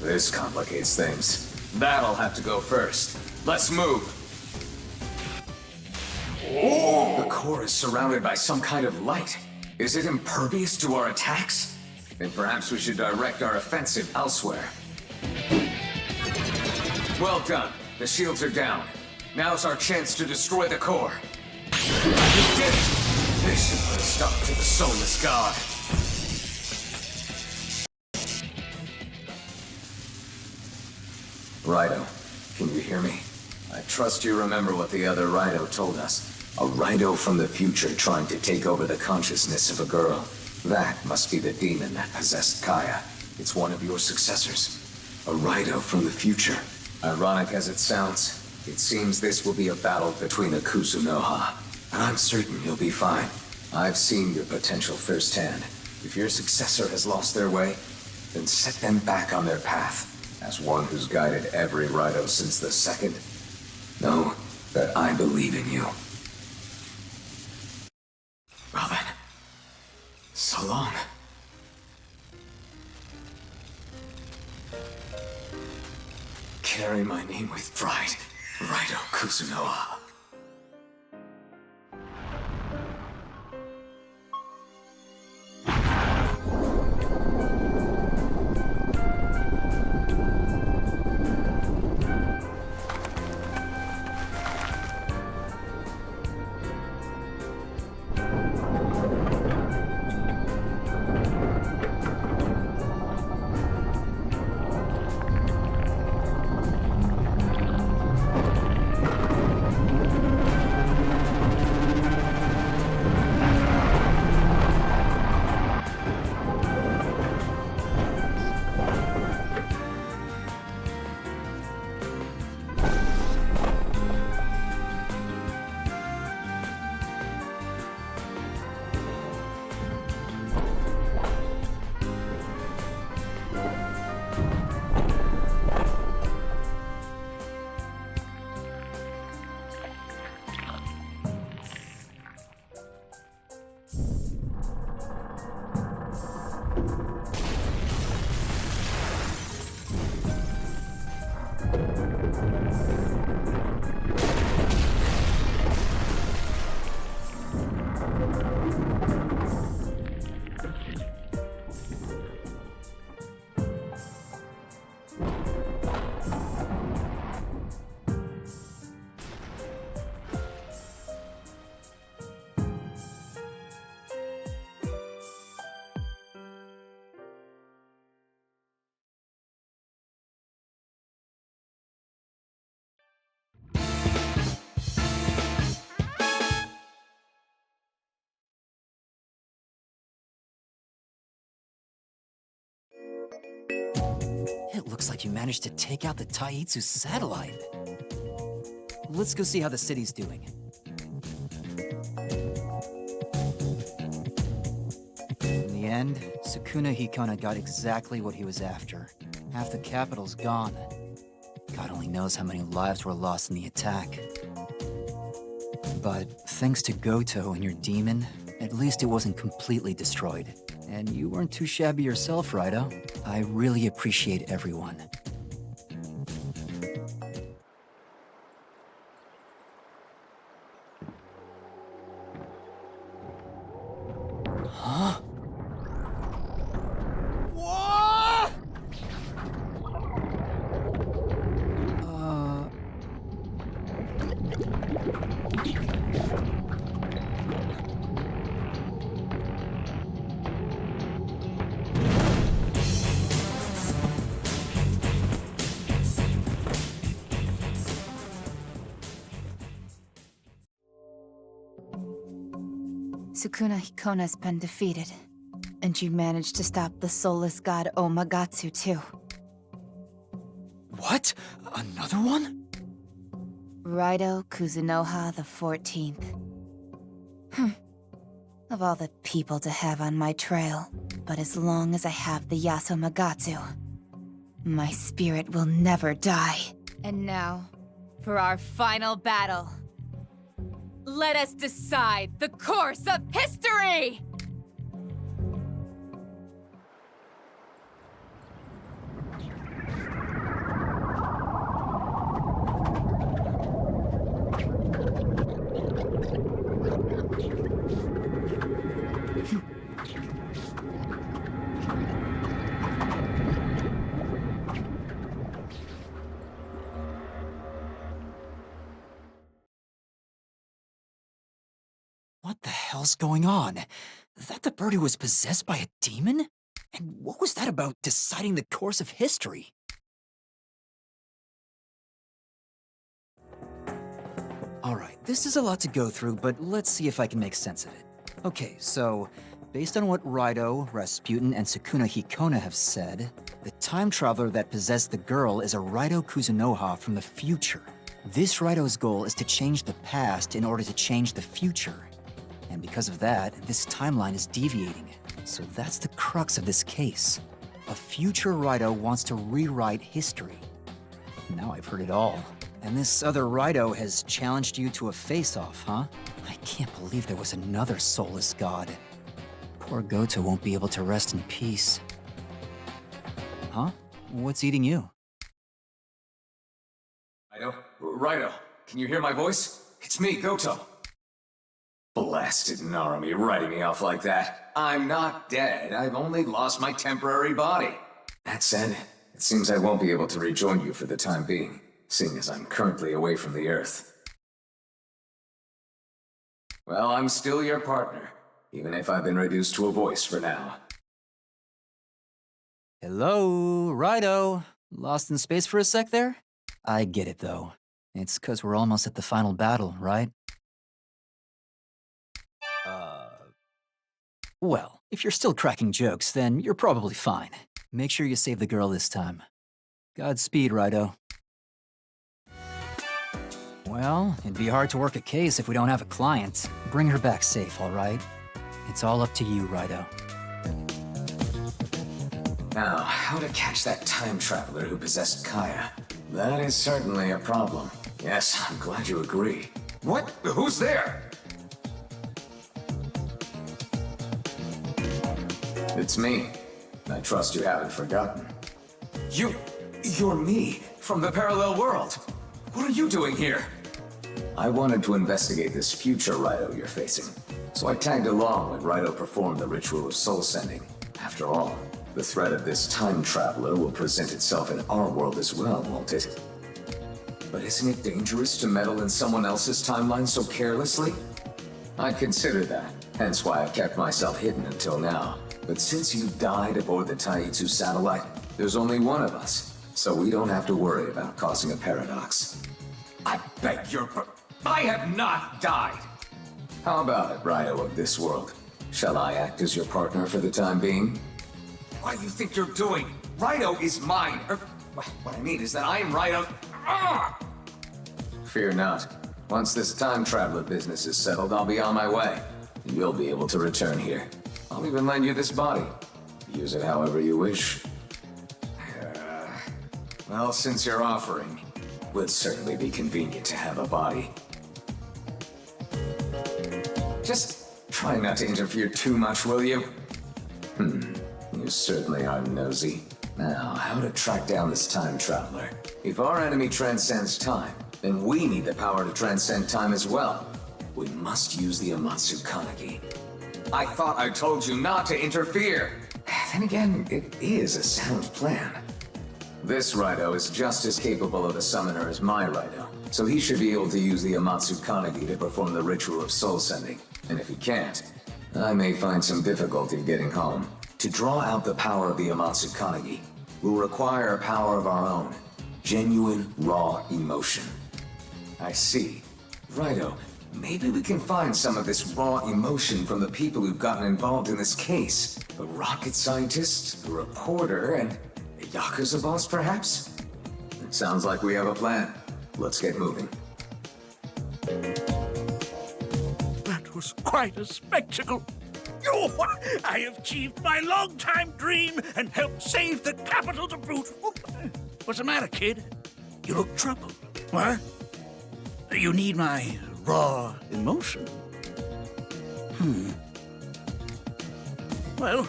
This complicates things. That'll have to go first. Let's move. The core is surrounded by some kind of light. Is it impervious to our attacks? Then perhaps we should direct our offensive elsewhere. Well done. The shields are down. Now's our chance to destroy the core. We did it! This should put a stop to the Soulless God. Raidou, can you hear me? I trust you remember what the other Raidou told us. A Raidou from the future trying to take over the consciousness of a girl. That must be the demon that possessed Kaya. It's one of your successors. A Raidou from the future. Ironic as it sounds, it seems this will be a battle between the Kusunoha. And I'm certain you'll be fine. I've seen your potential firsthand. If your successor has lost their way, then set them back on their path. As one who's guided every Raidou since the second, know that I believe in you. Well then, so long. Carry my name with pride, Raidou Kusunoha. It looks like you managed to take out the Taitsu satellite. Let's go see how the city's doing. In the end, Sukuna Hikona got exactly what he was after. Half the capital's gone. God only knows how many lives were lost in the attack. But thanks to Goto and your demon, at least it wasn't completely destroyed. And you weren't too shabby yourself, Raidou. I really appreciate everyone. Huh? Sukuna Hikona's been defeated. And you managed to stop the soulless god Omagatsu, too. What? Another one? Raidou Kusunoha the 14th. Of all the people to have on my trail, but as long as I have the Yasumagatsu, my spirit will never die. And now, for our final battle. Let us decide the course of history! What the hell's going on? That the bird who was possessed by a demon? And what was that about deciding the course of history? Alright, this is a lot to go through, but let's see if I can make sense of it. Okay, so, based on what Raidou, Rasputin, and Sukuna Hikona have said, the time traveler that possessed the girl is a Raidou Kuzunoha from the future. This Raidou's goal is to change the past in order to change the future. And because of that, this timeline is deviating. So that's the crux of this case. A future Raidou wants to rewrite history. Now I've heard it all. And this other Raidou has challenged you to a face-off, huh? I can't believe there was another soulless god. Poor Goto won't be able to rest in peace. Huh? What's eating you? Raidou, can you hear my voice? It's me, Goto. Blasted Narumi writing me off like that. I'm not dead, I've only lost my temporary body. That said, it seems I won't be able to rejoin you for the time being, seeing as I'm currently away from the Earth. Well, I'm still your partner, even if I've been reduced to a voice for now. Hello, Raidou. Lost in space for a sec there? I get it, though. It's 'cause we're almost at the final battle, right? Well, if you're still cracking jokes, then you're probably fine. Make sure you save the girl this time. Godspeed, Raidou. Well, it'd be hard to work a case if we don't have a client. Bring her back safe, all right? It's all up to you, Raidou. Now, how to catch that time traveler who possessed Kaya? That is certainly a problem. Yes, I'm glad you agree. What? Who's there? It's me. I trust you haven't forgotten. You're me, from the parallel world. What are you doing here? I wanted to investigate this future Raidou you're facing, so I tagged along when Raidou performed the ritual of soul sending. After all, the threat of this time traveler will present itself in our world as well, won't it? But isn't it dangerous to meddle in someone else's timeline so carelessly? I'd consider that, hence why I've kept myself hidden until now. But since you died aboard the Taitsu satellite, there's only one of us, so we don't have to worry about causing a paradox. I beg your I have not died! How about it, Raidou of this world? Shall I act as your partner for the time being? What do you think you're doing? Raidou is mine! What I mean is that I am Raidou. Fear not. Once this time traveler business is settled, I'll be on my way. And you'll be able to return here. I'll even lend you this body. Use it however you wish. Well, since you're offering, would certainly be convenient to have a body. Just try not to interfere too much, will you? You certainly are nosy. Now, how to track down this time traveler? If our enemy transcends time, then we need the power to transcend time as well. We must use the Amatsu Kanagi. I thought I told you not to interfere. Then again, it is a sound plan. This Raidou is just as capable of a summoner as my Raidou, so he should be able to use the Amatsu Kanagi to perform the ritual of soul sending. And if he can't, I may find some difficulty getting home. To draw out the power of the Amatsu Kanagi, we'll require a power of our own. Genuine, raw emotion. I see. Raidou, maybe we can find some of this raw emotion from the people who've gotten involved in this case. A rocket scientist, a reporter, and a Yakuza boss, perhaps? It sounds like we have a plan. Let's get moving. That was quite a spectacle. Oh, I have achieved my long-time dream and helped save the capital to boot. What's the matter, kid? You look troubled. What? You need my raw emotion? Well,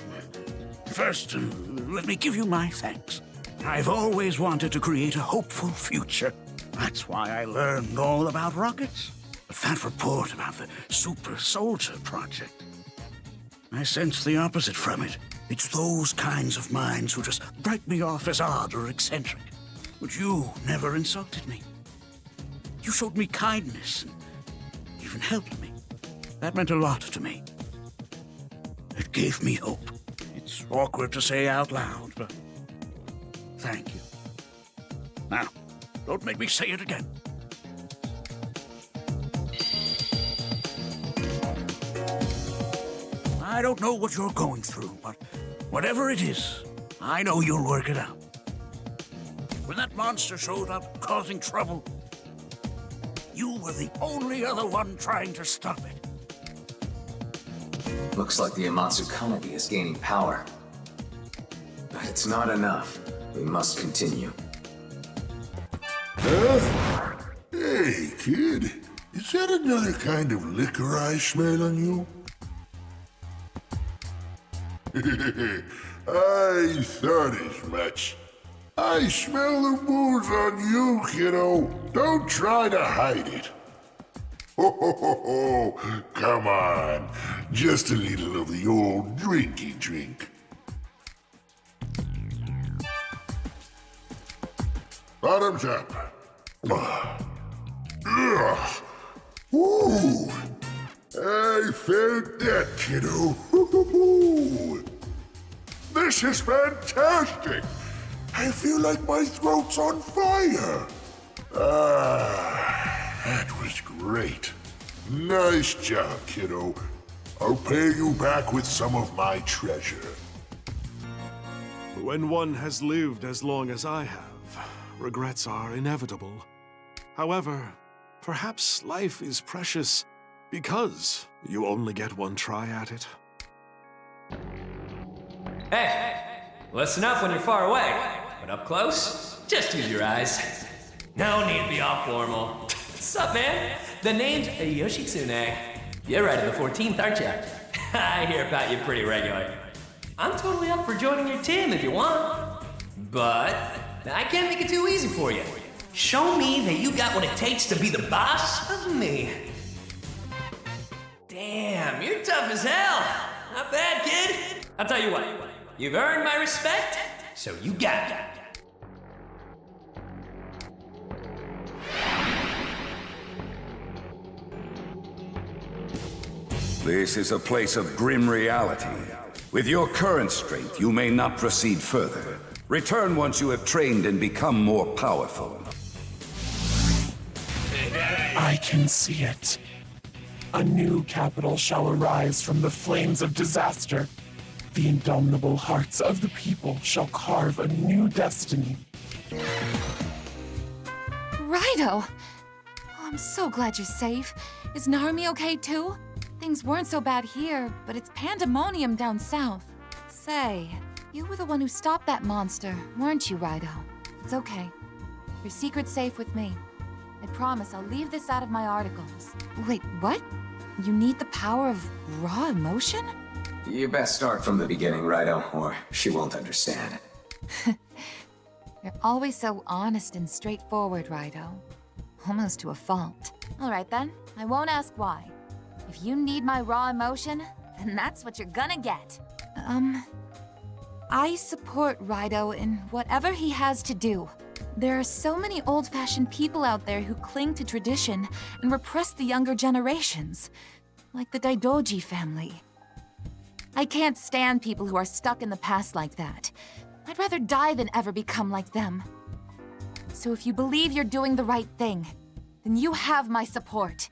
first, let me give you my thanks. I've always wanted to create a hopeful future. That's why I learned all about rockets. But that report about the Super Soldier Project, I sense the opposite from it. It's those kinds of minds who just write me off as odd or eccentric. But you never insulted me. You showed me kindness and even helped me. That meant a lot to me. It gave me hope. It's awkward to say out loud, but thank you. Now, don't make me say it again. I don't know what you're going through, but whatever it is, I know you'll work it out. When that monster showed up causing trouble, you were the only other one trying to stop it. Looks like the Amatsu Kanagi is gaining power. But it's not enough. We must continue. Huh? Hey, kid. Is that another kind of liquor I smell on you? I thought as much. I smell the booze on you, kiddo. Don't try to hide it. Ho, ho, ho, ho. Come on. Just a little of the old drinky drink. Bottoms up. Ugh. Ooh. I felt that, kiddo. This is fantastic. I feel like my throat's on fire. That was great. Nice job, kiddo. I'll pay you back with some of my treasure. When one has lived as long as I have, regrets are inevitable. However, perhaps life is precious because you only get one try at it. Hey, listen up when you're far away, but up close, just use your eyes. No need to be all formal. What's up, man? The name's Yoshitsune. You're right at the 14th, aren't you? I hear about you pretty regular. I'm totally up for joining your team if you want. But I can't make it too easy for you. Show me that you got what it takes to be the boss of me. Damn, you're tough as hell. Not bad, kid. I'll tell you what, you've earned my respect, so you got it. This is a place of grim reality. With your current strength, you may not proceed further. Return once you have trained and become more powerful. I can see it. A new capital shall arise from the flames of disaster. The indomitable hearts of the people shall carve a new destiny. Raidou! Oh, I'm so glad you're safe. Is Narumi okay too? Things weren't so bad here, but it's pandemonium down south. Say, you were the one who stopped that monster, weren't you, Raidou? It's okay. Your secret's safe with me. I promise I'll leave this out of my articles. Wait, what? You need the power of raw emotion? You best start from the beginning, Raidou, or she won't understand. You're always so honest and straightforward, Raidou. Almost to a fault. All right then, I won't ask why. If you need my raw emotion, then that's what you're gonna get. I support Raidou in whatever he has to do. There are so many old-fashioned people out there who cling to tradition and repress the younger generations, like the Daidoji family. I can't stand people who are stuck in the past like that. I'd rather die than ever become like them. So if you believe you're doing the right thing, then you have my support.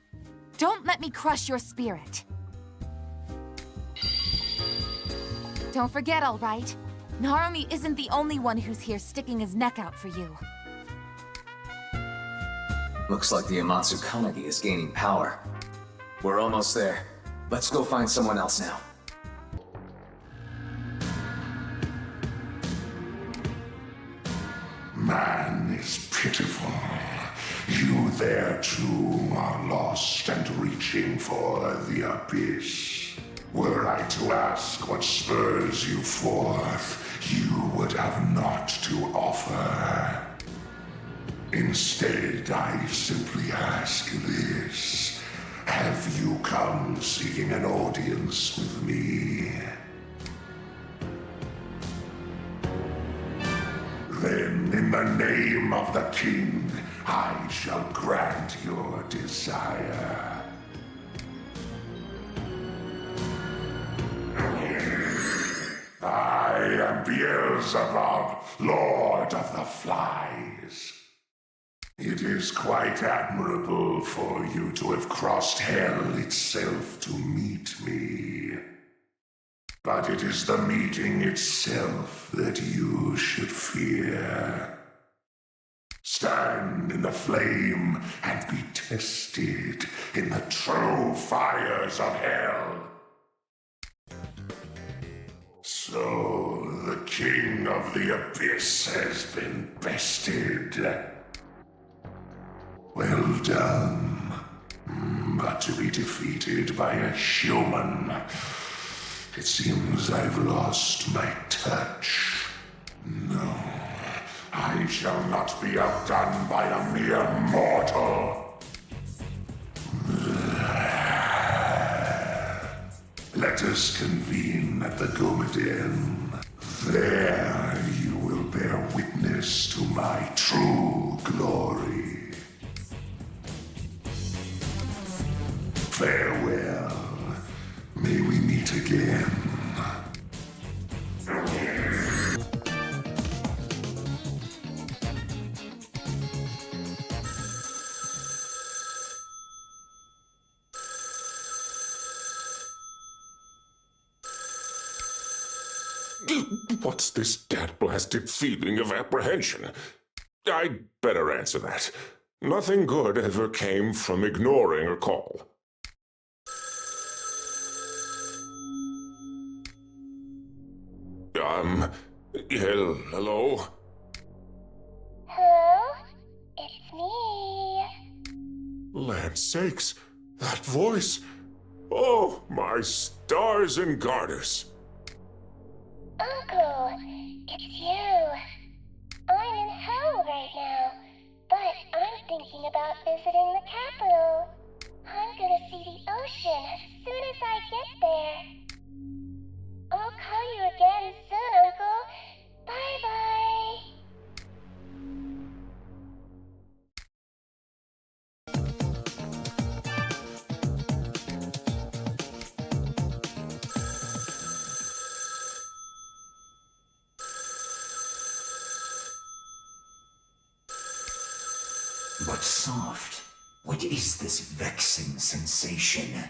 Don't let me crush your spirit. Don't forget, all right? Narumi isn't the only one who's here sticking his neck out for you. Looks like the Amatsu Kanagi is gaining power. We're almost there. Let's go find someone else now. you there too are lost and reaching for the abyss? Were I to ask what spurs you forth, you would have naught to offer. Instead, I simply ask this. Have you come seeking an audience with me? Then, in the name of the king, I shall grant your desire. I am Beelzebub, Lord of the Flies. It is quite admirable for you to have crossed hell itself to meet me. But it is the meeting itself that you should fear. Stand in the flame and be tested in the true fires of hell. So, the king of the abyss has been bested. Well done. But to be defeated by a human, it seems I've lost my touch. No, I shall not be outdone by a mere mortal. Let us convene at the Gomaden. There you will bear witness to my true glory. Farewell. May we meet again. What's this dad-blasted feeling of apprehension? I'd better answer that. Nothing good ever came from ignoring a call. Hello? Hello? It's me. Land's sakes, that voice! Oh, my stars and garters! Uncle, it's you. I'm in hell right now, but I'm thinking about visiting the capital. I'm gonna see the ocean as soon as I get there. I'll call you again soon, Uncle. Bye-bye. But soft, what is this vexing sensation?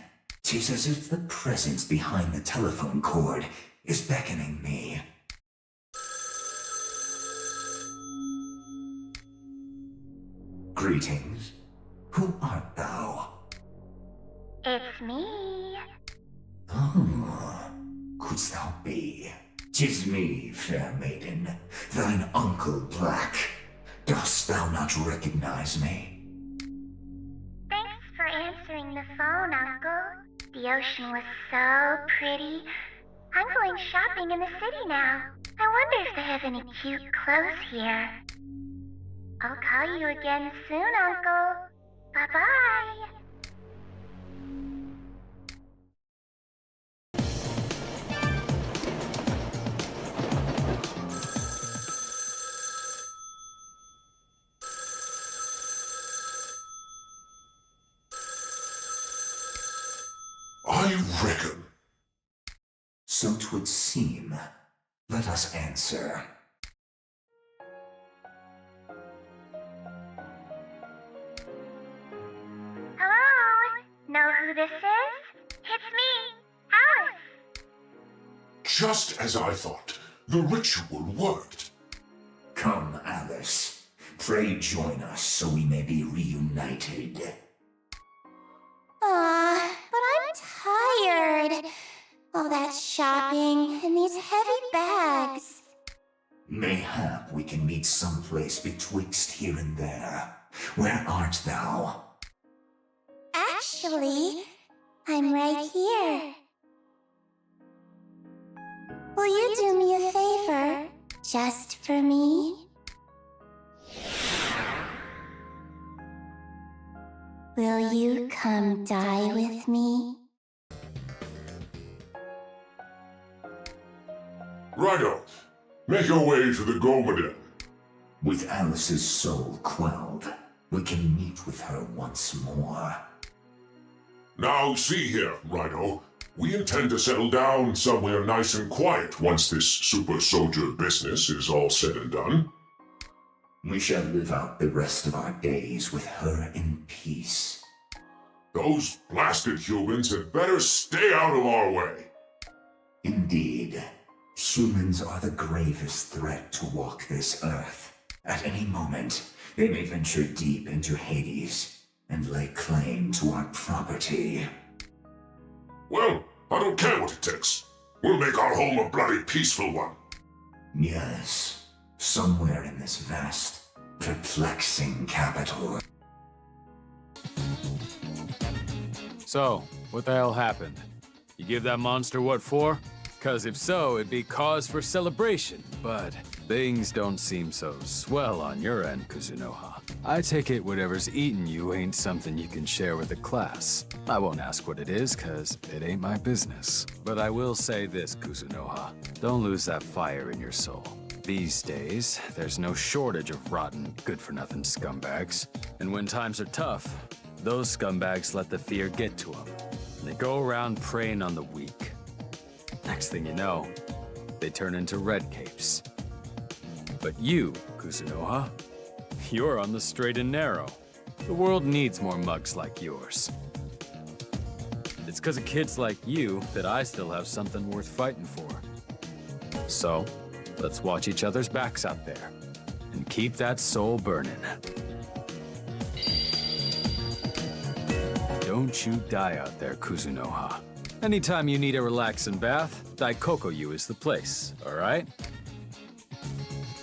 'Tis as if the presence behind the telephone cord is beckoning me. Greetings. Who art thou? It's me. Oh, couldst thou be? 'Tis me, fair maiden, thine Uncle Black. Dost thou not recognize me? Thanks for answering the phone, Uncle. The ocean was so pretty. I'm going shopping in the city now. I wonder if they have any cute clothes here. I'll call you again soon, Uncle. Bye-bye. I reckon. So 'twould seem. Let us answer. Hello? Know who this is? It's me, Alice. Just as I thought, the ritual worked. Come, Alice. Pray join us so we may be reunited. But I'm tired. All that shopping and these heavy bags. Mayhap we can meet someplace betwixt here and there. Where art thou? Actually, I'm right here. Will you do me a favor? Just for me? Will you come die with me? Raidou, make your way to the Gomaden. With Alice's soul quelled, we can meet with her once more. Now see here, Raidou. We intend to settle down somewhere nice and quiet once this super soldier business is all said and done. We shall live out the rest of our days with her in peace. Those blasted humans had better stay out of our way. Indeed. Humans are the gravest threat to walk this earth. At any moment, they may venture deep into Hades and lay claim to our property. Well, I don't care what it takes. We'll make our home a bloody peaceful one. Yes, somewhere in this vast, perplexing capital. So, what the hell happened? You give that monster what for? 'Cause if so, it'd be cause for celebration, but things don't seem so swell on your end, Kuzunoha. I take it whatever's eating you ain't something you can share with the class. I won't ask what it is, 'cause it ain't my business. But I will say this, Kuzunoha. Don't lose that fire in your soul. These days, there's no shortage of rotten, good-for-nothing scumbags. And when times are tough, those scumbags let the fear get to them. They go around preying on the weak. Next thing you know, they turn into red capes. But you, Kuzunoha, you're on the straight and narrow. The world needs more mugs like yours. It's 'cause of kids like you that I still have something worth fighting for. So, let's watch each other's backs out there, and keep that soul burning. Don't you die out there, Kuzunoha. Anytime you need a relaxing bath, Daikoku is the place, alright?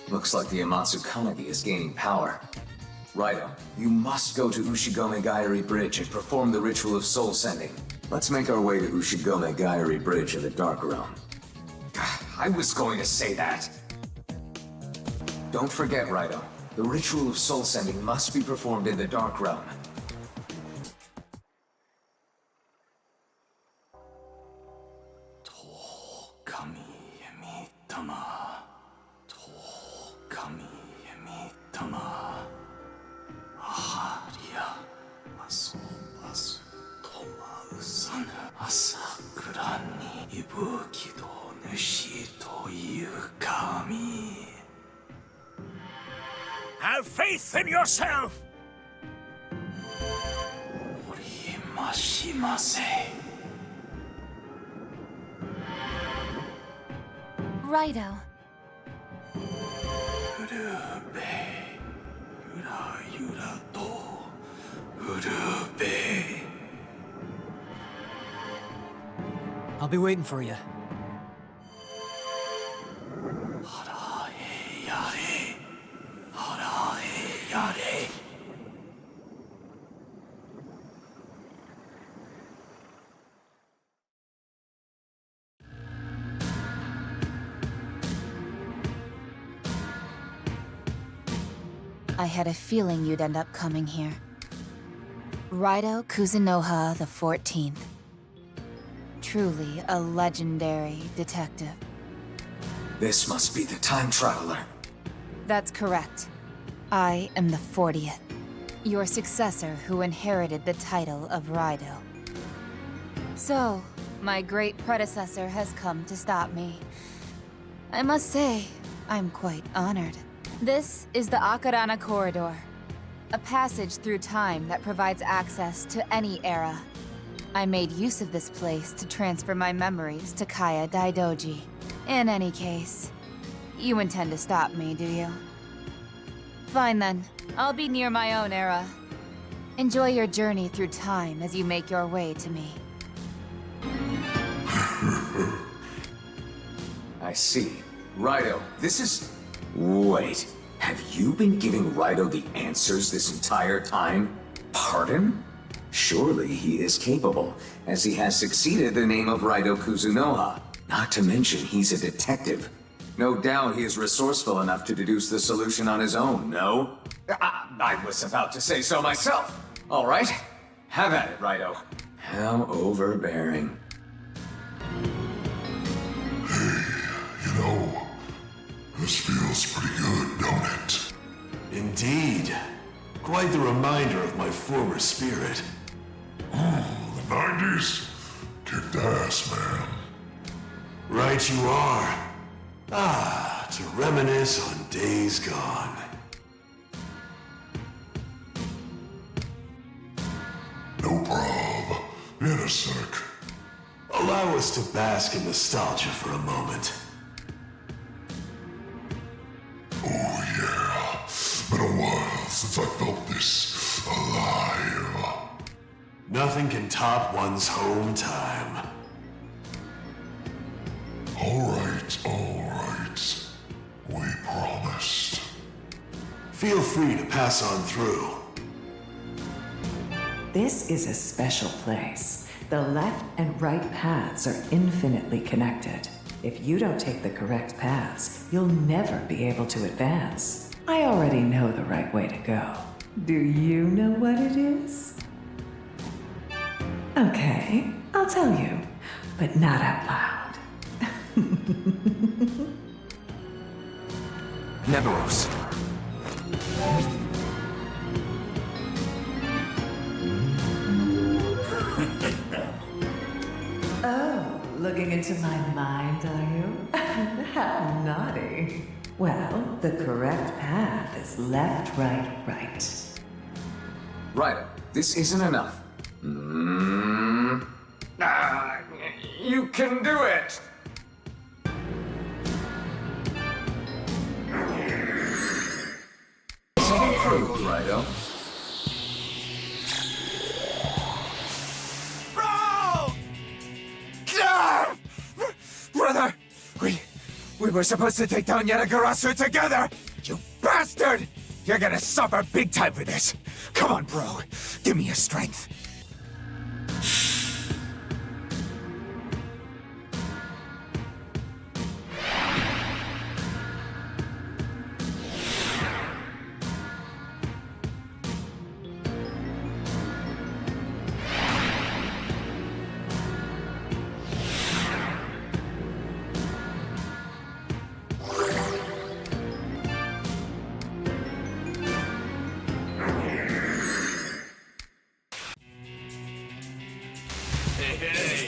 Looks like the Amatsu Kanagi is gaining power. Raidou, you must go to Ushigome Gaiari Bridge and perform the ritual of soul sending. Let's make our way to Ushigome Gaiari Bridge of the Dark Realm. I was going to say that. Don't forget, Raidou. The ritual of soul sending must be performed in the Dark Realm. Have faith in yourself! Raidou. I'll be waiting for you. I had a feeling you'd end up coming here. Raidou Kuzunoha the 14th. Truly a legendary detective. This must be the time traveler. That's correct. I am the 40th. Your successor who inherited the title of Raidou. So, my great predecessor has come to stop me. I must say, I'm quite honored. This is the Akarana Corridor, a passage through time that provides access to any era. I made use of this place to transfer my memories to Kaya Daidoji. In any case, you intend to stop me, do you? Fine then, I'll be near my own era. Enjoy your journey through time as you make your way to me. I see. Raidou, this is... Wait. Have you been giving Raidou the answers this entire time? Pardon? Surely he is capable, as he has succeeded the name of Raidou Kuzunoha. Not to mention he's a detective. No doubt he is resourceful enough to deduce the solution on his own, no? I was about to say so myself. All right, have at it, Raidou. How overbearing. You know, this feels pretty good, don't it? Indeed. Quite the reminder of my former spirit. The 90s kicked ass, man. Right you are. To reminisce on days gone. No prob. In a sec. Allow us to bask in nostalgia for a moment. Oh yeah. Been a while since I felt this alive. Nothing can top one's home time. All right. We promised. Feel free to pass on through. This is a special place. The left and right paths are infinitely connected. If you don't take the correct paths, you'll never be able to advance. I already know the right way to go. Do you know what it is? Okay, I'll tell you, but not out loud. Neberos. Oh, looking into my mind, are you? How naughty. Well, the correct path is left, right, right. Raidou, this isn't enough. You can do it! Mission improved, Raidou. Brother! We were supposed to take down Yatagarasu together! You bastard! You're gonna suffer big time for this! Come on, bro. Give me your strength.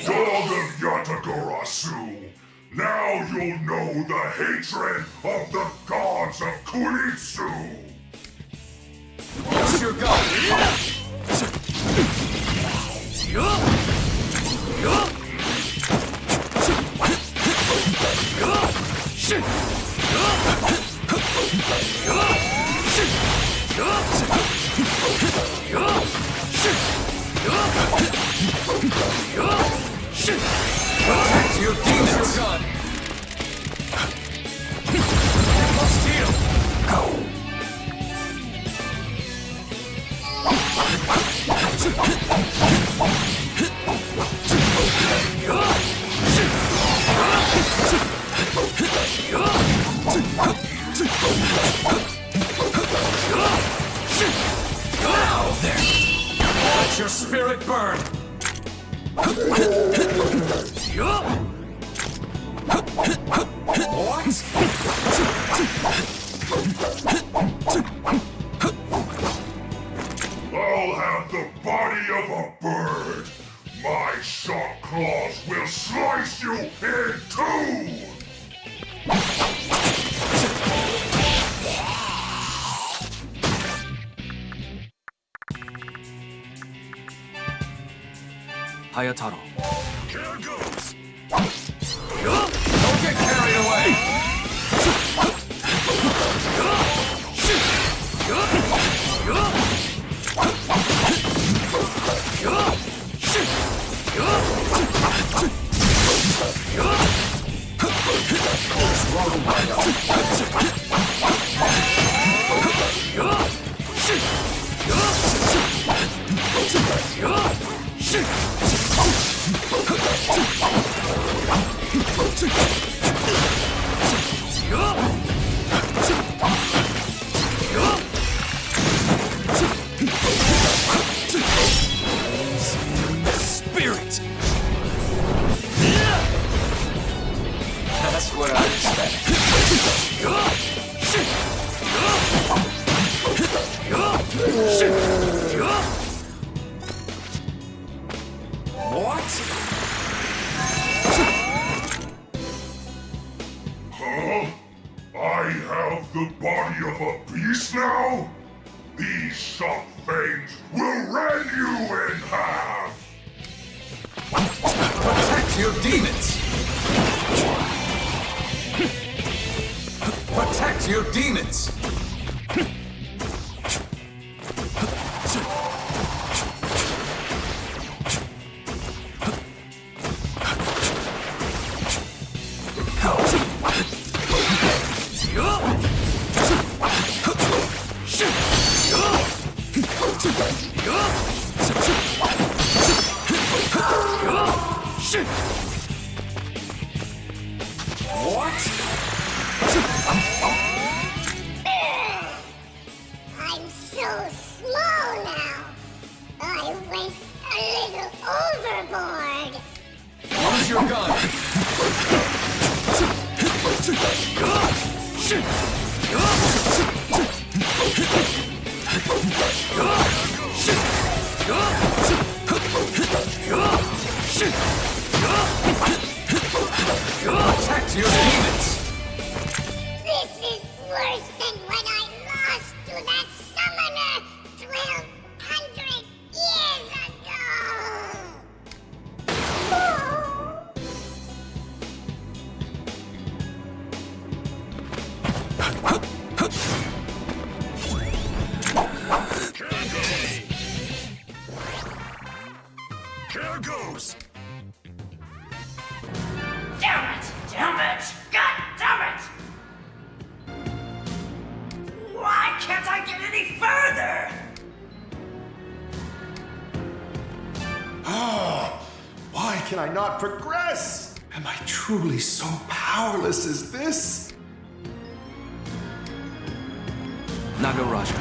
Dog of Yatagarasu, now you'll know the hatred of the gods of Kuritsu! What's your god? Protect your demons! Gun! Steel! Go! Now then! Let your spirit burn! I'll have the body of a bird. My sharp claws will slice you in two! Hayataro. Here goes! Don't get carried away! What's wrong, Raidou? Spirit! That's what I expect. What? Huh? I have the body of a beast now? These soft fangs will rend you in half! Protect your demons! Protect your demons! I'm so slow now. I went a little overboard. Use your gun! Protect your demons! This is worse than when I lost to that summoner 1,200 years Here goes! Damn it! Damn it! God damn it! Why can't I get any further? Ah, why can I not progress? Am I truly so powerless as this? Nagaraja.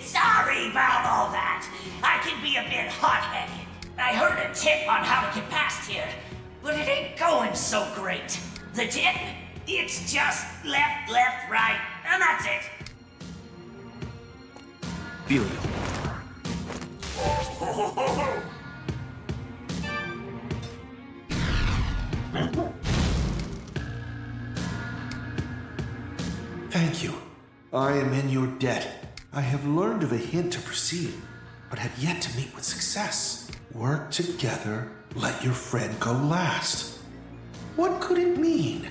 Sorry about all that. I can be a bit hot-headed. I heard a tip on how to get past here, but it ain't going so great. The tip? It's just left, left, right, and that's it. Belio. Thank you. I am in your debt. I have learned of a hint to proceed, but have yet to meet with success. Work together, let your friend go last. What could it mean?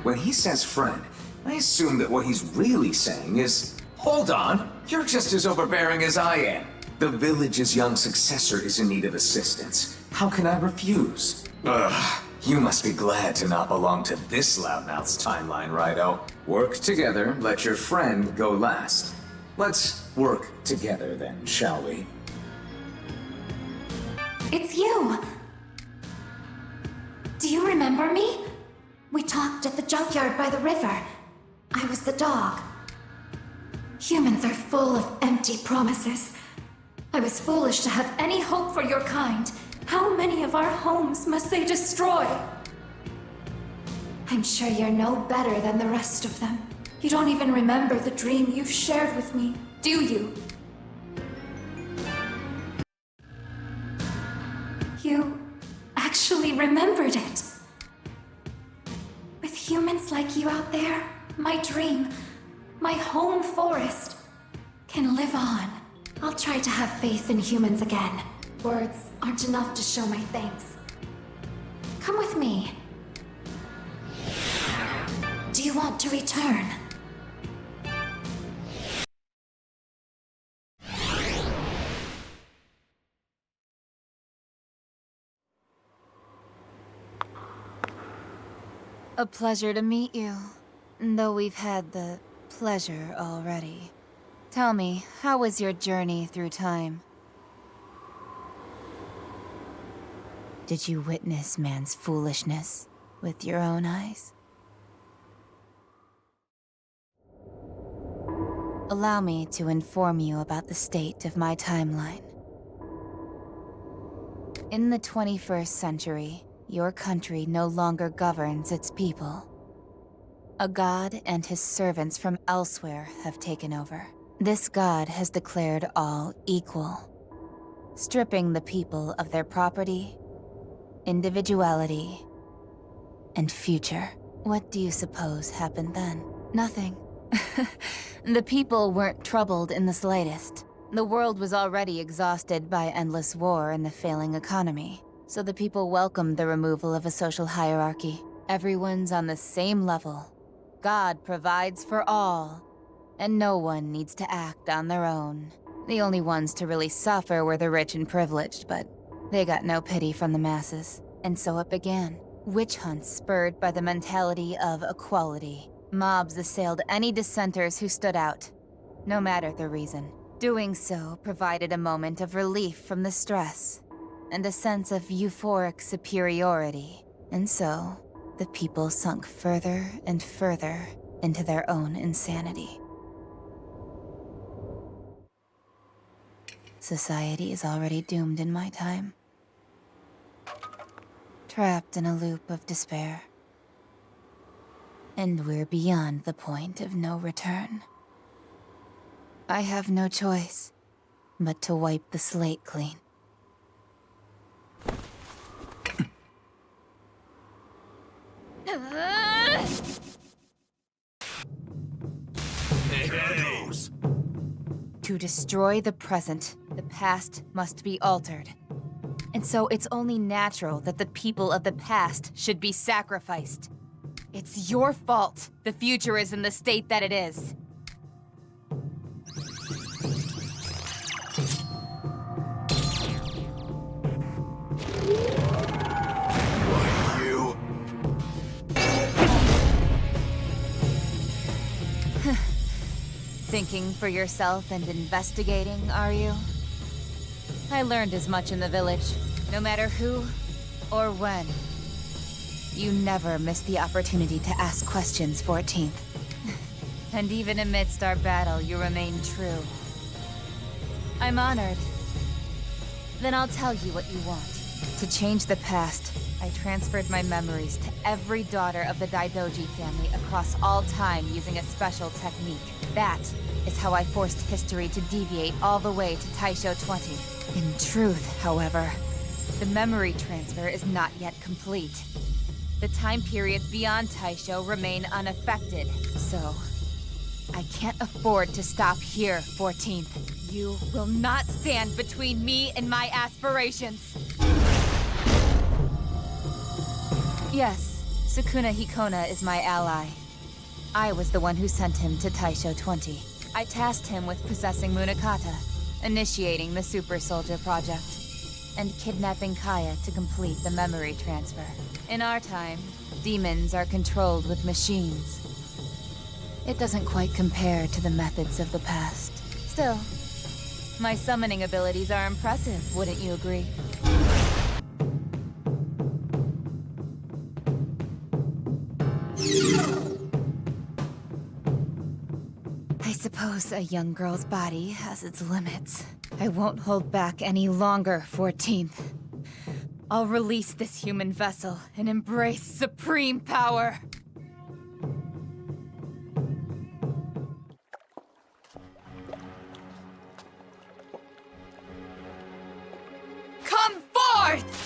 When he says friend, I assume that what he's really saying is, hold on, you're just as overbearing as I am. The village's young successor is in need of assistance. How can I refuse? Ugh, you must be glad to not belong to this loudmouth's timeline, Raidou. Work together, let your friend go last. Let's work together then, shall we? It's you! Do you remember me? We talked at the junkyard by the river. I was the dog. Humans are full of empty promises. I was foolish to have any hope for your kind. How many of our homes must they destroy? I'm sure you're no better than the rest of them. You don't even remember the dream you shared with me, do you? You actually remembered it. With humans like you out there, my dream, my home forest, can live on. I'll try to have faith in humans again. Words aren't enough to show my thanks. Come with me. Do you want to return? A pleasure to meet you. Though we've had the pleasure already. Tell me, how was your journey through time? Did you witness man's foolishness with your own eyes? Allow me to inform you about the state of my timeline. In the 21st century, your country no longer governs its people. A god and his servants from elsewhere have taken over. This god has declared all equal, stripping the people of their property, individuality, and future. What do you suppose happened then? Nothing. The people weren't troubled in the slightest. The world was already exhausted by endless war and the failing economy, so the people welcomed the removal of a social hierarchy. Everyone's on the same level. God provides for all, and no one needs to act on their own. The only ones to really suffer were the rich and privileged, but they got no pity from the masses. And so it began. Witch hunts spurred by the mentality of equality. Mobs assailed any dissenters who stood out, no matter the reason. Doing so provided a moment of relief from the stress, and a sense of euphoric superiority. And so, the people sunk further and further into their own insanity. Society is already doomed in my time. Trapped in a loop of despair. And we're beyond the point of no return. I have no choice but to wipe the slate clean. To destroy the present, the past must be altered. And so it's only natural that the people of the past should be sacrificed. It's your fault the future is in the state that it is. You? Thinking for yourself and investigating, are you? I learned as much in the village. No matter who or when. You never miss the opportunity to ask questions, 14th. And even amidst our battle, you remain true. I'm honored. Then I'll tell you what you want. To change the past, I transferred my memories to every daughter of the Daidoji family across all time using a special technique. That is how I forced history to deviate all the way to Taisho 20. In truth, however, the memory transfer is not yet complete. The time periods beyond Taisho remain unaffected, so I can't afford to stop here, 14th. You will not stand between me and my aspirations. Yes, Sukuna Hikona is my ally. I was the one who sent him to Taisho 20. I tasked him with possessing Munakata, initiating the Super Soldier Project, and kidnapping Kaya to complete the memory transfer. In our time, demons are controlled with machines. It doesn't quite compare to the methods of the past. Still, my summoning abilities are impressive, wouldn't you agree? I suppose a young girl's body has its limits. I won't hold back any longer, 14th. I'll release this human vessel and embrace supreme power. Come forth!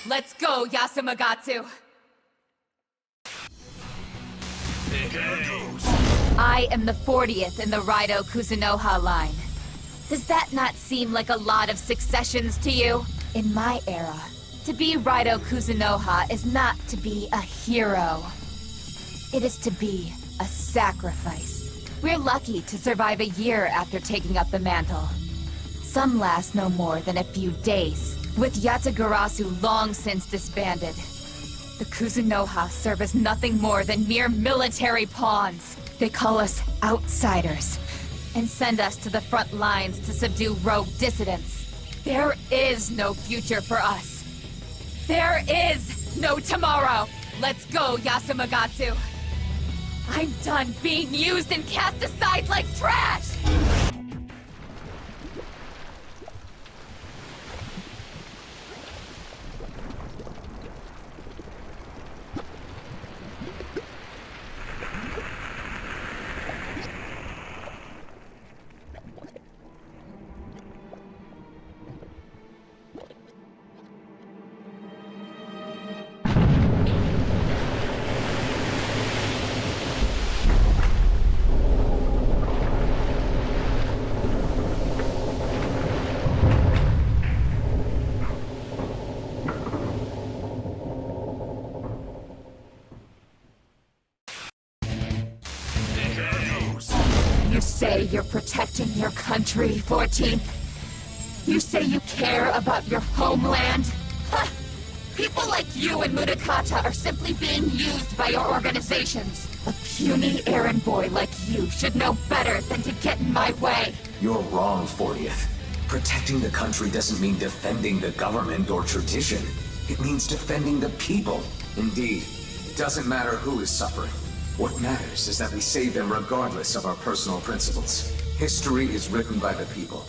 Let's go, Yasumagatsu! I am the 40th in the Raidou Kuzunoha line. Does that not seem like a lot of successions to you? In my era, to be Raidou Kuzunoha is not to be a hero. It is to be a sacrifice. We're lucky to survive a year after taking up the mantle. Some last no more than a few days, with Yatagarasu long since disbanded. The Kuzunoha serve as nothing more than mere military pawns. They call us outsiders, and send us to the front lines to subdue rogue dissidents. There is no future for us. There is no tomorrow. Let's go, Yasumagatsu. I'm done being used and cast aside like trash! You say you're protecting your country, 14th? You say you care about your homeland? Ha! People like you and Mudakata are simply being used by your organizations. A puny errand boy like you should know better than to get in my way. You're wrong, 40th. Protecting the country doesn't mean defending the government or tradition. It means defending the people. Indeed, it doesn't matter who is suffering. What matters is that we save them regardless of our personal principles. History is written by the people.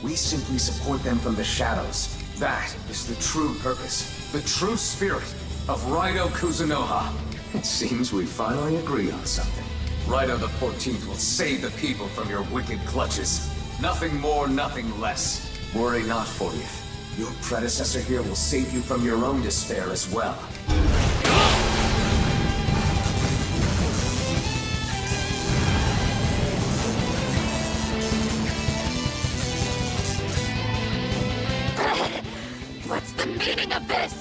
We simply support them from the shadows. That is the true purpose, the true spirit of Raidou Kuzunoha. It seems we finally agree on something. Raidou the 14th will save the people from your wicked clutches. Nothing more, nothing less. Worry not, 40th. Your predecessor here will save you from your own despair as well. What's the meaning of this?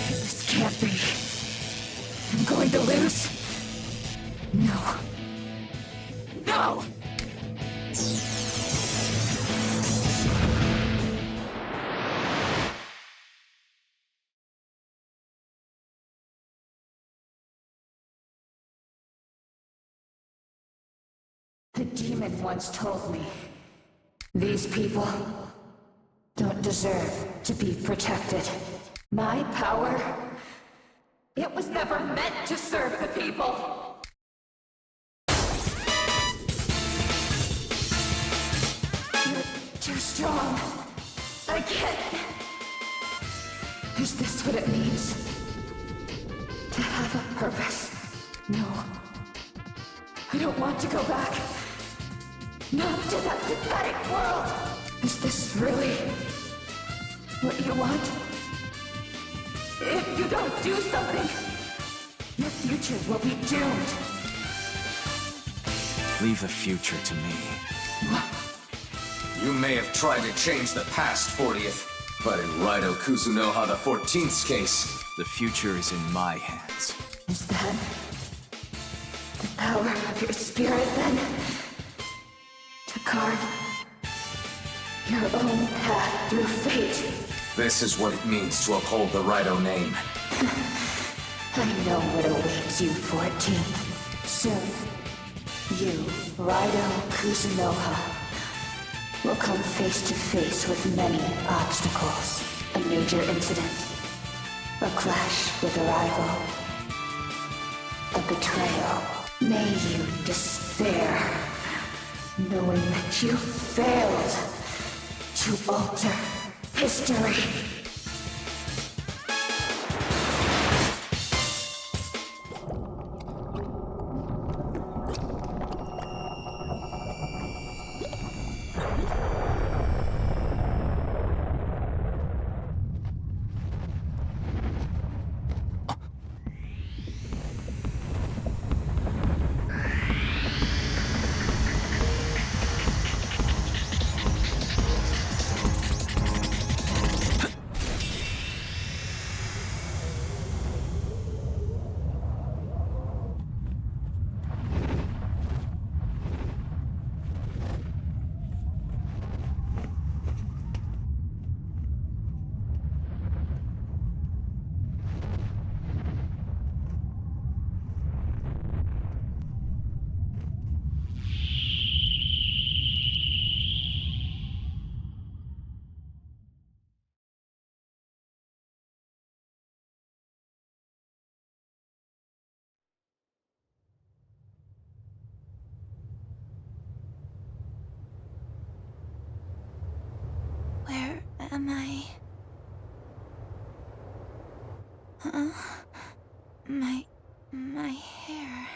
This can't be. I'm going to lose? No. No! The demon once told me, these people don't deserve to be protected. My power, it was never meant to serve the people. You're too strong. I can't. Is this what it means? To have a purpose? No. I don't want to go back. Not to that pathetic world! Is this really what you want? If you don't do something, your future will be doomed. Leave the future to me. You may have tried to change the past, 40th, but in Raidou Kuzunoha the 14th's case, the future is in my hands. Is that the power of your spirit, then? To carve your own path through fate. This is what it means to uphold the Raidou name. I know what awaits you, 14. Soon, you, Raidou Kuzunoha, will come face to face with many obstacles. A major incident, a clash with a rival, a betrayal. May you despair, knowing that you failed to alter history. am I? Huh? My hair.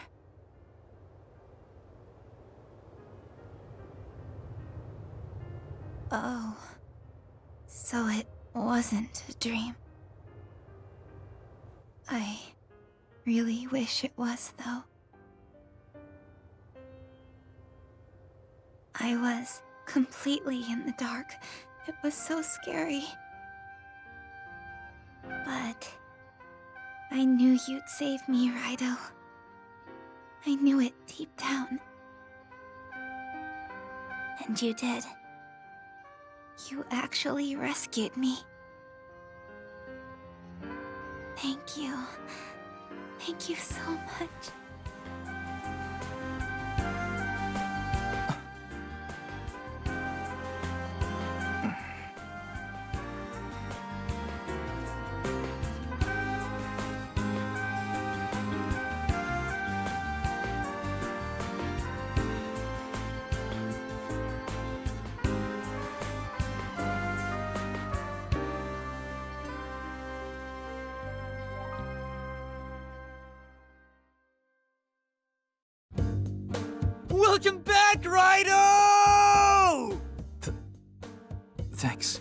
Oh. So it wasn't a dream. I really wish it was, though. I was completely in the dark. It was so scary. But I knew you'd save me, Raidou. I knew it deep down. And you did. You actually rescued me. Thank you. Thank you so much. Welcome back, Raidou! Thanks.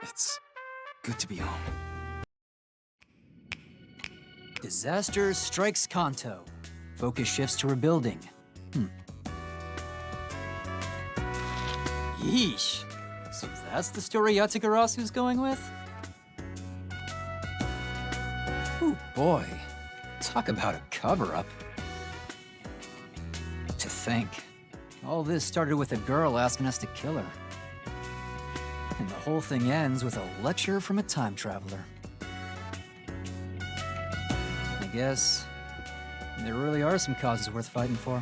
It's good to be home. Disaster strikes Kanto. Focus shifts to rebuilding. Yeesh. So that's the story Yatsugarasu's going with? Ooh, boy. Talk about a cover-up. To think, all this started with a girl asking us to kill her. And the whole thing ends with a lecture from a time traveler. I guess there really are some causes worth fighting for.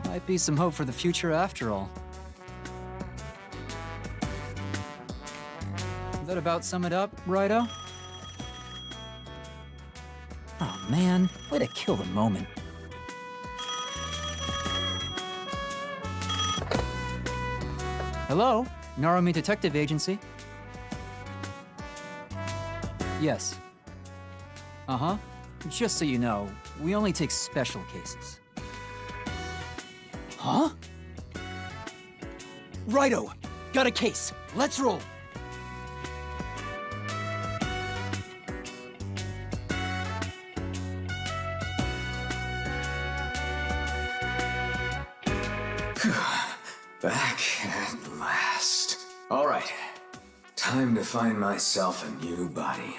Might be some hope for the future after all. Does that about sum it up, Raidou? Oh man, way to kill the moment. Hello? Narumi Detective Agency? Yes. Uh-huh. Just so you know, we only take special cases. Huh? Raidou, got a case. Let's roll. Back at last. All right. Time to find myself a new body.